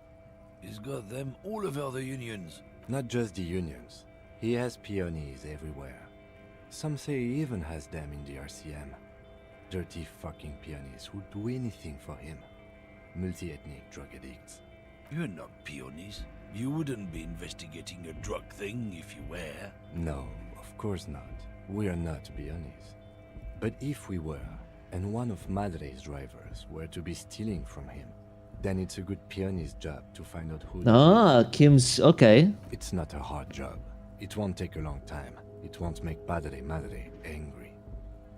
He's got them all over the unions. Not just the unions. He has peonies everywhere. Some say he even has them in the RCM. Dirty fucking peonies who'd do anything for him. Multi-ethnic drug addicts. You're not peonies. You wouldn't be investigating a drug thing if you were. No, of course not. We're not, to be honest. But if we were, and one of Madre's drivers were to be stealing from him, then it's a good pianist's job to find out who... Ah, Kim's... okay. It's not a hard job. It won't take a long time. It won't make Madre angry.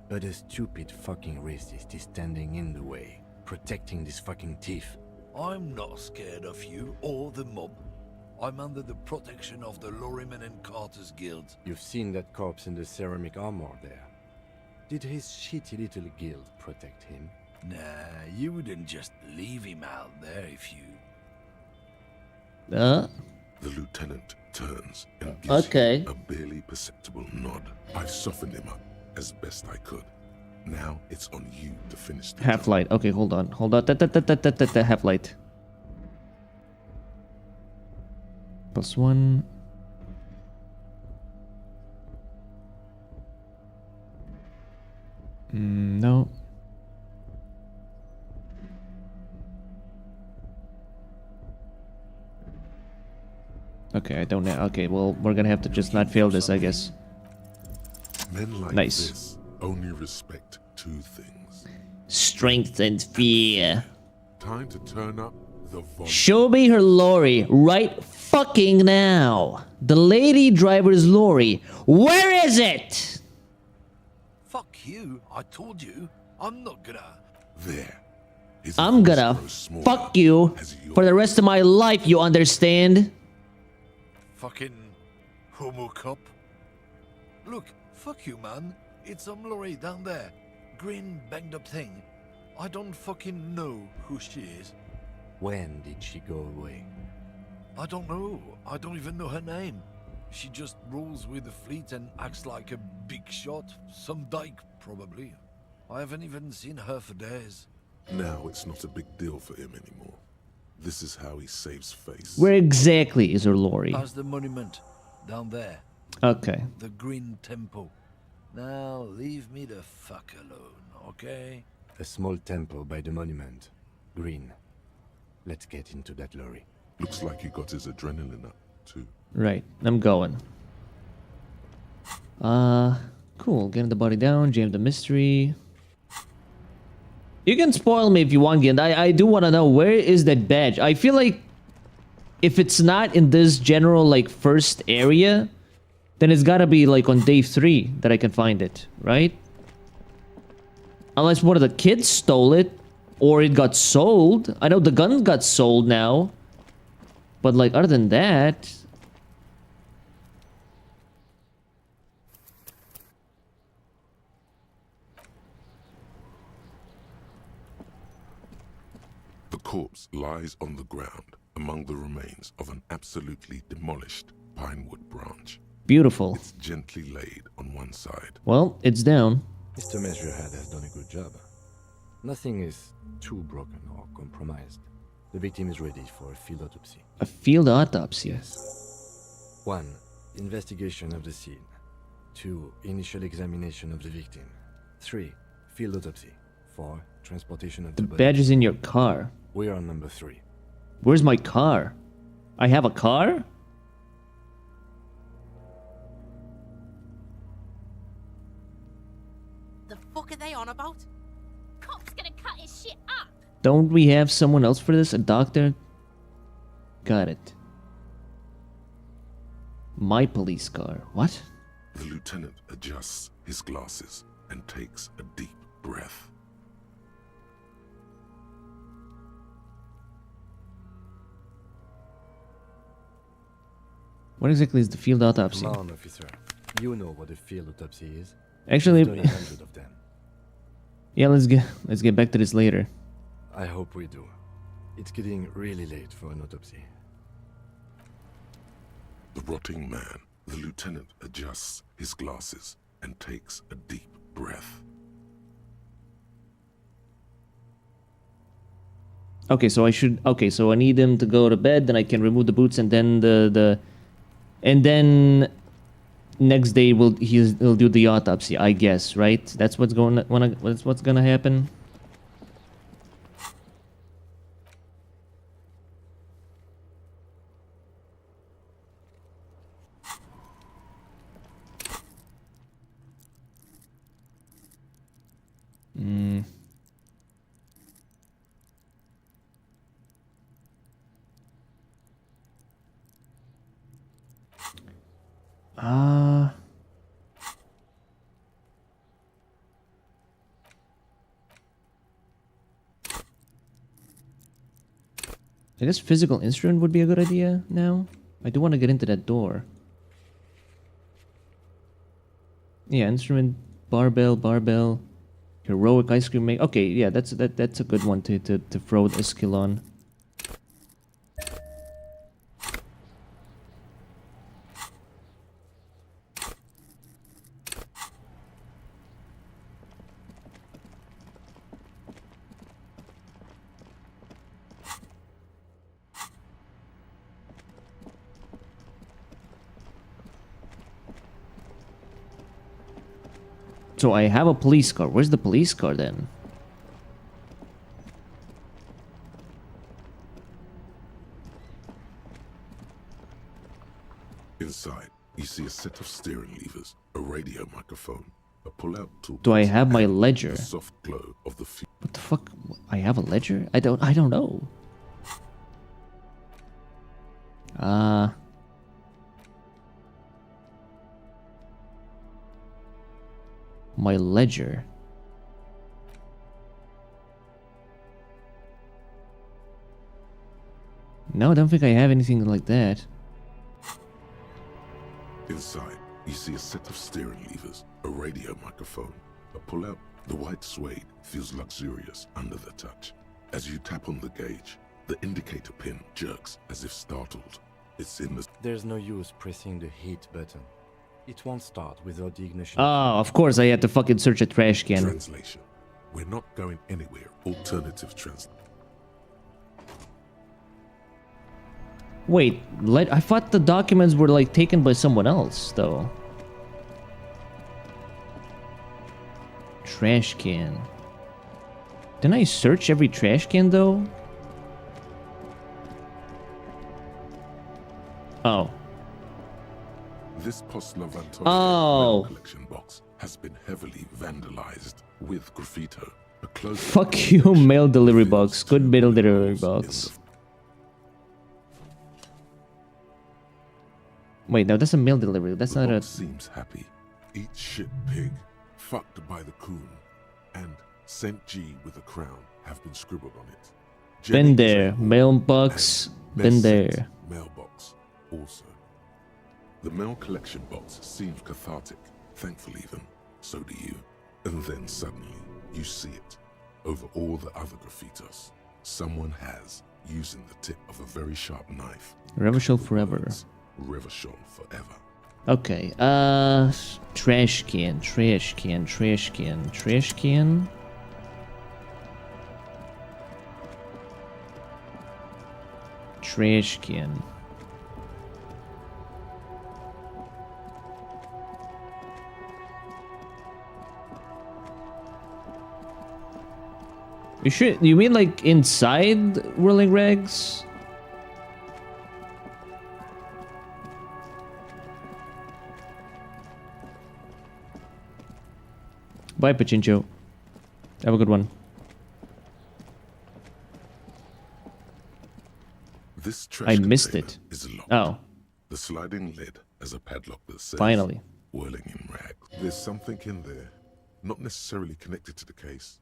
But a stupid fucking racist is standing in the way, protecting this fucking thief. I'm not scared of you or the mob. I'm under the protection of the Lorrymen and Carters Guild. You've seen that corpse in the ceramic armor there. Did his shitty little guild protect him? Nah, you wouldn't just leave him out there if you... The lieutenant turns and gives you a barely perceptible nod. I've softened him up as best I could. Now it's on you to finish the Half-light. Okay, hold on. Hold on. Half-light. +1. No. Okay, I don't know. Okay, well, we're gonna have to just not fail this, I guess. Men like Nice. this only respect two things. Strength and fear. Time to turn up the volume. Show me her lorry right fucking now. The lady driver's lorry. Where is it? Fuck you, I told you. I'm not gonna... There. I'm gonna fuck you for the rest of my life, you understand? Fucking homo cop. Look, fuck you, man. It's some lorry down there. Green banged up thing. I don't fucking know who she is. When did she go away? I don't know. I don't even know her name. She just rolls with the fleet and acts like a big shot. Some dyke, probably. I haven't even seen her for days. Now it's not a big deal for him anymore. This is how he saves face. Where exactly is her lorry? Past the monument. Down there. Okay. The Green Temple. Now leave me the fuck alone, okay? A small temple by the monument. Green. Let's get into that lorry. Looks like he got his adrenaline up, too. Right, I'm going. Cool. Getting the body down, jam the mystery. You can spoil me if you want, Gind. I do want to know, where is that badge? I feel like if it's not in this general, like, first area, then it's gotta be, like, on day 3 that I can find it, right? Unless one of the kids stole it, or it got sold. I know the gun got sold now. But, like, other than that... The corpse lies on the ground among the remains of an absolutely demolished pinewood branch. Beautiful. It's gently laid on one side. Well, it's down. Mr. Measurehead has done a good job. Nothing is too broken or compromised. The victim is ready for a field autopsy. A field autopsy? Yes. 1. Investigation of the scene. 2. Initial examination of the victim. 3. Field autopsy. 4. Transportation of The the body. badge is in your car. We are on number 3. Where's my car? I have a car? The fuck are they on about? Cop's gonna cut his shit up. Don't we have someone else for this? A doctor? Got it. My police car. What? The lieutenant adjusts his glasses and takes a deep breath. What exactly is the field autopsy? Come on, officer. You know what a field autopsy is. Actually, You've done 100 of them. Yeah, let's get back to this later. I hope we do. It's getting really late for an autopsy. The rotting man, the lieutenant adjusts his glasses and takes a deep breath. Okay, so I need him to go to bed, then I can remove the boots, and then and then next day he'll do the autopsy, I guess, right? That's what's gonna happen. I guess physical instrument would be a good idea now. I do want to get into that door. Yeah, instrument, barbell, heroic ice cream make. Okay, yeah, that's a good one to throw a skill on. So I have a police car. Where's the police car then? Inside, you see a set of steering levers, a radio microphone, a pull-out tool. Do I have my ledger? The soft glow of the What the fuck? I have a ledger? I don't know. My ledger. No, I don't think I have anything like that. Inside, you see a set of steering levers, a radio microphone, a pull-out. The white suede feels luxurious under the touch. As you tap on the gauge, the indicator pin jerks as if startled. It's in the... There's no use pressing the heat button. It won't start without the ignition. Oh, of course I had to fucking search a trash can. Translation. We're not going anywhere. Alternative translation. Wait, I thought the documents were like taken by someone else, though. Trash can. Didn't I search every trash can, though? Oh. This Postlovantonia Oh. mail collection box has been heavily vandalized with graffito. A close Fuck you, mail delivery box. Good mail delivery box. Wait, no, that's a mail delivery. That's not a... seems happy. Eat shit pig. Fucked by the coon. And St. G with a crown have been scribbled on it. Been there. Mailbox. Been there. Mailbox. Also. The mail collection box seems cathartic. Thankful even. So do you. And then suddenly, you see it. Over all the other graffitos. Someone has, using the tip of a very sharp knife. Revachol forever. Revachol forever. Okay, trash can, trash can, trash can, trash can. Trash can. You mean like inside Whirling Rags? Bye, Pachincho. Have a good one. This trash I missed container it. Is locked. Oh. The sliding lid has a padlock that says Finally. Whirling in Rags. There's something in there, not necessarily connected to the case,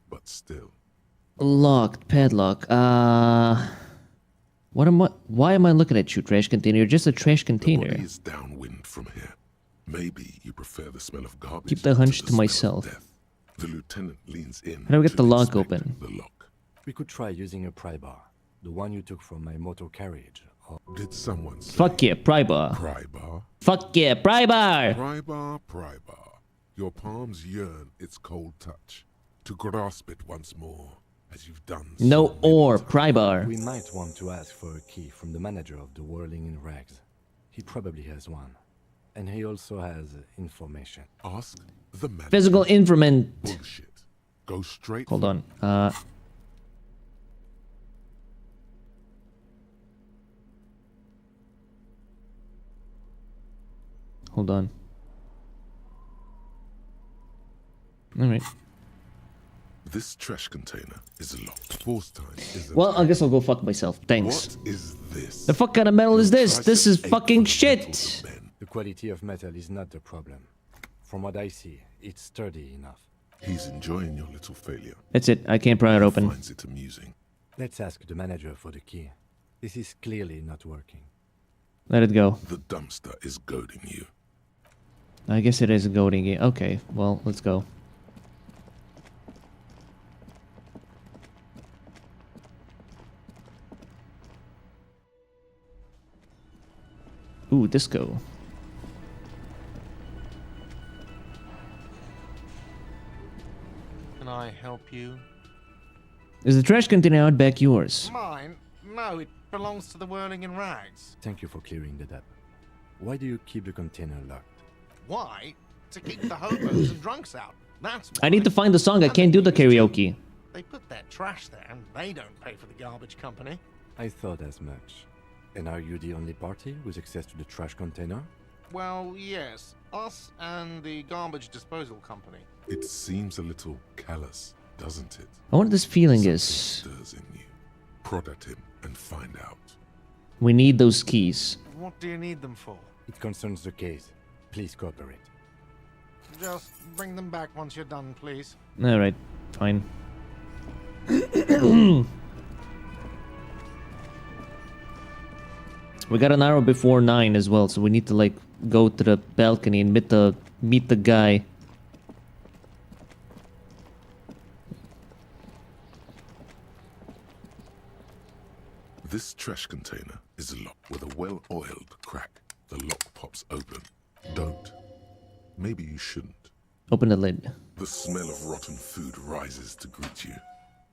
but still. Locked padlock. What am I? Why am I looking at you, trash container? You're just a trash container. The body is downwind from here. Maybe you prefer the smell of garbage. Keep the hunch the to myself. The lieutenant leans in. How do I get the lock inspect open? The lock. We could try using a pry bar, the one you took from my motor carriage. Or... Did someone say Fuck yeah, pry bar. Pry bar? Fuck yeah, pry bar. Pry bar, pry bar. Your palms yearn its cold touch to grasp it once more, as you've done. No or pry bar. We might want to ask for a key from the manager of the Whirling in Rags. He probably has one. And he also has information. Ask the manager. Physical informant. Bullshit. Go straight. Hold on. Hold on. All right. This trash container is locked. Force time is. Well, I guess I'll go fuck myself. Thanks. What is this? The fuck kind of metal is this? This is fucking shit. The quality of metal is not the problem. From what I see, it's sturdy enough. He's enjoying your little failure. That's it. I can't pry it open. Finds it amusing. Let's ask the manager for the key. This is clearly not working. Let it go. The dumpster is goading you. I guess it is a goading game. Okay, well, let's go. Ooh, disco. Can I help you? Is the trash container out back yours? Mine? No, it belongs to the Whirling in Rags. Thank you for clearing that up. Why do you keep the container locked? Why? To keep the hobos and drunks out. That's why. I need to find the song. I can't do the karaoke. They put their trash there and they don't pay for the garbage company. I thought as much. And are you the only party with access to the trash container? Well, yes. Us and the garbage disposal company. It seems a little callous, doesn't it? I wonder what this feeling Something is. stirs in you. Prod at him and find out. We need those keys. What do you need them for? It concerns the case. Please cooperate. Just bring them back once you're done, please. Alright, fine. We got an hour before 9 as well, so we need to like go to the balcony and meet the guy. This trash container is locked with a well-oiled crack. The lock pops open. Don't. Maybe you shouldn't. Open the lid. The smell of rotten food rises to greet you.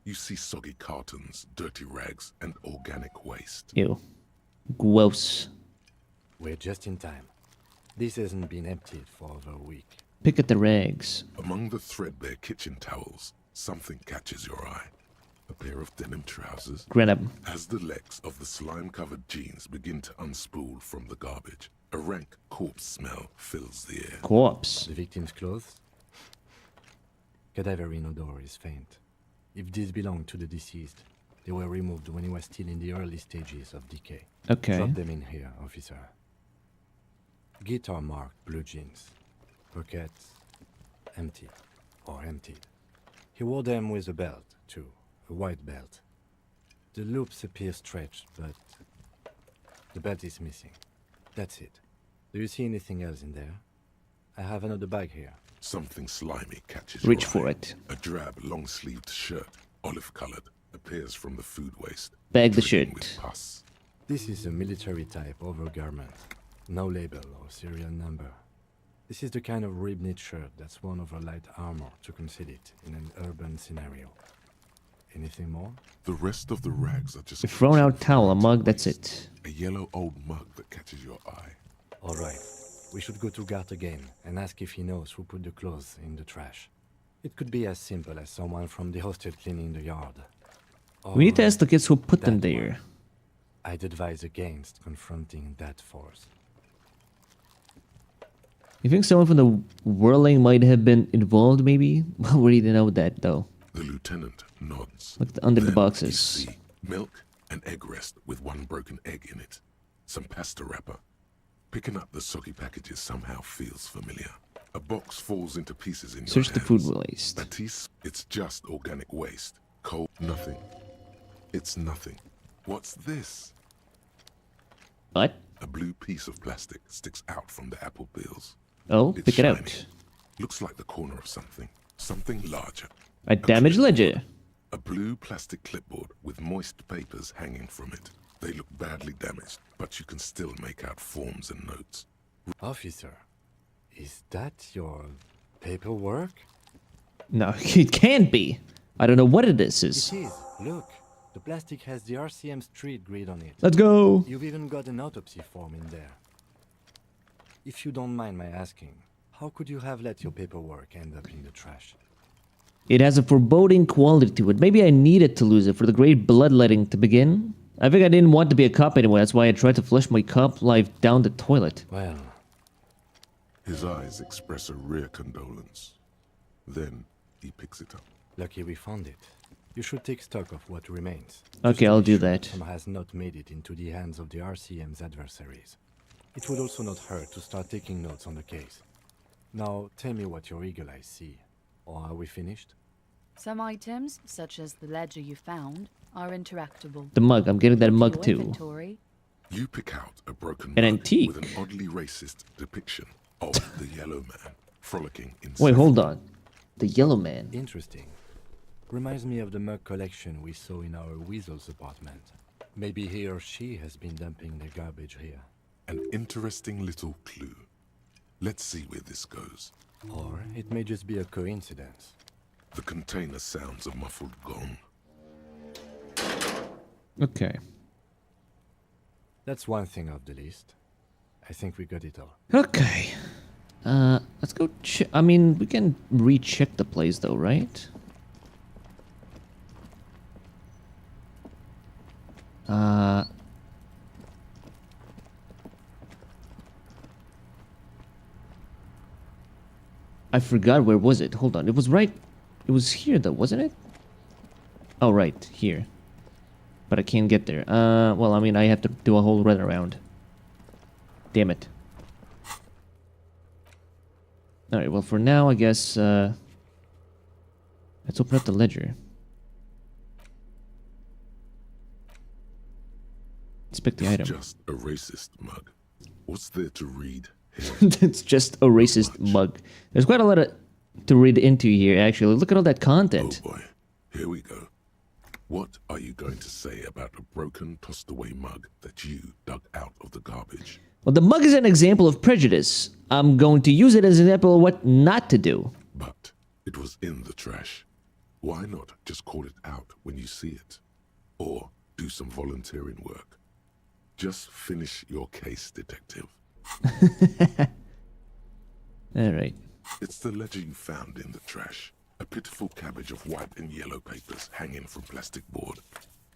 You see soggy cartons, dirty rags, and organic waste. Ew. Gross. We're just in time. This hasn't been emptied for over a week. Pick at the rags. Among the threadbare kitchen towels, something catches your eye. A pair of denim trousers. Grab up. As the legs of the slime-covered jeans begin to unspool from the garbage, a rank corpse smell fills the air. Corpse. The victim's clothes? Cadaverine odor is faint. If these belong to the deceased, they were removed when he was still in the early stages of decay. Okay. Drop them in here, officer. Guitar marked blue jeans. Pockets empty or emptied. He wore them with a belt, too. A white belt. The loops appear stretched, but the belt is missing. That's it. Do you see anything else in there? I have another bag here. Something slimy catches Reach your for eye. it. A drab, long-sleeved shirt, olive-colored, appears from the food waste. Bag the dripping shirt. with pus. This is a military-type overgarment. No label or serial number. This is the kind of rib-knit shirt that's worn over light armor to conceal it in an urban scenario. Anything more? The rest of the rags are just A thrown out towel, a mug, that's it. a yellow old mug that catches your eye. All right. We should go to Gart again and ask if he knows who put the clothes in the trash. It could be as simple as someone from the hostel cleaning the yard. We need to ask the kids who put them that there. one. I'd advise against confronting that force. You think someone from the whirling might have been involved, maybe? Well, we need to know that, though. The lieutenant nods. Look under the Then boxes. You see milk, an egg rest with one broken egg in it, some pasta wrapper. Picking up the soggy packages somehow feels familiar. A box falls into pieces in Search your the hands. food waste. Matisse, it's just organic waste. Cold, nothing. It's nothing. What's this? What? A blue piece of plastic sticks out from the apple peels. Oh, It's pick it shiny. out. Looks like the corner of something. Something larger. A damaged ledger. A blue plastic clipboard with moist papers hanging from it. They look badly damaged, but you can still make out forms and notes. Officer, is that your paperwork? No, it can't be. I don't know what it is. It is. Look, the plastic has the RCM street grid on it. Let's go. You've even got an autopsy form in there. If you don't mind my asking, how could you have let your paperwork end up in the trash? It has a foreboding quality to it. Maybe I needed to lose it for the great bloodletting to begin. I think I didn't want to be a cop anyway. That's why I tried to flush my cop life down the toilet. Well, His eyes express a rare condolence. Then he picks it up. lucky we found it. You should take stock of what remains. Okay, I'll do that. Some has not made it into the hands of the RCM's adversaries. It would also not hurt to start taking notes on the case. Now, tell me what your eagle eyes see. Or are we finished? Some items, such as the ledger you found, are interactable. The mug. I'm getting that Look mug to your too. inventory. You pick out a broken An mug antique. with an oddly racist depiction of the yellow man frolicking in Wait, hold on. The yellow man. Interesting. Reminds me of the mug collection we saw in our weasel's apartment. Maybe he or she has been dumping their garbage here. An interesting little clue. Let's see where this goes. Or it may just be a coincidence. The container sounds a muffled gong. Okay. That's one thing off the list. I think we got it all. Okay. Let's go I mean, we can recheck the place though, right? I forgot, where was it? Hold on. It was right. It was here though, wasn't it? Oh, right. Here. But I can't get there. Well, I mean, I have to do a whole run around. Damn it. Alright, well, for now, I guess, let's open up the ledger. Inspect the item. Just a racist mug. What's there to read here? It's just a racist mug. There's quite a lot to read into here, actually. Look at all that content. Oh boy, here we go. What are you going to say about a broken, tossed-away mug that you dug out of the garbage? Well, the mug is an example of prejudice. I'm going to use it as an example of what not to do. But it was in the trash. Why not just call it out when you see it? Or do some volunteering work. Just finish your case, detective. Alright. It's the ledger you found in the trash. A pitiful cabbage of white and yellow papers hanging from plastic board,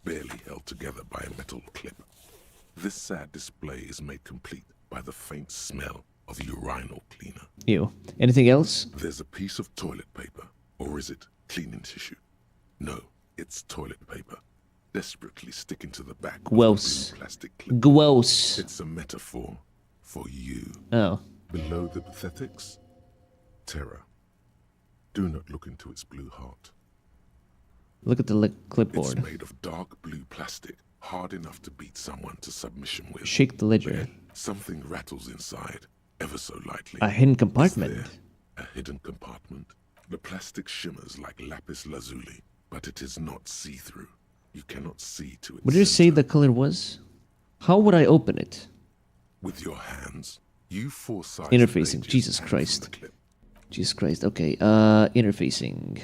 barely held together by a metal clip. This sad display is made complete by the faint smell of urinal cleaner. Ew. Anything else? There's a piece of toilet paper, or is it cleaning tissue? No, it's toilet paper, desperately sticking to the back Gross. of the blue plastic clip. Gross. It's a metaphor for you. Oh. Below the pathetics, terror. Do not look into its blue heart. Look at the clipboard. It's made of dark blue plastic, hard enough to beat someone to submission with. Shake the ledger. Then something rattles inside, ever so lightly. A hidden compartment. Is there a hidden compartment? The plastic shimmers like lapis lazuli, but it is not see-through. You cannot see to it. What did you say the color was? How would I open it? With your hands, you foresight. Interfacing. Jesus Christ. Jesus Christ. Okay. Interfacing.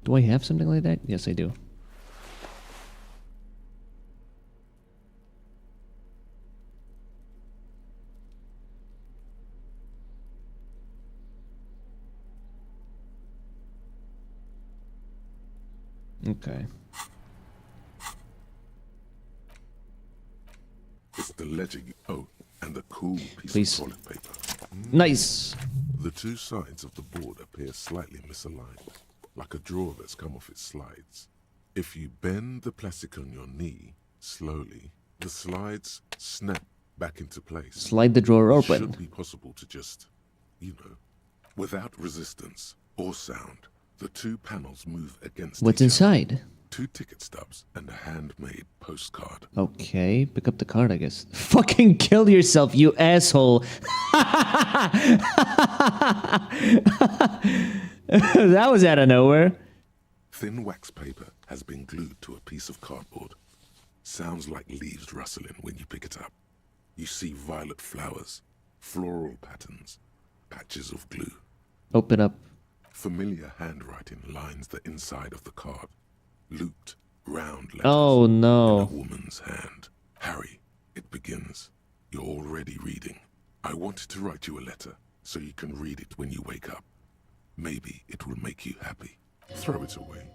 Do I have something like that? Yes, I do. Okay. It's the ledger you owe and the cool piece Please. of toilet paper. Nice. The two sides of the board appear slightly misaligned, like a drawer that's come off its slides. If you bend the plastic on your knee slowly, the slides snap back into place. Slide the drawer It open. should be possible to just, without resistance or sound, the two panels move against What's each inside? other. 2 ticket stubs and a handmade postcard. Okay, pick up the card, I guess. Fucking kill yourself, you asshole. That was out of nowhere. Thin wax paper has been glued to a piece of cardboard. Sounds like leaves rustling when you pick it up. You see violet flowers, floral patterns, patches of glue. Open up. Familiar handwriting lines the inside of the card. Looped, round letters. Oh, no. In a woman's hand. Harry, it begins. You're already reading. I wanted to write you a letter so you can read it when you wake up. Maybe it will make you happy. Throw it away,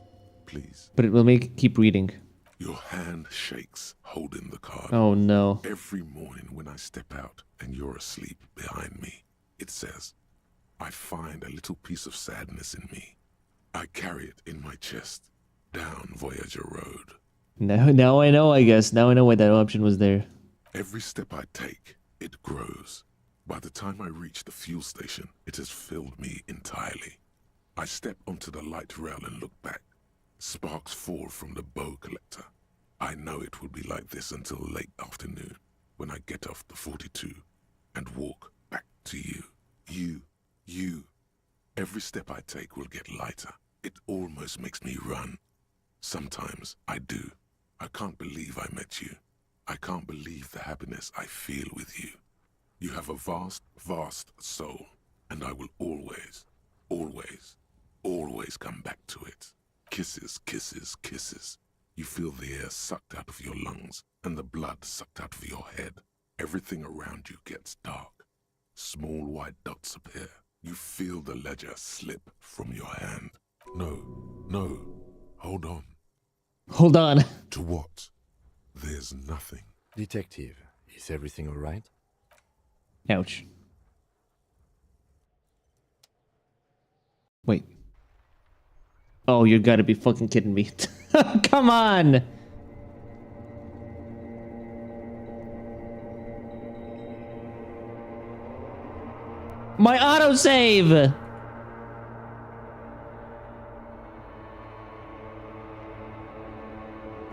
please. But it will keep reading. Your hand shakes, holding the card. Oh, no. Every morning when I step out and you're asleep behind me, it says, I find a little piece of sadness in me. I carry it in my chest, down Voyager Road. Now I know, I guess. Now I know why that option was there. Every step I take, it grows. By the time I reach the fuel station, it has filled me entirely. I step onto the light rail and look back. Sparks fall from the bow collector. I know it will be like this until late afternoon, when I get off the 42 and walk back to you. You. Every step I take will get lighter. It almost makes me run. Sometimes I do. I can't believe I met you. I can't believe the happiness I feel with you. You have a vast, vast soul, and I will always, always, always come back to it. Kisses, kisses, kisses. You feel the air sucked out of your lungs and the blood sucked out of your head. Everything around you gets dark. Small white dots appear. You feel the ledger slip from your hand. No, hold on. Hold on. To what? There's nothing. Detective, is everything all right? Ouch. Wait. Oh, you gotta be fucking kidding me. Come on! My autosave!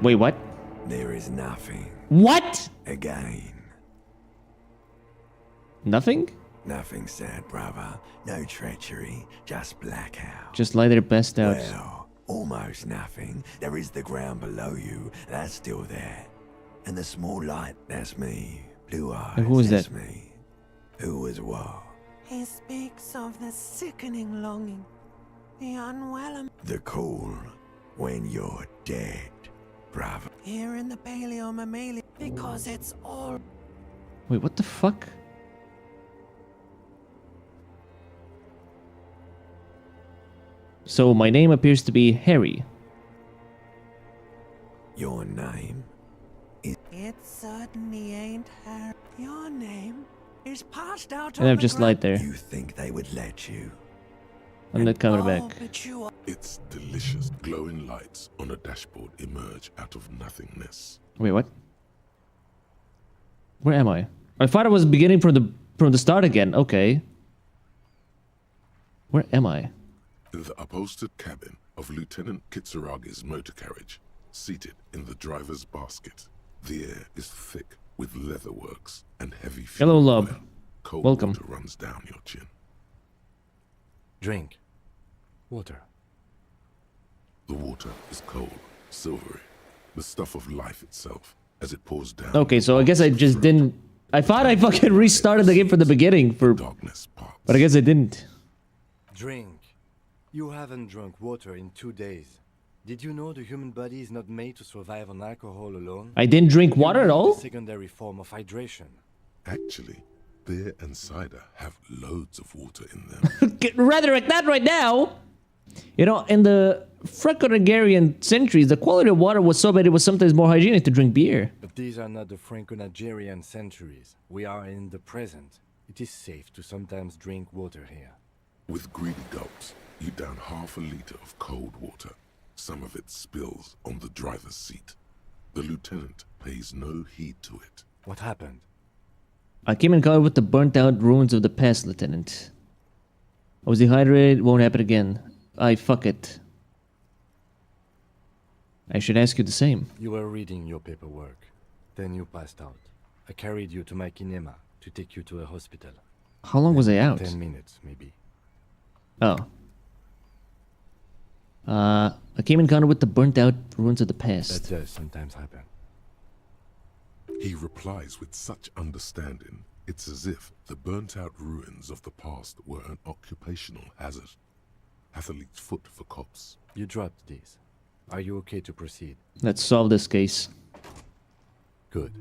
Wait, what? There is nothing. What? Again. Nothing? Nothing sad, brother. No treachery, just blackout. Just lie their best out. Well, almost nothing. There is the ground below you. That's still there. And the small light, that's me. Blue eyes, And who is that's that? me. Who was what? He speaks of the sickening longing, the unwelcome. The cool when you're dead, brother. Here in the Paleo because it's all. Wait, what the fuck? So my name appears to be Harry. Your name? It certainly ain't her. Your name is passed out. And I've just lied there. You think they would let you? I'm not coming back. It's delicious. Glowing lights on a dashboard emerge out of nothingness. Wait, what? Where am I? I thought I was beginning from the start again. Okay. Where am I? In the upholstered cabin of Lieutenant Kitsuragi's motor carriage, seated in the driver's basket. The air is thick with leatherworks and heavy fuel. Hello, love. Cold Welcome. water runs down your chin. Drink. Water. The water is cold, silvery, the stuff of life itself, as it pours down. Okay, so I guess I just didn't. I thought I fucking restarted the game from the beginning but I guess I didn't. Drink. You haven't drunk water in 2 days. Did you know the human body is not made to survive on alcohol alone? I didn't drink water at all? A secondary form of hydration. Actually, beer and cider have loads of water in them. Rhetoric, not right now! You know, in the Franco-Nigerian centuries, the quality of water was so bad it was sometimes more hygienic to drink beer. But these are not the Franco-Nigerian centuries. We are in the present. It is safe to sometimes drink water here. With greedy gulps, you down half a liter of cold water. Some of it spills on the driver's seat. The lieutenant pays no heed to it. What happened? I came in contact with the burnt-out ruins of the past, Lieutenant. I was dehydrated, won't happen again. Fuck it. I should ask you the same. You were reading your paperwork. Then you passed out. I carried you to my kinema to take you to a hospital. How long was I out? 10 minutes, maybe. Oh. I came in contact with the burnt-out ruins of the past. That does sometimes happen. He replies with such understanding, it's as if the burnt-out ruins of the past were an occupational hazard. Athlete's foot for cops. You dropped these. Are you okay to proceed? Let's solve this case. Good.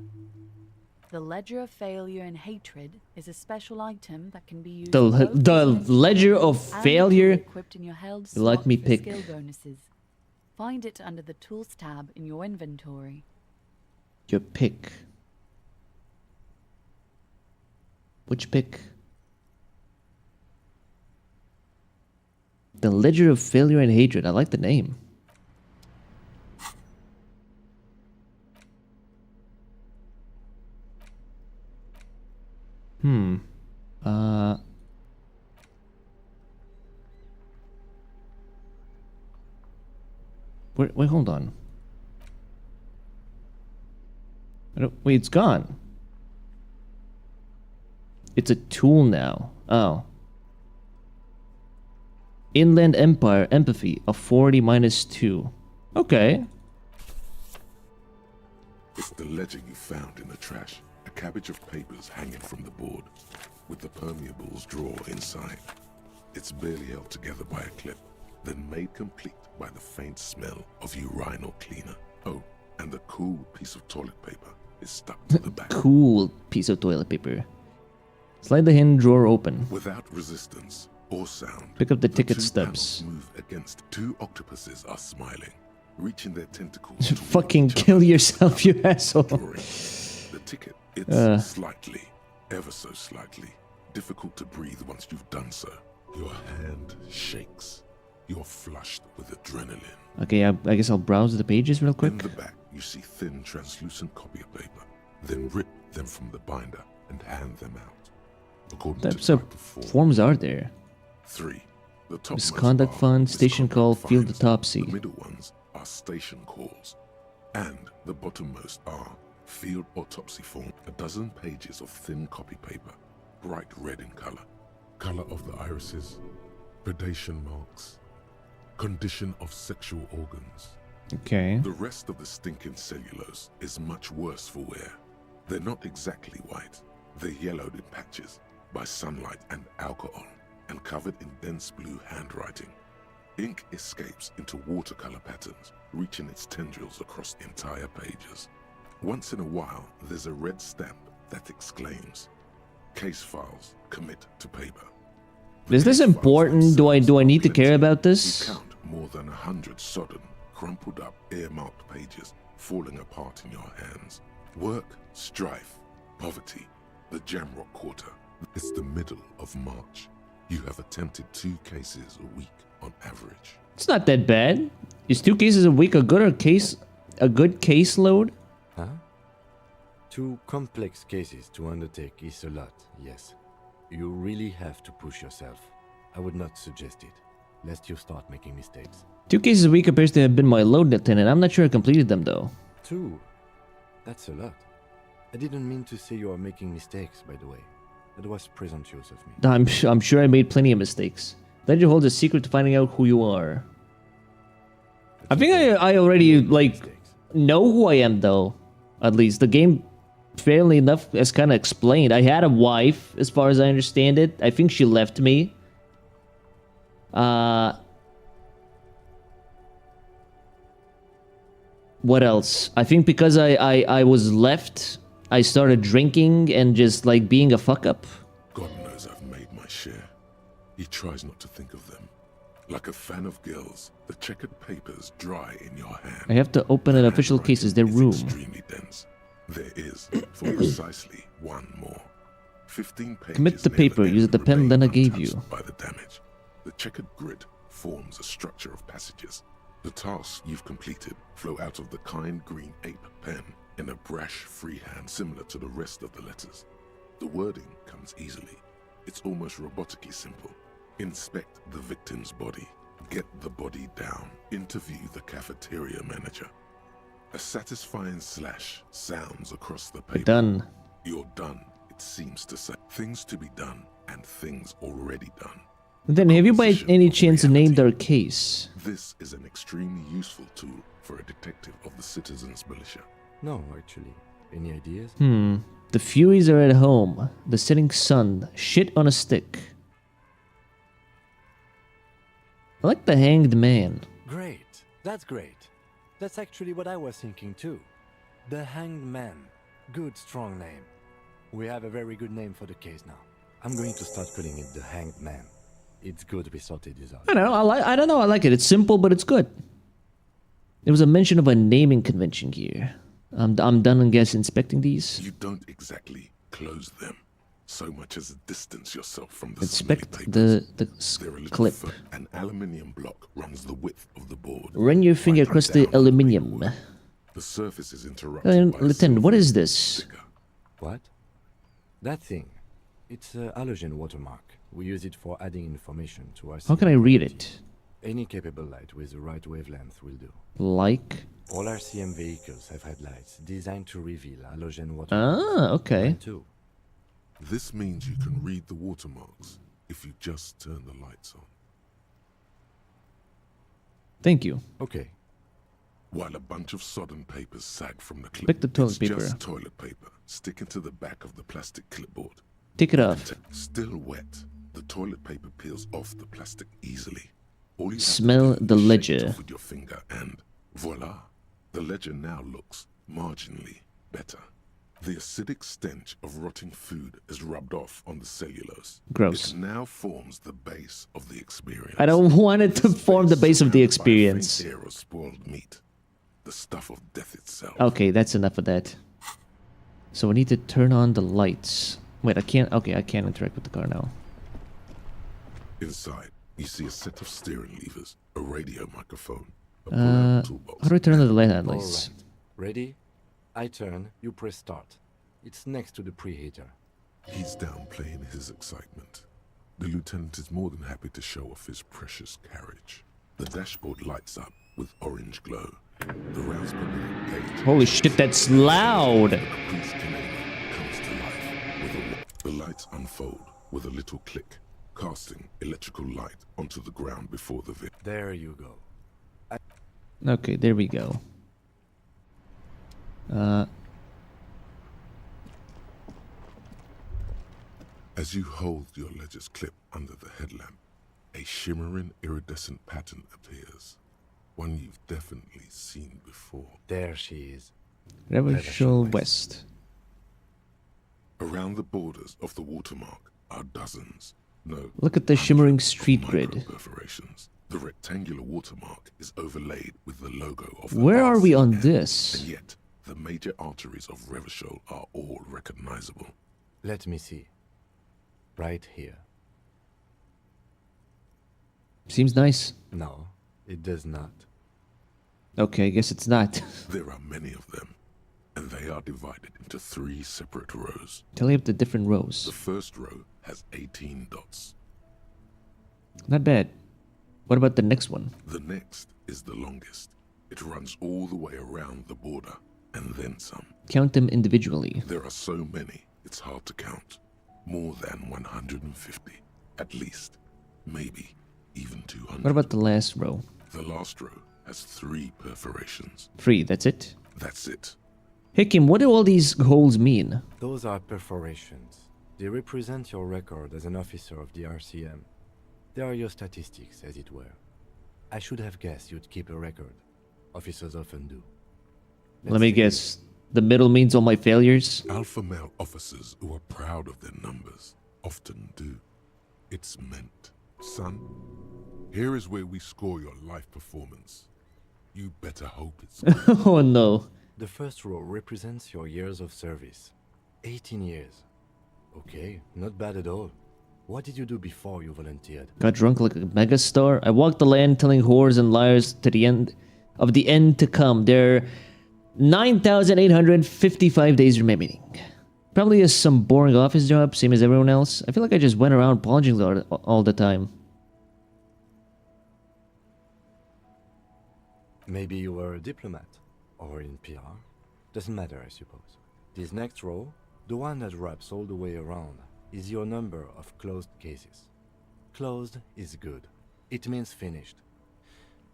The Ledger of Failure and Hatred is a special item that can be used. The Ledger of Failure. Equipped in your held You let slot me for pick. skill bonuses. Find it under the Tools tab in your inventory. Your pick. Which pick? The Ledger of Failure and Hatred. I like the name. Wait, hold on. Wait, it's gone. It's a tool now. Oh. Inland Empire Empathy, a 40 -2. Okay. It's the ledger you found in the trash. A cabbage of papers hanging from the board, with the permeables drawer inside. It's barely held together by a clip, then made complete by the faint smell of urinal cleaner. Oh, and the cool piece of toilet paper is stuck to the back. Cool piece of toilet paper. Slide the hidden drawer open. Without resistance or sound, Pick up the ticket two stubs. panels move against. Two octopuses are smiling, reaching their tentacles. Fucking kill yourself, you asshole. The ticket, it's slightly, ever so slightly, difficult to breathe once you've done so. Your hand shakes. You're flushed with adrenaline. Okay, I guess I'll browse the pages real quick. In the back, you see thin, translucent copy of paper. Then rip them from the binder and hand them out. According What to types of chapter 4. forms are there? 3. The top Misconduct fund, station call, field autopsy. The middle ones are station calls. And the bottommost are field autopsy form. 12 pages of thin copy paper, bright red in color. Color of the irises, predation marks, condition of sexual organs. Okay. The rest of the stinking cellulose is much worse for wear. They're not exactly white. They're yellowed in patches by sunlight and alcohol, and covered in dense blue handwriting. Ink escapes into watercolor patterns, reaching its tendrils across entire pages. Once in a while, there's a red stamp that exclaims, "Case files commit to paper." Is this important? Do I need to care about You this? count more than 100 sodden, crumpled up, earmarked pages falling apart in your hands. Work, strife, poverty, the Jamrock Quarter. It's the middle of March. You have attempted 2 cases a week on average. It's not that bad. Is 2 cases a week a good caseload? Huh? 2 complex cases to undertake is a lot, yes. You really have to push yourself. I would not suggest it, lest you start making mistakes. 2 cases a week appears to have been my load, Lieutenant. I'm not sure I completed them though. 2? That's a lot. I didn't mean to say you are making mistakes, by the way. That was presumptuous of me. I'm sure I made plenty of mistakes. Ledger holds a secret to finding out who you are. I think I already know who I am though. At least the game, fairly enough, has kind of explained. I had a wife, as far as I understand it. I think she left me. What else? I think because I was left, I started drinking and just like being a fuck up. God knows I've made my share. He tries not to think of them. Like a fan of girls, the checkered papers dry in your hand. I have to open an official cases, their room. Extremely dense. There is, for precisely 1 more. 15 pages. Commit the paper, use the pen Lena gave you. By the damage. The checkered grid forms a structure of passages. The tasks you've completed flow out of the kind green ape pen in a brash freehand similar to the rest of the letters. The wording comes easily. It's almost robotically simple. Inspect the victim's body. Get the body down. Interview the cafeteria manager. A satisfying slash sounds across the paper. Done. You're done, it seems to say. Things to be done and things already done. Then have you by any chance named our case? This is an extremely useful tool for a detective of the citizens' militia. No, actually. Any ideas? The Furies are at home. The setting sun. Shit on a stick. I like the Hanged Man. Great. That's great. That's actually what I was thinking too. The Hanged Man. Good, strong name. We have a very good name for the case now. I'm going to start calling it the Hanged Man. It's good we sorted this out. I don't know. I don't know. I like it. It's simple, but it's good. There was a mention of a naming convention here. I'm done, I guess, inspecting these. You don't exactly close them, so much as distance yourself from the Inspect the clip. An aluminium block runs the width of the board. Run your finger across the aluminium. The surface is interrupted by Lieutenant, what is this? What? That thing. It's a halogen watermark. We use it for adding information to our... How can I read it? Any capable light with the right wavelength will do. Like? All RCM vehicles have headlights designed to reveal halogen watermarks. Ah, okay. Mine too. This means you can read the watermarks if you just turn the lights on. Thank you. Okay. While a bunch of sodden papers sag from the clip, Pick the toilet it's paper. just toilet paper sticking to the back of the plastic clipboard. Take it off. Still wet, the toilet paper peels off the plastic easily. All you Smell have to do the is shake ledger. it off with your finger and voila, the ledger now looks marginally better. The acidic stench of rotting food is rubbed off on the cellulose. Gross. It now forms the base of the experience. I don't want it to form the base of the experience. Faint air of spoiled meat, the stuff of death itself. Okay, that's enough of that. So we need to turn on the lights. Wait, I can't. Okay, I can't interact with the car now. Inside, you see a set of steering levers, a radio microphone, a How pull-out toolbox. do I turn on the light All handles? right. Ready? I turn, you press start. It's next to the preheater. He's downplaying his excitement. The lieutenant is more than happy to show off his precious carriage. The dashboard lights up with orange glow. The rounds per minute gauge. Holy shit, that's loud! The caprice Canadian comes to life with the lights unfold with a little click, casting electrical light onto the ground before the vehicle. There you go. Okay, there we go. As you hold your ledger's clip under the headlamp, a shimmering iridescent pattern appears. One you've definitely seen before. There she is. Revachol West. Around the borders of the watermark are dozens. No. Look at the shimmering street grid. Perforations. The rectangular watermark is overlaid with the logo of the Where are we on RCM, this? And yet, the major arteries of Revachol are all recognizable. Let me see. Right here. Seems nice. No, it does not. Okay, I guess it's not. There are many of them, and they are divided into 3 separate rows. Tell me up the different rows. The first row has 18 dots. Not bad. What about the next one? The next is the longest. It runs all the way around the border, and then some. Count them individually. There are so many, it's hard to count. More than 150, at least. Maybe even 200. What about the last row? The last row has 3 perforations. 3, that's it? That's it. Hey Kim, what do all these holes mean? Those are perforations. They represent your record as an officer of the RCM. They are your statistics, as it were. I should have guessed you'd keep a record. Officers often do. Let me guess. The middle means all my failures? Alpha male officers who are proud of their numbers often do. It's meant. Son, here is where we score your life performance. You better hope it's good. Oh no. The first row represents your years of service. 18 years. Okay, not bad at all. What did you do before you volunteered? Got drunk like a megastar. I walked the land telling whores and liars to the end of the end to come. There are 9,855 days remaining. Probably is some boring office job, same as everyone else. I feel like I just went around polishing all the time. Maybe you were a diplomat, or in PR. Doesn't matter, I suppose. This next row, the one that wraps all the way around, is your number of closed cases. Closed is good. It means finished.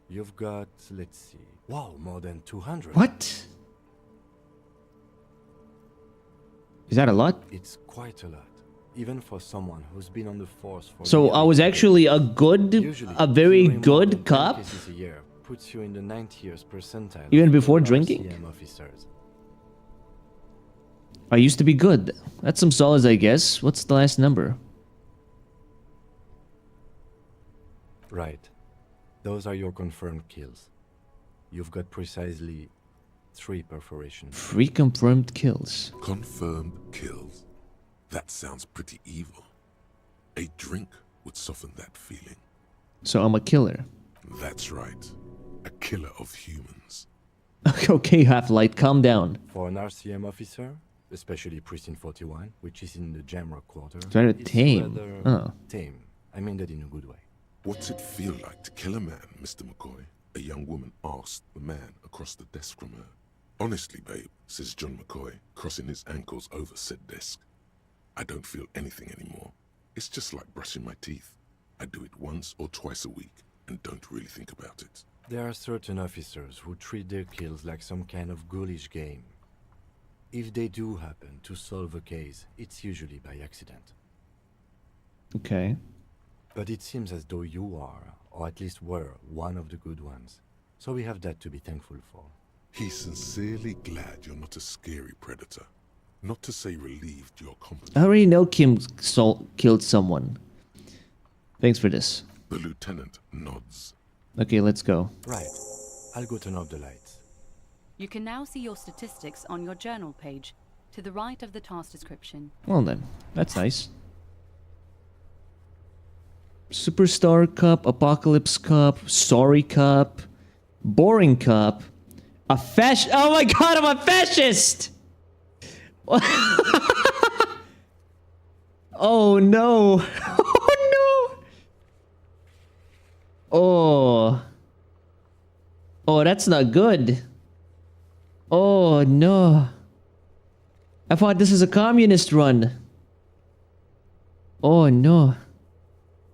You've got, let's see, wow, more than 200. What? Is that a lot? It's quite a lot, even for someone who's been on the force for So I was actually a very good cop? Cases a year puts you in the 90th percentile. Even of before all drinking? RCM officers. I used to be good. That's some solids, I guess. What's the last number? Right. Those are your confirmed kills. You've got precisely 3 perforations. 3 confirmed kills. Confirmed kills. That sounds pretty evil. A drink would soften that feeling. So I'm a killer. That's right. A killer of humans. Okay, Half-Light, calm down. For an RCM officer, especially Precinct 41, which is in the Jamrock quarter, It's rather it's tame. rather Oh. tame. I mean that in a good way. What's it feel like to kill a man, Mr. McCoy? A young woman asked the man across the desk from her. Honestly, babe, says John McCoy, crossing his ankles over said desk. I don't feel anything anymore. It's just like brushing my teeth. I do it once or twice a week and don't really think about it. There are certain officers who treat their kills like some kind of ghoulish game. If they do happen to solve a case, it's usually by accident. Okay. But it seems as though you are, or at least were, one of the good ones. So we have that to be thankful for. He's sincerely glad you're not a scary predator. Not to say relieved you're competent. I already know Kim killed someone. Thanks for this. The lieutenant nods. Okay, let's go. Right. I'll go turn off the lights. You can now see your statistics on your journal page, to the right of the task description. Well then, that's nice. Superstar Cup, Apocalypse Cup, Sorry Cup, Boring Cup, a fascist. Oh my god, I'm a fascist! Oh no! Oh no! Oh. Oh, that's not good. Oh no. I thought this is a communist run. Oh no.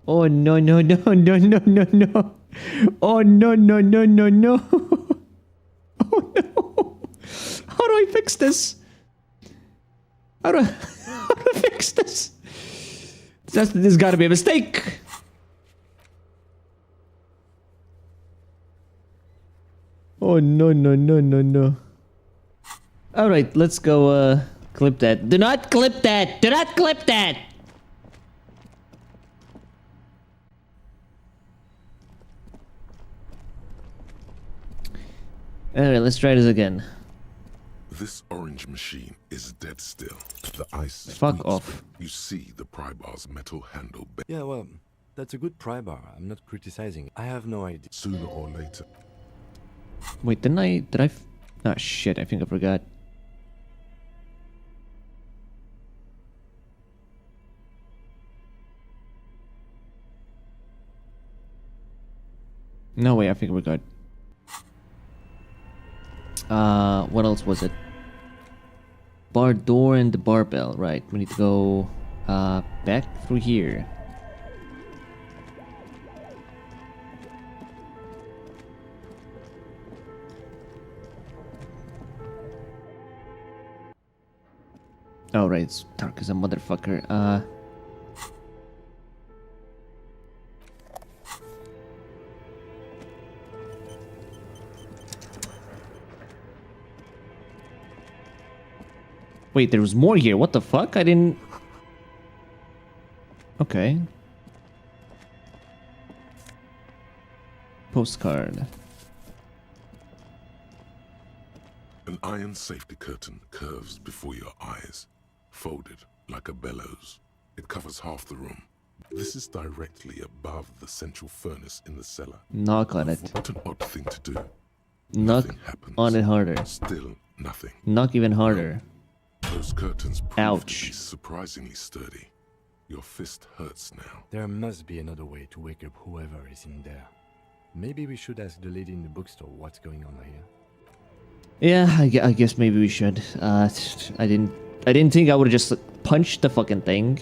Oh no no no no no no no. Oh no no no no no. Oh no. How do I fix this? How do I fix this? There's gotta be a mistake. Oh no no no no no. Alright, let's go clip that. Do not clip that! Do not clip that! Alright, let's try this again. This orange machine is dead still. The ice is Fuck weak, off. You see the pry bar's metal handle. Yeah, well, that's a good pry bar. I'm not criticizing. I have no idea. Sooner or later. Wait, did I ah shit, I think I forgot. No way, I think we're good. What else was it? Bar door and the barbell, right. We need to go back through here. Oh right, it's dark as a motherfucker. Wait, there was more here. What the fuck? I didn't... Okay. Postcard. An iron safety curtain curves before your eyes, folded like a bellows. It covers half the room. This is directly above the central furnace in the cellar. Knock on it. What an odd thing to do. Knock on it harder. Still nothing. Knock even harder. Those curtains prove to be surprisingly sturdy. Your fist hurts now. There must be another way to wake up whoever is in there. Maybe we should ask the lady in the bookstore what's going on here. Yeah, I guess maybe we should. I didn't think I would have just punched the fucking thing.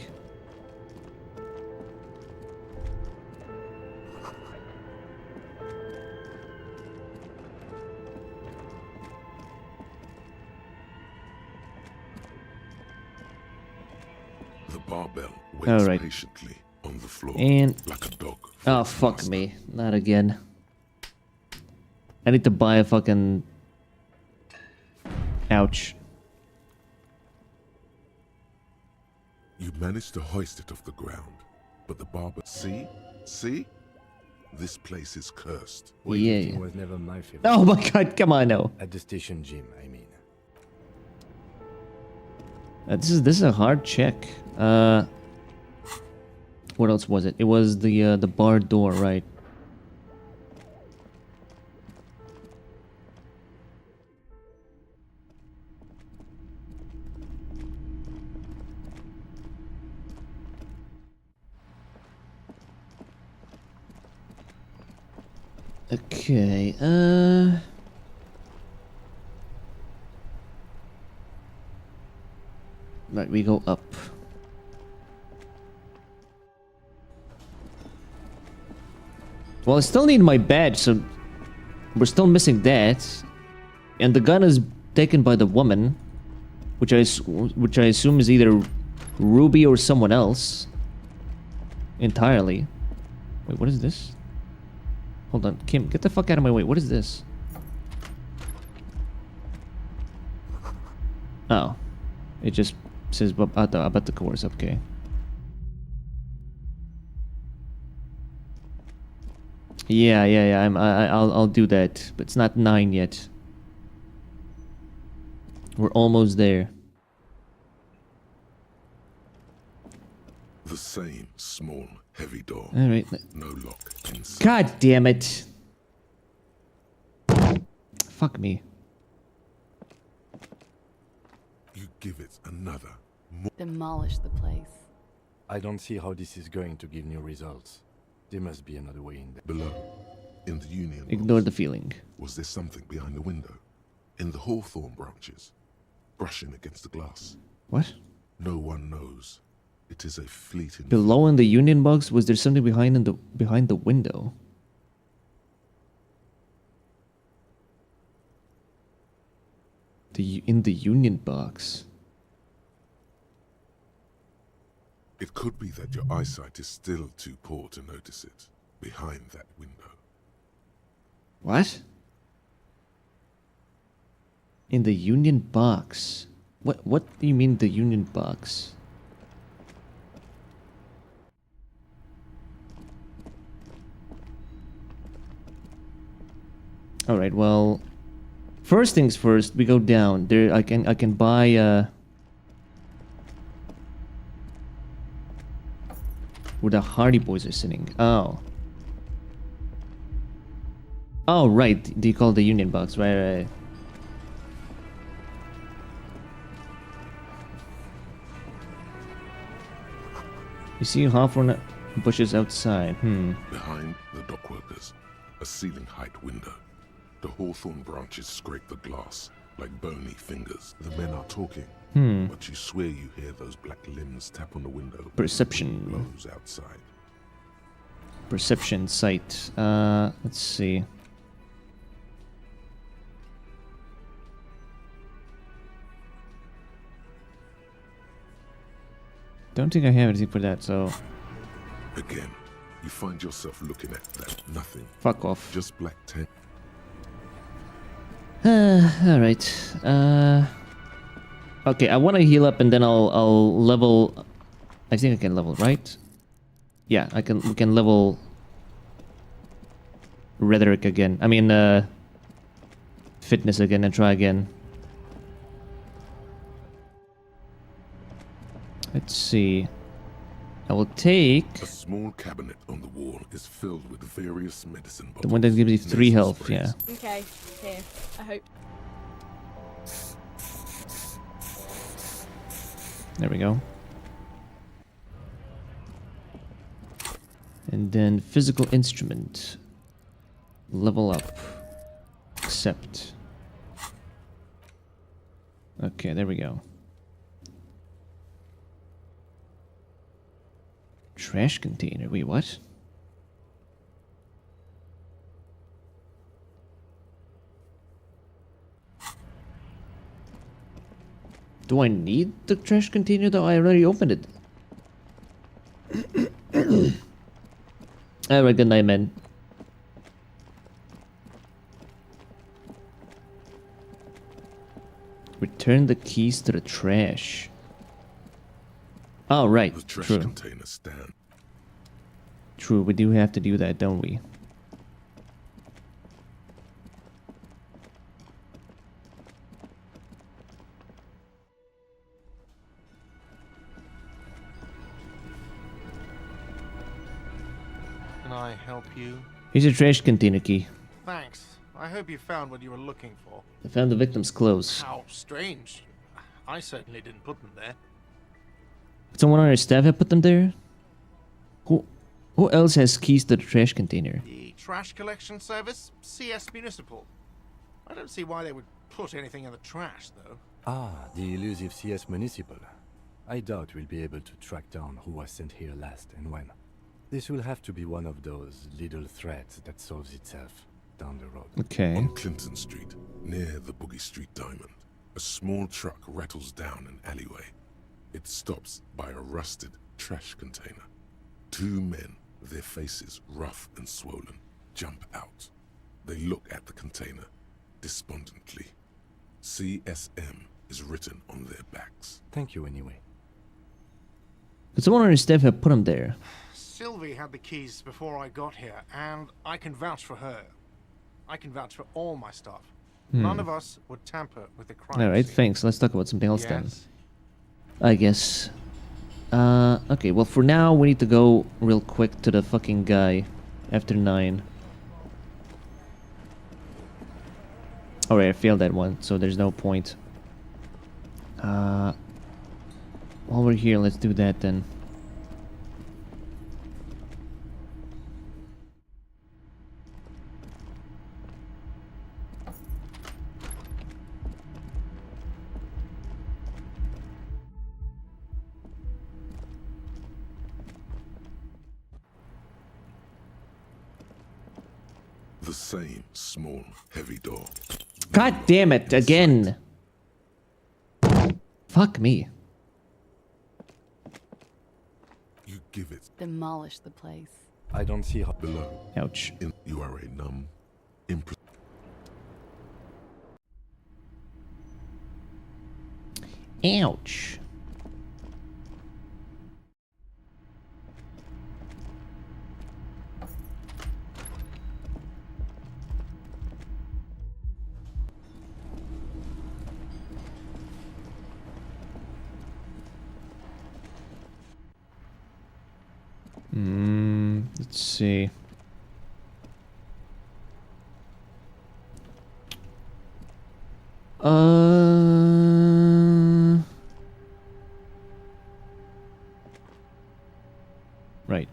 The barbell waits Alright. patiently on the floor And like a dog. oh fuck me, not again. I need to buy a fucking ouch. You managed to hoist it off the ground, but the barber... See? This place is cursed. Weightlifting was never my favorite. Oh my god, come on now. At the station gym, I mean. This is a hard check. What else was it? It was the bar door, right? Okay, right, we go up. Well, I still need my badge, so we're still missing that. And the gun is taken by the woman, which I assume is either Ruby or someone else. Entirely. Wait, what is this? Hold on, Kim, get the fuck out of my way. What is this? Oh. It just says about the course, okay. Yeah, I'll do that. But it's not 9 yet. We're almost there. The same small, heavy door. All right. No lock inside. God damn it. Fuck me. You give it another. Demolish the place. I don't see how this is going to give new results. There must be another way in there. Below, in the Union Ignore box, the feeling. was there something behind the window? In the hawthorn branches, brushing against the glass. What? No one knows. It is a fleeting. Below in the Union box, was there something behind the window? In the Union box. It could be that your eyesight is still too poor to notice it behind that window. What? In the Union box? What do you mean the Union box? All right, well, first things first, we go down. There I can buy where the Hardy Boys are sitting. Oh. Oh, right. They call it the Union box, right. You see hawthorn bushes outside. Behind the dockworkers, a ceiling height window. The hawthorn branches scrape the glass like bony fingers. The men are talking, but you swear you hear those black limbs tap on the window. Perception. Blows outside. Perception sight. Let's see. Don't think I have anything for that, so... Again, you find yourself looking at that nothing. Fuck off. Just black tent. Alright. Okay, I want to heal up and then I'll level... I think I can level, right? Yeah, we can level... Rhetoric again. I mean, fitness again and try again. Let's see. I will take... A small cabinet on the wall is filled with various medicine bottles. The one that gives you 3 health, yeah. Okay, here, I hope. There we go. And then physical instrument. Level up. Accept. Okay, there we go. Trash container. Wait, what? Do I need the trash container though? I already opened it. Alright, good night, man. Return the keys to the trash. Oh, right. The trash True. container stand. True, we do have to do that, don't we? Can I help you? Here's your trash container key. Thanks. I hope you found what you were looking for. I found the victim's clothes. How strange. I certainly didn't put them there. Someone on your staff have put them there? Who else has keys to the trash container? The trash collection service? CS Municipal. I don't see why they would put anything in the trash, though. Ah, the elusive CS Municipal. I doubt we'll be able to track down who was sent here last and when. This will have to be one of those little threads that solves itself down the road. Okay. On Clinton Street, near the Boogie Street Diamond, a small truck rattles down an alleyway. It stops by a rusted trash container. Two men, their faces rough and swollen, jump out. They look at the container despondently. CSM is written on their backs. Thank you anyway. Could someone on your staff have put him there? Sylvie had the keys before I got here, and I can vouch for her. I can vouch for all my staff. None of us would tamper with the crime Alright, scene. thanks. Let's talk about something else then. Yes. I guess. Okay, well for now we need to go real quick to the fucking guy after 9. Alright, I failed that one, so there's no point. While we're here, let's do that then. The same small, heavy door. God damn it, again! Fuck me. You give it Demolish the place. I don't see how below. Ouch. You are a numb, Ouch. Let's see. Right.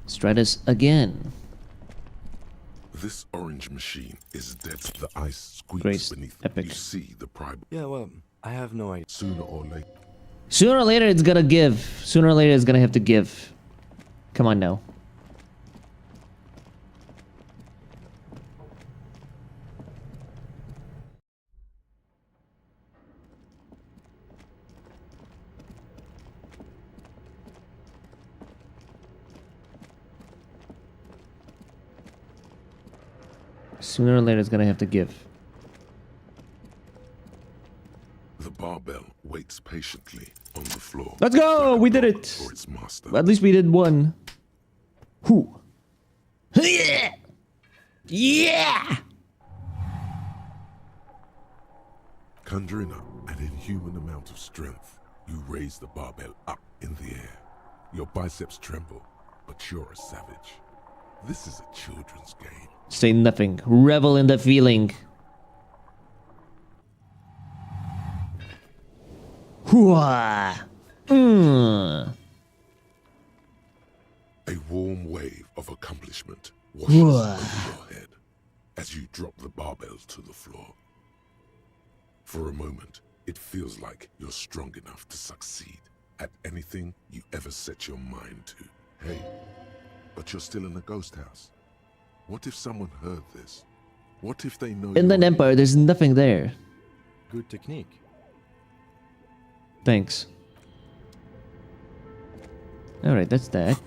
Stratus again. This orange machine is dead. The ice squeaks Grace, beneath it. epic. You see the prime. Yeah, well, I have no idea. Sooner or later. Sooner or later it's gonna give. Sooner or later it's gonna have to give. Come on now. Sooner or later it's gonna have to give. The barbell waits patiently on the floor. Let's go! We did it! For its master. At least we did one. Who? Yeah! Yeah! Conjuring up an inhuman amount of strength, you raise the barbell up in the air. Your biceps tremble, but you're a savage. This is a children's game. Say nothing. Revel in the feeling. Hooah! A warm wave of accomplishment washes over your head as you drop the barbell to the floor. For a moment, it feels like you're strong enough to succeed at anything you ever set your mind to. Hey, but you're still in a ghost house. What if someone heard this? What if they know Inland Empire, there's nothing there. Good technique. Thanks. Alright, that's that.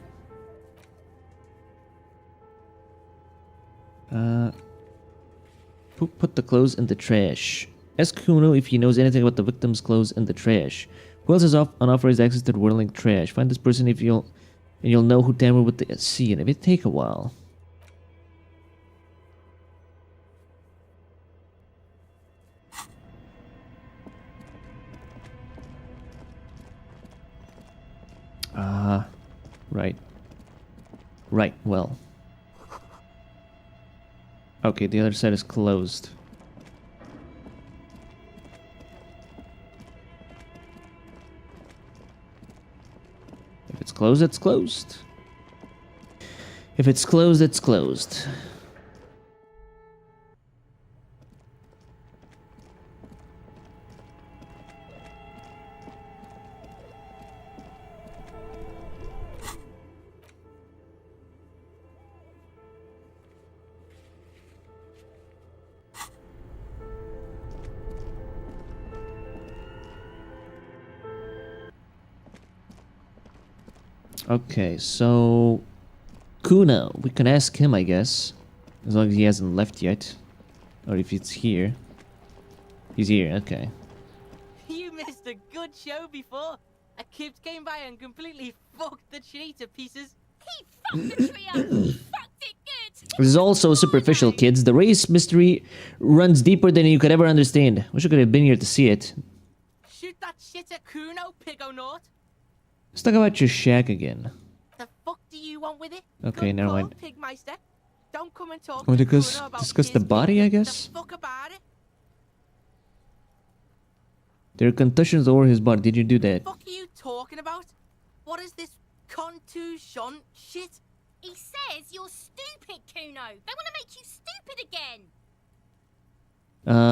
Put the clothes in the trash. Ask Kuno if he knows anything about the victim's clothes in the trash. Who else has unauthorized access to the whirling trash? Find this person if you'll know who tampered with the scene. It may take a while. Right. Right, well. Okay, the other side is closed. If it's closed, it's closed. If it's closed, it's closed. Okay, so Kuno, we can ask him, I guess, as long as he hasn't left yet, or if it's here. He's here. Okay. You missed a good show before. A kid came by and completely fucked the tree to pieces. He fucked the tree up. He fucked it good. This is also superficial, kids. The race mystery runs deeper than you could ever understand. Wish I could have been here to see it. Shoot that shit at Kuno, Pigonaught. Let's talk about your shack again. The fuck do you want with it? Okay, never mind. Pigmeister. Don't come and talk Want to to Kuno about discuss the his body, I kid. guess? The fuck about it? There are contusions over his body. Did you do that? What are you talking about? What is this contusion shit? He says you're stupid, Kuno. They want to make you stupid again.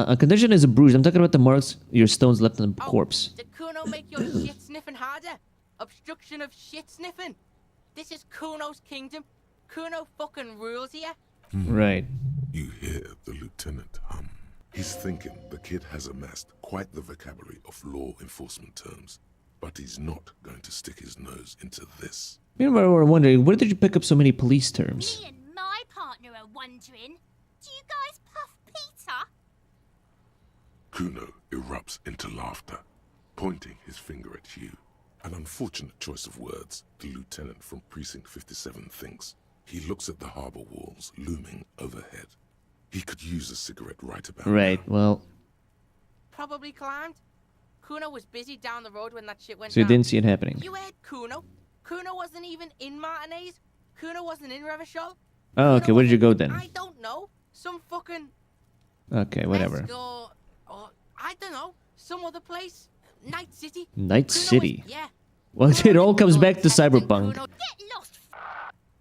A contusion is a bruise. I'm talking about the marks your stones left on the corpse. Did Kuno make your shit sniffing harder? Obstruction of shit sniffing. This is Kuno's kingdom. Kuno fucking rules here. Right. You hear the lieutenant hum. He's thinking the kid has amassed quite the vocabulary of law enforcement terms, but he's not going to stick his nose into this. Meanwhile, we're wondering, where did you pick up so many police terms? Me and my partner are wondering, do you guys puff Peter? Kuno erupts into laughter, pointing his finger at you. An unfortunate choice of words, the lieutenant from Precinct 57 thinks. He looks at the harbor walls looming overhead. He could use a cigarette right about Right, well... Probably climbed. Kuno was busy down the road when that shit went So you down. didn't see it happening? You heard Kuno? Kuno wasn't even in Martinez. Kuno wasn't in Revachol. Oh, okay, where did you go then? I don't know. Some fucking... Okay, whatever. Let's go... I don't know. Some other place. Night City. Night Kuno City? Was, yeah. Well, it all comes back to Cyberpunk. Kuno, get lost.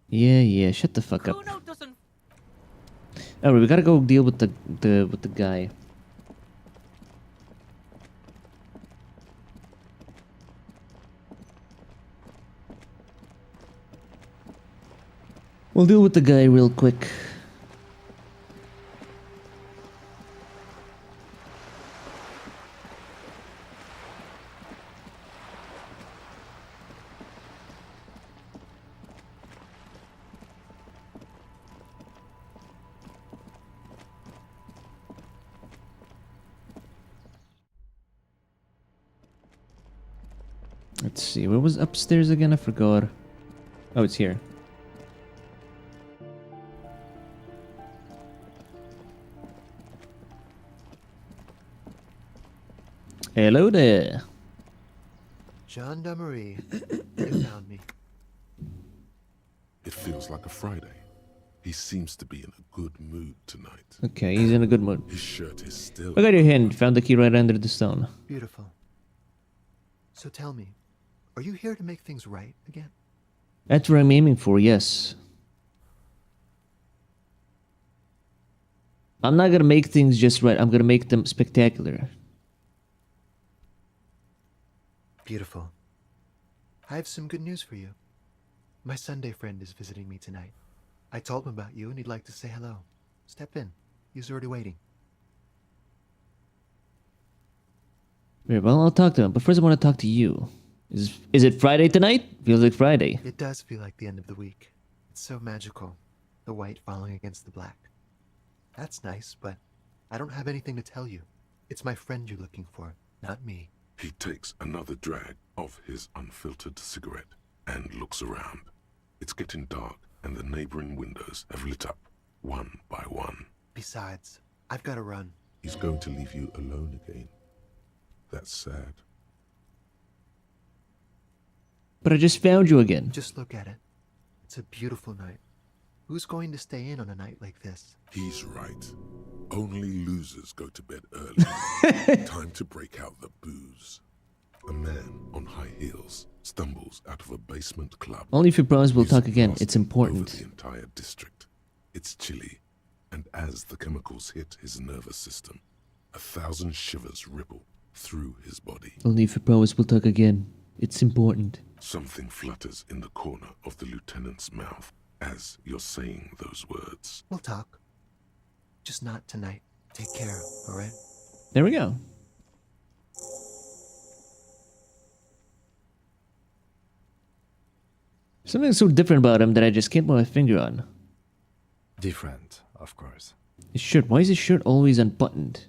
Yeah, shut the fuck up. Kuno doesn't... Alright, we gotta go deal with the guy. We'll deal with the guy real quick. Let's see, where was upstairs again? I forgot. Oh, it's here. Hello there. Gendarmerie. You found me. It feels like a Friday. He seems to be in a good mood tonight. Okay, he's in a good mood. His shirt is still... Look at your hand. Found the key right under the stone. Beautiful. So tell me, are you here to make things right again? That's what I'm aiming for, yes. I'm not gonna make things just right. I'm gonna make them spectacular. Beautiful. I have some good news for you. My Sunday friend is visiting me tonight. I told him about you and he'd like to say hello. Step in. He's already waiting. Very well, I'll talk to him. But first I want to talk to you. Is it Friday tonight? Feels like Friday. It does feel like the end of the week. It's so magical. The white falling against the black. That's nice, but I don't have anything to tell you. It's my friend you're looking for, not me. He takes another drag of his unfiltered cigarette and looks around. It's getting dark, and the neighboring windows have lit up, one by one. Besides, I've got to run. He's going to leave you alone again. That's sad. But I just found you again. Just look at it. It's a beautiful night. Who's going to stay in on a night like this? He's right. Only losers go to bed early. Time to break out the booze. A man on high heels stumbles out of a basement club. Only if you promise we'll talk again. It's Over important. the entire district. It's chilly, and as the chemicals hit his nervous system, 1,000 shivers ripple through his body. Only if you promise we'll talk again. It's important. Something flutters in the corner of the lieutenant's mouth as you're saying those words. We'll talk. Just not tonight. Take care, alright? There we go. Something so different about him that I just can't put my finger on. Different, of course. His shirt. Why is his shirt always unbuttoned?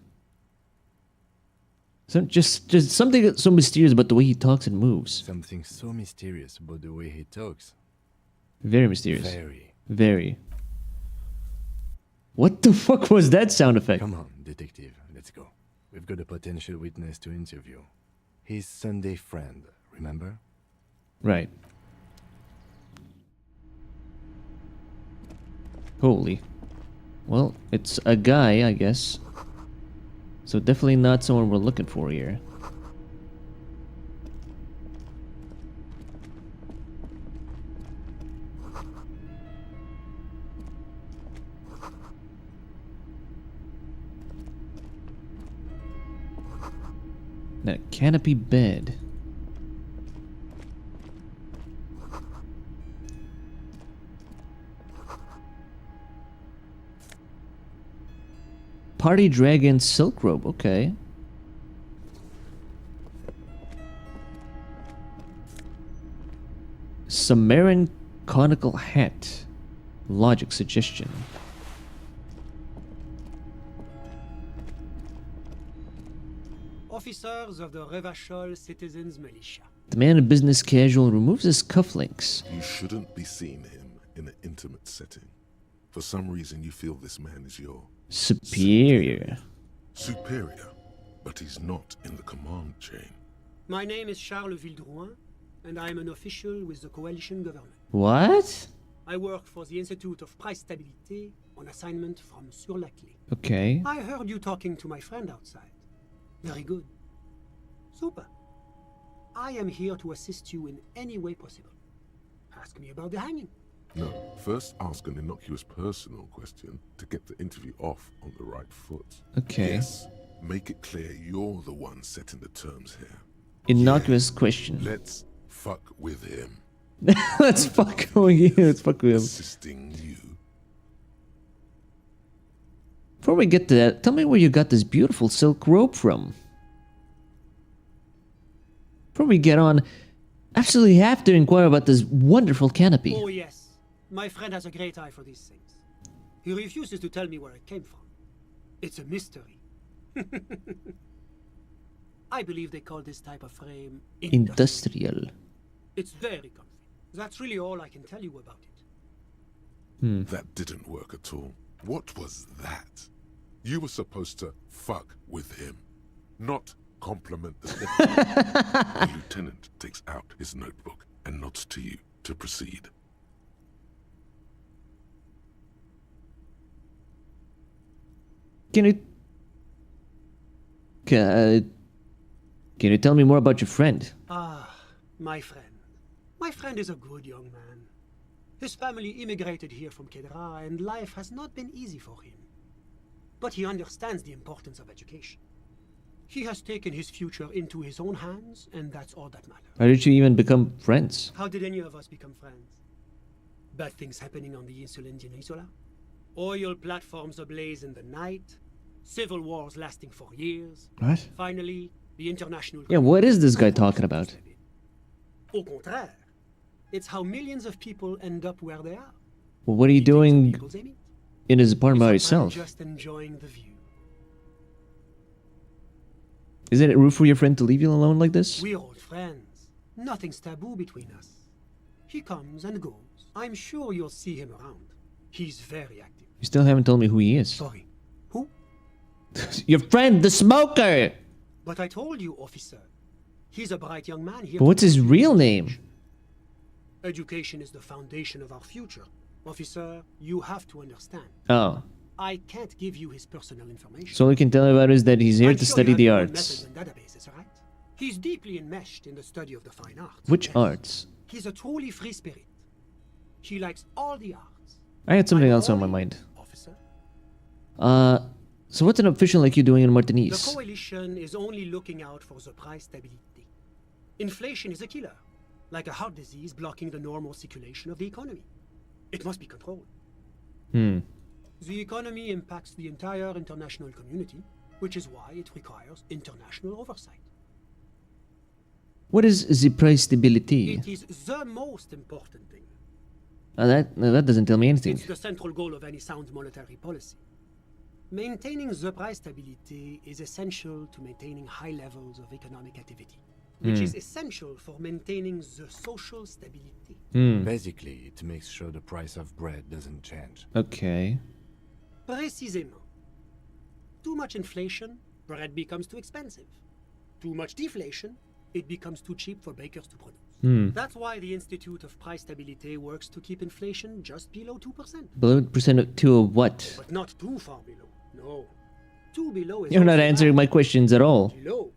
Just something so mysterious about the way he talks and moves. Something so mysterious about the way he talks. Very mysterious. Very. Very. What the fuck was that sound effect? Come on, detective, let's go. We've got a potential witness to interview. His Sunday friend, remember? Right. Holy. Well, it's a guy, I guess. So definitely not someone we're looking for here. That canopy bed. Party Dragon Silk Robe, okay. Sumerian Conical Hat. Logic Suggestion. Officers of the Revachol Citizens Militia. The man in business casual removes his cufflinks. You shouldn't be seeing him in an intimate setting. For some reason, you feel this man is your superior. Superior, but he's not in the command chain. My name is Charles Vildrouin, and I am an official with the coalition government. What? I work for the Institute of Price Stabilité on assignment from Sur-la-Clé. Okay. I heard you talking to my friend outside. Very good. Super. I am here to assist you in any way possible. Ask me about the hanging. No, first ask an innocuous personal question to get the interview off on the right foot. Okay. Yes, make it clear you're the one setting the terms here. Innocuous question. Let's fuck with him. Let's fuck with you. Let's fuck with him. Assisting you. Before we get to that, tell me where you got this beautiful silk robe from. Before we get on, absolutely have to inquire about this wonderful canopy. Oh yes, my friend has a great eye for these things. He refuses to tell me where it came from. It's a mystery. I believe they call this type of frame Industrial. It's very comfy. That's really all I can tell you about it. That didn't work at all. What was that? You were supposed to fuck with him, not compliment the The lieutenant takes out his notebook and nods to you to proceed. Can you tell me more about your friend? Ah, my friend. My friend is a good young man. His family immigrated here from Kedra, and life has not been easy for him. But he understands the importance of education. He has taken his future into his own hands, and that's all that matters. How did you even become friends? How did any of us become friends? Bad things happening on the Insulindian Isola? Oil platforms ablaze in the night? Civil wars lasting for years? What? Finally, the international... Yeah, what is this guy talking about? Au contraire. It's how millions of people end up where they are. Well, what are you doing in his apartment by yourself? Just enjoying the view. Isn't it rude for your friend to leave you alone like this? We're old friends. Nothing's taboo between us. He comes and goes. I'm sure you'll see him around. He's very active. You still haven't told me who he is. Sorry. Who? Your friend, the smoker! But I told you, officer. He's a bright young man here. But what's his real name? Education is the foundation of our future. Officer, you have to understand. Oh. I can't give you his personal information. So all we can tell about is that he's here I'm to sure study you the have your own arts. methods and databases, right? He's deeply enmeshed in the study of the fine arts. Which arts? He's a truly free spirit. He likes all the arts. I had something else on my mind. So what's an official like you doing in The Martinez? coalition is only looking out for the price stability. Inflation is a killer, like a heart disease blocking the normal circulation of the economy. It must be controlled. Hmm. The economy impacts the entire international community, which is why it requires international oversight. What is the price stability? It is the most important thing. That doesn't tell me anything. It's the central goal of any sound monetary policy. Maintaining the price stability is essential to maintaining high levels of economic activity, which is essential for maintaining the social stability. Basically, it makes sure the price of bread doesn't change. Okay. Précisément. Too much inflation, bread becomes too expensive. Too much deflation, it becomes too cheap for bakers to produce. That's why the Institute of Price Stability works to keep inflation just below 2%. Below percent to a what? But not too far below. No. Too below is You're not also answering my questions at all. below,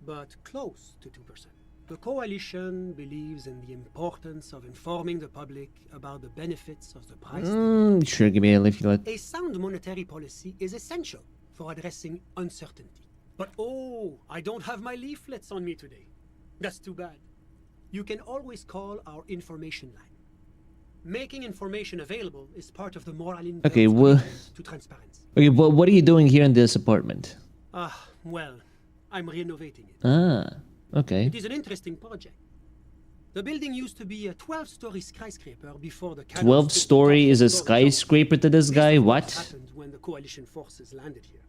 but close to 2%. The coalition believes in the importance of informing the public about the benefits of the price. Sure, give me a leaflet. A sound monetary policy is essential for addressing uncertainty. But oh, I don't have my leaflets on me today. That's too bad. You can always call our information line. Making information available is part of the moral Okay, well, to transparency. okay, well, what are you doing here in this apartment? Well, I'm renovating it. Ah, okay. It is an interesting project. The building used to be a 12-story skyscraper before the 12-story is a skyscraper to this guy? What? happened when the coalition forces landed here.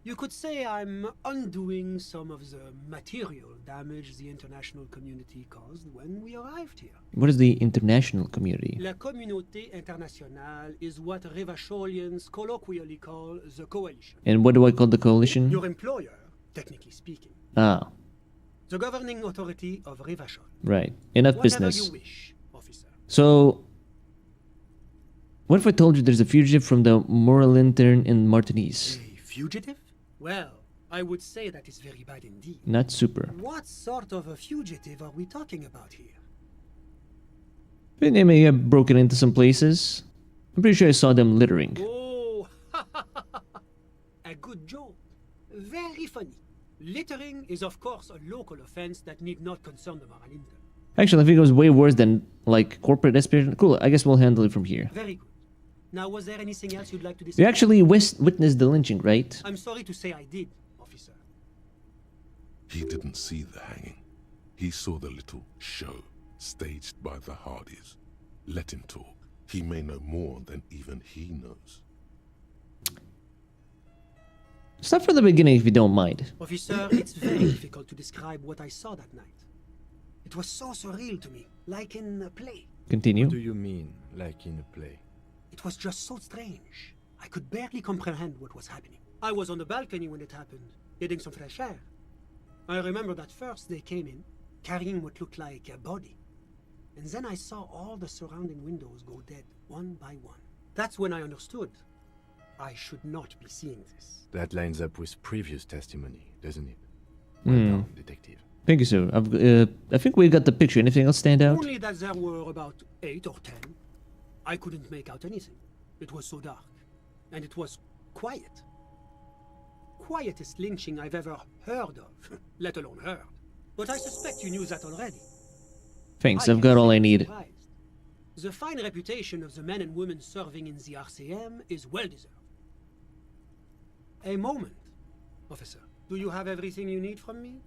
You could say I'm undoing some of the material damage the international community caused when we arrived here. What is the international community? La communauté internationale is what Revacholians colloquially call the coalition. And what do I call the coalition? Your employer, technically speaking. Ah, The governing authority of Revachol. right. Enough Whatever business. you wish, officer. So, what if I told you there's a fugitive from the moral intern in Martinez? A fugitive? Well, I would say that is very bad indeed. Not super. What sort of a fugitive are we talking about here? But they may have broken into some places. I'm pretty sure I saw them littering. Oh, a good joke. Very funny. Littering is of course a local offense that need not concern the moral intern. Actually, I think it was way worse than, like, corporate espionage. Cool, I guess we'll handle it from here. Very good. Now, was there anything else you'd like to discuss? You actually witnessed the lynching, right? I'm sorry to say I did, officer. He didn't see the hanging. He saw the little show staged by the Hardys. Let him talk. He may know more than even he knows. Start from the beginning if you don't mind. Officer, it's very difficult to describe what I saw that night. It was so surreal to me, like in a play. Continue. What do you mean, like in a play? It was just so strange. I could barely comprehend what was happening. I was on the balcony when it happened, getting some fresh air. I remember that first they came in, carrying what looked like a body. And then I saw all the surrounding windows go dead, one by one. That's when I understood. I should not be seeing this. That lines up with previous testimony, doesn't it? Hmm. Well done, detective. Thank you, sir. I think we got the picture. Anything else stand out? Only that there were about 8 or 10. I couldn't make out anything. It was so dark. And it was quiet. Quietest lynching I've ever heard of, let alone heard. But I suspect you knew that already. Thanks, I've got all I need. Surprised. The fine reputation of the men and women serving in the RCM is well deserved. A moment, officer. Do you have everything you need from me?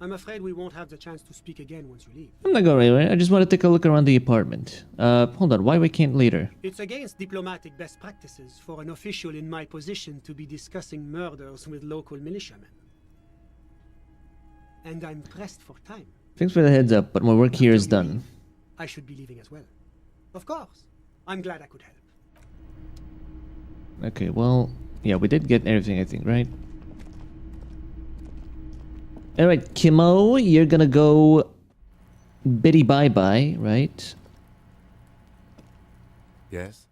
I'm afraid we won't have the chance to speak again once you leave. I'm not going anywhere. I just want to take a look around the apartment. Hold on. Why we can't later? It's against diplomatic best practices for an official in my position to be discussing murders with local militiamen. And I'm pressed for time. Thanks for the heads up, but my work here is done. I should be leaving as well. Of course. I'm glad I could help. Okay, well, yeah, we did get everything, I think, right? Alright, Kimo, you're gonna go biddy bye-bye, right? Yes?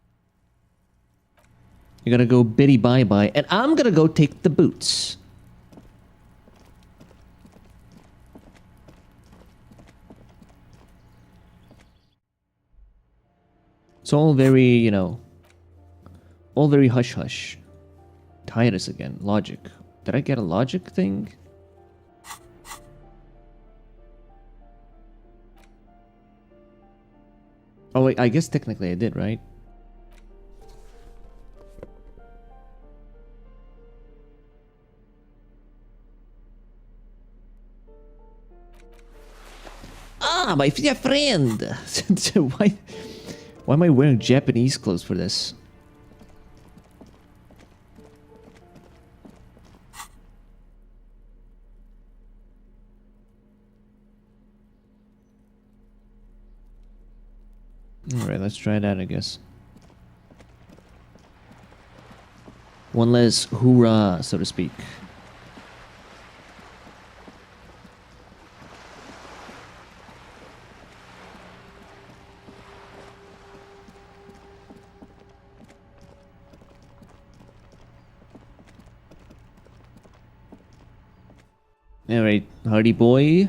You're gonna go biddy bye-bye, and I'm gonna go take the boots. It's all very, you know, all very hush-hush. Titus again. Logic. Did I get a logic thing? Oh wait, I guess technically I did, right? Ah, my dear friend! Why am I wearing Japanese clothes for this? Alright, let's try that, I guess. One less hoorah, so to speak. Alright, hardy boy.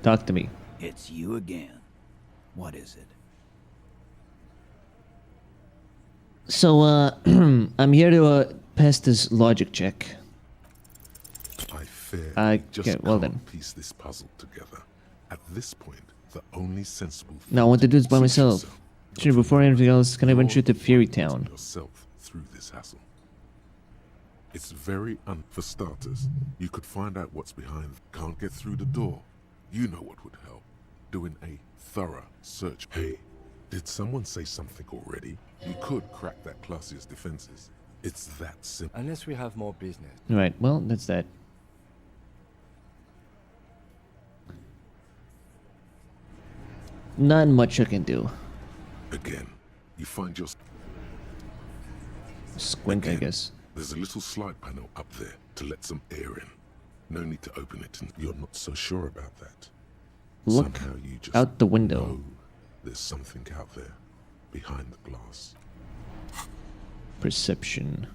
Talk to me. It's you again. What is it? So, I'm here to pass this logic check. I fear I just okay, well can't then. piece this puzzle together. At this point, the only sensible thing Now I want to do this by suit myself. yourself. Sure, before anything else, can I You're venture to the Fairy one putting Town? yourself through this hassle. It's very for starters, you could find out what's behind. Can't get through the door. You know what would help. Doing a thorough search. Hey, did someone say something already? You could crack that Classier's defenses. It's that simple. Unless we have more business. Right, well, that's that. Not much I can do. Again, you find your Squint, I guess. There's a little slide panel up there to let some air in. No need to open it, and you're not so sure about that. Look Somehow you just out the window. know there's something out there behind the glass. Perception.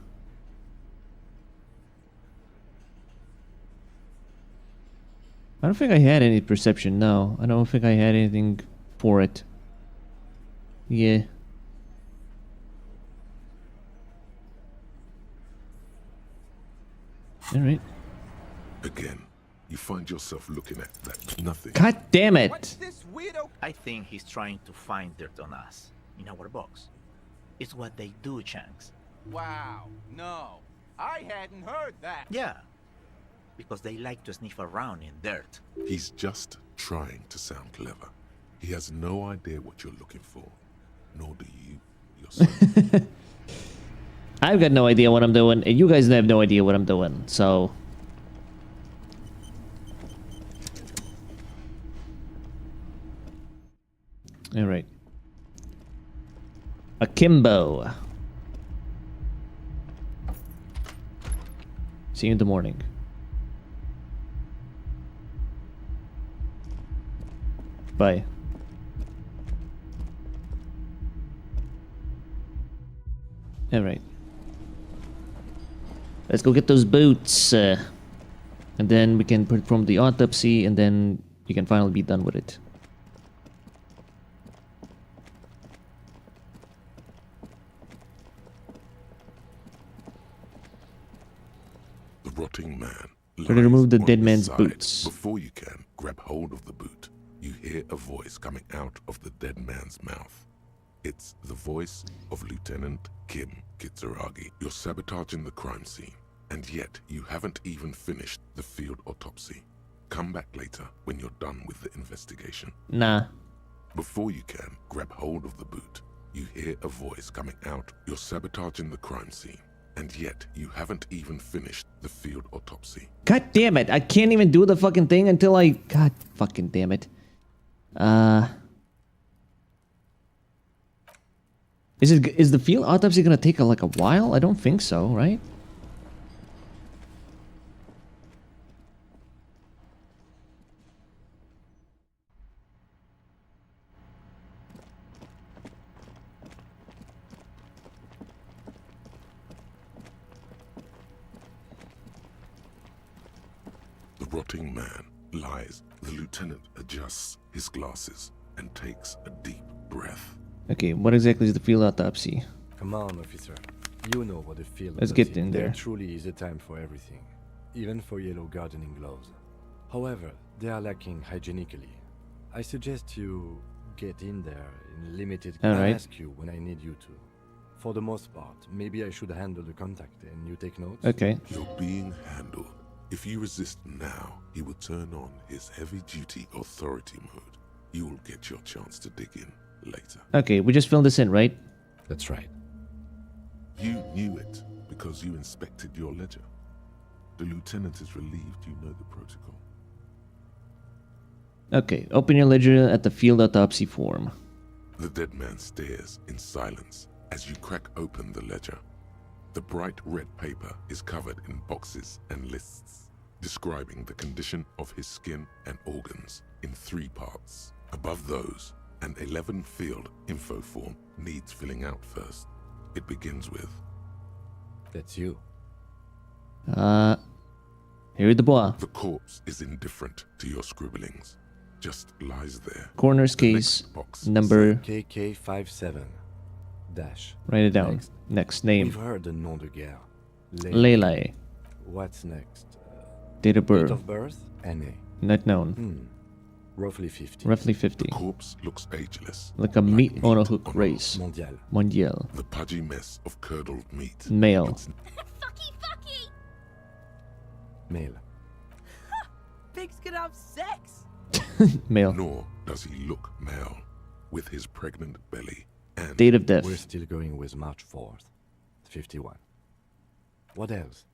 I don't think I had any perception, no. I don't think I had anything for it. Yeah. Alright. Again, you find yourself looking at that nothing. God damn it! I think he's trying to find dirt on us, in our box. It's what they do, Shanks. Wow, no. I hadn't heard that. Yeah, because they like to sniff around in dirt. He's just trying to sound clever. He has no idea what you're looking for, nor do you yourself. I've got no idea what I'm doing, and you guys have no idea what I'm doing, so... Alright. Akimbo. See you in the morning. Bye. Alright. Let's go get those boots. And then we can perform the autopsy, and then you can finally be done with it. The rotting man. Try to remove the lies dead on his man's side. boots. Before you can grab hold of the boot, you hear a voice coming out of the dead man's mouth. It's the voice of Lieutenant Kim Kitsuragi. You're sabotaging the crime scene, and yet you haven't even finished the field autopsy. Come back later when you're done with the investigation. Nah. Before you can grab hold of the boot, you hear a voice coming out. You're sabotaging the crime scene, and yet you haven't even finished the field autopsy. God damn it! I can't even do the fucking thing until I... God fucking damn it. Is the field autopsy gonna take like a while? I don't think so, right? rotting man lies. The lieutenant adjusts his glasses and takes a deep breath. Okay, what exactly is the field autopsy? Come on, officer. You know what a field Let's does get is. in there. There truly is a time for everything, even for yellow gardening gloves. However, they are lacking hygienically. I suggest you get in there in limited. All I'll right. ask you when I need you to. For the most part, maybe I should handle the contact and you take notes. Okay. You're being handled. If you resist now, he will turn on his heavy-duty authority mode. You will get your chance to dig in later. Okay, we just filled this in, right? That's right. You knew it because you inspected your ledger. The lieutenant is relieved you know the protocol. Okay, open your ledger at the field autopsy form. The dead man stares in silence as you crack open the ledger. The bright red paper is covered in boxes and lists, describing the condition of his skin and organs in 3 parts. Above those, an 11-field info form needs filling out first. It begins with... That's you. Here the boy. The corpse is indifferent to your scribblings. Just lies there. Coroner's case, number... KK57. Dash. Write it down. Next name. We've heard the nom de guerre. Leylay. What's next? Date of birth. Date of birth? NA. Not known. Roughly 50. Roughly 50. The corpse looks ageless. Like a meat on a hook race. Mondial. Mondial. The pudgy mess of curdled meat. Male. Fucky! Male. Pigs can have sex. Male. Nor does he look male, with his pregnant belly and... Date of death. We're still going with March 4th. 51. What else?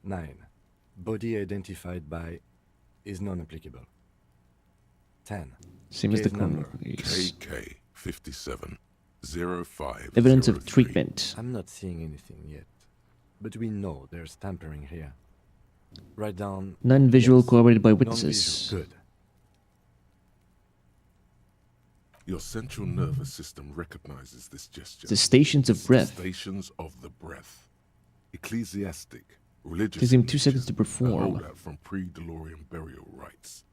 9. Body identified by is non-applicable. 10. Same as the Case number. KK 57 05. Evidence of treatment. I'm not seeing anything yet, but we know there's tampering here. Write down Non-visual yes. corroborated by witnesses. Non-visual. Good. Your central nervous system recognizes this gesture. The stations of breath. Stations of the breath. Ecclesiastic, religious. Gives him 2 seconds to A perform. holdout from pre-DeLorean burial rites.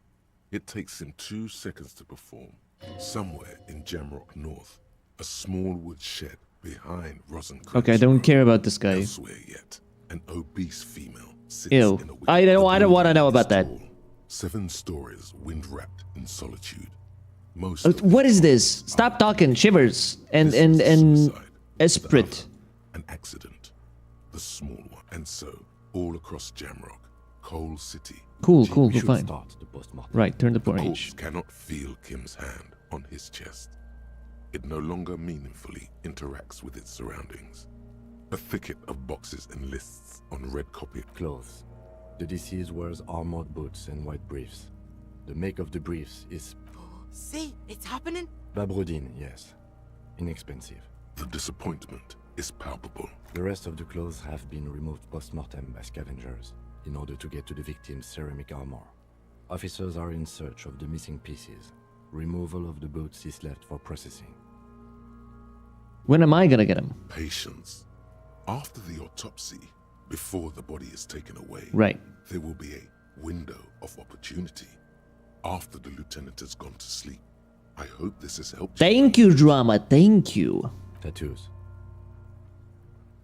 It takes him 2 seconds to perform. Somewhere in Jamrock North, a small wood shed behind Rosen. Okay, I don't care about this guy. Elsewhere yet, an obese female sits Ew. in a I don't want to know about that. 7 stories, wind-wrapped in solitude. Most What is this? Stop talking. Shivers and esprit. An accident, the small one, and so all across Jamrock, Coal City. Cool, We should fine. start the postmortem. Right, turn the The corpse page. cannot feel Kim's hand on his chest. It no longer meaningfully interacts with its surroundings. A thicket of boxes and lists on red copy. Clothes. The deceased wears armored boots and white briefs. The make of the briefs is See, it's happening. Babrodine, yes. Inexpensive. The disappointment is palpable. The rest of the clothes have been removed post-mortem by scavengers in order to get to the victim's ceramic armor. Officers are in search of the missing pieces. Removal of the boots is left for processing. When am I gonna get him? Patience. After the autopsy, before the body is taken away, Right. there will be a window of opportunity. After the lieutenant has gone to sleep. I hope this has helped. Thank you, drama. Thank you. Tattoos.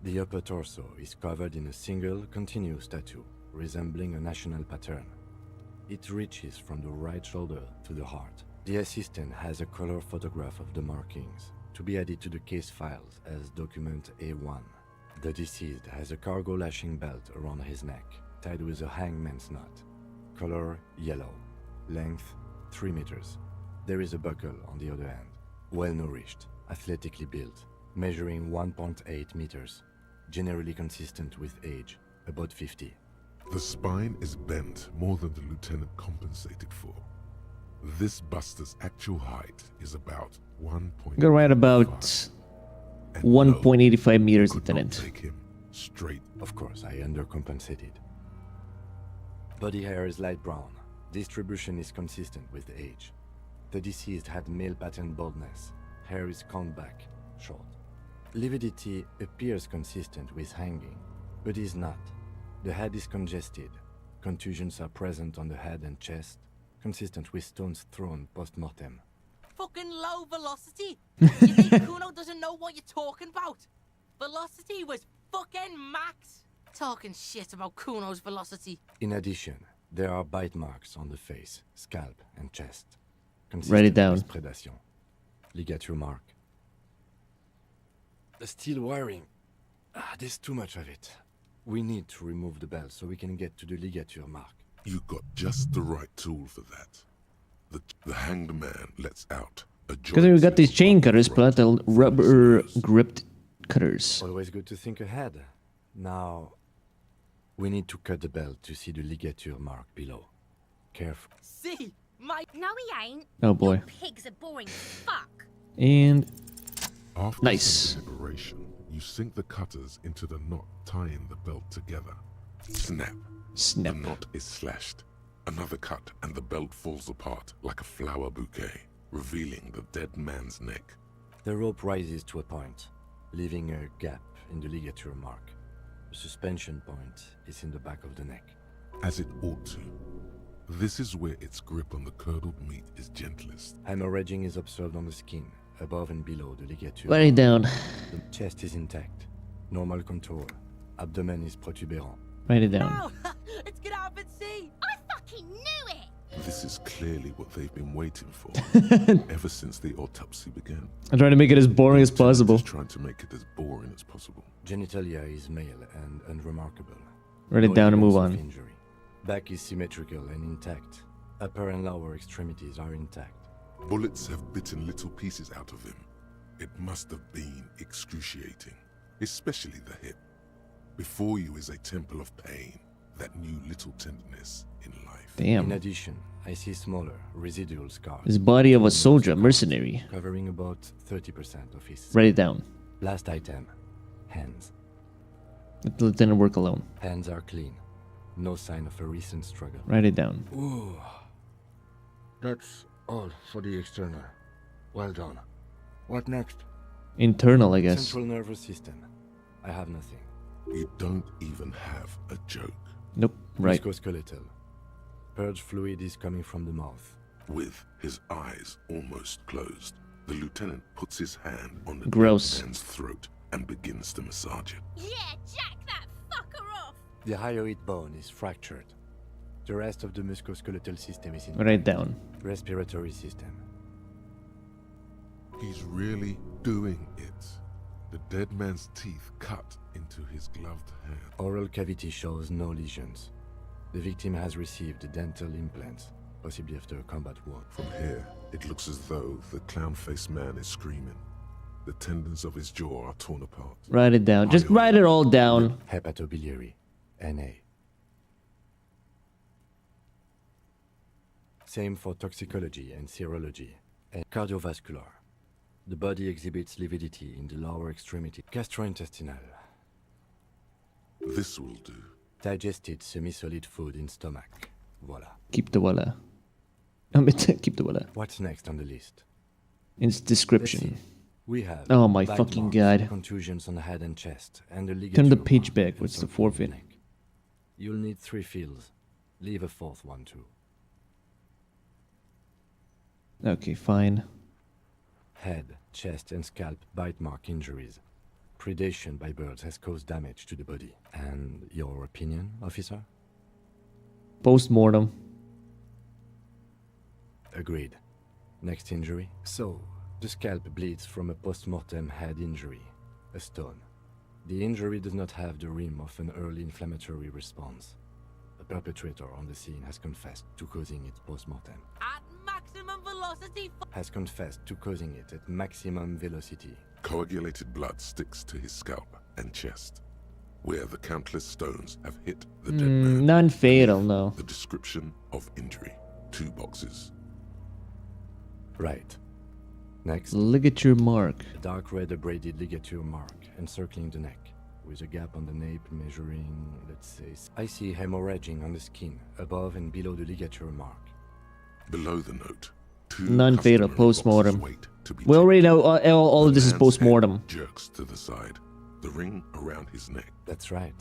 The upper torso is covered in a single continuous tattoo, resembling a national pattern. It reaches from the right shoulder to the heart. The assistant has a color photograph of the markings, to be added to the case files as document A1. The deceased has a cargo lashing belt around his neck, tied with a hangman's knot. Color yellow. Length 3 meters. There is a buckle on the other end. Well-nourished, athletically built, measuring 1.8 meters. Generally consistent with age, about 50. The spine is bent more than the lieutenant compensated for. This buster's actual height is about 1. Go right about 1.85 meters, Lieutenant. Take him straight. Of course, I undercompensated. Body hair is light brown. Distribution is consistent with age. The deceased had male pattern baldness. Hair is combed back, short. Lividity appears consistent with hanging, but is not. The head is congested. Contusions are present on the head and chest, consistent with stones thrown post-mortem. Fucking low velocity. You think Kuno doesn't know what you're talking about? Velocity was fucking max. Talking shit about Kuno's velocity. In addition, there are bite marks on the face, scalp, and chest. Write it down. With predation. Ligature mark. The steel wiring. There's too much of it. We need to remove the bell so we can get to the ligature mark. You got just the right tool for that. The hanged man lets out a Because we got these chain cutters, but rubber gripped cutters. Always good to think ahead. Now, we need to cut the belt to see the ligature mark below. Careful. See, my no, he ain't. Oh boy. Pigs are boring as fuck. And After nice. some deliberation, you sink the cutters into the knot tying the belt together. Snap. Snap. The knot is slashed. Another cut and the belt falls apart like a flower bouquet, revealing the dead man's neck. The rope rises to a point, leaving a gap in the ligature mark. The suspension point is in the back of the neck. As it ought to. This is where its grip on the curdled meat is gentlest. Hemorrhaging is observed on the skin, above and below the ligature. Write it down. The chest is intact. Normal contour. Abdomen is protuberant. Write it down. Let's get out and see. I fucking knew it. This is clearly what they've been waiting for, ever since the autopsy began. I'm trying to make it as boring as possible. Trying to make it as boring as possible. Genitalia is male and unremarkable. Write it down and move evidence of on. Injury. Back is symmetrical and intact. Upper and lower extremities are intact. Bullets have bitten little pieces out of him. It must have been excruciating, especially the hip. Before you is a temple of pain that knew little tenderness in life. Damn. In addition, I see smaller, residual scars. This body of a soldier, mercenary. Covering about 30% of his... Write it down. Last item. Hands. Let the lieutenant work alone. Hands are clean. No sign of a recent struggle. Write it down. Ooh. That's all for the external. Well done. What next? Internal, I guess. Central nervous system. I have nothing. You don't even have a joke. Nope. Right. Musculoskeletal. Purge fluid is coming from the mouth. With his eyes almost closed, the lieutenant puts his hand on the Gross. dead man's throat and begins to massage it. Yeah, jack that fucker off. The hyoid bone is fractured. The rest of the musculoskeletal system is in. Write it down. Respiratory system. He's really doing it. The dead man's teeth cut into his gloved hand. Oral cavity shows no lesions. The victim has received dental implants, possibly after a combat wound. From here, it looks as though the clown-faced man is screaming. The tendons of his jaw are torn apart. Write it down. Just write it all down. Hepatobiliary. NA. Same for toxicology and serology. And cardiovascular. The body exhibits lividity in the lower extremity. Gastrointestinal. This will do. Digested semi-solid food in stomach. Voila. Keep the voila. Keep the voila. What's next on the list? In its description. We have. Oh my bite fucking marks, god. Contusions on the head and chest, and the ligature Turn the mark page back. and What's the something on forfeit? neck. You'll need 3 fields. Leave a 4th one too. Okay, fine. Head, chest, and scalp bite mark injuries. Predation by birds has caused damage to the body. And your opinion, officer? Post-mortem. Agreed. Next injury? So, the scalp bleeds from a post-mortem head injury, a stone. The injury does not have the rim of an early inflammatory response. The perpetrator on the scene has confessed to causing it post-mortem. At maximum velocity. Has confessed to causing it at maximum velocity. Coagulated blood sticks to his scalp and chest, where the countless stones have hit the dead man. Non-fatal, no. The description of injury. 2 boxes. Right. Next. Ligature mark. A dark red abraded ligature mark encircling the neck, with a gap on the nape measuring, let's say... I see hemorrhaging on the skin, above and below the ligature mark. Below the note, 2 Non-fatal, customary post-mortem. boxes wait to be We already taken. know all of this is man's post-mortem. head jerks to the side, the ring around his neck. That's right.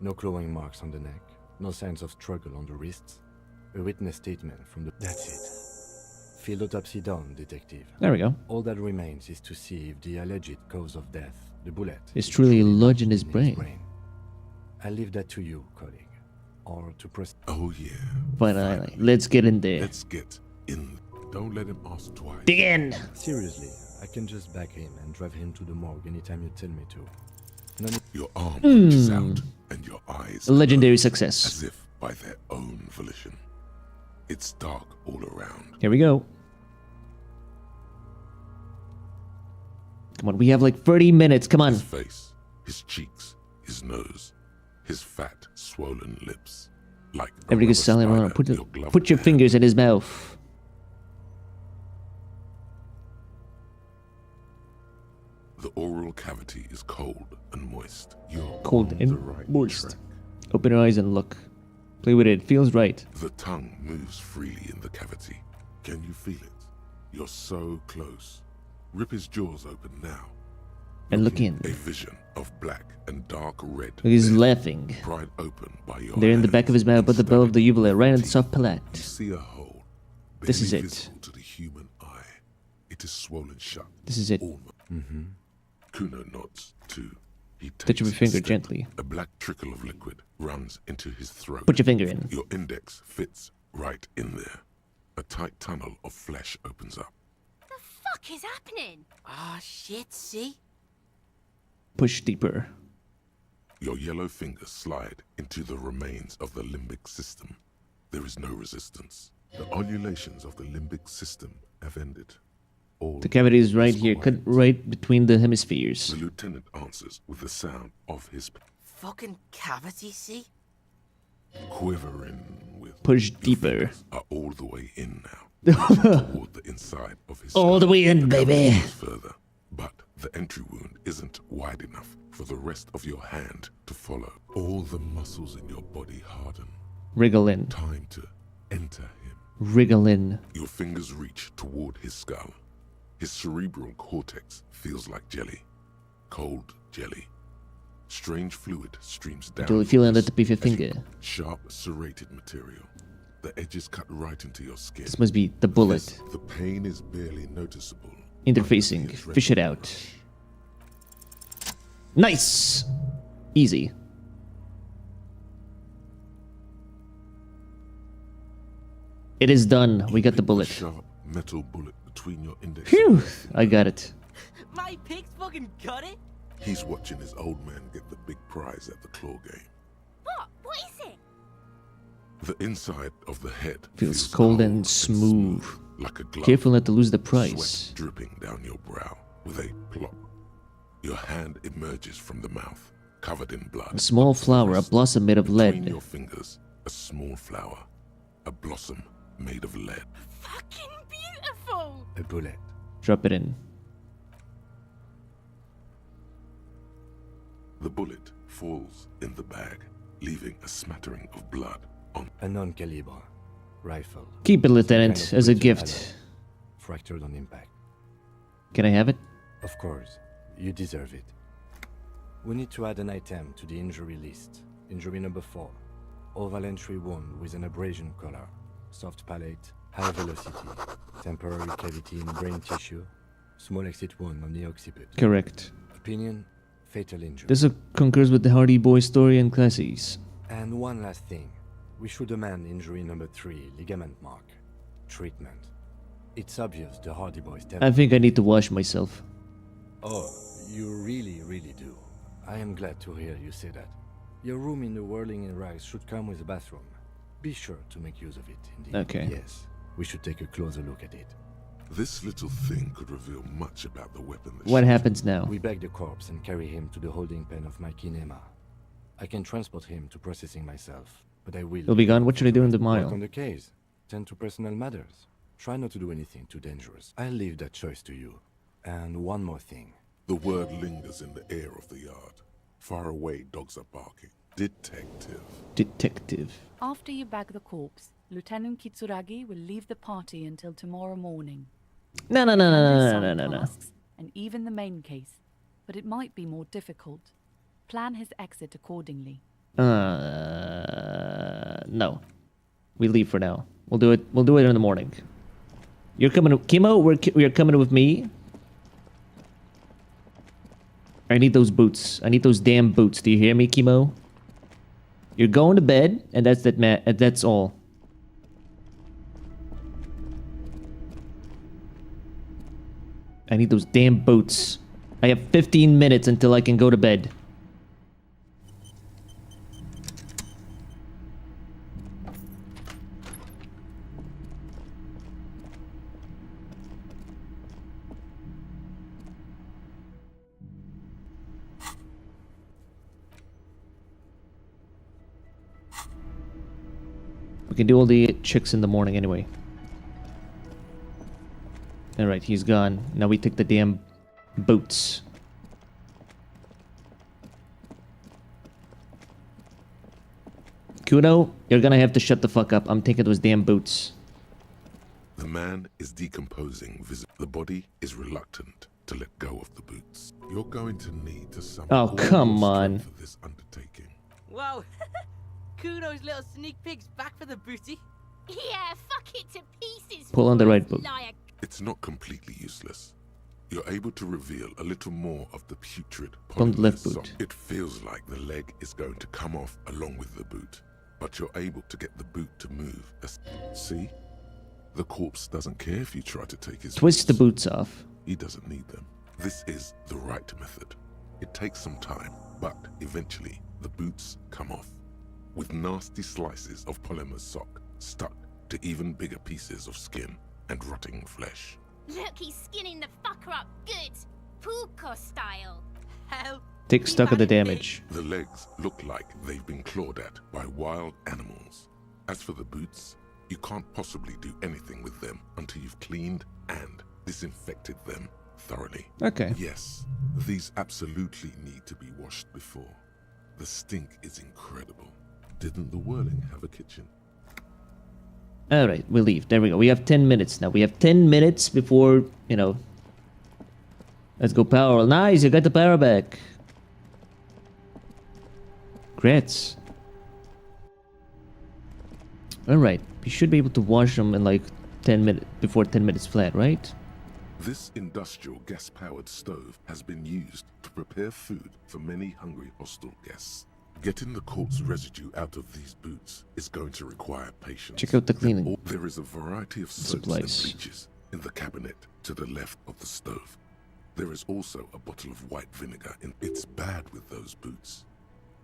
No clawing marks on the neck. No signs of struggle on the wrists. A witness statement from the... That's it. Field autopsy done, detective. There we go. All that remains is to see if the alleged cause of death, the bullet, It's truly lodged in his brain. I'll leave that to you, colleague. Or to press... Oh yeah. Finally. Let's get in there. Let's get in. Don't let him ask twice. Dig in! Seriously, I can just back him and drive him to the morgue anytime you tell me to. Your arm reaches out and your eyes A legendary close success. as if by their own volition. It's dark all around. Here we go. Come on, we have like 30 minutes. Come on. His face, his cheeks, his nose, his fat, swollen lips. Like Everybody goes silent around. Put your fingers in his mouth. The oral cavity is cold and moist. You're Cold on and the right moist. track. Open your eyes and look. Play with it. Feels right. The tongue moves freely in the cavity. Can you feel it? You're so close. Rip his jaws open now. And look in. A vision of black and dark red. Look, he's lips laughing. Pried open by your They're in the back of his mouth, but the bow of the uvula right on the soft You palate. see a hole. This is barely it. visible to the human eye. It is swollen shut. This is it. Kuno nods too. He Touch your takes a finger step. gently. A black trickle of liquid runs into his throat. Put your finger in. Your index fits right in there. A tight tunnel of flesh opens up. The fuck is happening? Ah, shit, see? Push deeper. Your yellow fingers slide into the remains of the limbic system. There is no resistance. The undulations of the limbic system have ended. All The cavity is right here, quiet. cut right between the hemispheres. The lieutenant answers with the sound of his Fucking cavity, see? quivering with. Push Your deeper. fingers are all the way in now. Toward the inside of his All skull. the way in, The cavity baby. goes further, but the entry wound isn't wide enough for the rest of your hand to follow. All the muscles in your body harden. Wriggle in. Time to enter him. Wriggle in. Your fingers reach toward his skull. His cerebral cortex feels like jelly. Cold jelly. Strange fluid streams down. Until you feel it on the from tip of your as you- finger. Sharp, serrated material. The edges cut right into your skin. This must be the bullet. The pain is barely noticeable. Interfacing. Fish it out. Nice! Easy. It is done. We got the bullet. Sharp metal bullet between your index. Phew! I got it. My pig's fucking got it? He's watching his old man get the big prize at the claw game. What? What is it? The inside of the head Feels cold and smooth. like a glove. Careful not to lose the prize. Sweat dripping down your brow with a plop. Your hand emerges from the mouth, covered in blood. A small flower, a blossom made of Between lead. your fingers, a small flower, a blossom made of lead. Fucking beautiful! A bullet. Drop it in. The bullet falls in the bag, leaving a smattering of blood on A non-caliber rifle. Keep it, Lieutenant, Some kind of as a brittle gift. alloy, fractured on impact. Can I have it? Of course, you deserve it. We need to add an item to the injury list. Injury number 4. Oval entry wound with an abrasion color. Soft palate, high velocity. Temporary cavity in brain tissue. Small exit wound on the occiput. Correct. Opinion, fatal injury. This concurs with the Hardy Boy story and classes. And one last thing. We should amend injury number 3, ligament mark. Treatment. It's obvious the Hardy Boys I think I need to wash myself. Oh, you really do. I am glad to hear you say that. Your room in the Whirling in Rags should come with a bathroom. Be sure to make use of it, indeed. Okay. Yes, we should take a closer look at it. This little thing could reveal much about the weapon that What shot happens now? We bag the corpse and carry him to the holding pen of my kinema. I can transport him to processing myself, but I will... He'll be gone. What should I do in the Work mile? on the case. Tend to personal matters. Try not to do anything too dangerous. I'll leave that choice to you. And one more thing. The word lingers in the air of the yard. Far away, dogs are barking. Detective. Detective. After you bag the corpse, Lieutenant Kitsuragi will leave the party until tomorrow morning. No. Tasks, and even the main case, but it might be more difficult. Plan his exit accordingly. No. We leave for now. We'll do it in the morning. You're coming, Kimo, we're coming with me. I need those boots. I need those damn boots. Do you hear me, Kimo? You're going to bed, and that's all. I need those damn boots. I have 15 minutes until I can go to bed. We can do all the checks in the morning anyway. Alright, he's gone. Now we take the damn boots. Kuno, you're gonna have to shut the fuck up. I'm taking those damn boots. The man is decomposing. The body is reluctant to let go of the boots. You're going to need to summon Oh, all come your on. strength for this undertaking. Wow. Kuno's little sneak peek's back for the booty. Yeah, fuck it to pieces. Pull on the right boot. Liar. It's not completely useless. You're able to reveal a little more of the putrid On the left polymer boot. sock. It feels like the leg is going to come off along with the boot, but you're able to get the boot to move. See? The corpse doesn't care if you try to take his Twist the boots off. He doesn't need them. This is the right method. It takes some time, but eventually the boots come off, with nasty slices of polymer sock stuck to even bigger pieces of skin and rotting flesh. Look, he's skinning the fucker up good. Puko style. Hell. Take stock of the damage. The legs look like they've been clawed at by wild animals. As for the boots, you can't possibly do anything with them until you've cleaned and disinfected them thoroughly. Okay. Yes, these absolutely need to be washed before. The stink is incredible. Didn't the Whirling have a kitchen? Alright, we leave. There we go. We have 10 minutes now. We have 10 minutes before, you know. Let's go power. Nice, you got the power back. Congrats. Alright, we should be able to wash them in like 10 minutes, before 10 minutes flat, right? This industrial gas-powered stove has been used to prepare food for many hungry hostile guests. Getting the corpse residue out of these boots is going to require patience. Check out the cleaning. There is a variety of soaps supplies. and bleaches in the cabinet to the left of the stove. There is also a bottle of white vinegar in. It's bad with those boots.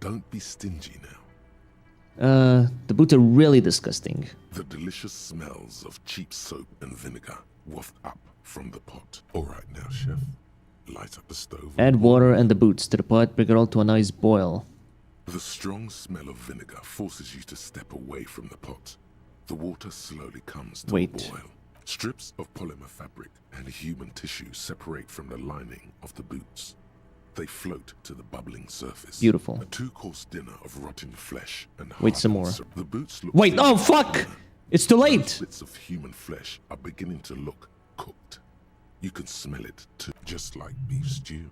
Don't be stingy now. The boots are really disgusting. The delicious smells of cheap soap and vinegar waft up from the pot. All right now, chef. Light up the stove. Add water and the boots to the pot, bring it all to a nice boil. The strong smell of vinegar forces you to step away from the pot. The water slowly comes to a boil. Strips of polymer fabric and human tissue separate from the lining of the boots. They float to the bubbling surface. Beautiful. A 2-course dinner of rotten flesh and Wait some more. The boots look Wait, oh fuck! It's too late! Bits of human flesh are beginning to look cooked. You can smell it too, just like beef stew.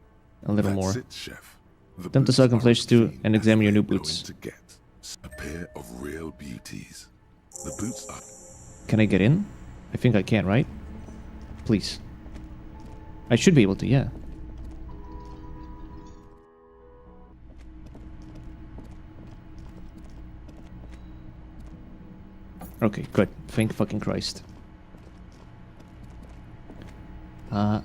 A little more. That's it, chef. Attempt to suck and flesh stew and examine your new boots. To get a pair of real beauties. The boots are. Can I get in? I think I can, right? Please. I should be able to, yeah. Okay, good. Thank fucking Christ. Oh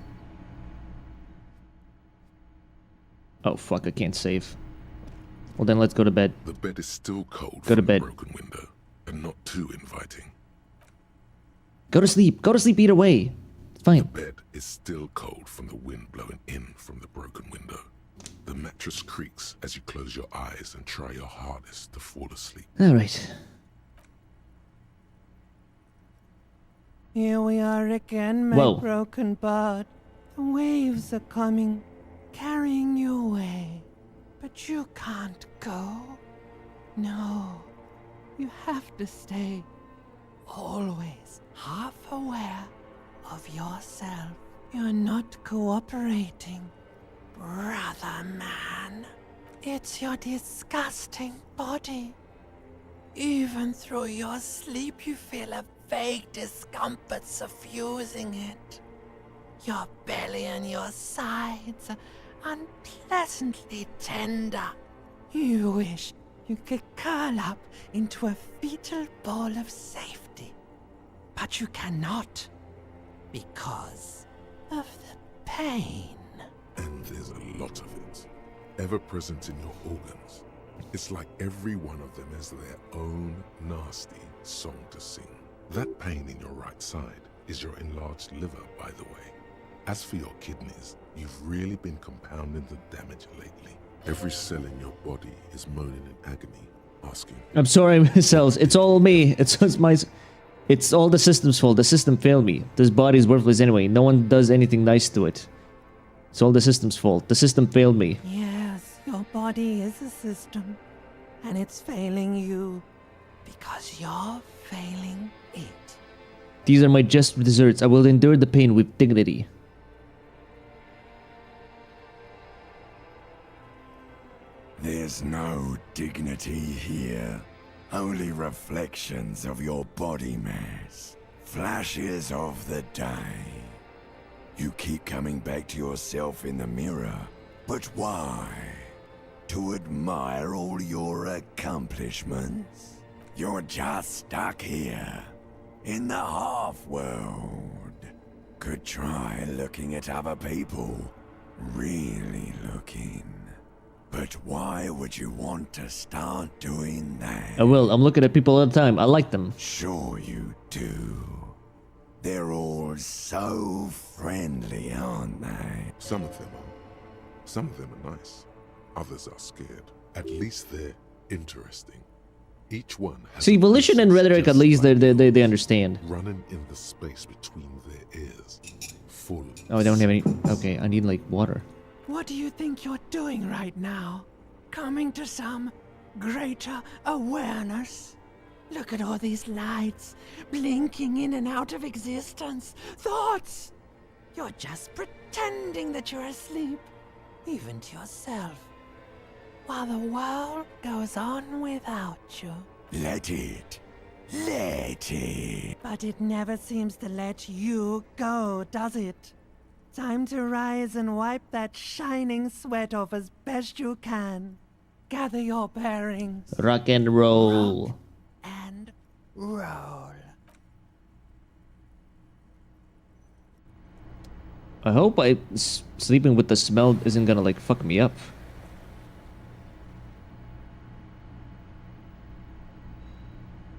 fuck, I can't save. Well then let's go to bed. The bed is still cold Go to from bed. the broken window, and not too inviting. Go to sleep. Go to sleep either way. It's fine. The bed is still cold from the wind blowing in from the broken window. The mattress creaks as you close your eyes and try your hardest to fall asleep. Alright. Here we are again, my Whoa. broken bud. The waves are coming, carrying you away. But you can't go. No, you have to stay. Always half aware of yourself. You're not cooperating, brother man. It's your disgusting body. Even through your sleep, you feel a vague discomfort suffusing it. Your belly and your sides are unpleasantly tender. You wish you could curl up into a fetal ball of safety. But you cannot, because of the pain. And there's a lot of it, ever present in your organs. It's like every one of them has their own nasty song to sing. That pain in your right side is your enlarged liver, by the way. As for your kidneys, you've really been compounding the damage lately. Every cell in your body is moaning in agony, asking... I'm sorry, cells. It's all me. It's all the system's fault. The system failed me. This body is worthless anyway. No one does anything nice to it. It's all the system's fault. The system failed me. Yes, your body is a system, and it's failing you because you're failing it. These are my just desserts. I will endure the pain with dignity. There's no dignity here. Only reflections of your body mass. Flashes of the day. You keep coming back to yourself in the mirror. But why? To admire all your accomplishments? You're just stuck here. In the half-world. Could try looking at other people. Really looking. But why would you want to start doing that? I will. I'm looking at people all the time. I like them. Sure you do. They're all so friendly, aren't they? Some of them are. Some of them are nice. Others are scared. At least they're interesting. Each one has... See, volition and rhetoric, at least they understand. Running in the space between their ears. Full... Oh, I don't have any... Okay, I need, like, water. What do you think you're doing right now? Coming to some greater awareness? Look at all these lights, blinking in and out of existence. Thoughts! You're just pretending that you're asleep, even to yourself, while the world goes on without you. Let it. Let it. But it never seems to let you go, does it? Time to rise and wipe that shining sweat off as best you can. Gather your bearings. Rock and roll. Rock and roll. I hope sleeping with the smell isn't gonna, like, fuck me up.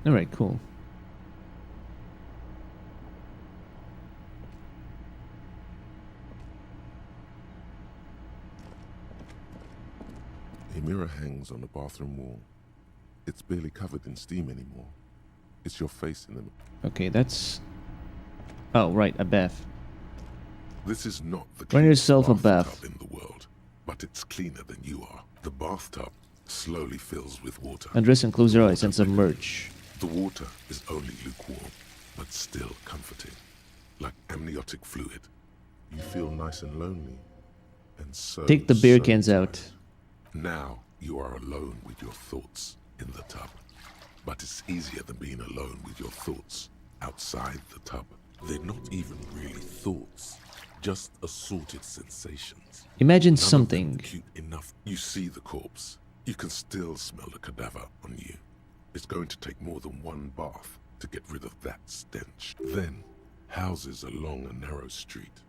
Alright, cool. A mirror hangs on the bathroom wall. It's barely covered in steam anymore. It's your face in the mirror. Okay, that's... Oh, right, a bath. This is not the Run yourself a bathtub bath. in the world, but it's cleaner than you are. The bathtub slowly fills with water. Undress and close your eyes and submerge. The water is only lukewarm, but still comforting. Like amniotic fluid. You feel nice and lonely. And so... Take the beer cans out. Now you are alone with your thoughts in the tub. But it's easier than being alone with your thoughts outside the tub. They're not even really thoughts, just assorted sensations. Imagine None something. of them cute enough. You see the corpse. You can still smell the cadaver on you. It's going to take more than one bath to get rid of that stench. Then, houses along a narrow street.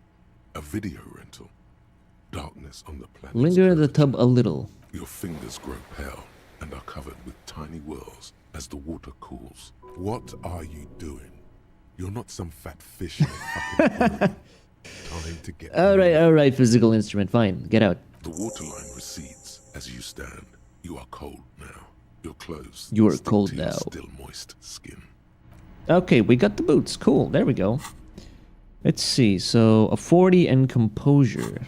A video rental. Darkness on the planet. Linger in the tub a little. Your fingers grow pale and are covered with tiny whirls as the water cools. What are you doing? You're not some fat fish in a fucking pool. Time to get... Alright, physical instrument, fine. Get out. The waterline recedes as you stand. You are cold now. Your clothes You are stick cold to your now. still moist skin. Okay, we got the boots. Cool, there we go. Let's see, so a 40 and composure.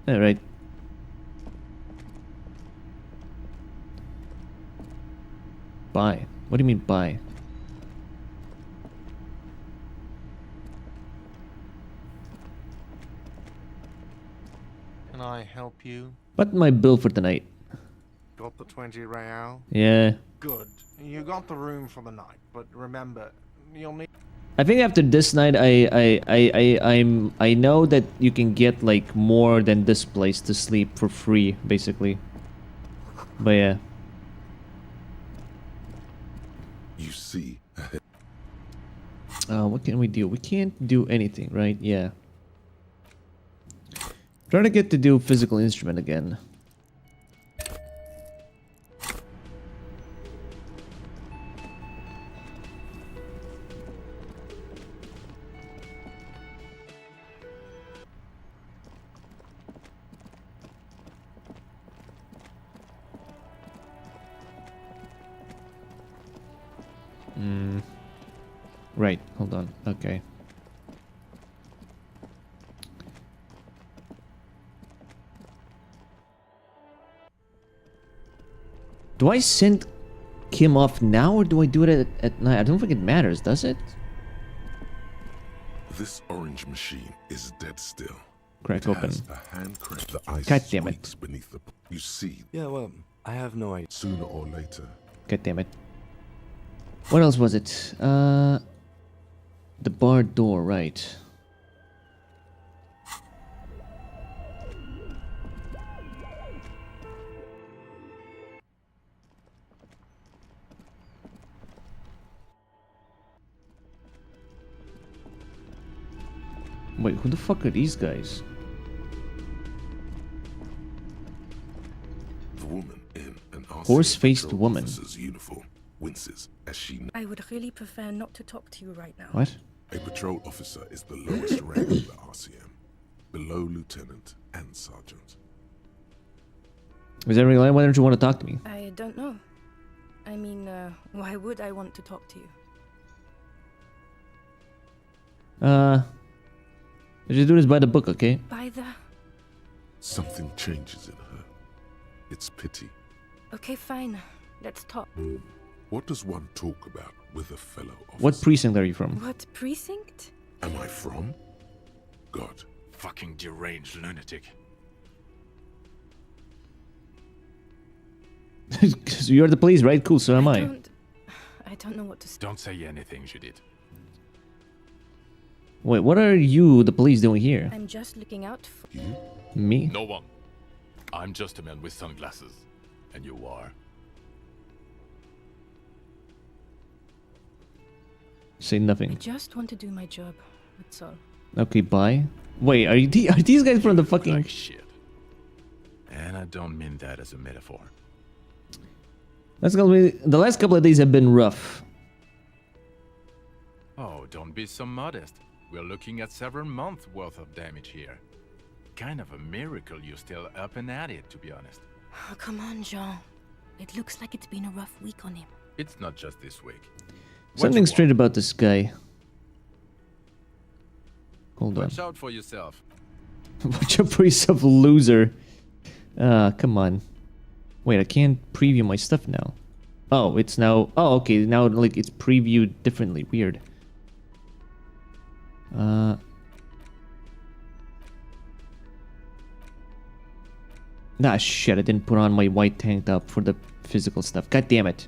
Alright. Buy. What do you mean buy? I help you? What my bill for tonight? Got the 20 real? Yeah. Good. You got the room for the night, but remember, you'll need... I think after this night, I know that you can get like more than this place to sleep for free, basically. But yeah. You see. What can we do? We can't do anything, right? Yeah. Try to get to do physical instrument again. Right, hold on. Okay. Do I send Kim off now or do I do it at night? I don't think it matters, does it? This orange machine is dead still. Crack it open. Has a hand crank. The ice God damn it. squeaks beneath the. You see. Yeah, well, I have no idea. Sooner or later. God damn it. What else was it? The bar door, right. Wait, who the fuck are these guys? The woman in an horse-faced woman. Uniform winces as she. I would really prefer not to talk to you right now. What? A patrol officer is the lowest rank of the RCM, below lieutenant and sergeant. Is that really? Why don't you want to talk to me? I don't know. I mean, why would I want to talk to you? Let's just do this by the book, okay? By the... Something changes in her. It's pity. Okay, fine. Let's talk. What does one talk about with a fellow officer? What precinct are you from? What precinct? Am I from? God. Fucking deranged lunatic. So you're the police, right? Cool, so am I. I don't know what to say. Don't say anything, Judith. Wait, what are you, the police, doing here? I'm just looking out for... You? Me? No one. I'm just a man with sunglasses. And you are. Say I nothing. just want to do my job. That's all. Okay, bye. Wait, are these guys from the fucking... Like shit. And I don't mean that as a metaphor. The last couple of days have been rough. Oh, don't be so modest. We're looking at several months worth of damage here. Kind of a miracle you're still up and at it, to be honest. Oh, come on, Jean. It looks like it's been a rough week on him. It's not just this week. Something strange about this guy. Hold on. Watch out for yourself. Watch out for yourself, loser. Come on. Wait, I can't preview my stuff now. Oh, it's now... Oh, okay, now like it's previewed differently. Weird. Nah, shit, I didn't put on my white tank top for the physical stuff. God damn it.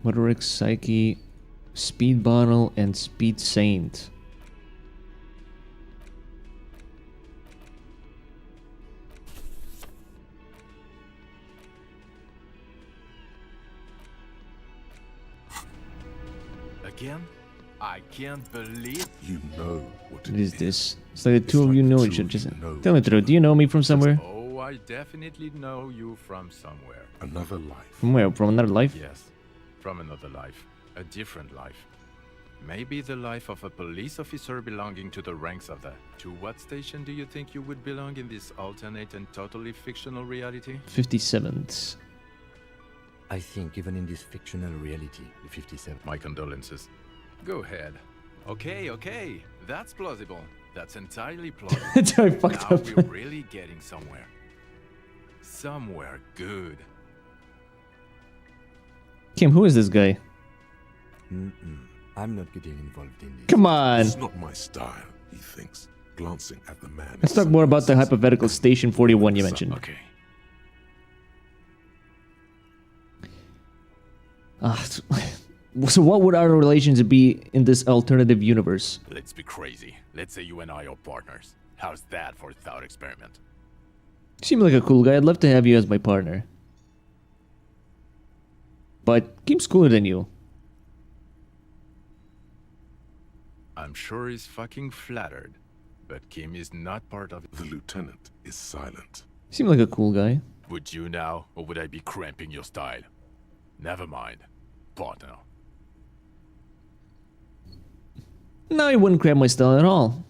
Motoric Psyche, Speed Bottle, and Speed Saint. Again? I can't believe... You know what What is this? It's like the two of you know each other. Just tell me the truth. Do you know me from somewhere? Oh, I definitely know you from somewhere. Another life. From where? From another life? Yes. From another life. A different life. Maybe the life of a police officer belonging to the ranks of the... To what station do you think you would belong in this alternate and totally fictional reality? 57th. I think even in this fictional reality, the 57. My condolences. Go ahead. Okay. That's plausible. That's entirely plausible. That's how I fucked now up. We're really getting somewhere. Somewhere good. Kim, who is this guy? I'm not getting involved in this. Come on. It's not my style, he thinks, glancing at the man. Let's talk more about the hypothetical Station 41 you mentioned. Okay. So what would our relations be in this alternative universe? Let's be crazy. Let's say you and I are partners. How's that for a thought experiment? You seem like a cool guy. I'd love to have you as my partner. But Kim's cooler than you. I'm sure he's fucking flattered. But Kim is not part of it. The lieutenant is silent. You seem like a cool guy. Would you now, or would I be cramping your style? Never mind. Partner. No, I wouldn't cramp my style at all.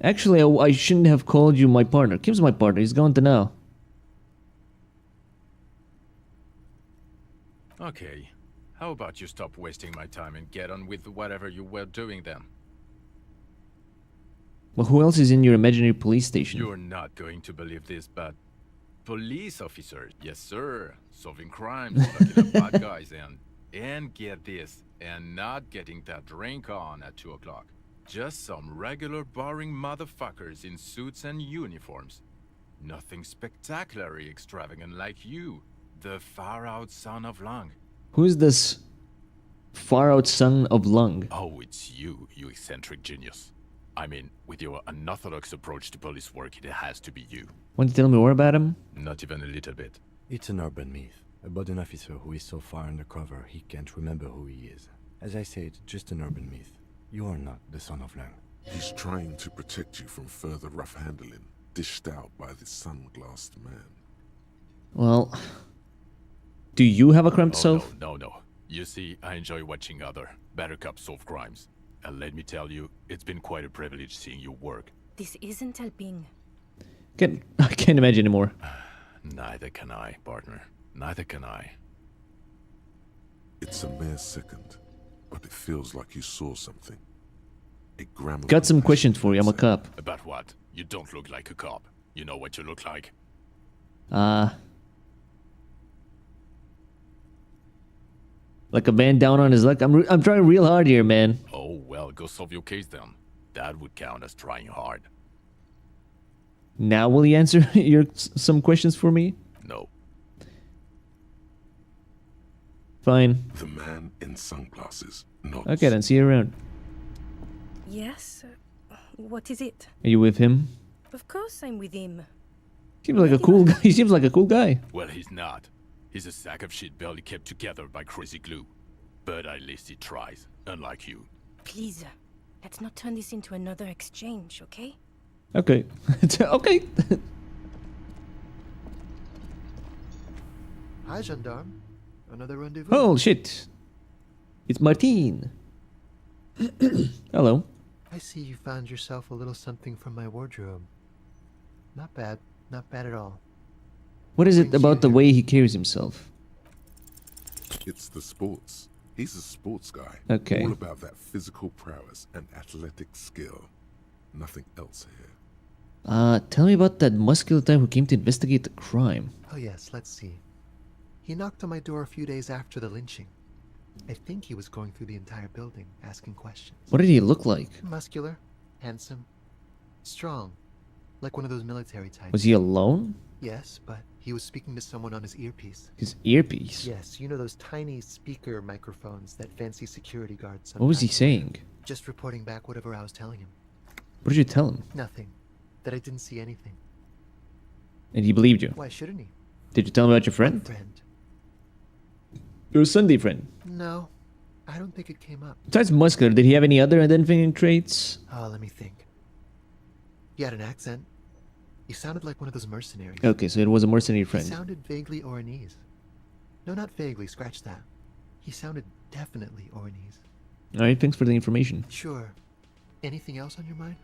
Actually, I shouldn't have called you my partner. Kim's my partner. He's going to know. Okay. How about you stop wasting my time and get on with whatever you were doing then? Well, who else is in your imaginary police station? You're not going to believe this, but... Police officers, yes sir. Solving crimes, looking at bad guys, and get this, and not getting that drink on at 2 o'clock. Just some regular boring motherfuckers in suits and uniforms. Nothing spectacularly extravagant like you, the far-out son of Lung. Who's this far-out son of Lung? Oh, it's you, you eccentric genius. I mean, with your unorthodox approach to police work, it has to be you. Want to tell me more about him? Not even a little bit. It's an urban myth about an officer who is so far undercover he can't remember who he is. As I said, just an urban myth. You are not the son of Lang. He's trying to protect you from further rough handling, dished out by this sunglassed man. Well, do you have a cramped self? No. You see, I enjoy watching other better cops solve crimes. And let me tell you, it's been quite a privilege seeing you work. This isn't helping. I can't imagine anymore. Neither can I, partner. Neither can I. It's a mere second, but it feels like you saw something. A gram of Got some questions for you. I'm a cop. About what? You don't look like a cop. You know what you look like? Like a man down on his luck. I'm trying real hard here, man. Oh, well, go solve your case then. That would count as trying hard. Now will you answer some questions for me? No. Fine. The man in sunglasses nods. Okay, then see you around. Yes? What is it? Are you with him? Of course I'm with him. Seems like a cool guy. He seems like a cool guy. Well, he's not. He's a sack of shit barely kept together by crazy glue. But at least he tries, unlike you. Please, let's not turn this into another exchange, okay? Okay. Okay. Hi, gendarme. Another rendezvous. Oh, shit. It's Martine. Hello. I see you found yourself a little something from my wardrobe. Not bad. Not bad at all. What is it about the way he carries himself? It's the sports. He's a sports guy. Okay. All about that physical prowess and athletic skill. Nothing else here. Tell me about that muscular type who came to investigate the crime. Oh yes, let's see. He knocked on my door a few days after the lynching. I think he was going through the entire building, asking questions. What did he look like? Muscular, handsome, strong, like one of those military types. Was he alone? Yes, but he was speaking to someone on his earpiece. His earpiece? Yes, you know those tiny speaker microphones that fancy security guards sometimes. What was he saying? Just reporting back whatever I was telling him. What did you tell him? Nothing. That I didn't see anything. And he believed you? Why shouldn't he? Did you tell him about your friend? What friend? Your Sunday friend. No, I don't think it came up. Besides muscular, did he have any other identifying traits? Oh, let me think. He had an accent. He sounded like one of those mercenaries. Okay, so it was a mercenary friend. He sounded vaguely Oranese. No, not vaguely, scratch that. He sounded definitely Oranese. Alright, thanks for the information. Sure. Anything else on your mind?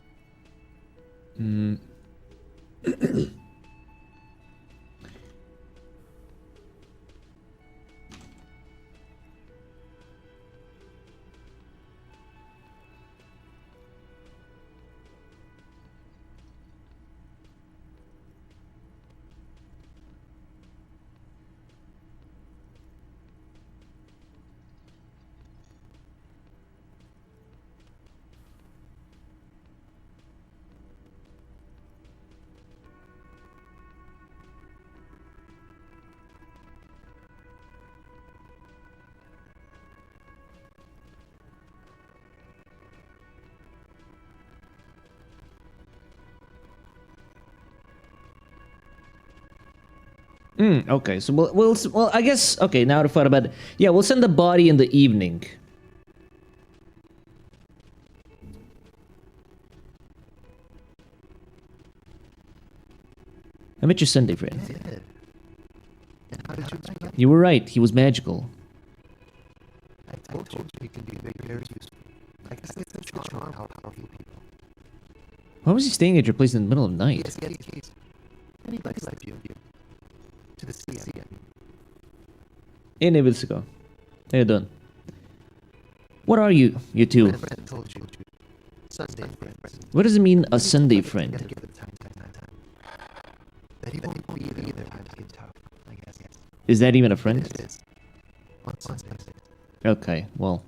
Okay, so well, I guess, okay, now that I thought about it, yeah, we'll send the body in the evening. I met your Sunday friend. You were right, he was magical. I told you he can be very useful. I guess that's the charm of how powerful people. Why was he staying at your place in the middle of the night? Yes. Anybody's like you. To the sea. Hey, Nevilsico. How you doing? What are you two? Told you. Sunday friends. What does it mean, a Sunday friend? That he won't be either time to get tough, I guess. Is that even a friend? It is. On Sundays. Okay, well.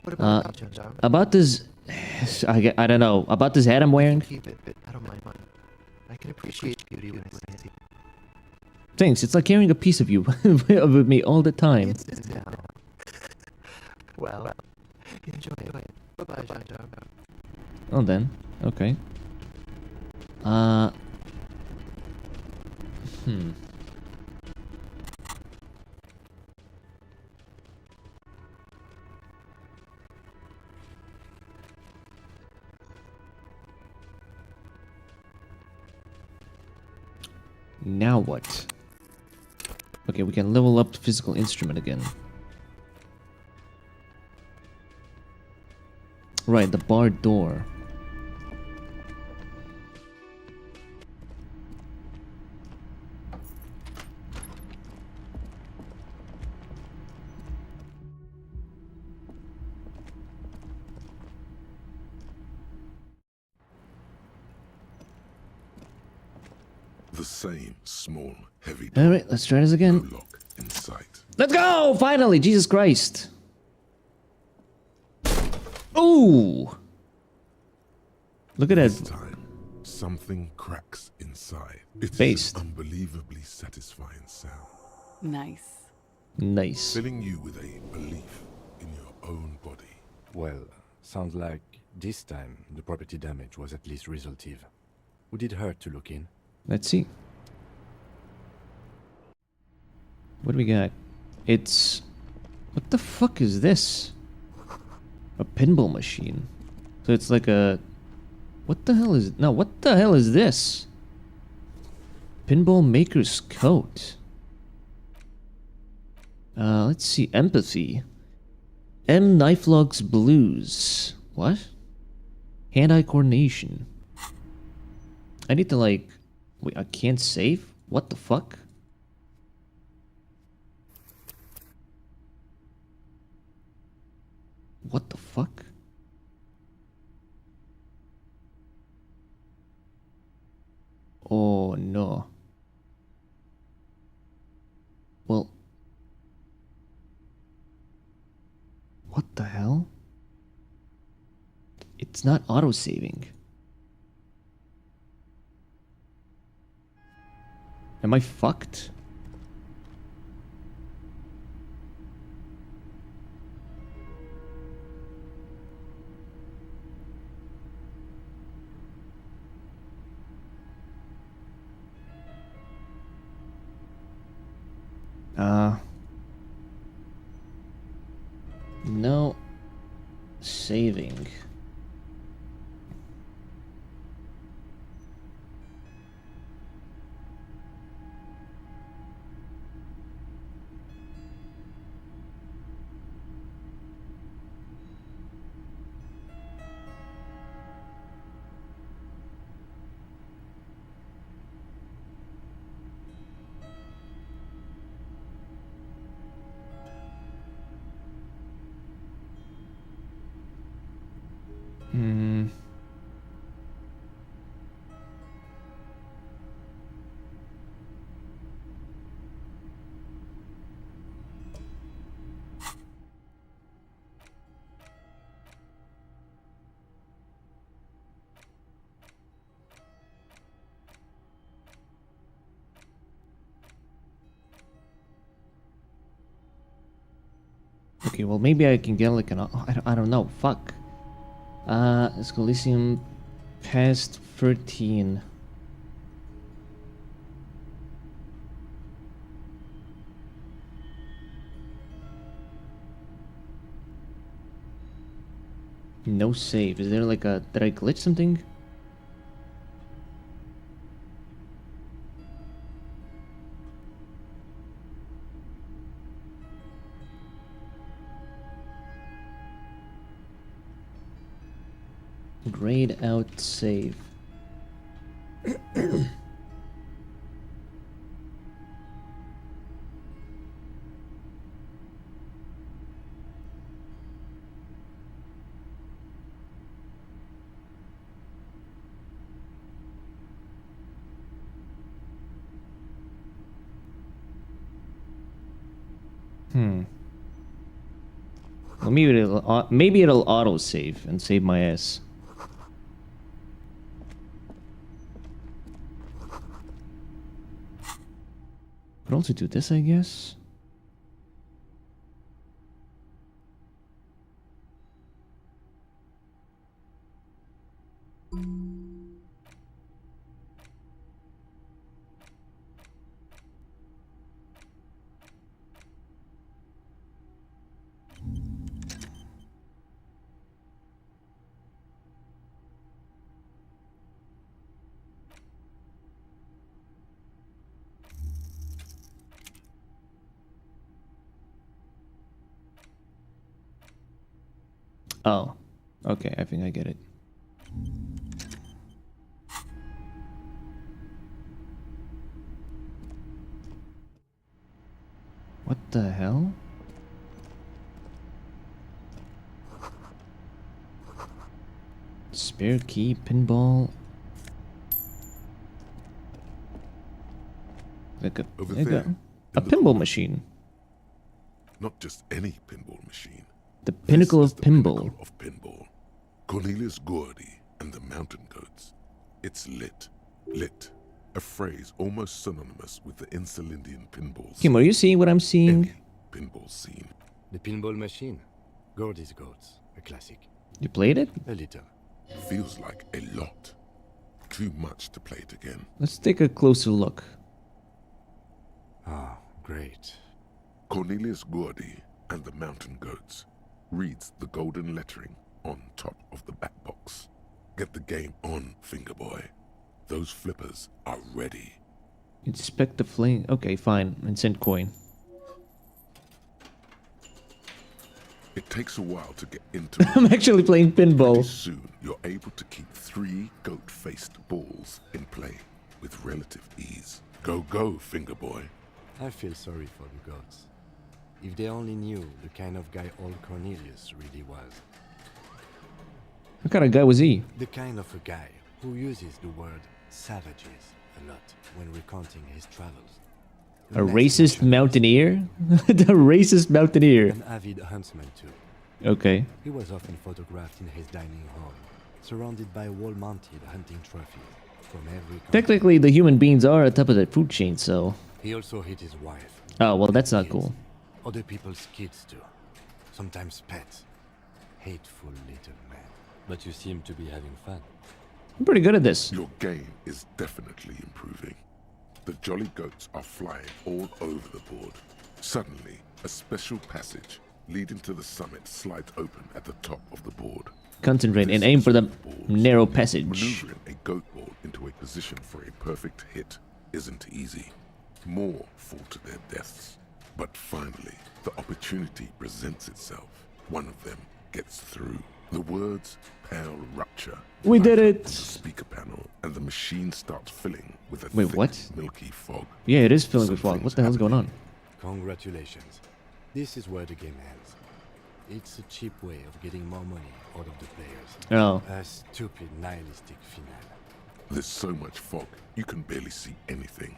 What about you, John? About this... I don't know. About this hat I'm wearing? Keep it, but I don't mind mine. I can appreciate beauty when I see it. Thanks, it's like carrying a piece of you with me all the time. Well, enjoy it. Bye-bye, John. Oh, then. Okay. Now what? Okay, we can level up the physical instrument again. Right, the barred door. The same small, heavy All right, let's try this again. lock in sight. Let's go! Finally! Jesus Christ! Ooh! Look at This that. time, something cracks inside. It's Based. an unbelievably satisfying sound, Nice. Nice. filling you with a belief in your own body. Well, sounds like this time the property damage was at least resolutive. Would it hurt to look in? Let's see. What do we got? It's... What the fuck is this? A pinball machine. So it's like a... What the hell is... No, what the hell is this? Pinball maker's coat. Let's see. Empathy. M. Knifelog's blues. What? Hand-eye coordination. I need to like... Wait, I can't save? What the fuck? What the fuck? Oh no. Well... What the hell? It's not auto-saving. Am I fucked? No saving. Hmm. Okay, well maybe I can get like an I don't know. Fuck. It's Elysium past 13. No save. Is there like a... Did I glitch something? Grayed out save. Well, maybe it'll auto save and save my ass. Could also do this, I guess. Oh, okay, I think I get it. What the hell? Spare key, pinball. Like a, Over like there, a pinball machine. Not just any pinball machine. The pinnacle of pinball. Pinball. Cornelius Gordy and the Mountain Goats. It's lit. Lit. A phrase almost synonymous with the Insulindian pinball scene. Kim, are you seeing what I'm seeing? Pinball scene. The pinball machine. Gordy's Goats. A classic. You played it? A little. Feels like a lot. Too much to play it again. Let's take a closer look. Ah, great. Cornelius Gordy and the Mountain Goats reads the golden lettering on top of the back box. Get the game on, Fingerboy. Those flippers are ready. Inspect the flame. Okay, fine. And send coin. It takes a while to get into it. I'm actually playing pinball. Pretty soon, you're able to keep 3 goat-faced balls in play with relative ease. Go, go, Fingerboy. I feel sorry for the goats. If they only knew the kind of guy old Cornelius really was. What kind of guy was he? The kind of a guy who uses the word savages a lot when recounting his travels. A racist mountaineer? The racist mountaineer. An avid huntsman too. Okay. He was often photographed in his dining hall, surrounded by wall-mounted hunting trophies from every country. Technically, the human beings are at the top of the food chain, so... He also hit his wife. Oh, well, that's not cool. Other people's kids too. Sometimes pets. Hateful little man. But you seem to be having fun. I'm pretty good at this. Your game is definitely improving. The jolly goats are flying all over the board. Suddenly, a special passage leading to the summit slides open at the top of the board. Concentrate and aim for the narrow passage. Maneuvering a goat board into a position for a perfect hit isn't easy. More fall to their deaths. But finally, the opportunity presents itself. One of them gets through. The words pale rupture. We did it! The speaker panel, and the machine starts filling with a Wait, what? milky fog. Yeah, it is filling with fog. What the hell's going on? Congratulations. This is where the game ends. It's a cheap way of getting more money out of the players. Oh. A stupid nihilistic finale. There's so much fog, you can barely see anything.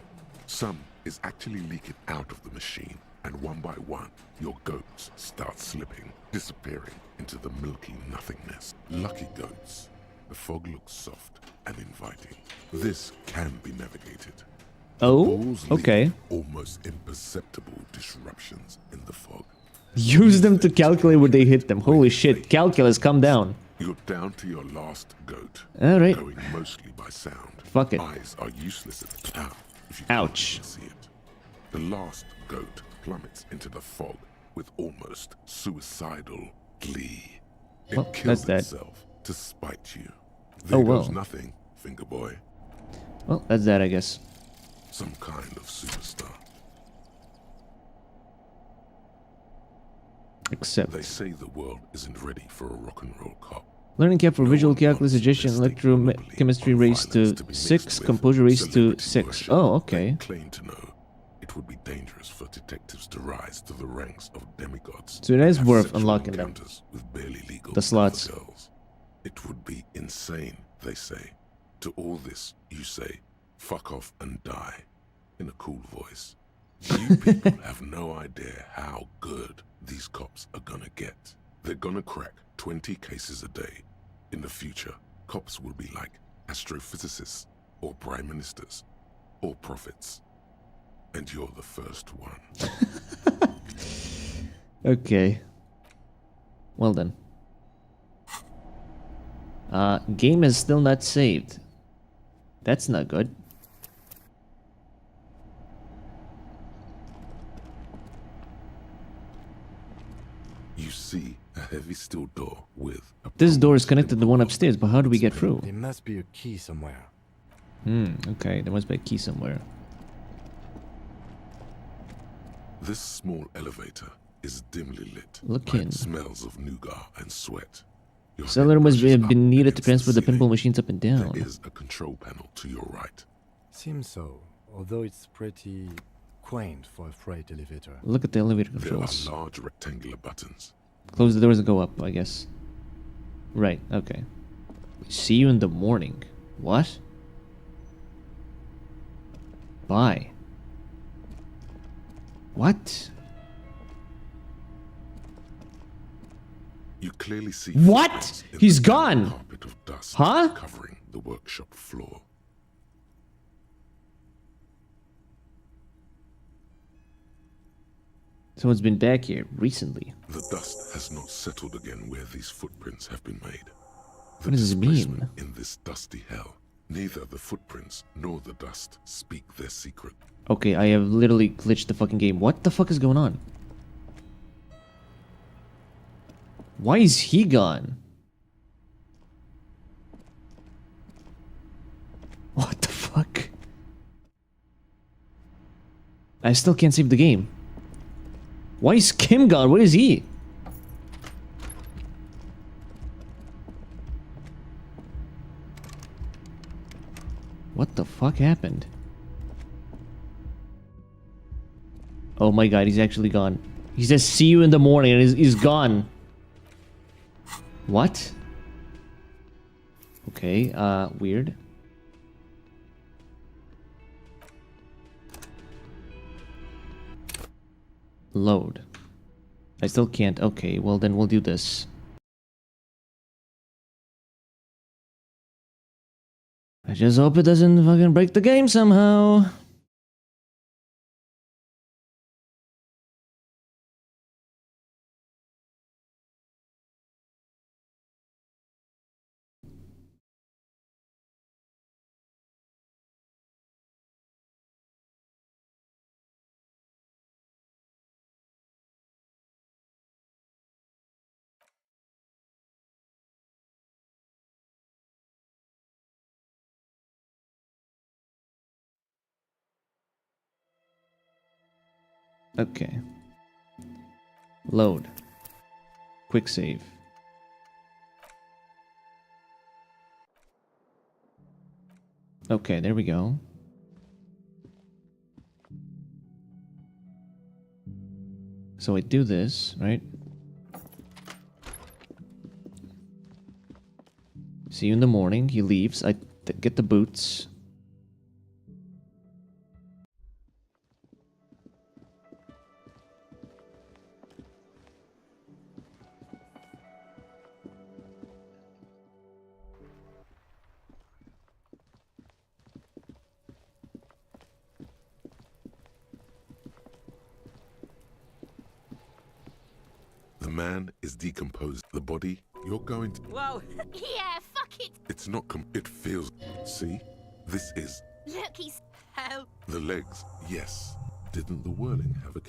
Some is actually leaking out of the machine, and one by one, your goats start slipping, disappearing into the milky nothingness. Lucky goats. The fog looks soft and inviting. This can be navigated. Oh, okay. Almost imperceptible disruptions in the fog. Use them to calculate where they hit them. Holy shit, calculus, come down. You're down to your last goat. Alright. Going mostly by sound. Fuck it. Eyes are useless at the time if you Ouch. can't see it. The last goat plummets into the fog with almost suicidal glee. It Well, kills that's that. itself to spite you. There Oh, goes well. nothing, finger boy. Well, that's that, I guess. Some kind of superstar. Except. They say the world isn't ready for a rock and roll cop. Learning cap for visual calculus, suggestion, electrochemistry raised to 6, composure raised to 6. Oh, okay. Claim to know it would be dangerous for detectives to rise to the ranks of demigods. So it is and have worth sexual unlocking them. encounters with barely legal The slots. girls. It would be insane, they say. To all this, you say, fuck off and die, in a cool voice. You people have no idea how good these cops are gonna get. They're gonna crack 20 cases a day. In the future, cops will be like astrophysicists, or prime ministers, or prophets. And you're the first one. Okay. Well then. Game is still not saved. That's not good. You see a heavy steel door with a This door is connected to the one upstairs, but how do we get through? There must be a key somewhere. Okay, there must be a key somewhere. This small elevator is dimly lit. Look by in. Smells of nougat and sweat. Your Cellar head must brushes have up been needed to against transfer the ceiling. pinball machines up and down. There is a control panel to your right. Seems so, although it's pretty quaint for a freight elevator. Look at the elevator There controls. are large rectangular buttons. Close the doors and go up, I guess. Right, okay. See you in the morning. What? Bye. What? You clearly see What? footprints in He's the gone. carpet of dust Huh? covering the workshop floor. Someone's been back here recently. The dust has not settled again where these footprints have been made. The What does this mean? displacement in this dusty hell, neither the footprints nor the dust speak their secret. Okay, I have literally glitched the fucking game. What the fuck is going on? Why is he gone? What the fuck? I still can't save the game. Why is Kim gone? Where is he? What the fuck happened? Oh my god, he's actually gone. He says see you in the morning and he's gone. What? Okay, weird. Load. I still can't. Okay, well then we'll do this. I just hope it doesn't fucking break the game somehow. Okay. Load. Quick save. Okay, there we go. So I do this, right? See you in the morning. He leaves. I get the boots. The man is decomposed. The body, you're going to... Whoa. Yeah, fuck it. It's not it feels... See? This is... Look, he's... Hell. The legs, yes. Didn't the whirling have a...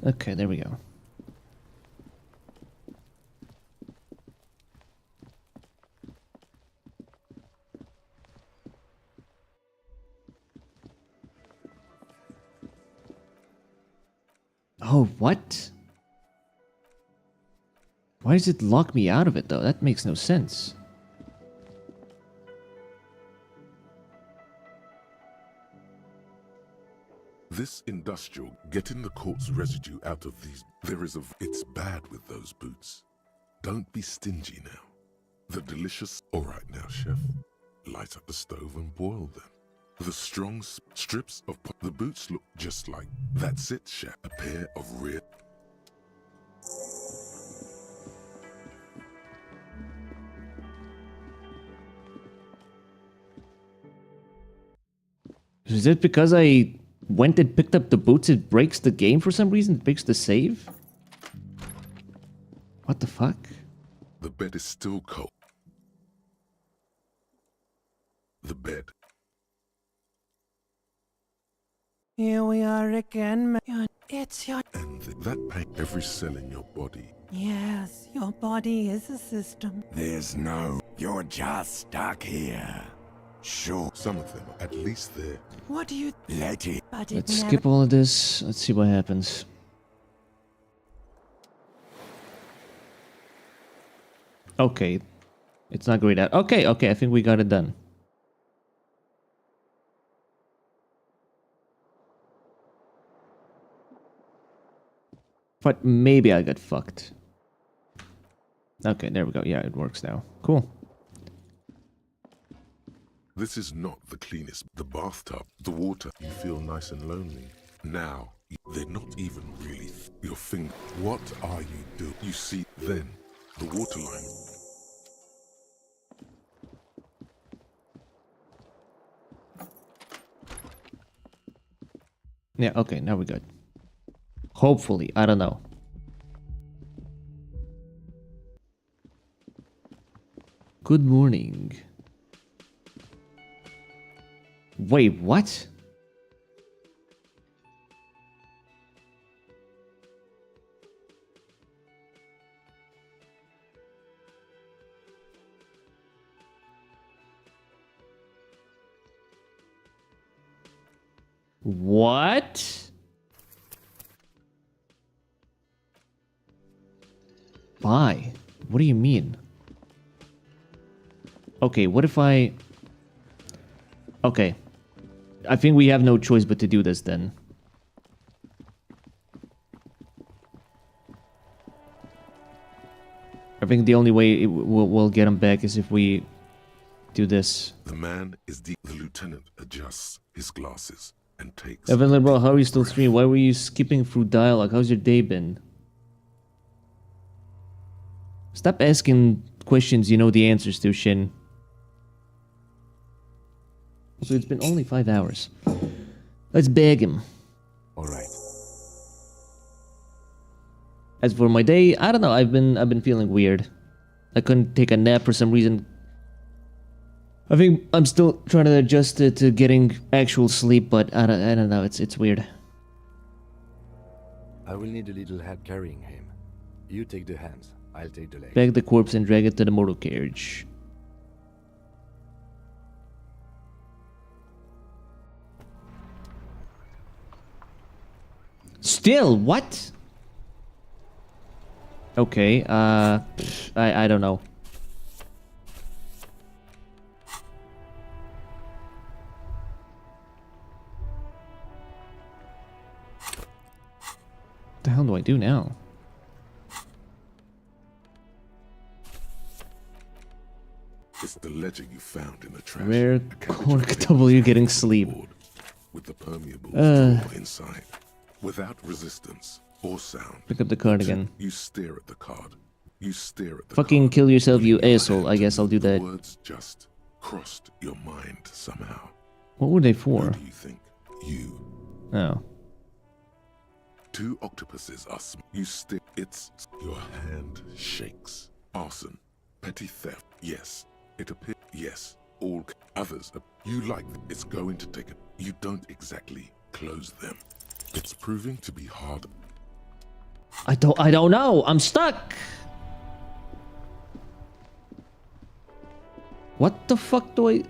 Okay, there we go. Oh, what? Why does it lock me out of it, though? That makes no sense. This industrial, getting the corpse residue out of these... There is a... It's bad with those boots. Don't be stingy now. The delicious... Alright now, chef. Light up the stove and boil them. The strong strips of... The boots look just like... That's it, chef. A pair of rear... Is it because I went and picked up the boots, it breaks the game for some reason? It breaks the save? What the fuck? The bed is still cold. The bed. Here we are again, man. It's your... And that pain, every cell in your body. Yes, your body is a system. There's no... You're just stuck here. Sure. Some of them, at least there. What do you... Let it... But it Let's never... skip all of this. Let's see what happens. Okay. It's not grayed out. Okay, okay, I think we got it done. But maybe I got fucked. Okay, there we go. Yeah, it works now. Cool. This is not the cleanest. The bathtub, the water, you feel nice and lonely. Now, they're not even really your finger. What are you doing? You see, then, the waterline. Yeah, okay, now we're good. Hopefully, I don't know. Good morning. Wait, what? What? Why? What do you mean? Okay, what if I... Okay. I think we have no choice but to do this then. I think the only way we'll get him back is if we do this. The man is the lieutenant adjusts his glasses and takes... Evan, bro, how are you still streaming? Why were you skipping through dialogue? How's your day been? Stop asking questions you know the answers to, Shin. So it's been only 5 hours. Let's beg him. Alright. As for my day, I don't know, I've been feeling weird. I couldn't take a nap for some reason. I think I'm still trying to adjust to getting actual sleep, but I don't know, it's weird. I will need a little help carrying him. You take the hands, I'll take the legs. Bag the corpse and drag it to the motor carriage. Still, what? Okay, I don't know. What the hell do I do now? It's the ledger you found in the trash. Rare cork W getting sleep. With the permeable straw inside. Without resistance or sound. Pick up the card again. You stare at the card. You stare at the Fucking kill yourself, you asshole. I guess I'll do that. words just crossed your mind somehow. What were they for? What do you think? You. Oh. Two octopuses are you stare. It's your hand shakes. Arson. Petty theft. Yes. It appears. Yes. All others. You like them. It's going to take it. You don't exactly close them. It's proving to be hard. I don't know. I'm stuck. What the fuck do I...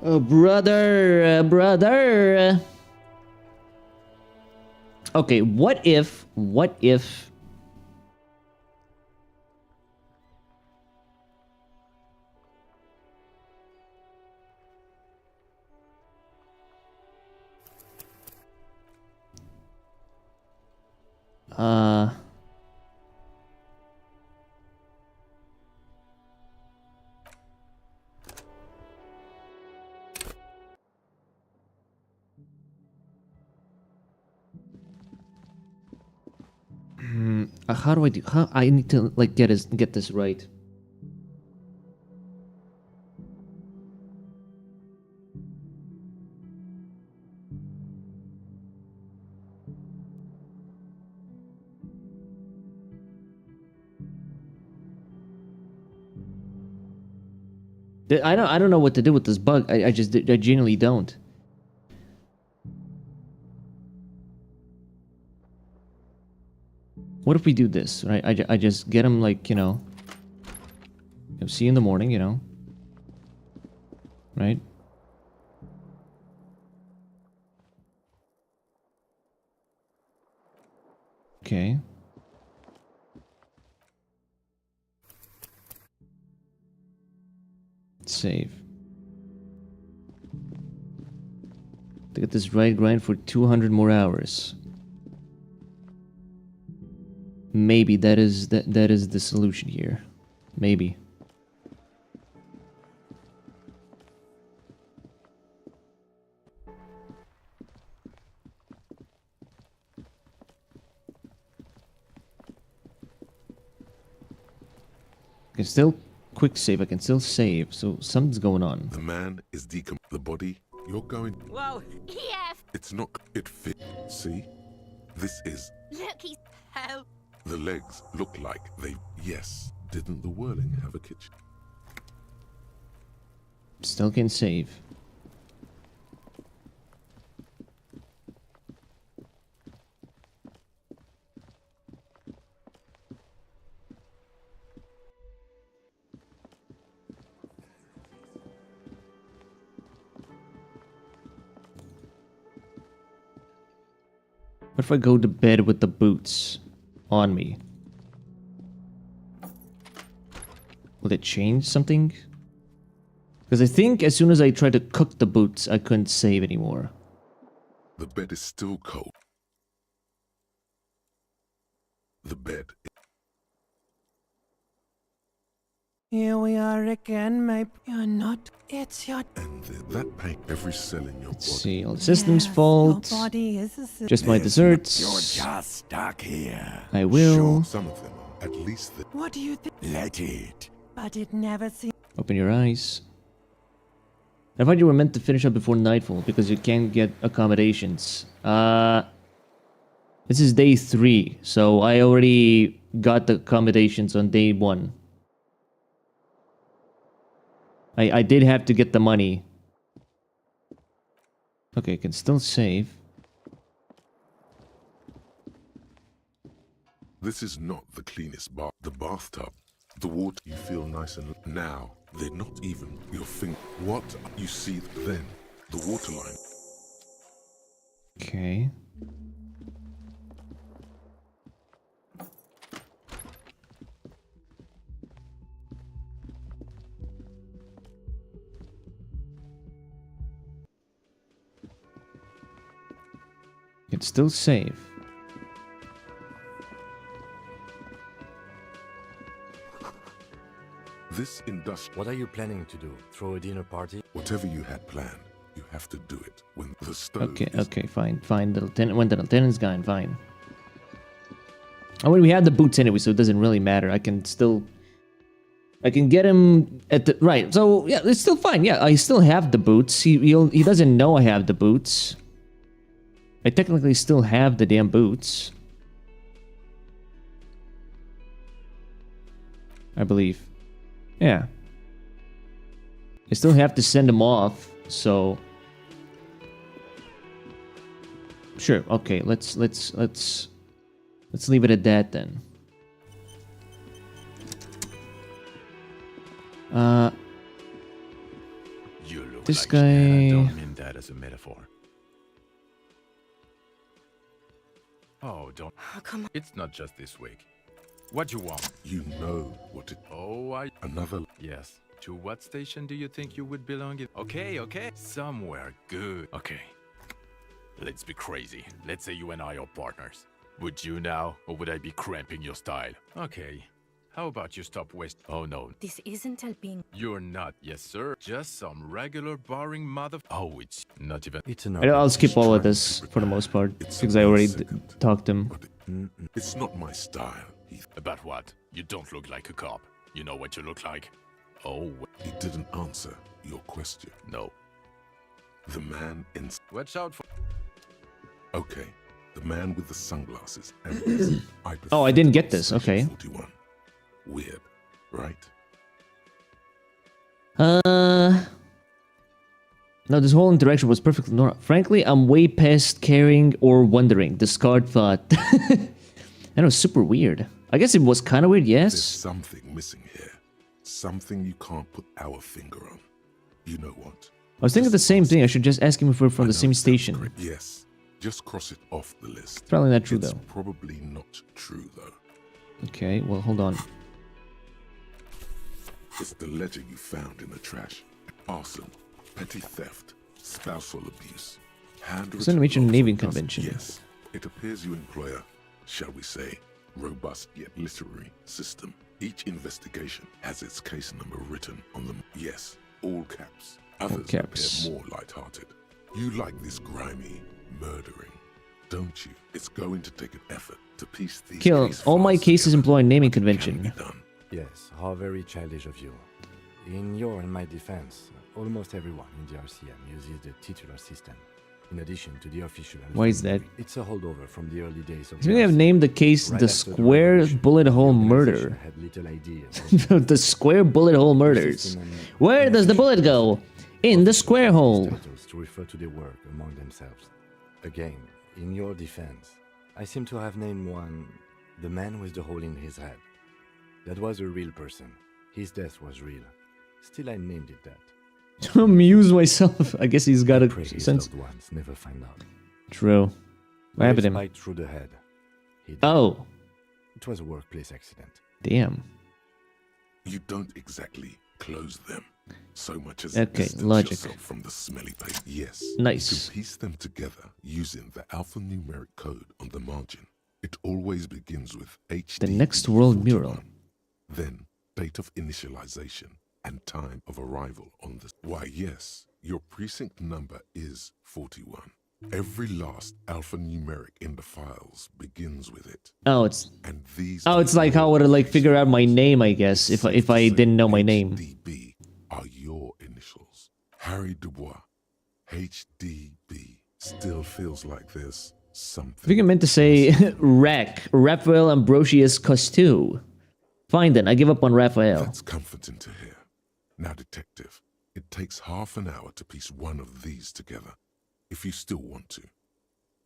Oh, brother, brother. Okay, what if... How do I do? How I need to like get this right. I don't know what to do with this bug. I genuinely don't. What if we do this, right? I just get him like, you know, see you in the morning, you know, right? Okay. Save. To get this right, grind for 200 more hours. Maybe that is the solution here. Maybe. I can still quick save. I can still save. So something's going on. The man is the body. You're going. Whoa. Yeah. It's not. It fit. See, this is. Look, he's hell. The legs look like they. Yes. Didn't the whirling have a kitchen? Still can save. What if I go to bed with the boots on me? Will it change something? Because I think as soon as I tried to cook the boots, I couldn't save anymore. The bed is still cold. The bed. Here we are again, my... You're not... It's your... And that pain, every cell in your body. Let's see, all the systems fault. Your body is a... Just my desserts. You're just stuck here. I will. Sure, some of them are. At least the... What do you think? Let it. But it never seems... Open your eyes. I thought you were meant to finish up before nightfall because you can't get accommodations. This is day 3, so I already got the accommodations on day 1. I did have to get the money. Okay, I can still save. This is not the cleanest bath. The bathtub. The water. You feel nice and... Now, they're not even your finger. What? You see then. The waterline. Okay. You can still save. This industrial... What are you planning to do? Throw a dinner party? Whatever you had planned, you have to do it when the stove Okay, fine. The lieutenant, when the lieutenant's gone, fine. I mean, we have the boots anyway, so it doesn't really matter. I can get him at the... Right, so, yeah, it's still fine. Yeah, I still have the boots. He doesn't know I have the boots. I technically still have the damn boots. I believe. Yeah. I still have to send him off, so... Sure, okay, let's leave it at that then. You look this like guy... I don't mean that as a metaphor. Oh, don't... Oh, come on. It's not just this week. What you want? You know what it... Oh, Another... Yes. To what station do you think you would belong in? Okay. Somewhere good. Okay. Let's be crazy. Let's say you and I are partners. Would you now, or would I be cramping your style? Okay. How about you stop wasting... Oh, no. This isn't helping. You're not. Yes, sir. Just some regular boring mother... Oh, it's not even... It's an... I'll skip all of this for the most part, because I already talked to him. It's not my style. About what? You don't look like a cop. You know what you look like? Oh... He didn't answer your question. No. The man in... Watch out for... Okay. The man with the sunglasses. And Oh, I didn't get this. Okay. 41. Weird, right? No, this whole interaction was perfectly normal. Frankly, I'm way past caring or wondering. Discard thought. That was super weird. I guess it was kind of weird, yes? There's something missing here. Something you can't put our finger on. You know what? I was thinking the same thing. I should just ask him if we're from the same station. Yes. Just cross it off the list. Probably not true, it's though. Probably not true, though. Okay, well, hold on. It's the letter you found in the trash. Arson, petty theft, spousal abuse. It's an Norwegian Navy convention. Yes. It appears you employ a, shall we say, robust yet literary system. Each investigation has its case number written on them. Yes, all caps. Others appear more light-hearted. You like this grimy murdering, don't you? It's going to take an effort to piece these Kill. All my cases employ naming convention. Yes, how very childish of you. In your and my defense, almost everyone in the RCM uses the titular system, in addition to the official... Why is that? It's a holdover from the early days of... So we have named the case the Square Bullet Hole Murder. Had little idea The Square Bullet Hole Murders. Where does the bullet go? In the square hole. To refer to their work among themselves. Again, in your defense, I seem to have named one the man with the hole in his head. That was a real person. His death was real. Still, I named it that. To amuse myself. I guess he's got a sense. Loved ones never find out. True. What happened to him? Spiked through the head. Oh. It was a workplace accident. Damn. You don't exactly close them so much as logic yourself from the smelly paper. Yes. Nice. You can piece them together using the alphanumeric code on the margin. It always begins with HD. The next world mural. Then date of initialization and time of arrival on the... Why, yes, your precinct number is 41. Every last alphanumeric in the files begins with it. Oh, it's... And these... Oh, it's like how would I like figure out my name, I guess, if I didn't know my name. HDB are your initials. Harry Dubois. HDB. Still feels like there's something... I think I meant to say Rack. Raphael Ambrosius Cousteau. Fine then, I give up on Raphael. That's comforting to hear. Now, detective, it takes half an hour to piece one of these together, if you still want to.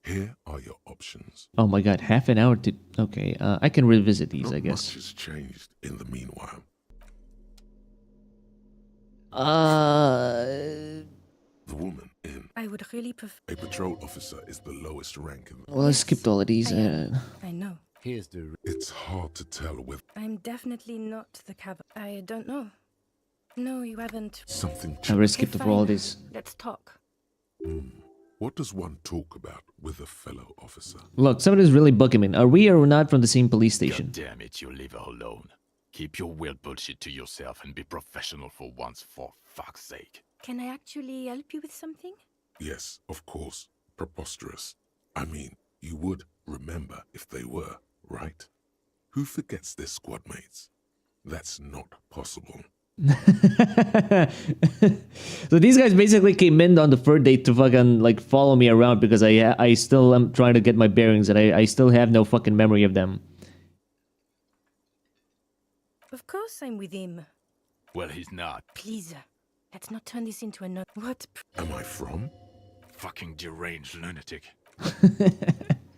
Here are your options. Oh my god, half an hour to... Okay, I can revisit these, I guess. Not much has changed in the meanwhile. The woman in... I would really prefer... A patrol officer is the lowest rank in the... Well, I skipped all of these. I know. Here's the... It's hard to tell with... I'm definitely not the cab... I don't know. No, you haven't. Something... I already skipped over all these. Let's talk. What does one talk about with a fellow officer? Look, somebody's really bugging me. Are we or not from the same police station? God damn it, you leave her alone. Keep your weird bullshit to yourself and be professional for once, for fuck's sake. Can I actually help you with something? Yes, of course. Preposterous. I mean, you would remember if they were, right? Who forgets their squad mates? That's not possible. So these guys basically came in on the third date to fucking like follow me around because I still am trying to get my bearings and I still have no fucking memory of them. Of course I'm with him. Well, he's not. Please, let's not turn this into another... What? Am I from? Fucking deranged lunatic.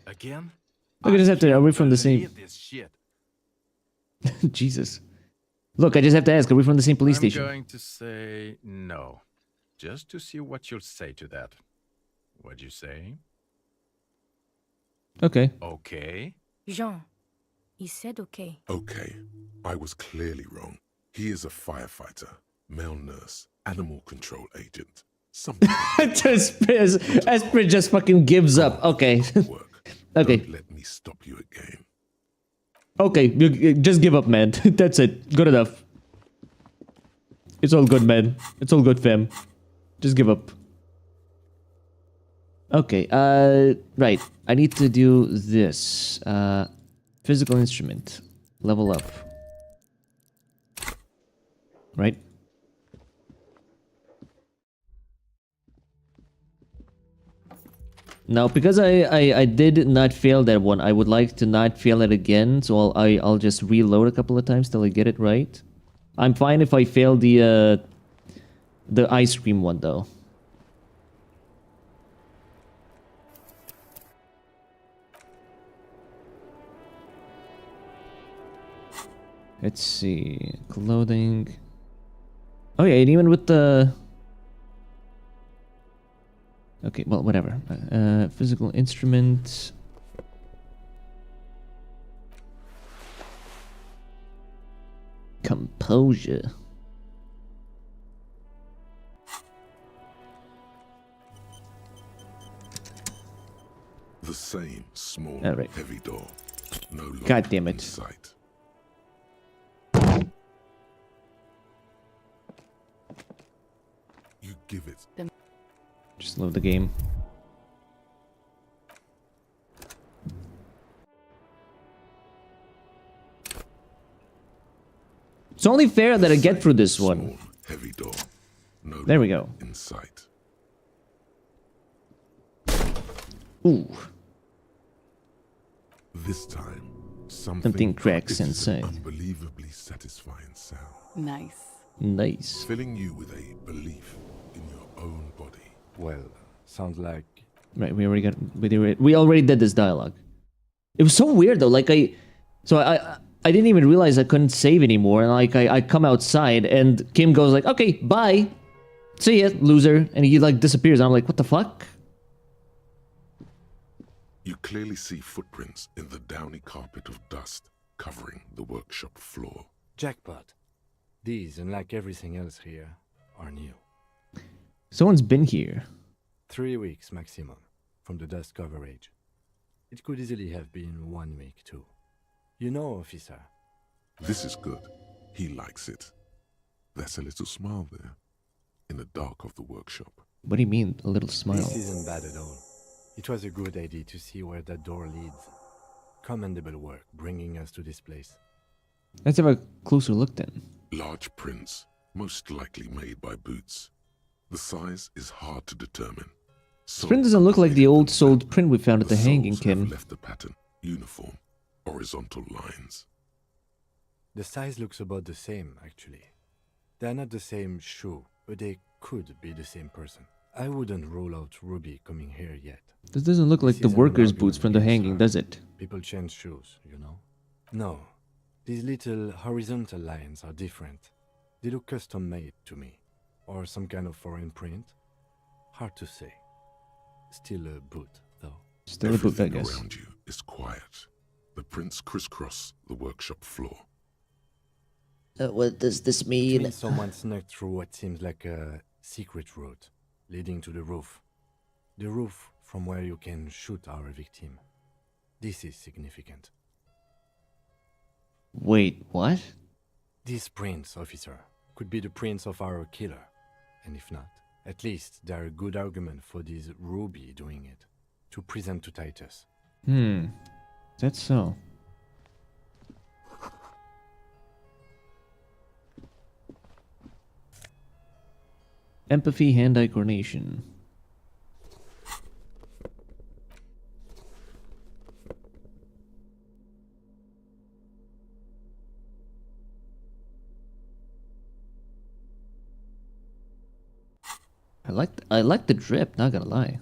Again? Look, I just have to... Are we from the same... This shit. Jesus. Look, I just have to ask, are we from the same police station? I'm going to say no. Just to see what you'll say to that. What'd you say? Okay. Okay. Jean, he said okay. Okay. I was clearly wrong. He is a firefighter, male nurse, animal control agent. Something. Esper just fucking gives up. Okay. Okay. Don't let me stop you again. Okay, you just give up, man. That's it. Good enough. It's all good, man. It's all good, fam. Just give up. Okay, right. I need to do this. Physical instrument. Level up. Right? Now, because I did not fail that one, I would like to not fail it again, so I'll just reload a couple of times till I get it right. I'm fine if I fail the ice cream one, though. Let's see. Clothing. Oh yeah, and even with the... Okay, well, whatever. Physical instrument. Composure. The same small, right. heavy door. No longer God damn it. in sight. You give it. Just load the game. It's only fair that I get through this one. Heavy door. No there we go. In sight. Ooh. This time, something cracks inside. Unbelievably satisfying sound. Nice. Nice. Filling you with a belief in your own body. Well, sounds like... Right, we already did this dialogue. It was so weird though, like I didn't even realize I couldn't save anymore, and like I come outside and Kim goes like, okay, bye. See ya, loser. And he like disappears, and I'm like, what the fuck? You clearly see footprints in the downy carpet of dust covering the workshop floor. Jackpot. These, unlike everything else here, are new. Someone's been here. 3 weeks maximum from the dust coverage. It could easily have been 1 week too. You know, officer. This is good. He likes it. There's a little smile there, in the dark of the workshop. What do you mean, a little smile? This isn't bad at all. It was a good idea to see where that door leads. Commendable work bringing us to this place. Let's have a closer look then. Large prints, most likely made by Boots. The size is hard to determine. This print doesn't look like the old sold print we found at the hanging, Kim. Left the pattern, uniform, horizontal lines. The size looks about the same, actually. They're not the same shoe, but they could be the same person. I wouldn't rule out Ruby coming here yet. This doesn't look like the workers' boots from the hanging, does it? People change shoes, you know? No. These little horizontal lines are different. They look custom-made to me. Or some kind of foreign print. Hard to say. Still a boot, though. Still a boot, I Everything guess. around you is quiet. The prints crisscross the workshop floor. What does this It mean? means someone snuck through what seems like a secret route leading to the roof. The roof from where you can shoot our victim. This is significant. Wait, what? This prince, officer, could be the prince of our killer. And if not, at least there are a good argument for this Ruby doing it, to present to Titus. That's so. Empathy, hand-eye coordination. I like the drip, not gonna lie.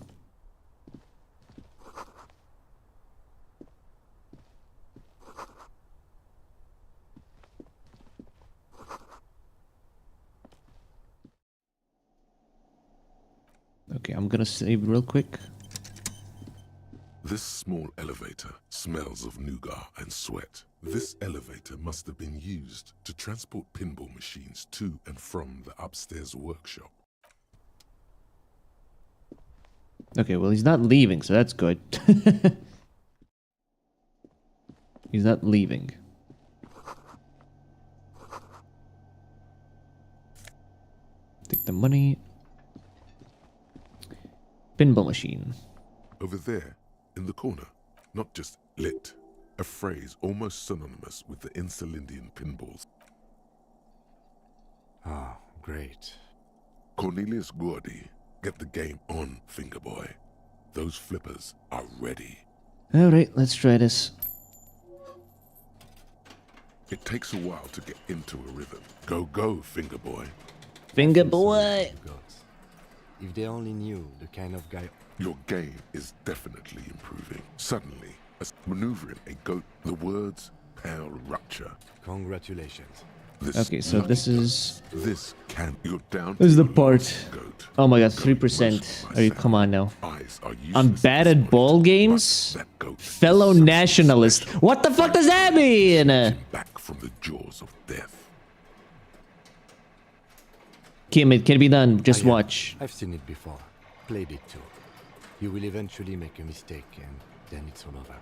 Okay, I'm gonna save real quick. This small elevator smells of nougat and sweat. This elevator must have been used to transport pinball machines to and from the upstairs workshop. Okay, well, he's not leaving, so that's good. He's not leaving. Take the money. Pinball machine. Over there, in the corner, not just lit, a phrase almost synonymous with the Insulindian pinballs. Ah, great. Cornelius Gordy, get the game on, Fingerboy. Those flippers are ready. Alright, let's try this. It takes a while to get into a rhythm. Go, go, Fingerboy. Fingerboy! If they only knew the kind of guy... Your game is definitely improving. Suddenly, as maneuvering a goat, the words pale rupture. Congratulations. Okay, so this is... This can... You're down. This is the part... Oh my god, 3%. Are you... Come on now. I'm bad at ball games? Fellow nationalist. What the fuck does that mean? Back from the jaws of death. Kim, it can be done. Just watch. I've seen it before. Played it too. You will eventually make a mistake and then it's all over.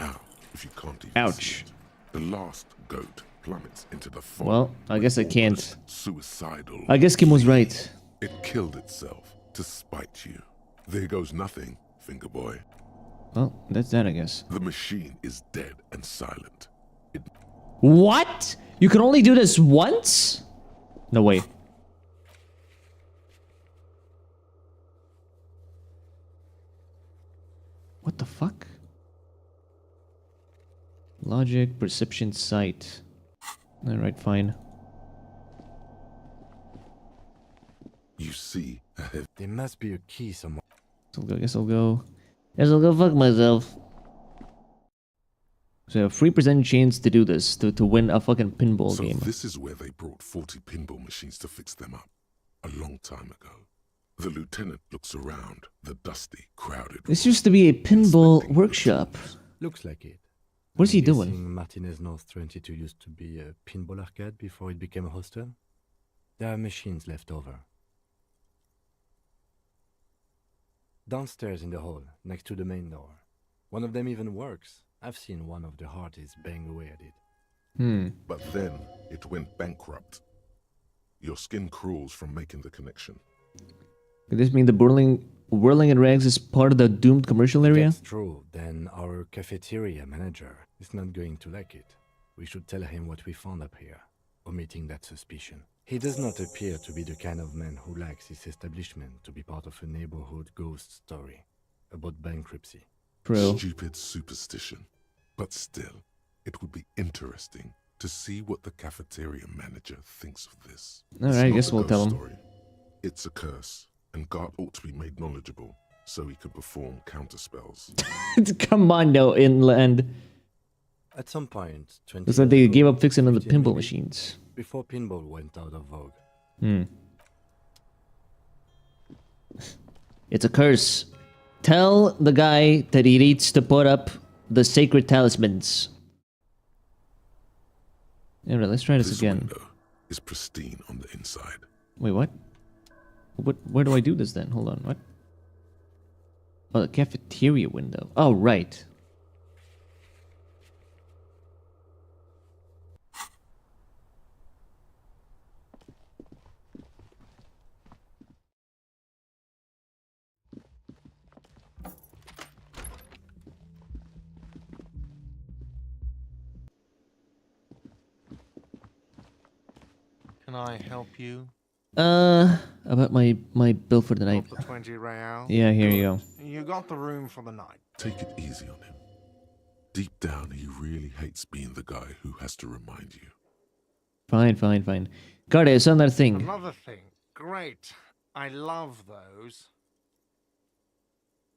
Ow, if you can't even Ouch. see it. The last goat plummets into the fog. Well, I guess I can't. Suicidal. I guess Kim was right. It killed itself to spite you. There goes nothing, Fingerboy. Well, that's that, I guess. The machine is dead and silent. What? You can only do this once? No way. What the fuck? Logic, perception, sight. Alright, fine. You see, there must be a key somewhere. Guess I'll go. Guess I'll go fuck myself. So a 3% chance to do this, to win a fucking pinball game. This is where they brought 40 pinball machines to fix them up. A long time ago. The lieutenant looks around, the dusty, crowded... This used to be a pinball workshop. Looks like it. What is he I'm doing? guessing Martinez North 22 used to be a pinball arcade before it became a hostel. There are machines left over. Downstairs in the hall, next to the main door. One of them even works. I've seen one of the Hardys bang away at it. But then it went bankrupt. Your skin crawls from making the connection. Could this mean the whirling in rags is part of the doomed commercial area? That's true. Then our cafeteria manager is not going to like it. We should tell him what we found up here, omitting that suspicion. He does not appear to be the kind of man who likes his establishment to be part of a neighborhood ghost story about bankruptcy. Stupid superstition. But still, it would be interesting to see what the cafeteria manager thinks of this. Alright, I guess we'll tell him. Story. It's a curse, and God ought to be made knowledgeable so he can perform counterspells. Come on, no, Inland. At some point, 20 Looks like they years gave ago, up fixing on the 15 pinball maybe, machines. Before pinball went out of vogue. It's a curse. Tell the guy that he needs to put up the sacred talismans. Alright, let's try this again. Window is pristine on the inside. Wait, what? Where do I do this then? Hold on, what? Oh, the cafeteria window. Oh, right. I help you? About my bill for the night. The 20 real? Yeah, here you go. You got the room for the night. Take it easy on him. Deep down, he really hates being the guy who has to remind you. Fine, fine, fine. God, I saw another thing. Another thing. Great. I love those.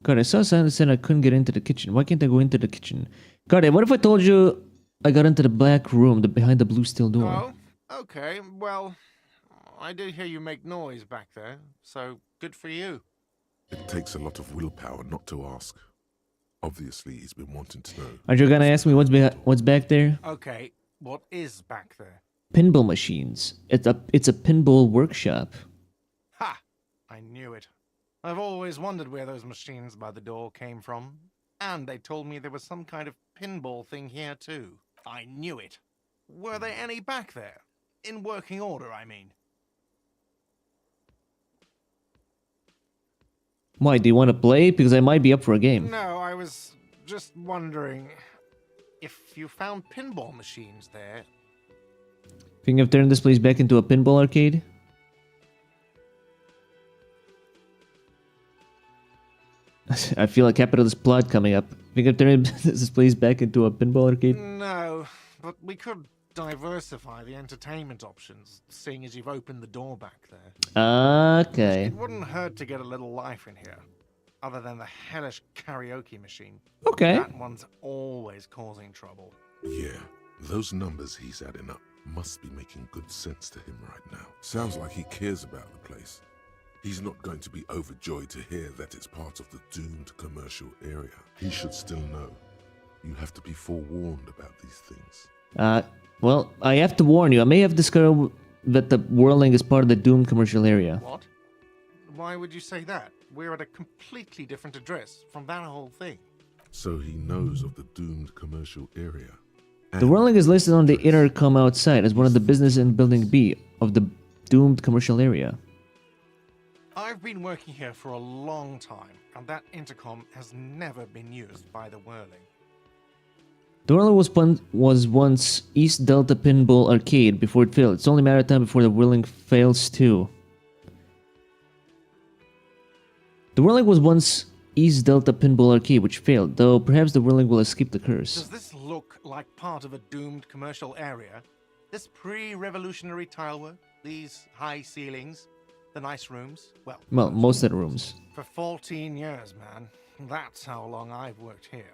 God, I saw something that said I couldn't get into the kitchen. Why can't I go into the kitchen? God, what if I told you I got into the black room, behind the blue steel door? Oh, okay. Well, I did hear you make noise back there, so good for you. It takes a lot of willpower not to ask. Obviously, he's been wanting to know. Aren't you gonna ask me what's back there? Okay, what is back there? Pinball machines. It's a pinball workshop. Ha! I knew it. I've always wondered where those machines by the door came from. And they told me there was some kind of pinball thing here too. I knew it. Were there any back there? In working order, I mean. Why, do you want to play? Because I might be up for a game. No, I was just wondering if you found pinball machines there. Think of turning this place back into a pinball arcade? I feel a capitalist plot coming up. Think of turning this place back into a pinball arcade? No, but we could diversify the entertainment options, seeing as you've opened the door back there. Okay. It wouldn't hurt to get a little life in here, other than the hellish karaoke machine. Okay. That one's always causing trouble. Yeah, those numbers he's adding up must be making good sense to him right now. Sounds like he cares about the place. He's not going to be overjoyed to hear that it's part of the doomed commercial area. He should still know. You have to be forewarned about these things. Well, I have to warn you, I may have discovered that the whirling is part of the doomed commercial area. What? Why would you say that? We're at a completely different address from that whole thing. So he knows of the doomed commercial area. The whirling is listed on the intercom outside as one of the business in Building B of the doomed commercial area. I've been working here for a long time, and that intercom has never been used by the whirling. The whirling was once East Delta Pinball Arcade before it failed. It's only a matter of time before the whirling fails too. The whirling was once East Delta Pinball Arcade, which failed, though perhaps the whirling will escape the curse. Does this look like part of a doomed commercial area? This pre-revolutionary tilework, these high ceilings, the nice rooms? Well, Most of the rooms. for 14 years, man. That's how long I've worked here.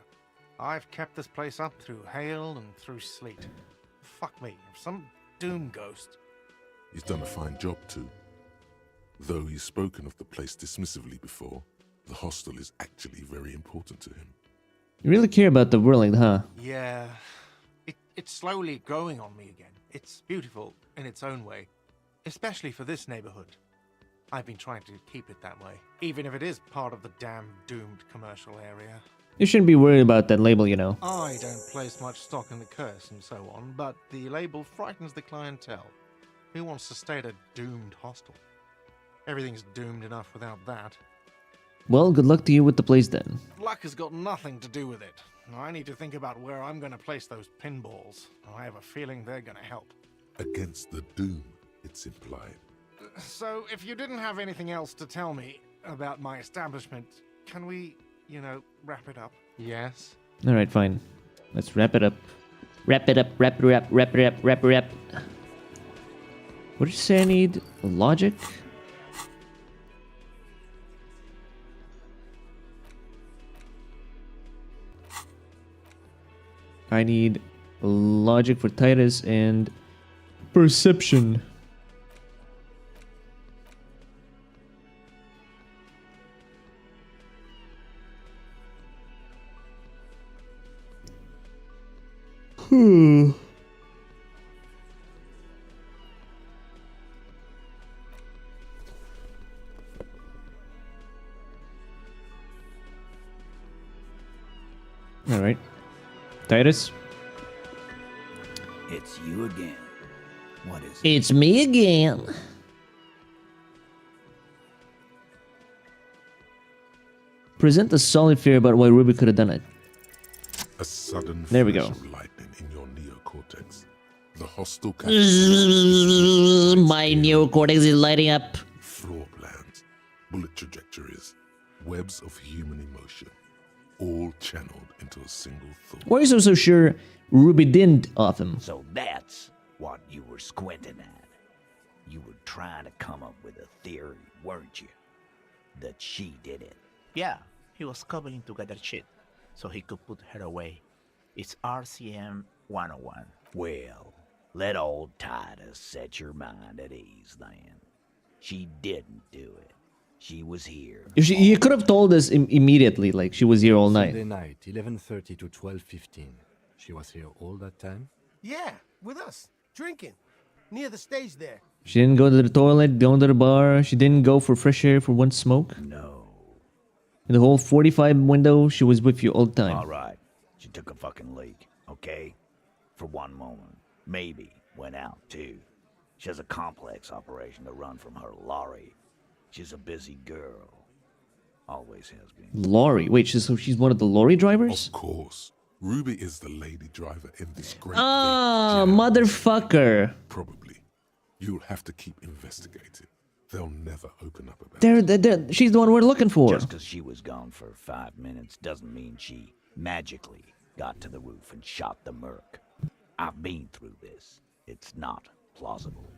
I've kept this place up through hail and through sleet. Fuck me, some doom ghost. He's done a fine job too. Though he's spoken of the place dismissively before, the hostel is actually very important to him. You really care about the whirling, huh? Yeah, it's slowly growing on me again. It's beautiful in its own way, especially for this neighborhood. I've been trying to keep it that way, even if it is part of the damn doomed commercial area. You shouldn't be worried about that label, you know. I don't place much stock in the curse and so on, but the label frightens the clientele. Who wants to stay at a doomed hostel? Everything's doomed enough without that. Well, good luck to you with the place then. Luck has got nothing to do with it. I need to think about where I'm going to place those pinballs. I have a feeling they're going to help. Against the doom, it's implied. So, if you didn't have anything else to tell me about my establishment, can we, wrap it up? Yes? Alright, fine. Let's wrap it up. Wrap it up, wrap it up, wrap it up, wrap it up. What did you say I need? Logic? I need logic for Titus and perception. All right, Titus. It's you again. What is it? It's me again. Present a solid theory about why Ruby could have done it. A sudden there we flash go. of lightning in your neocortex. The hostile My neocortex is lighting up. Floor plans, bullet trajectories, webs of human emotion, all channeled into a single thought. Why are you so sure Ruby didn't off him? So that's what you were squinting at. You were trying to come up with a theory, weren't you? That she did it. Yeah, he was cobbling together shit so he could put her away. It's RCM 101. Well, let old Titus set your mind at ease then. She didn't do it. She was here. You could have told us immediately, like she was here all night. Sunday night, 11:30 to 12:15. She was here all that time? Yeah, with us, drinking, near the stage there. She didn't go to the toilet, go to the bar. She didn't go for fresh air for one smoke. No. In the whole 45 window, she was with you all the time. All right. She took a fucking leak, okay? For one moment. Maybe went out, too. She has a complex operation to run from her lorry. She's a busy girl. Always has been. Lorry? Wait, so she's one of the lorry drivers? Of course. Ruby is the lady driver in this great motherfucker. Probably. You'll have to keep investigating. They'll never open up about She's the one we're looking for. Just because she was gone for 5 minutes doesn't mean she magically got to the roof and shot the merc. I've been through this. It's not plausible.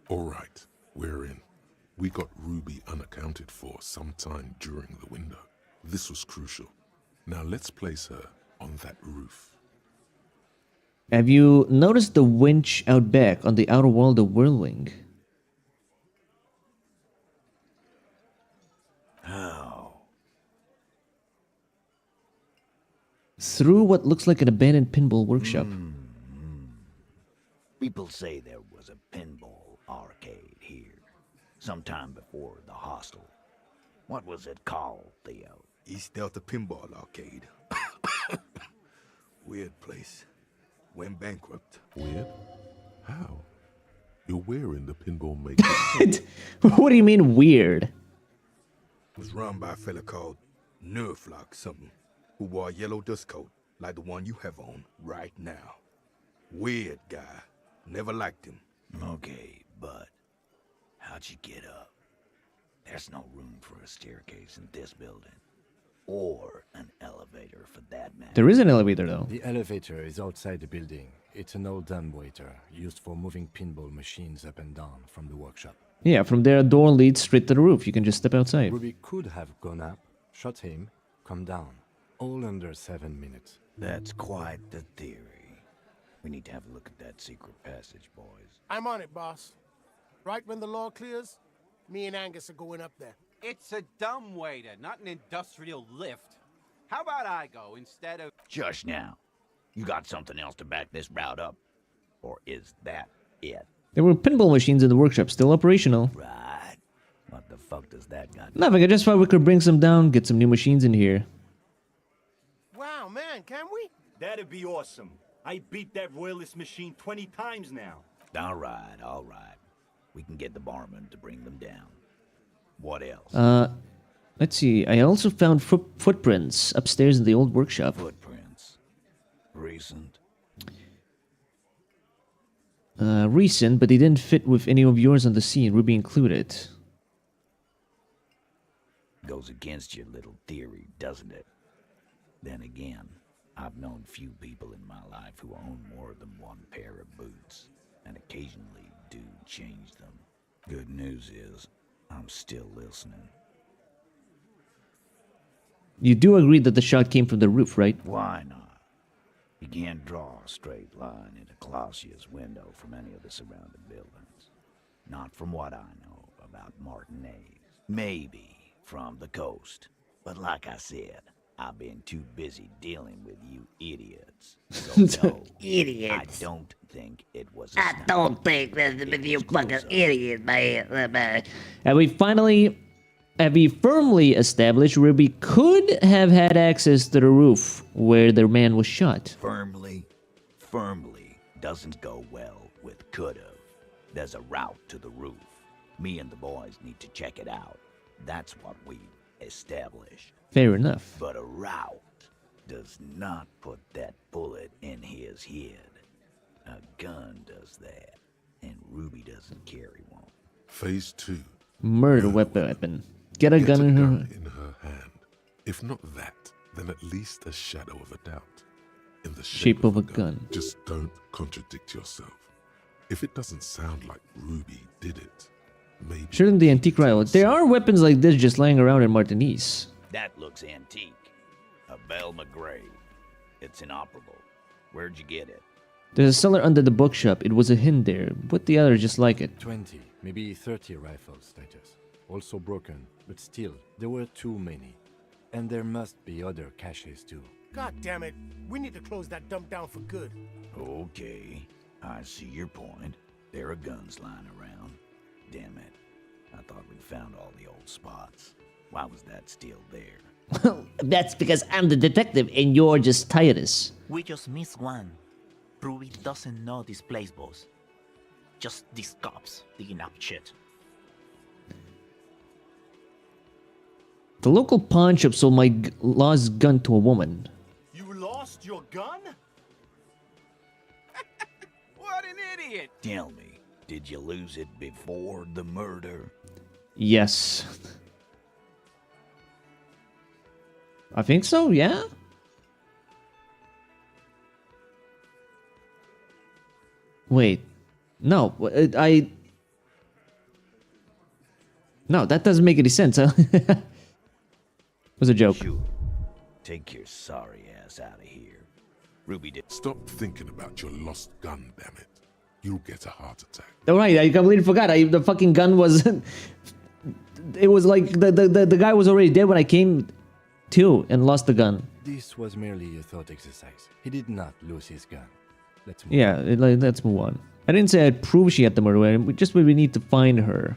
All right, we're in. We got Ruby unaccounted for sometime during the window. This was crucial. Now let's place her on that roof. Have you noticed the winch out back on the outer wall of the whirlwing? How? Through what looks like an abandoned pinball workshop. People say there was a pinball arcade here, sometime before the hostel. What was it called, Theo? East Delta Pinball Arcade. Weird place. Went bankrupt. Weird? How? You're wearing the pinball maker. What do you mean weird? It was run by a fella called Nerflock something, who wore a yellow dust coat like the one you have on right now. Weird guy. Never liked him. Okay, but how'd you get up? There's no room for a staircase in this building. Or an elevator for that matter. There is an elevator though. The elevator is outside the building. It's an old dumbwaiter used for moving pinball machines up and down from the workshop. Yeah, from there a door leads straight to the roof. You can just step outside. Ruby could have gone up, shot him, come down. All under 7 minutes. That's quite the theory. We need to have a look at that secret passage, boys. I'm on it, boss. Right when the law clears, me and Angus are going up there. It's a dumbwaiter, not an industrial lift. How about I go instead of... Just now. You got something else to back this route up? Or is that it? There were pinball machines in the workshop, still operational. Right. What the fuck does that got? Nothing, I just thought we could bring some down, get some new machines in here. Wow, man, can we? That'd be awesome. I beat that royalist machine 20 times now. All right, all right. We can get the barman to bring them down. What else? Let's see. I also found footprints upstairs in the old workshop. Footprints. Recent? Recent, but they didn't fit with any of yours on the scene, Ruby included. Goes against your little theory, doesn't it? Then again, I've known few people in my life who own more than one pair of boots, and occasionally do change them. Good news is, I'm still listening. You do agree that the shot came from the roof, right? Why not? You can't draw a straight line into Clausia's window from any of the surrounding buildings. Not from what I know about Martinez. Maybe from the coast. But like I said, I've been too busy dealing with you idiots. So no, Idiots. I don't think it was I don't think that you fucking idiot, man. And we firmly established Ruby could have had access to the roof where their man was shot. Firmly doesn't go well with could've. There's a route to the roof. Me and the boys need to check it out. That's what we established. Fair enough. But a route does not put that bullet in his head. A gun does that, and Ruby doesn't carry one. Phase 2. Murder weapon. Get a gun in her. In her hand. If not that, then at least a shadow of a doubt. In the Shape of a gun. Just don't contradict yourself. If it doesn't sound like Ruby did it, maybe... Shouldn't the antique rival? There are weapons like this just lying around in Martiniz. That looks antique. A Velma Gray. It's inoperable. Where'd you get it? There's a cellar under the bookshop. It was a hint there. Put the other just like it. 20, maybe 30 rifles, Titus. Also broken, but still, there were too many. And there must be other caches too. God damn it. We need to close that dump down for good. Okay, I see your point. There are guns lying around. Damn it. I thought we'd found all the old spots. Why was that still there? That's because I'm the detective and you're just Titus. We just missed one. Ruby doesn't know this place, boss. Just these cops digging up shit. The local pawn shop sold my lost gun to a woman. You lost your gun? What an idiot! Tell me, did you lose it before the murder? Yes. I think so, yeah? Wait. No, No, that doesn't make any sense. Huh? It was a joke. Sure. Take your sorry ass out of here. Ruby did. Stop thinking about your lost gun, damn it. You'll get a heart attack. All right, I completely forgot. The fucking gun was... It was like the guy was already dead when I came to and lost the gun. This was merely a thought exercise. He did not lose his gun. Let's move Yeah, let's move on. I didn't say I'd prove she had the murder weapon. Just we need to find her.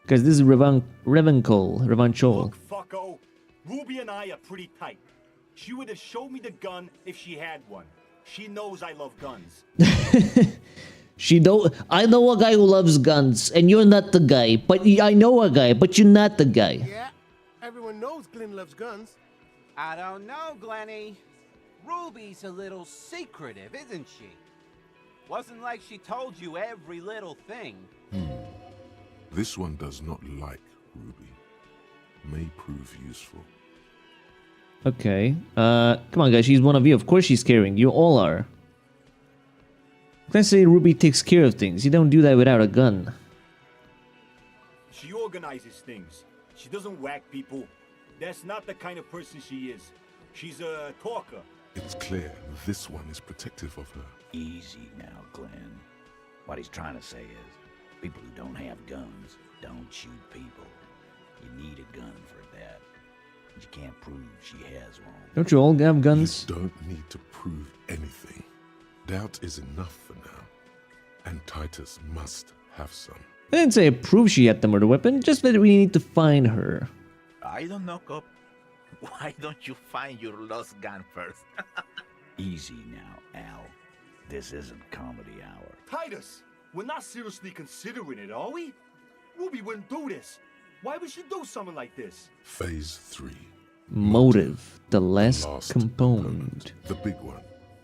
Because this is Revanchol. Look, fucko. Ruby and I are pretty tight. She would have showed me the gun if she had one. She knows I love guns. I know a guy who loves guns, and you're not the guy. But I know a guy, but you're not the guy. Yeah, everyone knows Glenn loves guns. I don't know, Glenny. Ruby's a little secretive, isn't she? Wasn't like she told you every little thing. This one does not like Ruby. May prove useful. Okay. Come on, guys. She's one of you. Of course she's caring. You all are. Let's say Ruby takes care of things. You don't do that without a gun. She organizes things. She doesn't whack people. That's not the kind of person she is. She's a talker. It's clear this one is protective of her. Easy now, Glenn. What he's trying to say is, people who don't have guns don't shoot people. You need a gun for that. You can't prove she has one. Don't you all have guns? You don't need to prove anything. Doubt is enough for now. And Titus must have some. I didn't say prove she had the murder weapon, just that we need to find her. I don't know, cop. Why don't you find your lost gun first? Easy now, Al. This isn't comedy hour. Titus, we're not seriously considering it, are we? Ruby wouldn't do this. Why would she do something like this? Phase 3. Motive. The last component. The big one.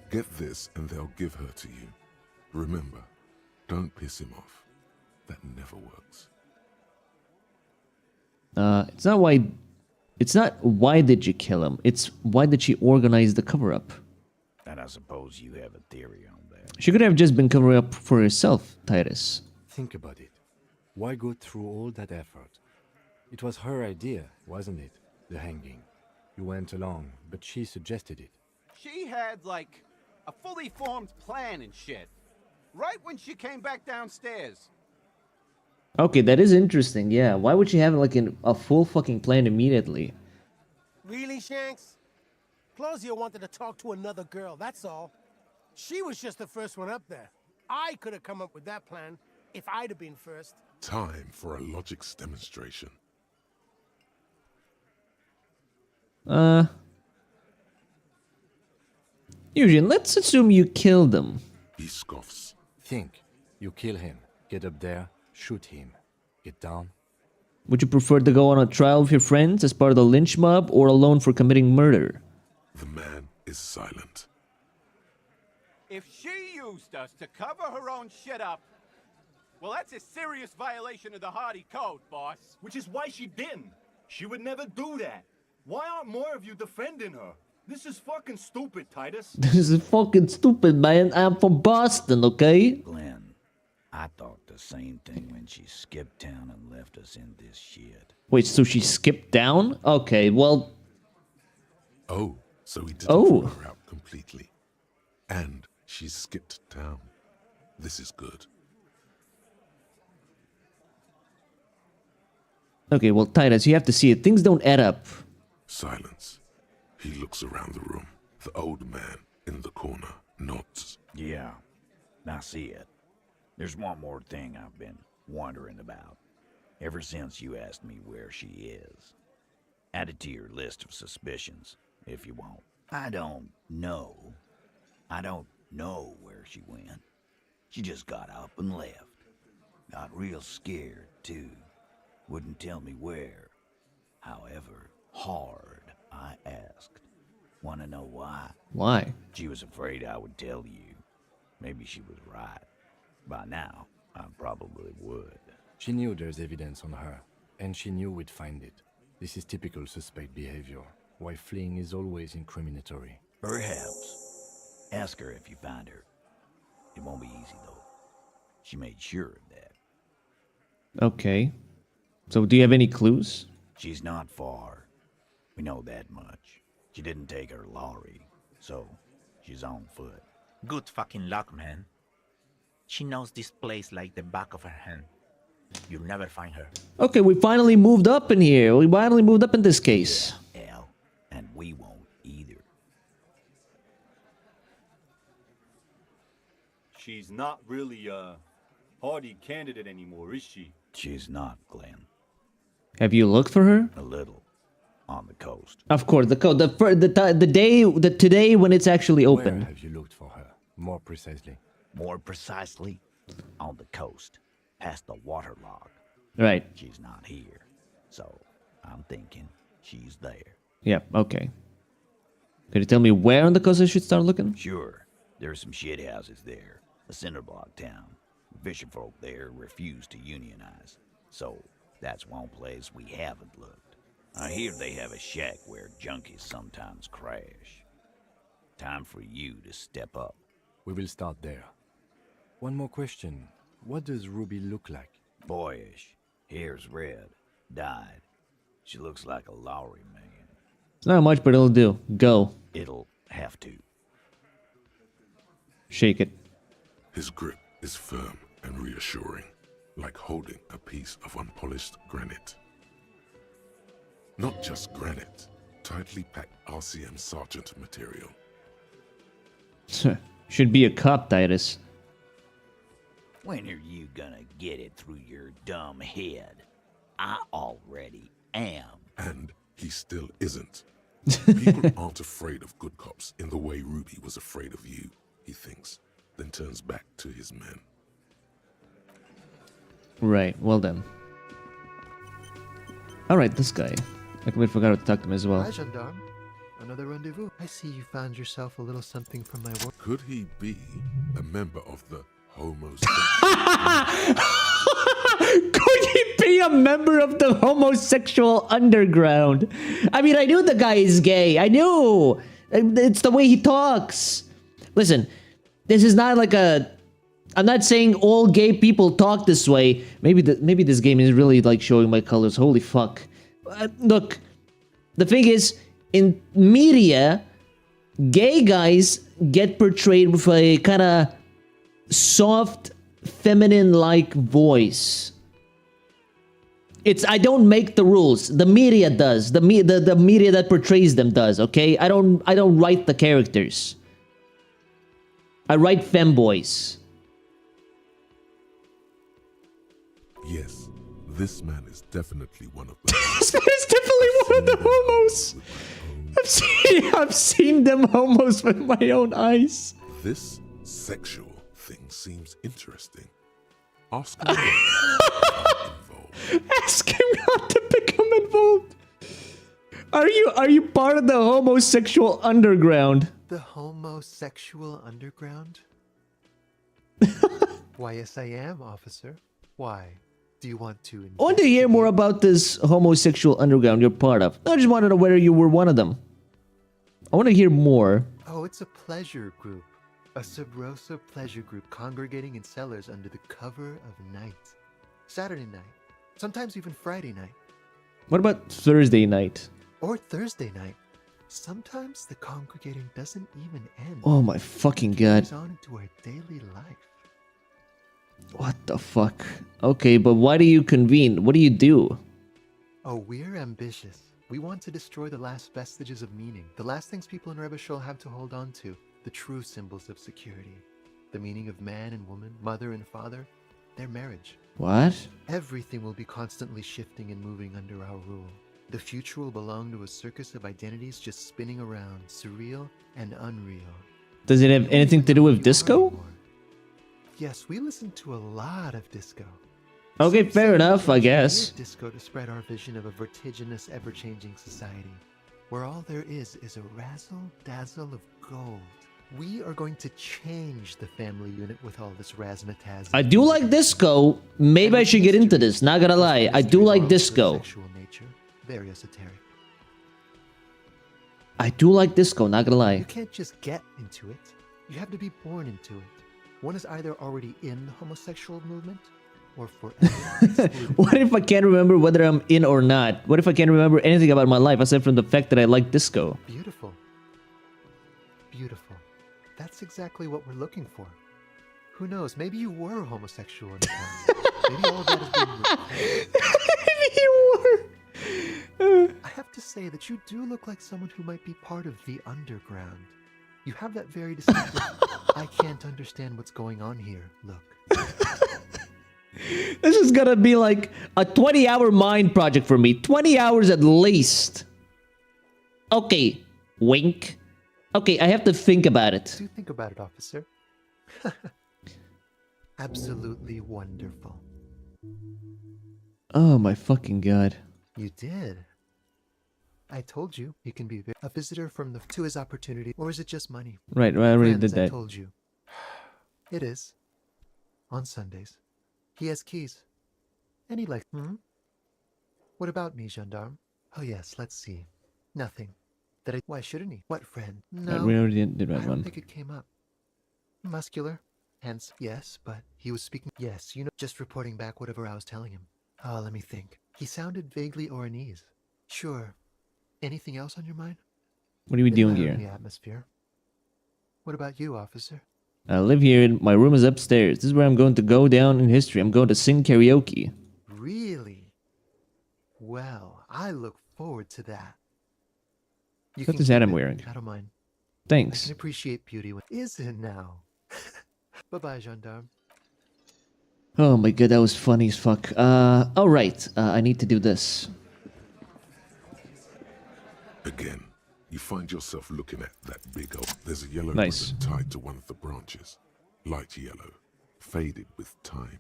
Get this and they'll give her to you. Remember, don't piss him off. That never works. It's not why did you kill him, it's why did she organize the cover-up. And I suppose you have a theory on that. She could have just been covering up for herself, Titus. Think about it. Why go through all that effort? It was her idea, wasn't it? The hanging. You went along, but she suggested it. She had, like, a fully formed plan and shit. Right when she came back downstairs. Okay, that is interesting, yeah. Why would she have, like, a full fucking plan immediately? Really, Shanks? Claudia wanted to talk to another girl, that's all. She was just the first one up there. I could have come up with that plan if I'd have been first. Time for a logics demonstration. Eugene, let's assume you killed him. He scoffs. Think. You kill him. Get up there. Shoot him. Get down. Would you prefer to go on a trial with your friends as part of the lynch mob or alone for committing murder? The man is silent. If she used us to cover her own shit up, well, that's a serious violation of the Hardy Code, boss. Which is why she didn't. She would never do that. Why aren't more of you defending her? This is fucking stupid, Titus. This is fucking stupid, man. I'm from Boston, okay? Glenn, I thought the same thing when she skipped town and left us in this shit. Wait, so she skipped down? Okay, well... Oh, so he didn't throw her out completely. And she skipped town. This is good. Okay, well, Titus, you have to see it. Things don't add up. Silence. He looks around the room. The old man in the corner nods. Yeah, I see it. There's one more thing I've been wondering about. Ever since you asked me where she is. Add it to your list of suspicions, if you want. I don't know where she went. She just got up and left. Got real scared, too. Wouldn't tell me where. However hard I asked. Want to know why? Why? She was afraid I would tell you. Maybe she was right. By now, I probably would. She knew there's evidence on her, and she knew we'd find it. This is typical suspect behavior. Why fleeing is always incriminatory. Perhaps. Ask her if you find her. It won't be easy, though. She made sure of that. Okay. So do you have any clues? She's not far. We know that much. She didn't take her lorry, so she's on foot. Good fucking luck, man. She knows this place like the back of her hand. You'll never find her. Okay, we finally moved up in here. We finally moved up in this case. Al, and we won't either. She's not really a Hardy candidate anymore, is she? She's not, Glenn. Have you looked for her? A little. On the coast. Of course, the code. Today when it's actually open. Where have you looked for her? More precisely. More precisely, on the coast, past the waterlock. Right. She's not here, so I'm thinking she's there. Yeah, okay. Could you tell me where on the coast I should start looking? Sure. There's some shit houses there. A cinder block town. Fisherfolk there refuse to unionize. So, that's one place we haven't looked. I hear they have a shack where junkies sometimes crash. Time for you to step up. We will start there. One more question. What does Ruby look like? Boyish. Hair's red. Dyed. She looks like a Lowry man. It's not much, but it'll do. Go. It'll have to. Shake it. His grip is firm and reassuring, like holding a piece of unpolished granite. Not just granite, tightly packed RCM Sergeant material. Should be a cop, Titus. When are you gonna get it through your dumb head? I already am. And he still isn't. People aren't afraid of good cops in the way Ruby was afraid of you, he thinks, then turns back to his men. Right, well then. Alright, this guy. I completely forgot to talk to him as well. Hi, gendarme. Another rendezvous. I see you found yourself a little something from my work. Could he be a member of the Could he be a member of the homosexual underground? I mean, I knew the guy is gay. I knew. It's the way he talks. Listen, this is not like a... I'm not saying all gay people talk this way. Maybe this game is really like showing my colors. Holy fuck. Look, the thing is, in media, gay guys get portrayed with a kind of soft, feminine-like voice. I don't make the rules. The media does. The media that portrays them does. Okay, I don't write the characters. I write femboys. Yes, this man is definitely one of them. This man is definitely one of the homos. I've seen them homos with my own eyes. This sexual thing seems interesting. Ask him Ask him not to become involved. Are you part of the homosexual underground? The homosexual underground? Why, yes, I am, officer. Why? Do you want to? I want to hear more about this homosexual underground you're part of. I just want to know whether you were one of them. I want to hear more. Oh, it's a pleasure group. A sub rosa pleasure group congregating in cellars under the cover of night. Saturday night. Sometimes even Friday night. What about Thursday night? Or Thursday night. Sometimes the congregating doesn't even end. Oh my fucking god. It goes on into our daily life. What the fuck? Okay, but why do you convene? What do you do? Oh, we're ambitious. We want to destroy the last vestiges of meaning. The last things people in Rebishol have to hold on to. The true symbols of security. The meaning of man and woman, mother and father. Their marriage. What? Everything will be constantly shifting and moving under our rule. The future will belong to a circus of identities just spinning around, surreal and unreal. Does it have anything to do with disco? Yes, we listen to a lot of disco. Okay, fair enough, I guess. Disco to spread our vision of a vertiginous, ever-changing society, where all there is a razzle-dazzle of gold. We are going to change the family unit with all this razzmatazz. I do like disco. Maybe I should get into this. Not gonna lie, I do like disco. Sexual nature, very esoteric. I do like disco. Not gonna lie. You can't just get into it. You have to be born into it. One is either already in the homosexual movement, or forever. What if I can't remember whether I'm in or not? What if I can't remember anything about my life aside from the fact that I like disco? Beautiful. Beautiful. That's exactly what we're looking for. Who knows? Maybe you were homosexual in the past. Maybe all of that has been replaced. Maybe you were. I have to say that you do look like someone who might be part of the underground. You have that very distinctive, I can't understand what's going on here, look. This is gonna be like a 20-hour mind project for me. 20 hours at least. Okay, wink. Okay, I have to think about it. Do think about it, officer. Absolutely wonderful. Oh my fucking god. You did. I told you he can be a visitor from to his opportunity, or is it just money? Right, I already Friends, did that. I told you. It is. On Sundays. He has keys. And he likes... What about me, gendarme? Oh yes, let's see. Nothing. Why shouldn't he? What friend? No, we already did that I don't one. think it came up. Muscular? Hence, yes, but he was speaking... Yes, you know, just reporting back whatever I was telling him. Oh, let me think. He sounded vaguely Oranese. Sure. Anything else on your mind? What are we doing Admiring here? the atmosphere. What about you, officer? I live here. My room is upstairs. This is where I'm going to go down in history. I'm going to sing karaoke. Really? Well, I look forward to that. You What can is that keep I'm it. wearing? I don't mind. I Thanks. can appreciate beauty when... Is it now? Bye-bye, gendarme. Oh my god, that was funny as fuck. Alright. I need to do this. Again, you find yourself looking at that big oak. There's a yellow Nice. ribbon tied to one of the branches. Light yellow, faded with time.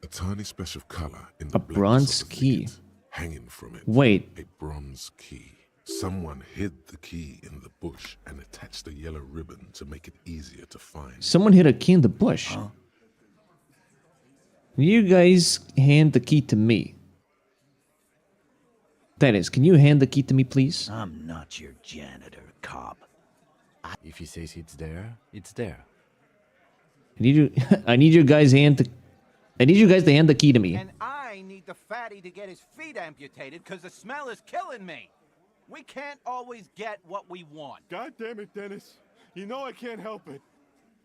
A tiny splash of color in the A blackness bronze of the key. thicket. Hanging from it. Wait. A bronze key. Someone hid the key in the bush and attached a yellow ribbon to make it easier to find. Someone hid a key in the bush. You guys hand the key to me. That is, can you hand the key to me, please? I'm not your janitor, cop. If he says it's there, it's there. I need you. I need you guys hand to. I need you guys to hand the key to me. And I need the fatty to get his feet amputated because the smell is killing me. We can't always get what we want. God damn it, Dennis. You know I can't help it.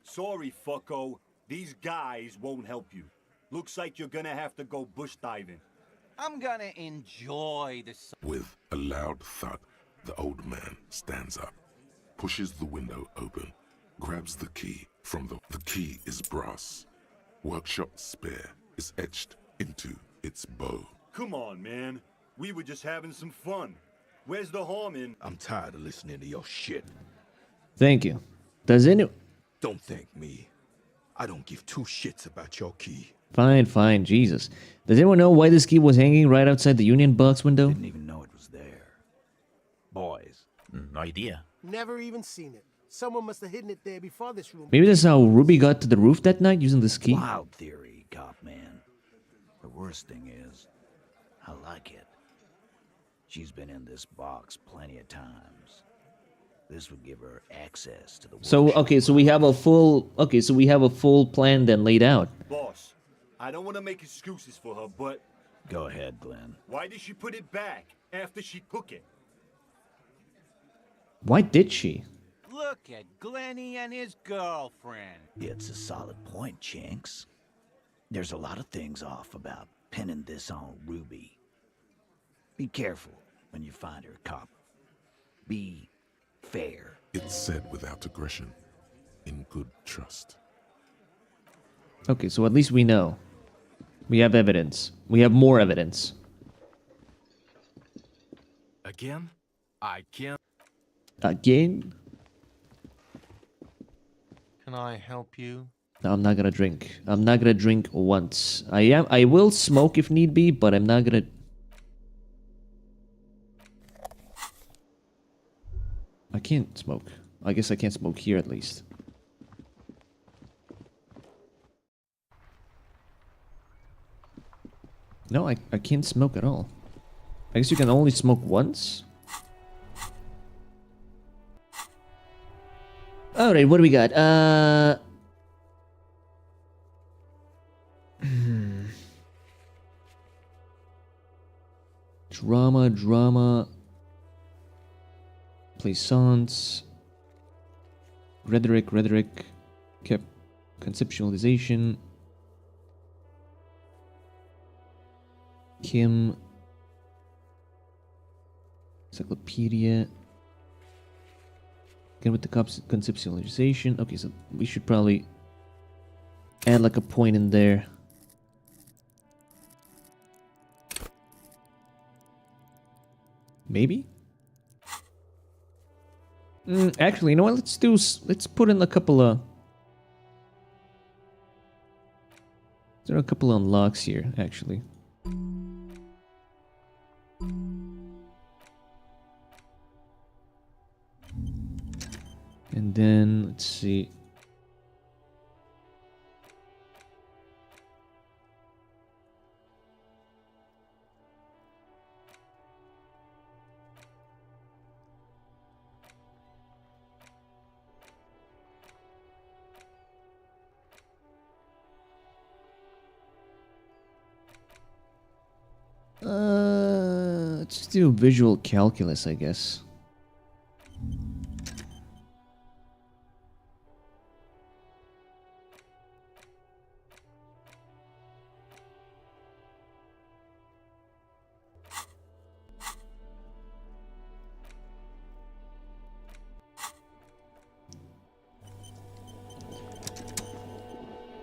Sorry, fucko. These guys won't help you. Looks like you're gonna have to go bush diving. I'm gonna enjoy the sun. With a loud thud, the old man stands up, pushes the window open, grabs the key from the key is brass. Workshop spare is etched into its bow. Come on, man. We were just having some fun. Where's the harm in? I'm tired of listening to your shit. Thank you. Does any? Don't thank me. I don't give two shits about your key. Fine, fine. Jesus. Does anyone know why this key was hanging right outside the Union Box window? Didn't even know it was there. Boys, No idea. Never even seen it. Someone must have hidden it there before this room. Maybe that's how Ruby got to the roof that night using this key. Wild theory, cop man. The worst thing is, I like it. She's been in this box plenty of times. This would give her access to the So okay, so we have a full plan then laid out. Boss, I don't want to make excuses for her, but... Go ahead, Glenn. Why did she put it back after she took it? Why did she? Look at Glenny and his girlfriend. It's a solid point, Chinks. There's a lot of things off about pinning this on Ruby. Be careful when you find her, cop. Be fair. It's said without aggression, in good trust. Okay, so at least we know. We have evidence. We have more evidence. Again? I can't. Again? Can I help you? No, I'm not gonna drink. I'm not gonna drink once. I will smoke if need be, but I'm not gonna... I can't smoke. I guess I can't smoke here at least. No, I can't smoke at all. I guess you can only smoke once? Alright, what do we got? Drama. Plaisance. Rhetoric. Conceptualization. Kim. Encyclopedia. Again with the conceptualization. Okay, so we should probably add like a point in there. Maybe? Actually, you know what? Let's put in a couple of... There are a couple of unlocks here, actually. And then, let's see. Let's do visual calculus, I guess.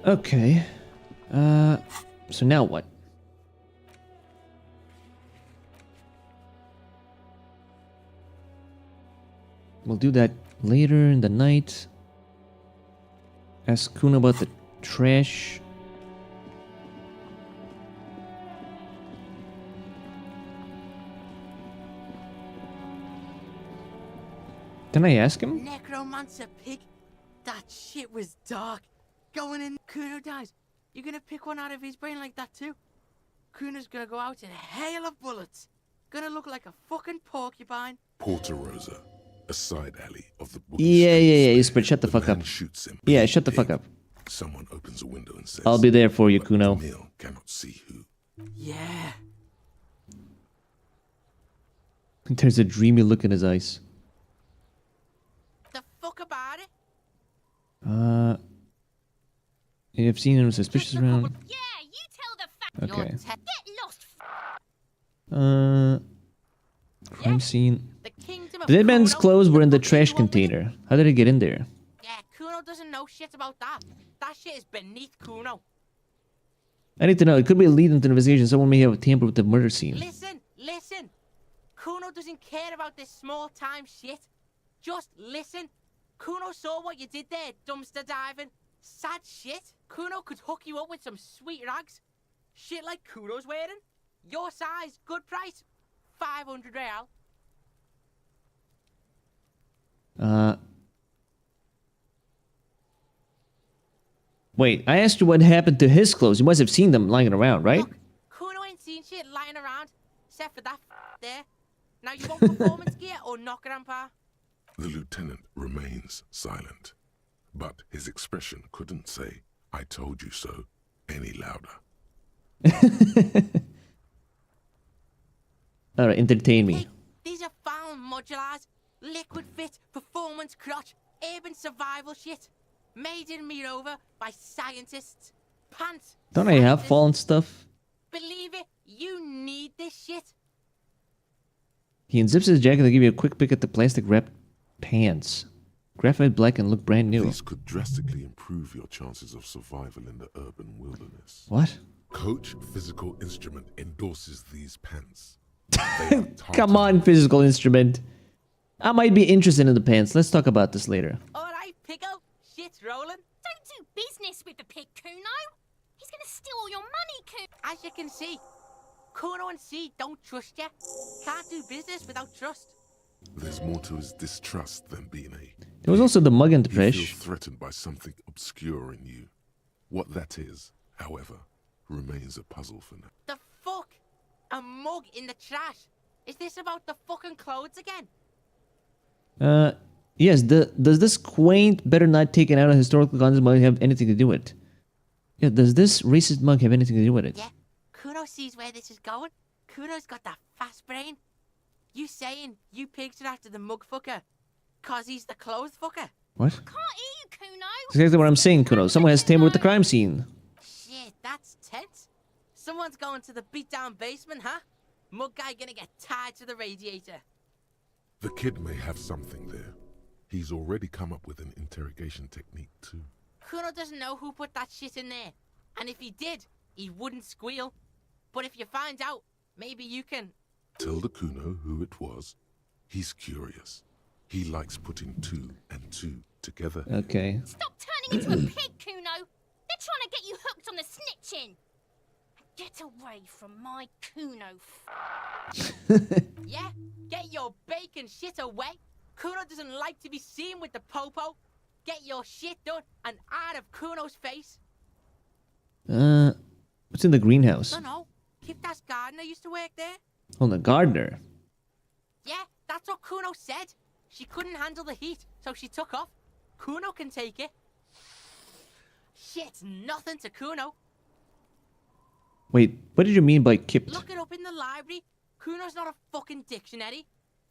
Okay. So now what? We'll do that later in the night. Ask Kuno about the trash. Didn't I ask him? Necromancer pig. That shit was dark. Going in, Kuno dies. You're gonna pick one out of his brain like that too? Kuno's gonna go out in a hail of bullets. Gonna look like a fucking porcupine. Porta Rosa, a side alley of the Yeah, but shut the fuck up. shoots him. Yeah, shut the fuck up. Someone opens a window and says, I'll be there for you, Kuno. Camille cannot see who. Yeah. There's a dreamy look in his eyes. The fuck about it? You've seen him suspicious around. Yeah, you tell the fact. Okay. Get lost. Crime scene. The kingdom of The dead man's Kuno? clothes were in the trash container. How did it get in there? Yeah, Kuno doesn't know shit about that. That shit is beneath Kuno. I need to know. It could be a lead into the investigation. Someone may have tampered with the murder scene. Listen. Kuno doesn't care about this small-time shit. Just listen. Kuno saw what you did there, dumpster diving. Sad shit. Kuno could hook you up with some sweet rags. Shit like Kuno's wearing. Your size, good price. 500 real. Wait, I asked you what happened to his clothes. You must have seen them lying around, right? Kuno ain't seen shit lying around, except for that there. Now you want performance gear or not, Grandpa? The lieutenant remains silent, but his expression couldn't say, "I told you so," any louder. Alright, entertain me. These are found modulars, liquid fit, performance crotch, urban survival shit. Made in Mirova by scientists. Pants. Don't I have fallen stuff? Believe it, you need this shit. He unzips his jacket and give you a quick pick at the plastic wrapped pants. Graphite black and look brand new. These could drastically improve your chances of survival in the urban wilderness. What? Coach Physical Instrument endorses these pants. Come on, physical instrument. I might be interested in the pants. Let's talk about this later. Alright, Pico. Shit's rolling. Don't do business with the pig, Kuno. He's gonna steal all your money, Kuno. As you can see, Kuno and C don't trust you. Can't do business without trust. There's more to his distrust than being a... There was also the mug and the You trash. feel threatened by something obscure in you. What that is, however, remains a puzzle for now. The fuck? A mug in the trash? Is this about the fucking clothes again? Yes, does this quaint, better not taken out of historical context mug have anything to do with it? Yeah, does this racist mug have anything to do with it? Yeah, Kuno sees where this is going. Kuno's got that fast brain. You saying you picked it after the mug fucker? Cause he's the clothes fucker? What? Can't hear you, Kuno. That's exactly what I'm saying, Kuno. Someone has tampered with the crime scene. Shit, that's tense. Someone's going to the beat-down basement, huh? Mug guy gonna get tied to the radiator. The kid may have something there. He's already come up with an interrogation technique too. Kuno doesn't know who put that shit in there. And if he did, he wouldn't squeal. But if you find out, maybe you can... Tell the Kuno who it was. He's curious. He likes putting two and two together. Okay. Stop turning into a pig, Kuno. They're trying to get you hooked on the snitching. Get away from my Kuno. Yeah? Get your bacon shit away. Kuno doesn't like to be seen with the popo. Get your shit done and out of Kuno's face. What's in the greenhouse? No. Kipta's gardener used to work there. Oh, the gardener. Yeah, that's what Kuno said. She couldn't handle the heat, so she took off. Kuno can take it. Shit's nothing to Kuno. Wait, what did you mean by kipped? Look it up in the library. Kuno's not a fucking dictionary.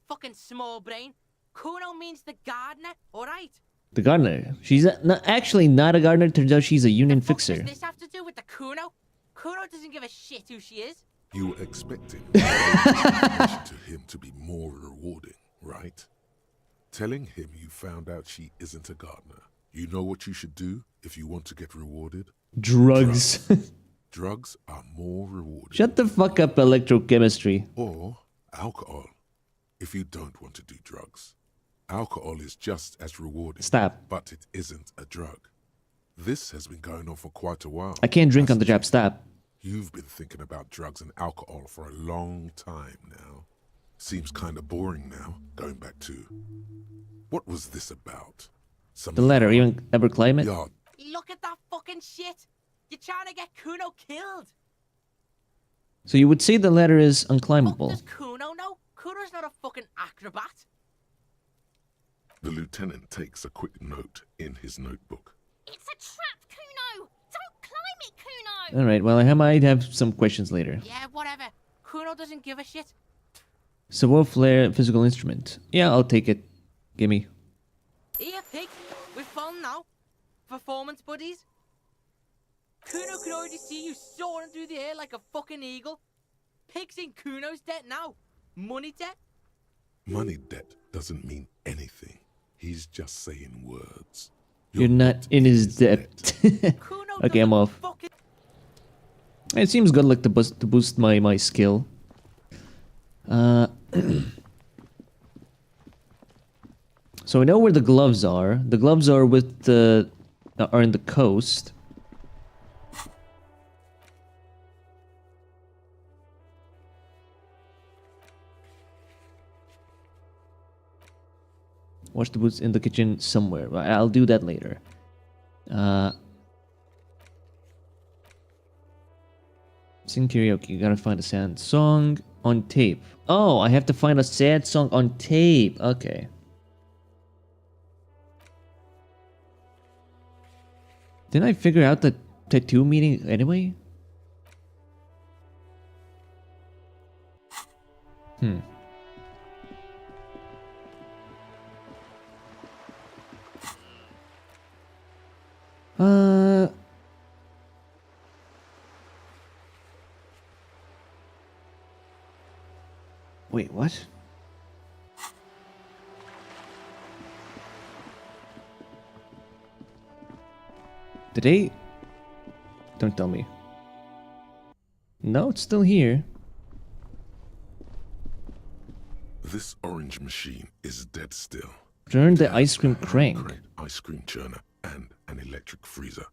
Fucking small brain. Kuno means the gardener, alright? The gardener. She's actually not a gardener. Turns out she's a union fixer. What does this have to do with the Kuno? Kuno doesn't give a shit who she is. You were expecting to him to be more rewarding, right? Telling him you found out she isn't a gardener. You know what you should do if you want to get rewarded? Drugs. Drugs are more rewarding. Shut the fuck up, electrochemistry. Or alcohol, if you don't want to do drugs. Alcohol is just as rewarding. Stop. But it isn't a drug. This has been going on for quite a while. I can't drink on the job. Stop. You've been thinking about drugs and alcohol for a long time now. Seems kind of boring now, going back to... What was this about? The letter, even ever climb it? Look at that fucking shit. You're trying to get Kuno killed. So you would say the ladder is unclimbable. Does Kuno know? Kuno's not a fucking acrobat. The lieutenant takes a quick note in his notebook. It's a trap, Kuno. Don't climb it, Kuno. Alright, well, I might have some questions later. Yeah, whatever. Kuno doesn't give a shit. Savoir flare physical instrument. Yeah, I'll take it. Gimme. Here, pig. We're fun now. Performance buddies. Kuno can already see you soaring through the air like a fucking eagle. Pig's in Kuno's debt now. Money debt? Money debt doesn't mean anything. He's just saying words. You're not in his debt. Okay, I'm off. It seems good luck to boost my skill. So we know where the gloves are. The gloves are with the are in the coast. Wash the boots in the kitchen somewhere. I'll do that later. Sing karaoke. You gotta find a sad song on tape. Oh, I have to find a sad song on tape. Okay. Didn't I figure out the tattoo meaning anyway? Wait, what? Did they? Don't tell me. No, it's still here. This orange machine is dead still. Turn the ice cream crank. Ice cream churner and an electric freezer.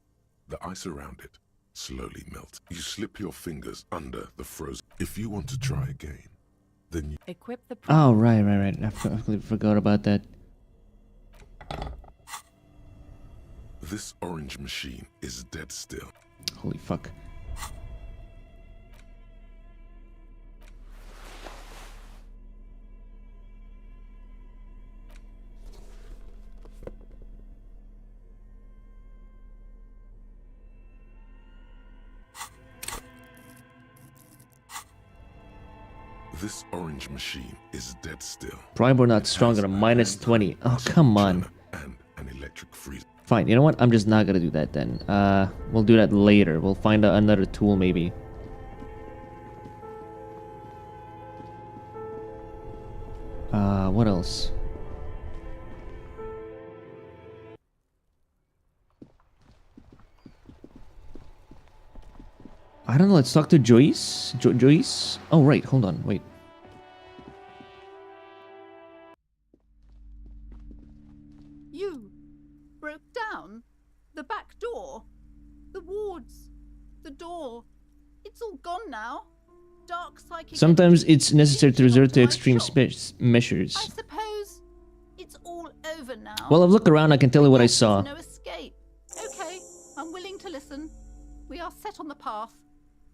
The ice around it slowly melts. You slip your fingers under the frozen. If you want to try again, then you equip the. Oh, right. I forgot about that. This orange machine is dead still. Holy fuck. This orange machine is dead still. Primer not stronger than -20. Oh, come on. And an electric freezer. Fine, you know what? I'm just not gonna do that then. We'll do that later. We'll find another tool maybe. What else? I don't know, let's talk to Joyce. Joyce? Oh, right, hold on, wait. You broke down the back door, the wards, the door. It's all gone now. Dark psychic. Sometimes it's necessary to resort to extreme measures. I suppose it's all over now. Well, I've looked around, I can tell you what I saw. No escape. Okay, I'm willing to listen. We are set on the path.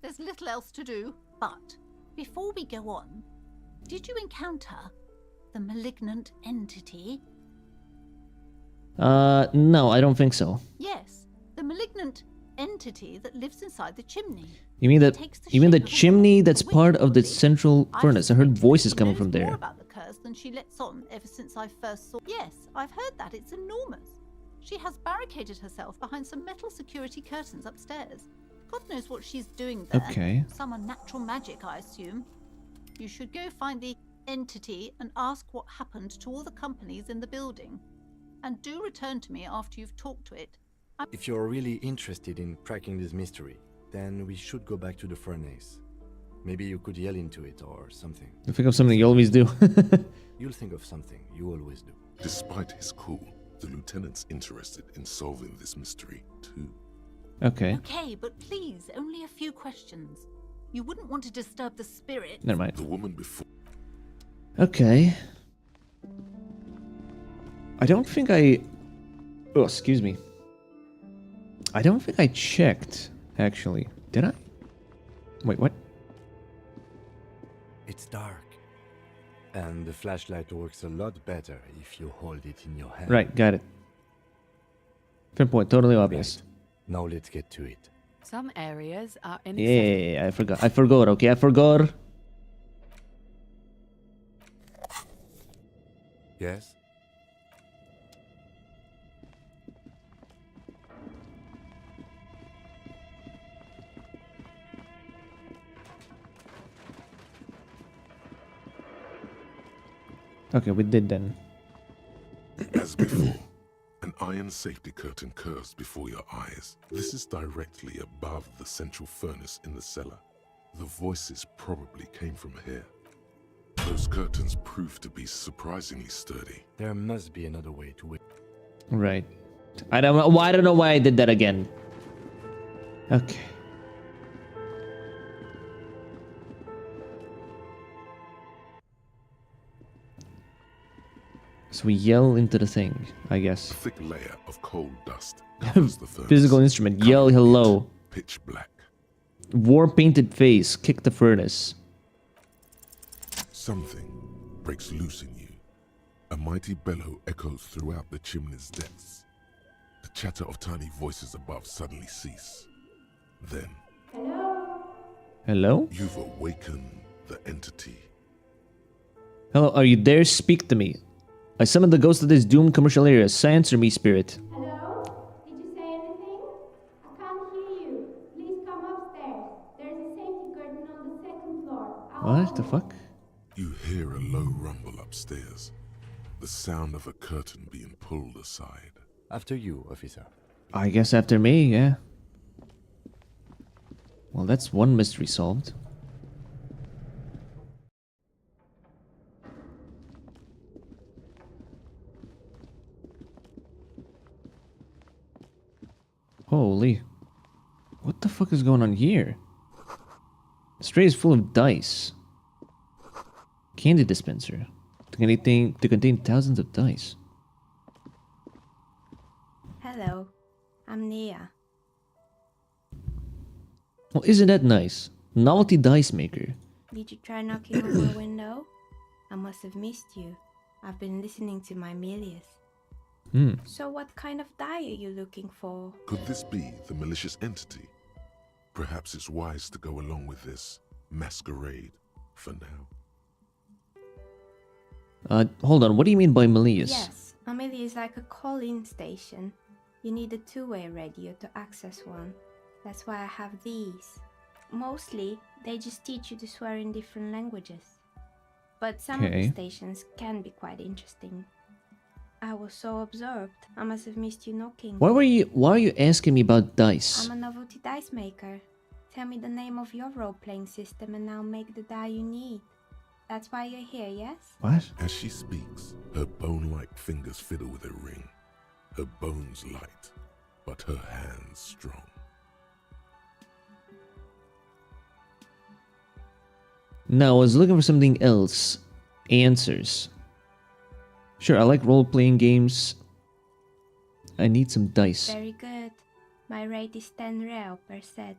There's little else to do. But before we go on, did you encounter the malignant entity? No, I don't think so. Yes, the malignant entity that lives inside the chimney. You mean the chimney that's part of the central furnace? I heard voices coming from there. More about the curse than she lets on ever since I first saw. Yes, I've heard that. It's enormous. She has barricaded herself behind some metal security curtains upstairs. God knows what she's doing there. Okay. Some unnatural magic, I assume. You should go find the entity and ask what happened to all the companies in the building. And do return to me after you've talked to it. If you're really interested in cracking this mystery, then we should go back to the furnace. Maybe you could yell into it or something. I think of something you always do. You'll think of something. You always do. Despite his cool, the lieutenant's interested in solving this mystery too. Okay. Okay, but please, only a few questions. You wouldn't want to disturb the spirit. Never mind. The woman before. Okay. I don't think I... Oh, excuse me. I don't think I checked, actually. Did I? Wait, what? It's dark. And the flashlight works a lot better if you hold it in your hand. Right, got it. Fair point, totally obvious. Right. Now let's get to it. Some areas are inaccessible. Yeah, I forgot, okay? I forgot. Yes? Okay, we did then. As before, an iron safety curtain curves before your eyes. This is directly above the central furnace in the cellar. The voices probably came from here. Those curtains prove to be surprisingly sturdy. There must be another way to it. Right. I don't know why I did that again. Okay. So we yell into the thing, I guess. A thick layer of coal dust covers the furnace. Physical instrument. Yell hello. Pitch black. War-painted face. Kick the furnace. Something breaks loose in you. A mighty bellow echoes throughout the chimney's depths. The chatter of tiny voices above suddenly cease. Then... Hello? You've awakened the entity. Hello, are you there? Speak to me. I summoned the ghost of this doomed commercial area. Answer me, spirit. Hello? Did you say anything? I can't hear you. Please come upstairs. There's a safety curtain on the second floor. What the fuck? You hear a low rumble upstairs. The sound of a curtain being pulled aside. After you, officer. I guess after me, yeah. Well, that's one mystery solved. Holy. What the fuck is going on here? The tray is full of dice. Candy dispenser. To contain thousands of dice. Hello, I'm Nia. Well, isn't that nice? Novelty dice maker. Did you try knocking on my window? I must have missed you. I've been listening to my Milius. So what kind of die are you looking for? Could this be the malicious entity? Perhaps it's wise to go along with this masquerade for now. Hold on, what do you mean by malicious? Yes, a Milius is like a call-in station. You need a two-way radio to access one. That's why I have these. Mostly, they just teach you to swear in different languages. But some of the stations can be quite interesting. I was so absorbed, I must have missed you knocking. Why are you asking me about dice? I'm a novelty dice maker. Tell me the name of your role-playing system and I'll make the die you need. That's why you're here, yes? What? As she speaks, her bone-like fingers fiddle with a ring. Her bones light, but her hands strong. No, I was looking for something else. Answers. Sure, I like role-playing games. I need some dice. Very good. My rate is 10 real per set.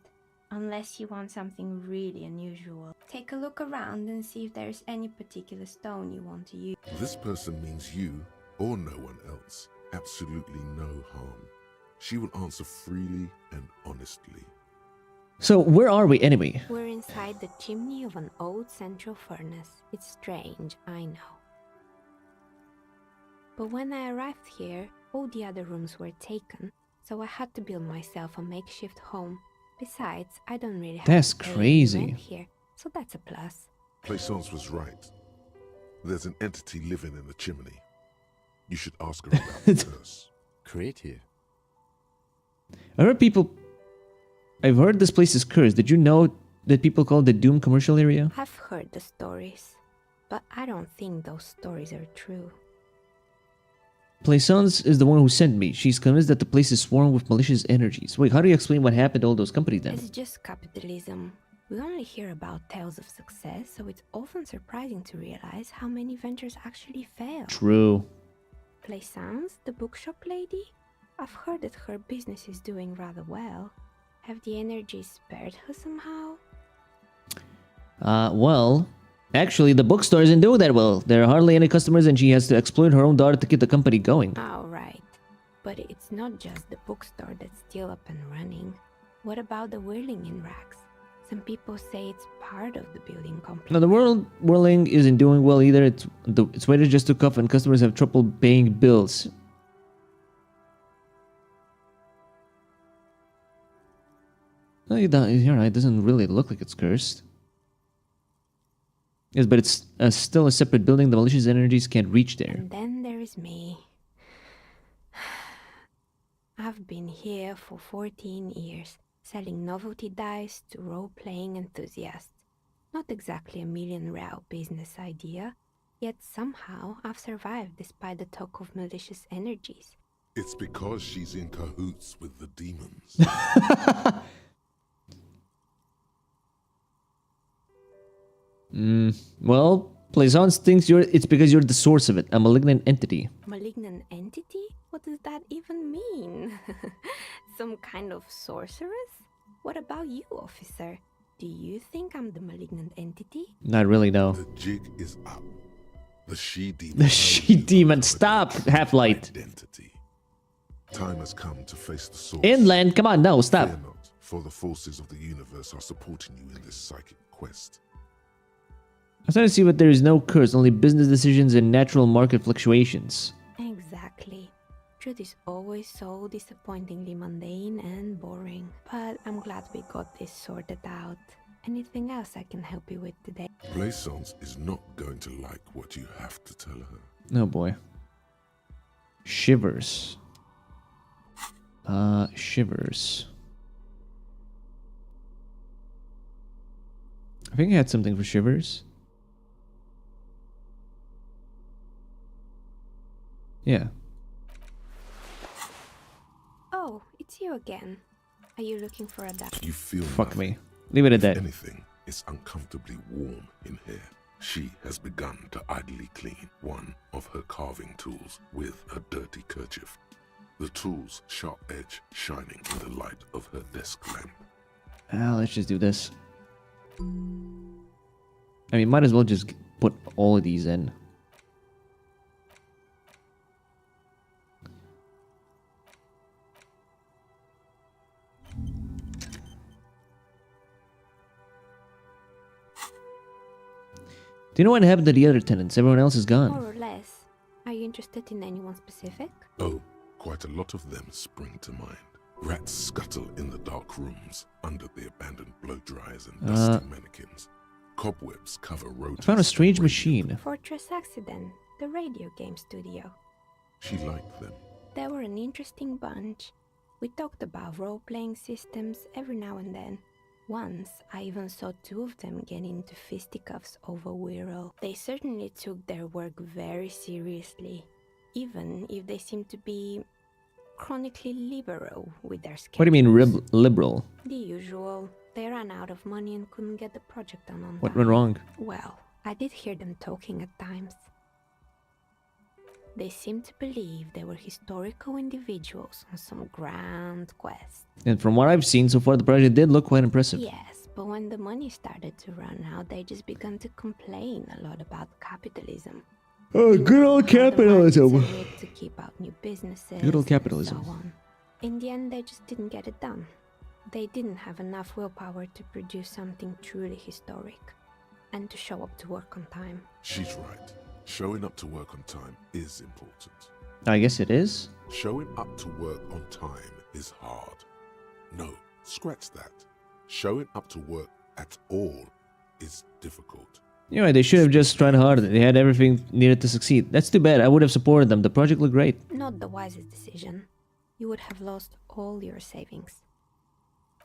Unless you want something really unusual. Take a look around and see if there's any particular stone you want to use. This person means you, or no one else, absolutely no harm. She will answer freely and honestly. So, where are we anyway? We're inside the chimney of an old central furnace. It's strange, I know. But when I arrived here, all the other rooms were taken, so I had to build myself a makeshift home. Besides, I don't really have That's to pay any crazy. rent here, so that's a plus. Plaisance was right. There's an entity living in the chimney. You should ask her about the curse. Creative. I've heard this place is cursed. Did you know that people call it the Doom commercial area? I've heard the stories, but I don't think those stories are true. Plaisance is the one who sent me. She's convinced that the place is swarmed with malicious energies. Wait, how do you explain what happened to all those companies then? It's just capitalism. We only hear about tales of success, so it's often surprising to realize how many ventures actually fail. True. Plaisance, the bookshop lady? I've heard that her business is doing rather well. Have the energies spared her somehow? Well, actually, the bookstore isn't doing that well. There are hardly any customers and she has to exploit her own daughter to keep the company going. Oh, right. But it's not just the bookstore that's still up and running. What about the whirling in racks? Some people say it's part of the building complex. No, the whirling isn't doing well either. Its waiters just took off and customers have trouble paying bills. No, you're right. It doesn't really look like it's cursed. Yes, but it's still a separate building. The malicious energies can't reach there. And then there is me. I've been here for 14 years, selling novelty dice to role-playing enthusiasts. Not exactly a million-real business idea, yet somehow I've survived despite the talk of malicious energies. It's because she's in cahoots with the demons. Well, Plaisance thinks it's because you're the source of it, a malignant entity. Malignant entity? What does that even mean? Some kind of sorceress? What about you, officer? Do you think I'm the malignant entity? Not really, no. The jig is up. The she-demon. The she-demon. Stop, Half-Light. Identity. Time has come to face the source. Inland, come on, no, stop. Fear not, for the forces of the universe are supporting you in this psychic quest. I'm starting to see what there is no curse, only business decisions and natural market fluctuations. Exactly. Truth is always so disappointingly mundane and boring. But I'm glad we got this sorted out. Anything else I can help you with today? Blaisance is not going to like what you have to tell her. Oh boy. Shivers. Shivers. I think I had something for Shivers. Yeah. Oh, it's you again. Are you looking for a duck? You feel Fuck nothing. me. Leave it at that. If anything, it's uncomfortably warm in here. She has begun to idly clean one of her carving tools with a dirty kerchief. The tool's sharp edge shining in the light of her desk lamp. Let's just do this. I mean, might as well just put all of these in. Do you know what happened to the other tenants? Everyone else is gone. More or less. Are you interested in anyone specific? Oh, quite a lot of them spring to mind. Rats scuttle in the dark rooms under the abandoned blow dryers and dusty mannequins. Cobwebs cover roads. I found a strange machine. Fortress Accident, the radio game studio. She liked them. They were an interesting bunch. We talked about role-playing systems every now and then. Once, I even saw two of them get into fisticuffs over Wirral. They certainly took their work very seriously, even if they seemed to be chronically liberal with their schedules. What do you mean liberal? The usual. They ran out of money and couldn't get the project done on What time. went wrong? Well, I did hear them talking at times. They seemed to believe they were historical individuals on some grand quest. And from what I've seen so far, the project did look quite impressive. Yes, but when the money started to run out, they just began to complain a lot about capitalism. Oh, good old capitalism. To keep out new businesses. Good old capitalism. And so on. In the end, they just didn't get it done. They didn't have enough willpower to produce something truly historic and to show up to work on time. She's right. Showing up to work on time is important. I guess it is. Showing up to work on time is hard. No, scratch that. Showing up to work at all is difficult. You know, they should have just tried harder. They had everything needed to succeed. That's too bad. I would have supported them. The project looked great. Not the wisest decision. You would have lost all your savings.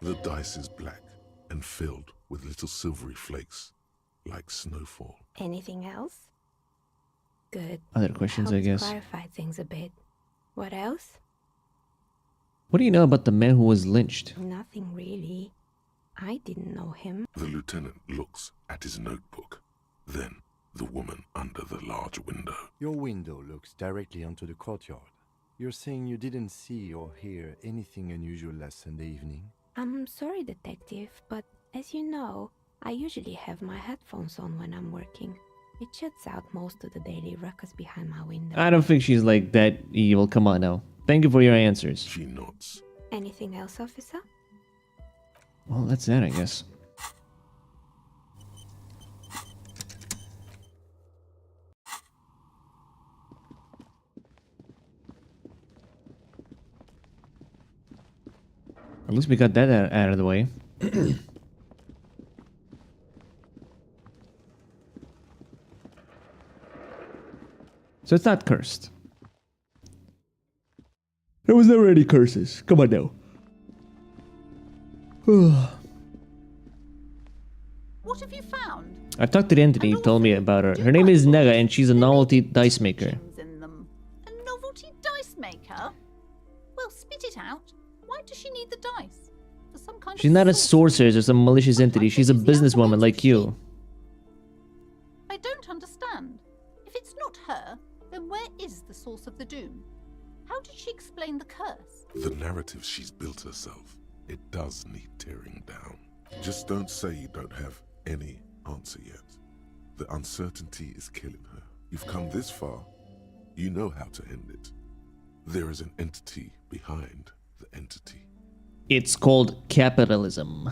The dice is black and filled with little silvery flakes, like snowfall. Anything else? Good. Other questions, I Helped guess. clarify things a bit. What else? What do you know about the man who was lynched? Nothing really. I didn't know him. The lieutenant looks at his notebook, then the woman under the large window. Your window looks directly onto the courtyard. You're saying you didn't see or hear anything unusual last Sunday evening? I'm sorry, detective, but as you know, I usually have my headphones on when I'm working. It shuts out most of the daily ruckus behind my window. I don't think she's like that evil. Come on now. Thank you for your answers. She nods. Anything else, officer? Well, that's that, I guess. At least we got that out of the way. So it's not cursed. There was never any curses. Come on now. What have you found? I've talked to the entity who told me about her. Her name is Nega and she's a novelty dice maker. In them. A novelty dice maker? Well, spit it out. Why does she need the dice? For some kind She's of not a sorceress or some malicious entity. She's a businesswoman like you. I don't understand. If it's not her, then where is the source of the doom? How did she explain the curse? The narrative she's built herself. it does need tearing down. Just don't say you don't have any answer yet. The uncertainty is killing her. You've come this far, you know how to end it. There is an entity behind the entity. It's called capitalism.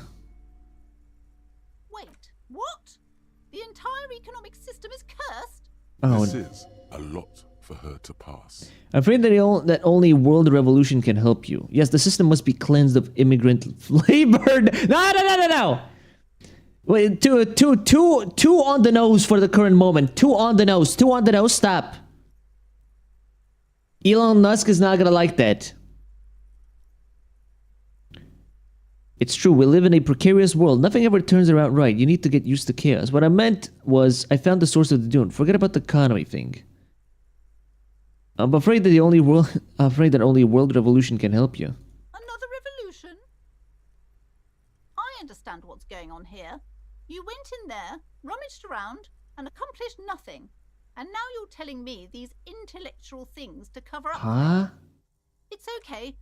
Wait, what? The entire economic system is cursed? Oh. This is a lot for her to pass. I'm afraid that only world revolution can help you. Yes, the system must be cleansed of immigrant labor. No. Wait, two on the nose for the current moment. Two on the nose. Stop. Elon Musk is not gonna like that. It's true, we live in a precarious world. Nothing ever turns out right. You need to get used to chaos. What I meant was, I found the source of the doom. Forget about the economy thing. I'm afraid that only world revolution can help you. Another revolution? I understand what's going on here. You went in there, rummaged around, and accomplished nothing. And now you're telling me these intellectual things to cover up. Huh? It's okay.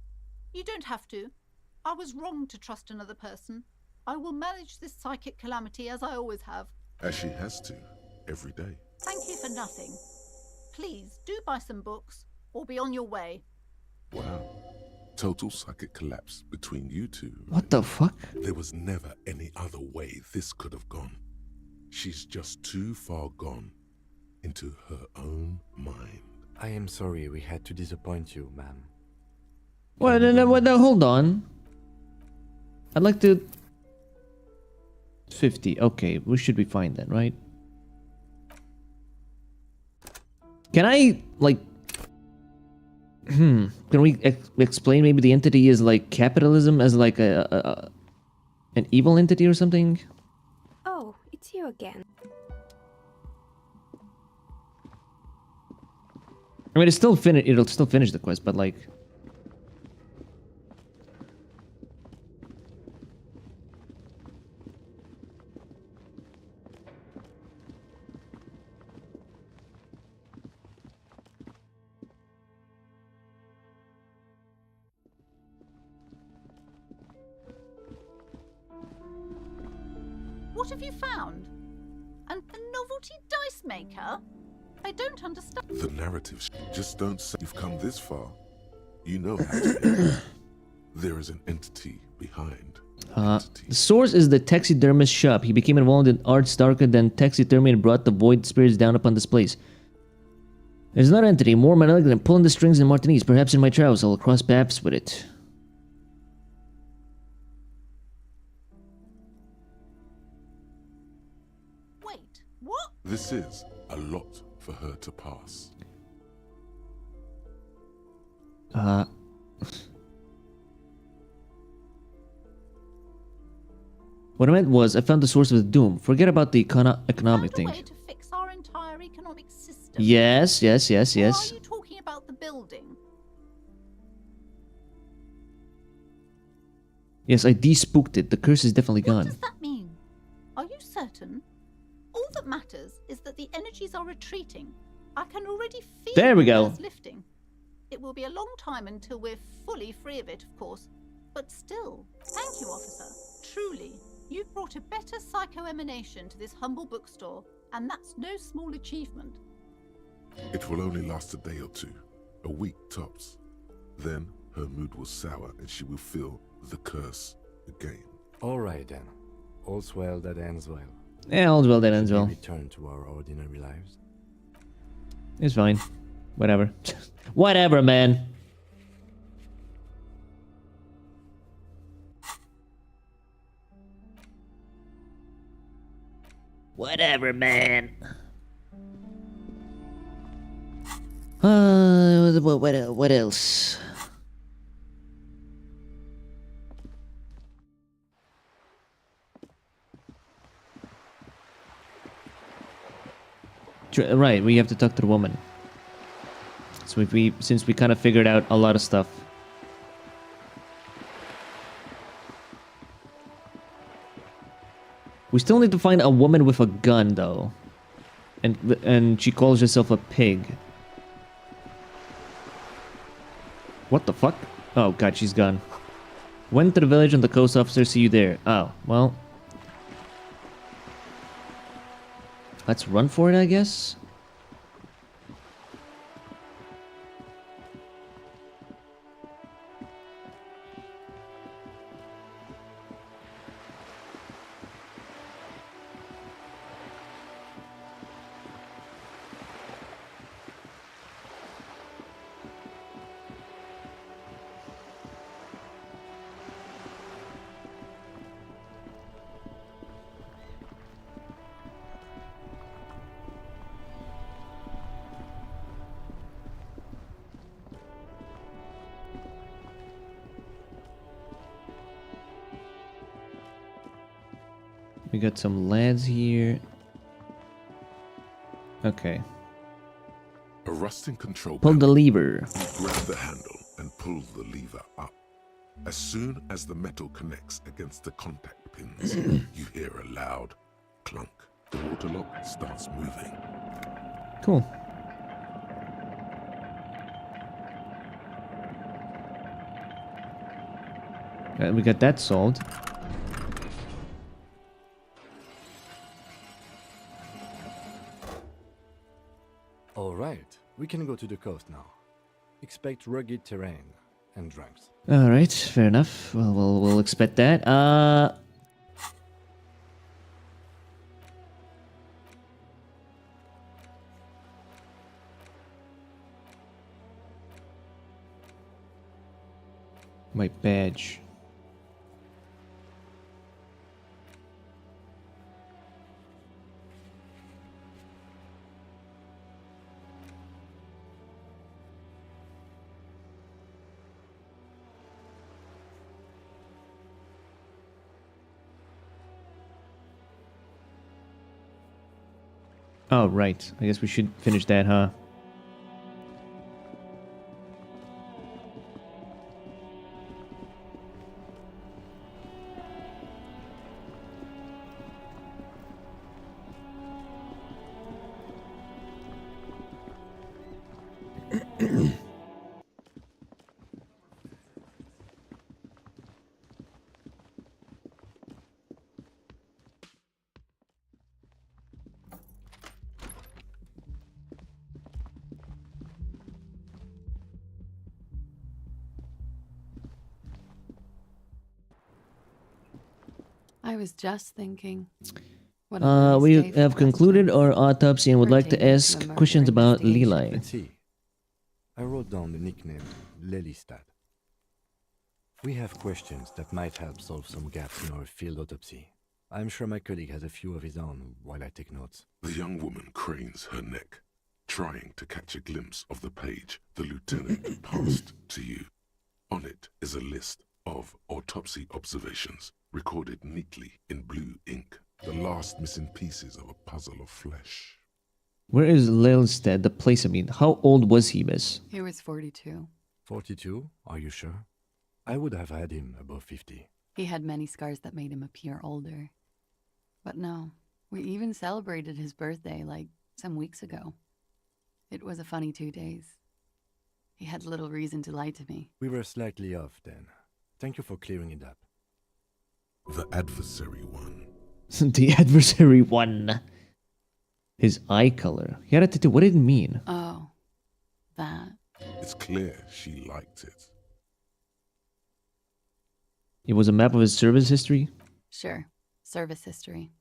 You don't have to. I was wrong to trust another person. I will manage this psychic calamity as I always have. As she has to, every day. Thank you for nothing. Please, do buy some books, or be on your way. Wow. Total psychic collapse between you two. What the fuck? There was never any other way this could have gone. She's just too far gone into her own mind. I am sorry we had to disappoint you, ma'am. Well, no, hold on. I'd like to... 50. Okay, we should be fine then, right? Can I, like... Can we explain maybe the entity is like capitalism as like an evil entity or something? Oh, it's you again. I mean, it'll still finish the quest, but like... What have you found? A novelty dice maker? I don't understand. The narrative. Just don't say you've come this far. You know how to end it. There is an entity behind. The source is the taxidermist shop. He became involved in arts darker than taxidermy and brought the void spirits down upon this place. There's another entity, more malevolent than pulling the strings in Martinez. Perhaps in my travels I'll cross paths with it. Wait, what? This is a lot for her to pass. What I meant was, I found the source of the doom. Forget about the economic thing. Way to fix our entire economic system. Yes. Or are you talking about the building? Yes, I de-spooked it. The curse is definitely What gone. does that mean? Are you certain? All that matters is that the energies are retreating. I can already feel There we the go. curse lifting. It will be a long time until we're fully free of it, of course. But still, thank you, officer. Truly, you've brought a better psycho-emanation to this humble bookstore, and that's no small achievement. It will only last a day or two, a week tops. Then her mood will sour and she will feel the curse again. All right then. All's well that ends well. Yeah, all's well that ends well. Return to our ordinary lives. It's fine. Whatever. Whatever, man. Whatever, man. What else? Right, we have to talk to the woman. So since we kind of figured out a lot of stuff. We still need to find a woman with a gun, though. And she calls herself a pig. What the fuck? Oh god, she's gone. Went to the village on the coast. Officer, see you there. Oh, well. Let's run for it, I guess. We got some lads here. Okay. A rusting control Pull the panel. lever. You grab the handle and pull the lever up. As soon as the metal connects against the contact pins, you hear a loud clunk. The water lock starts moving. Cool. We got that solved. All right, we can go to the coast now. Expect rugged terrain and drunks. All right, fair enough. Well, we'll expect that. My badge. Oh, right. I guess we should finish that, huh? I was just thinking. We have concluded our autopsy and would like to ask questions about Lili. Let's see. I wrote down the nickname Lelystad. We have questions that might help solve some gaps in our field autopsy. I'm sure my colleague has a few of his own while I take notes. The young woman cranes her neck, trying to catch a glimpse of the page the lieutenant passed to you. On it is a list of autopsy observations, recorded neatly in blue ink. The last missing pieces of a puzzle of flesh. Where is Lelystad, the place? I mean, how old was he, miss? He was 42. 42? Are you sure? I would have had him above 50. He had many scars that made him appear older. But no, we even celebrated his birthday like some weeks ago. It was a funny 2 days. He had little reason to lie to me. We were slightly off then. Thank you for clearing it up. The adversary one. The adversary one. His eye color. He had a tattoo. What did it mean? Oh, that. It's clear she liked it. It was a map of his service history? Sure, service history.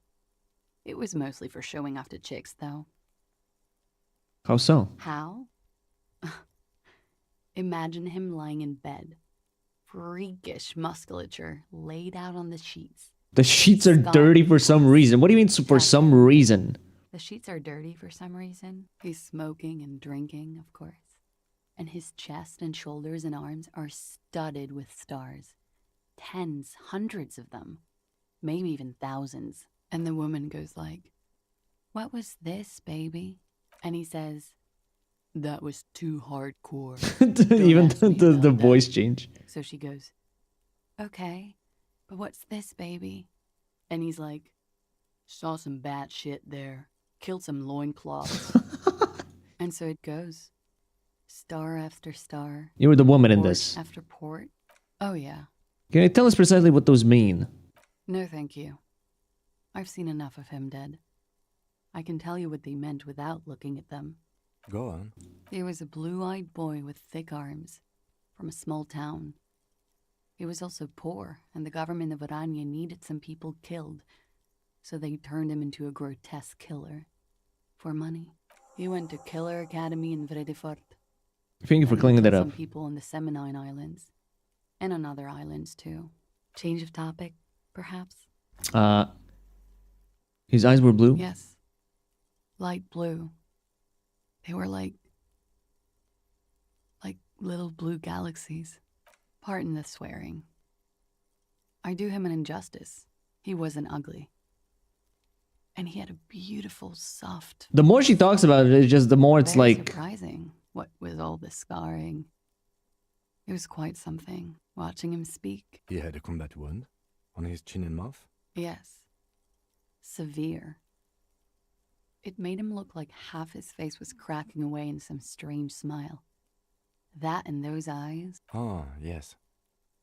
It was mostly for showing off to chicks, though. How so? How? Imagine him lying in bed. Freakish musculature laid out on the sheets. The sheets are dirty for some reason. What do you mean for some reason? The sheets are dirty for some reason. He's smoking and drinking, of course. And his chest and shoulders and arms are studded with stars. Tens, hundreds of them. Maybe even thousands. And the woman goes like, "What was this, baby?" And he says, "That was too hardcore." Even the voice change. So she goes, "Okay, but what's this, baby?" And he's like, "Saw some bat shit there. Killed some loincloths." And so it goes. Star after star. You were the woman in port this. after port. Oh yeah. Can you tell us precisely what those mean? No, thank you. I've seen enough of him dead. I can tell you what they meant without looking at them. Go on. He was a blue-eyed boy with thick arms, from a small town. He was also poor, and the government of Orania needed some people killed, so they turned him into a grotesque killer. For money. He went to Killer Academy in Vredefort. Thank you for cleaning that up. Some people on the Seminine Islands. And on other islands, too. Change of topic, perhaps? His eyes were blue? Yes. Light blue. They were like little blue galaxies. Pardon the swearing. I do him an injustice. He wasn't ugly. And he had a beautiful, soft... The more she talks about it, it's just the more it's Very like... surprising, what with all the scarring. It was quite something, watching him speak. He had a combat wound on his chin and mouth? Yes. Severe. It made him look like half his face was cracking away in some strange smile. That and those eyes. Ah, yes.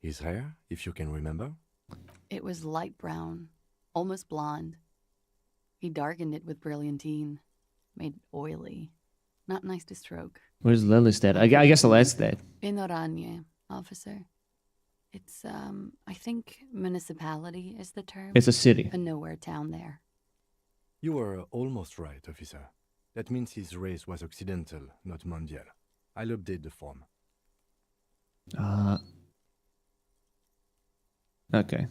His hair, if you can remember? It was light brown, almost blonde. He darkened it with brilliantine, made it oily. Not nice to stroke. Where's Lelystad? I guess I'll ask that. In Oranje, officer. It's, I think municipality is the term. It's a city. A nowhere town there. You were almost right, officer. That means his race was occidental, not mondial. I'll update the form. Okay.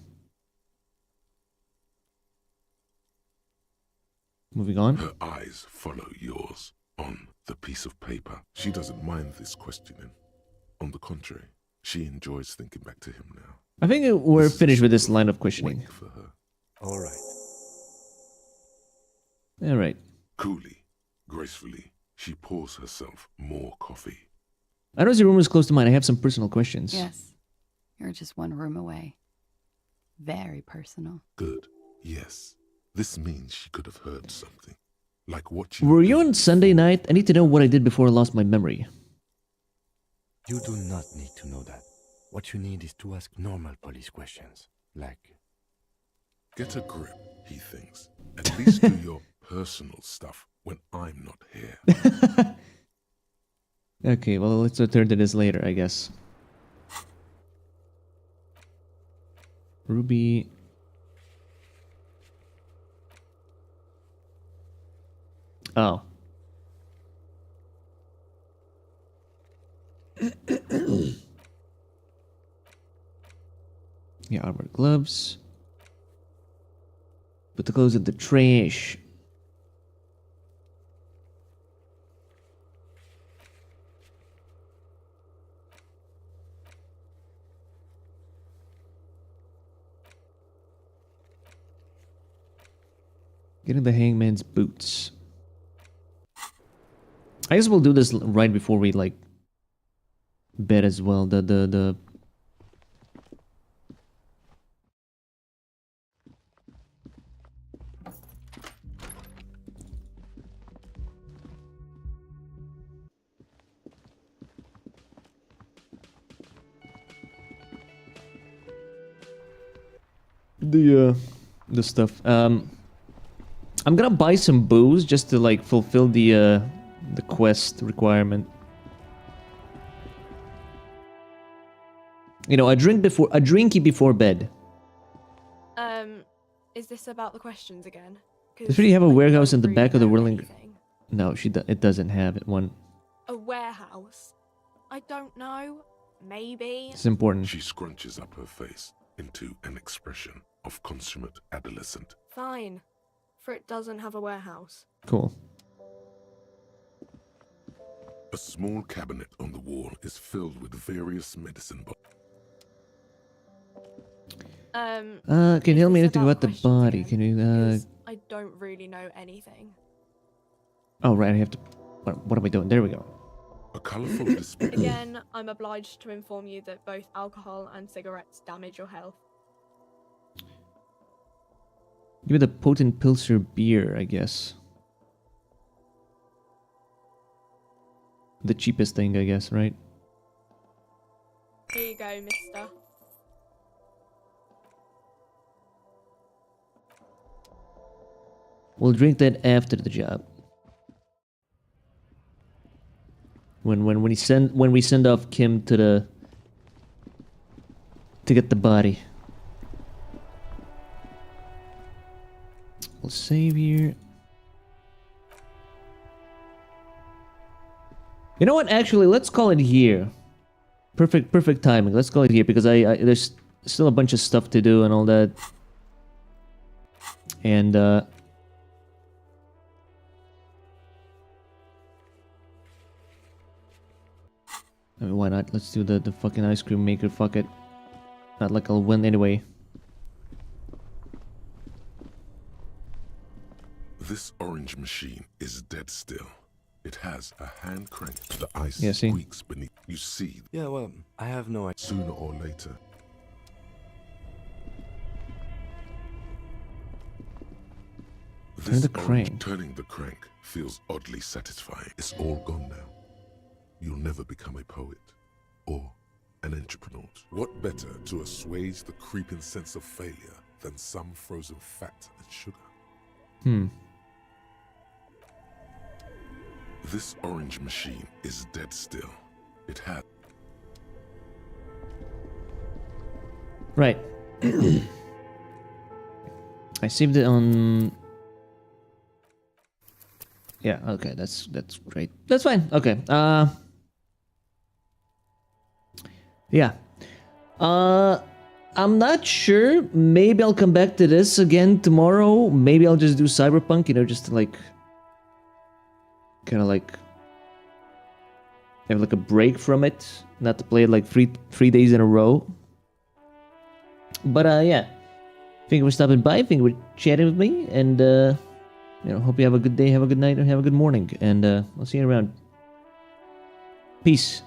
Moving on. Her eyes follow yours on the piece of paper. She doesn't mind this questioning. On the contrary, she enjoys thinking back to him now. I think we're finished with this line of questioning. For her. All right. All right. Coolly, gracefully, she pours herself more coffee. I know your room is close to mine. I have some personal questions. Yes. You're just one room away. Very personal. Good. Yes. This means she could have heard something. Like what you... Were you on Sunday night? I need to know what I did before I lost my memory. You do not need to know that. What you need is to ask normal police questions. Like... Get a grip, he thinks. At least do your personal stuff when I'm not here. Okay, well, let's return to this later, I guess. Ruby... Oh. Yeah, armored gloves. Put the clothes in the trash. Getting the hangman's boots. I guess we'll do this right before we like bed as well. The stuff. I'm gonna buy some booze just to like fulfill the quest requirement. You know, a drinky before bed. Is this about the questions again? Does really have a warehouse in the really back of the know whirling? anything. No, it doesn't have it. One. A warehouse? I don't know. Maybe. It's important. She scrunches up her face into an expression of consummate adolescent. Fine. For it doesn't have a warehouse. Cool. A small cabinet on the wall is filled with various medicine bottles. Can you help me anything about the body? Can you I don't really know anything. Oh right, I have to. What am I doing? There we go. A colourful display. Again, I'm obliged to inform you that both alcohol and cigarettes damage your health. Give me the potent Pilsner beer, I guess. The cheapest thing, I guess, right? Here you go, mister. We'll drink that after the job. When we send off Kim to get the body. We'll save here. You know what? Actually, let's call it here. Perfect timing. Let's call it here because I there's still a bunch of stuff to do and all that. And I mean, why not? Let's do the fucking ice cream maker. Fuck it. Not like I'll win anyway. This orange machine is dead still. It has a hand crank. The ice see? squeaks beneath. You see. Yeah, well, I have no idea. Sooner or later. Turn the crank. Turning the crank feels oddly satisfying. It's all gone now. You'll never become a poet or an entrepreneur. What better to assuage the creeping sense of failure than some frozen fat and sugar? This orange machine is dead still. It had... Right. I saved it on... Yeah, okay, that's great. That's fine. Okay. Yeah. I'm not sure. Maybe I'll come back to this again tomorrow. Maybe I'll just do Cyberpunk, you know, just to like kind of like have like a break from it, not to play it like three days in a row. But yeah, thank you for stopping by. Thank you for chatting with me, and you know, hope you have a good day, have a good night, or have a good morning, and I'll see you around. Peace.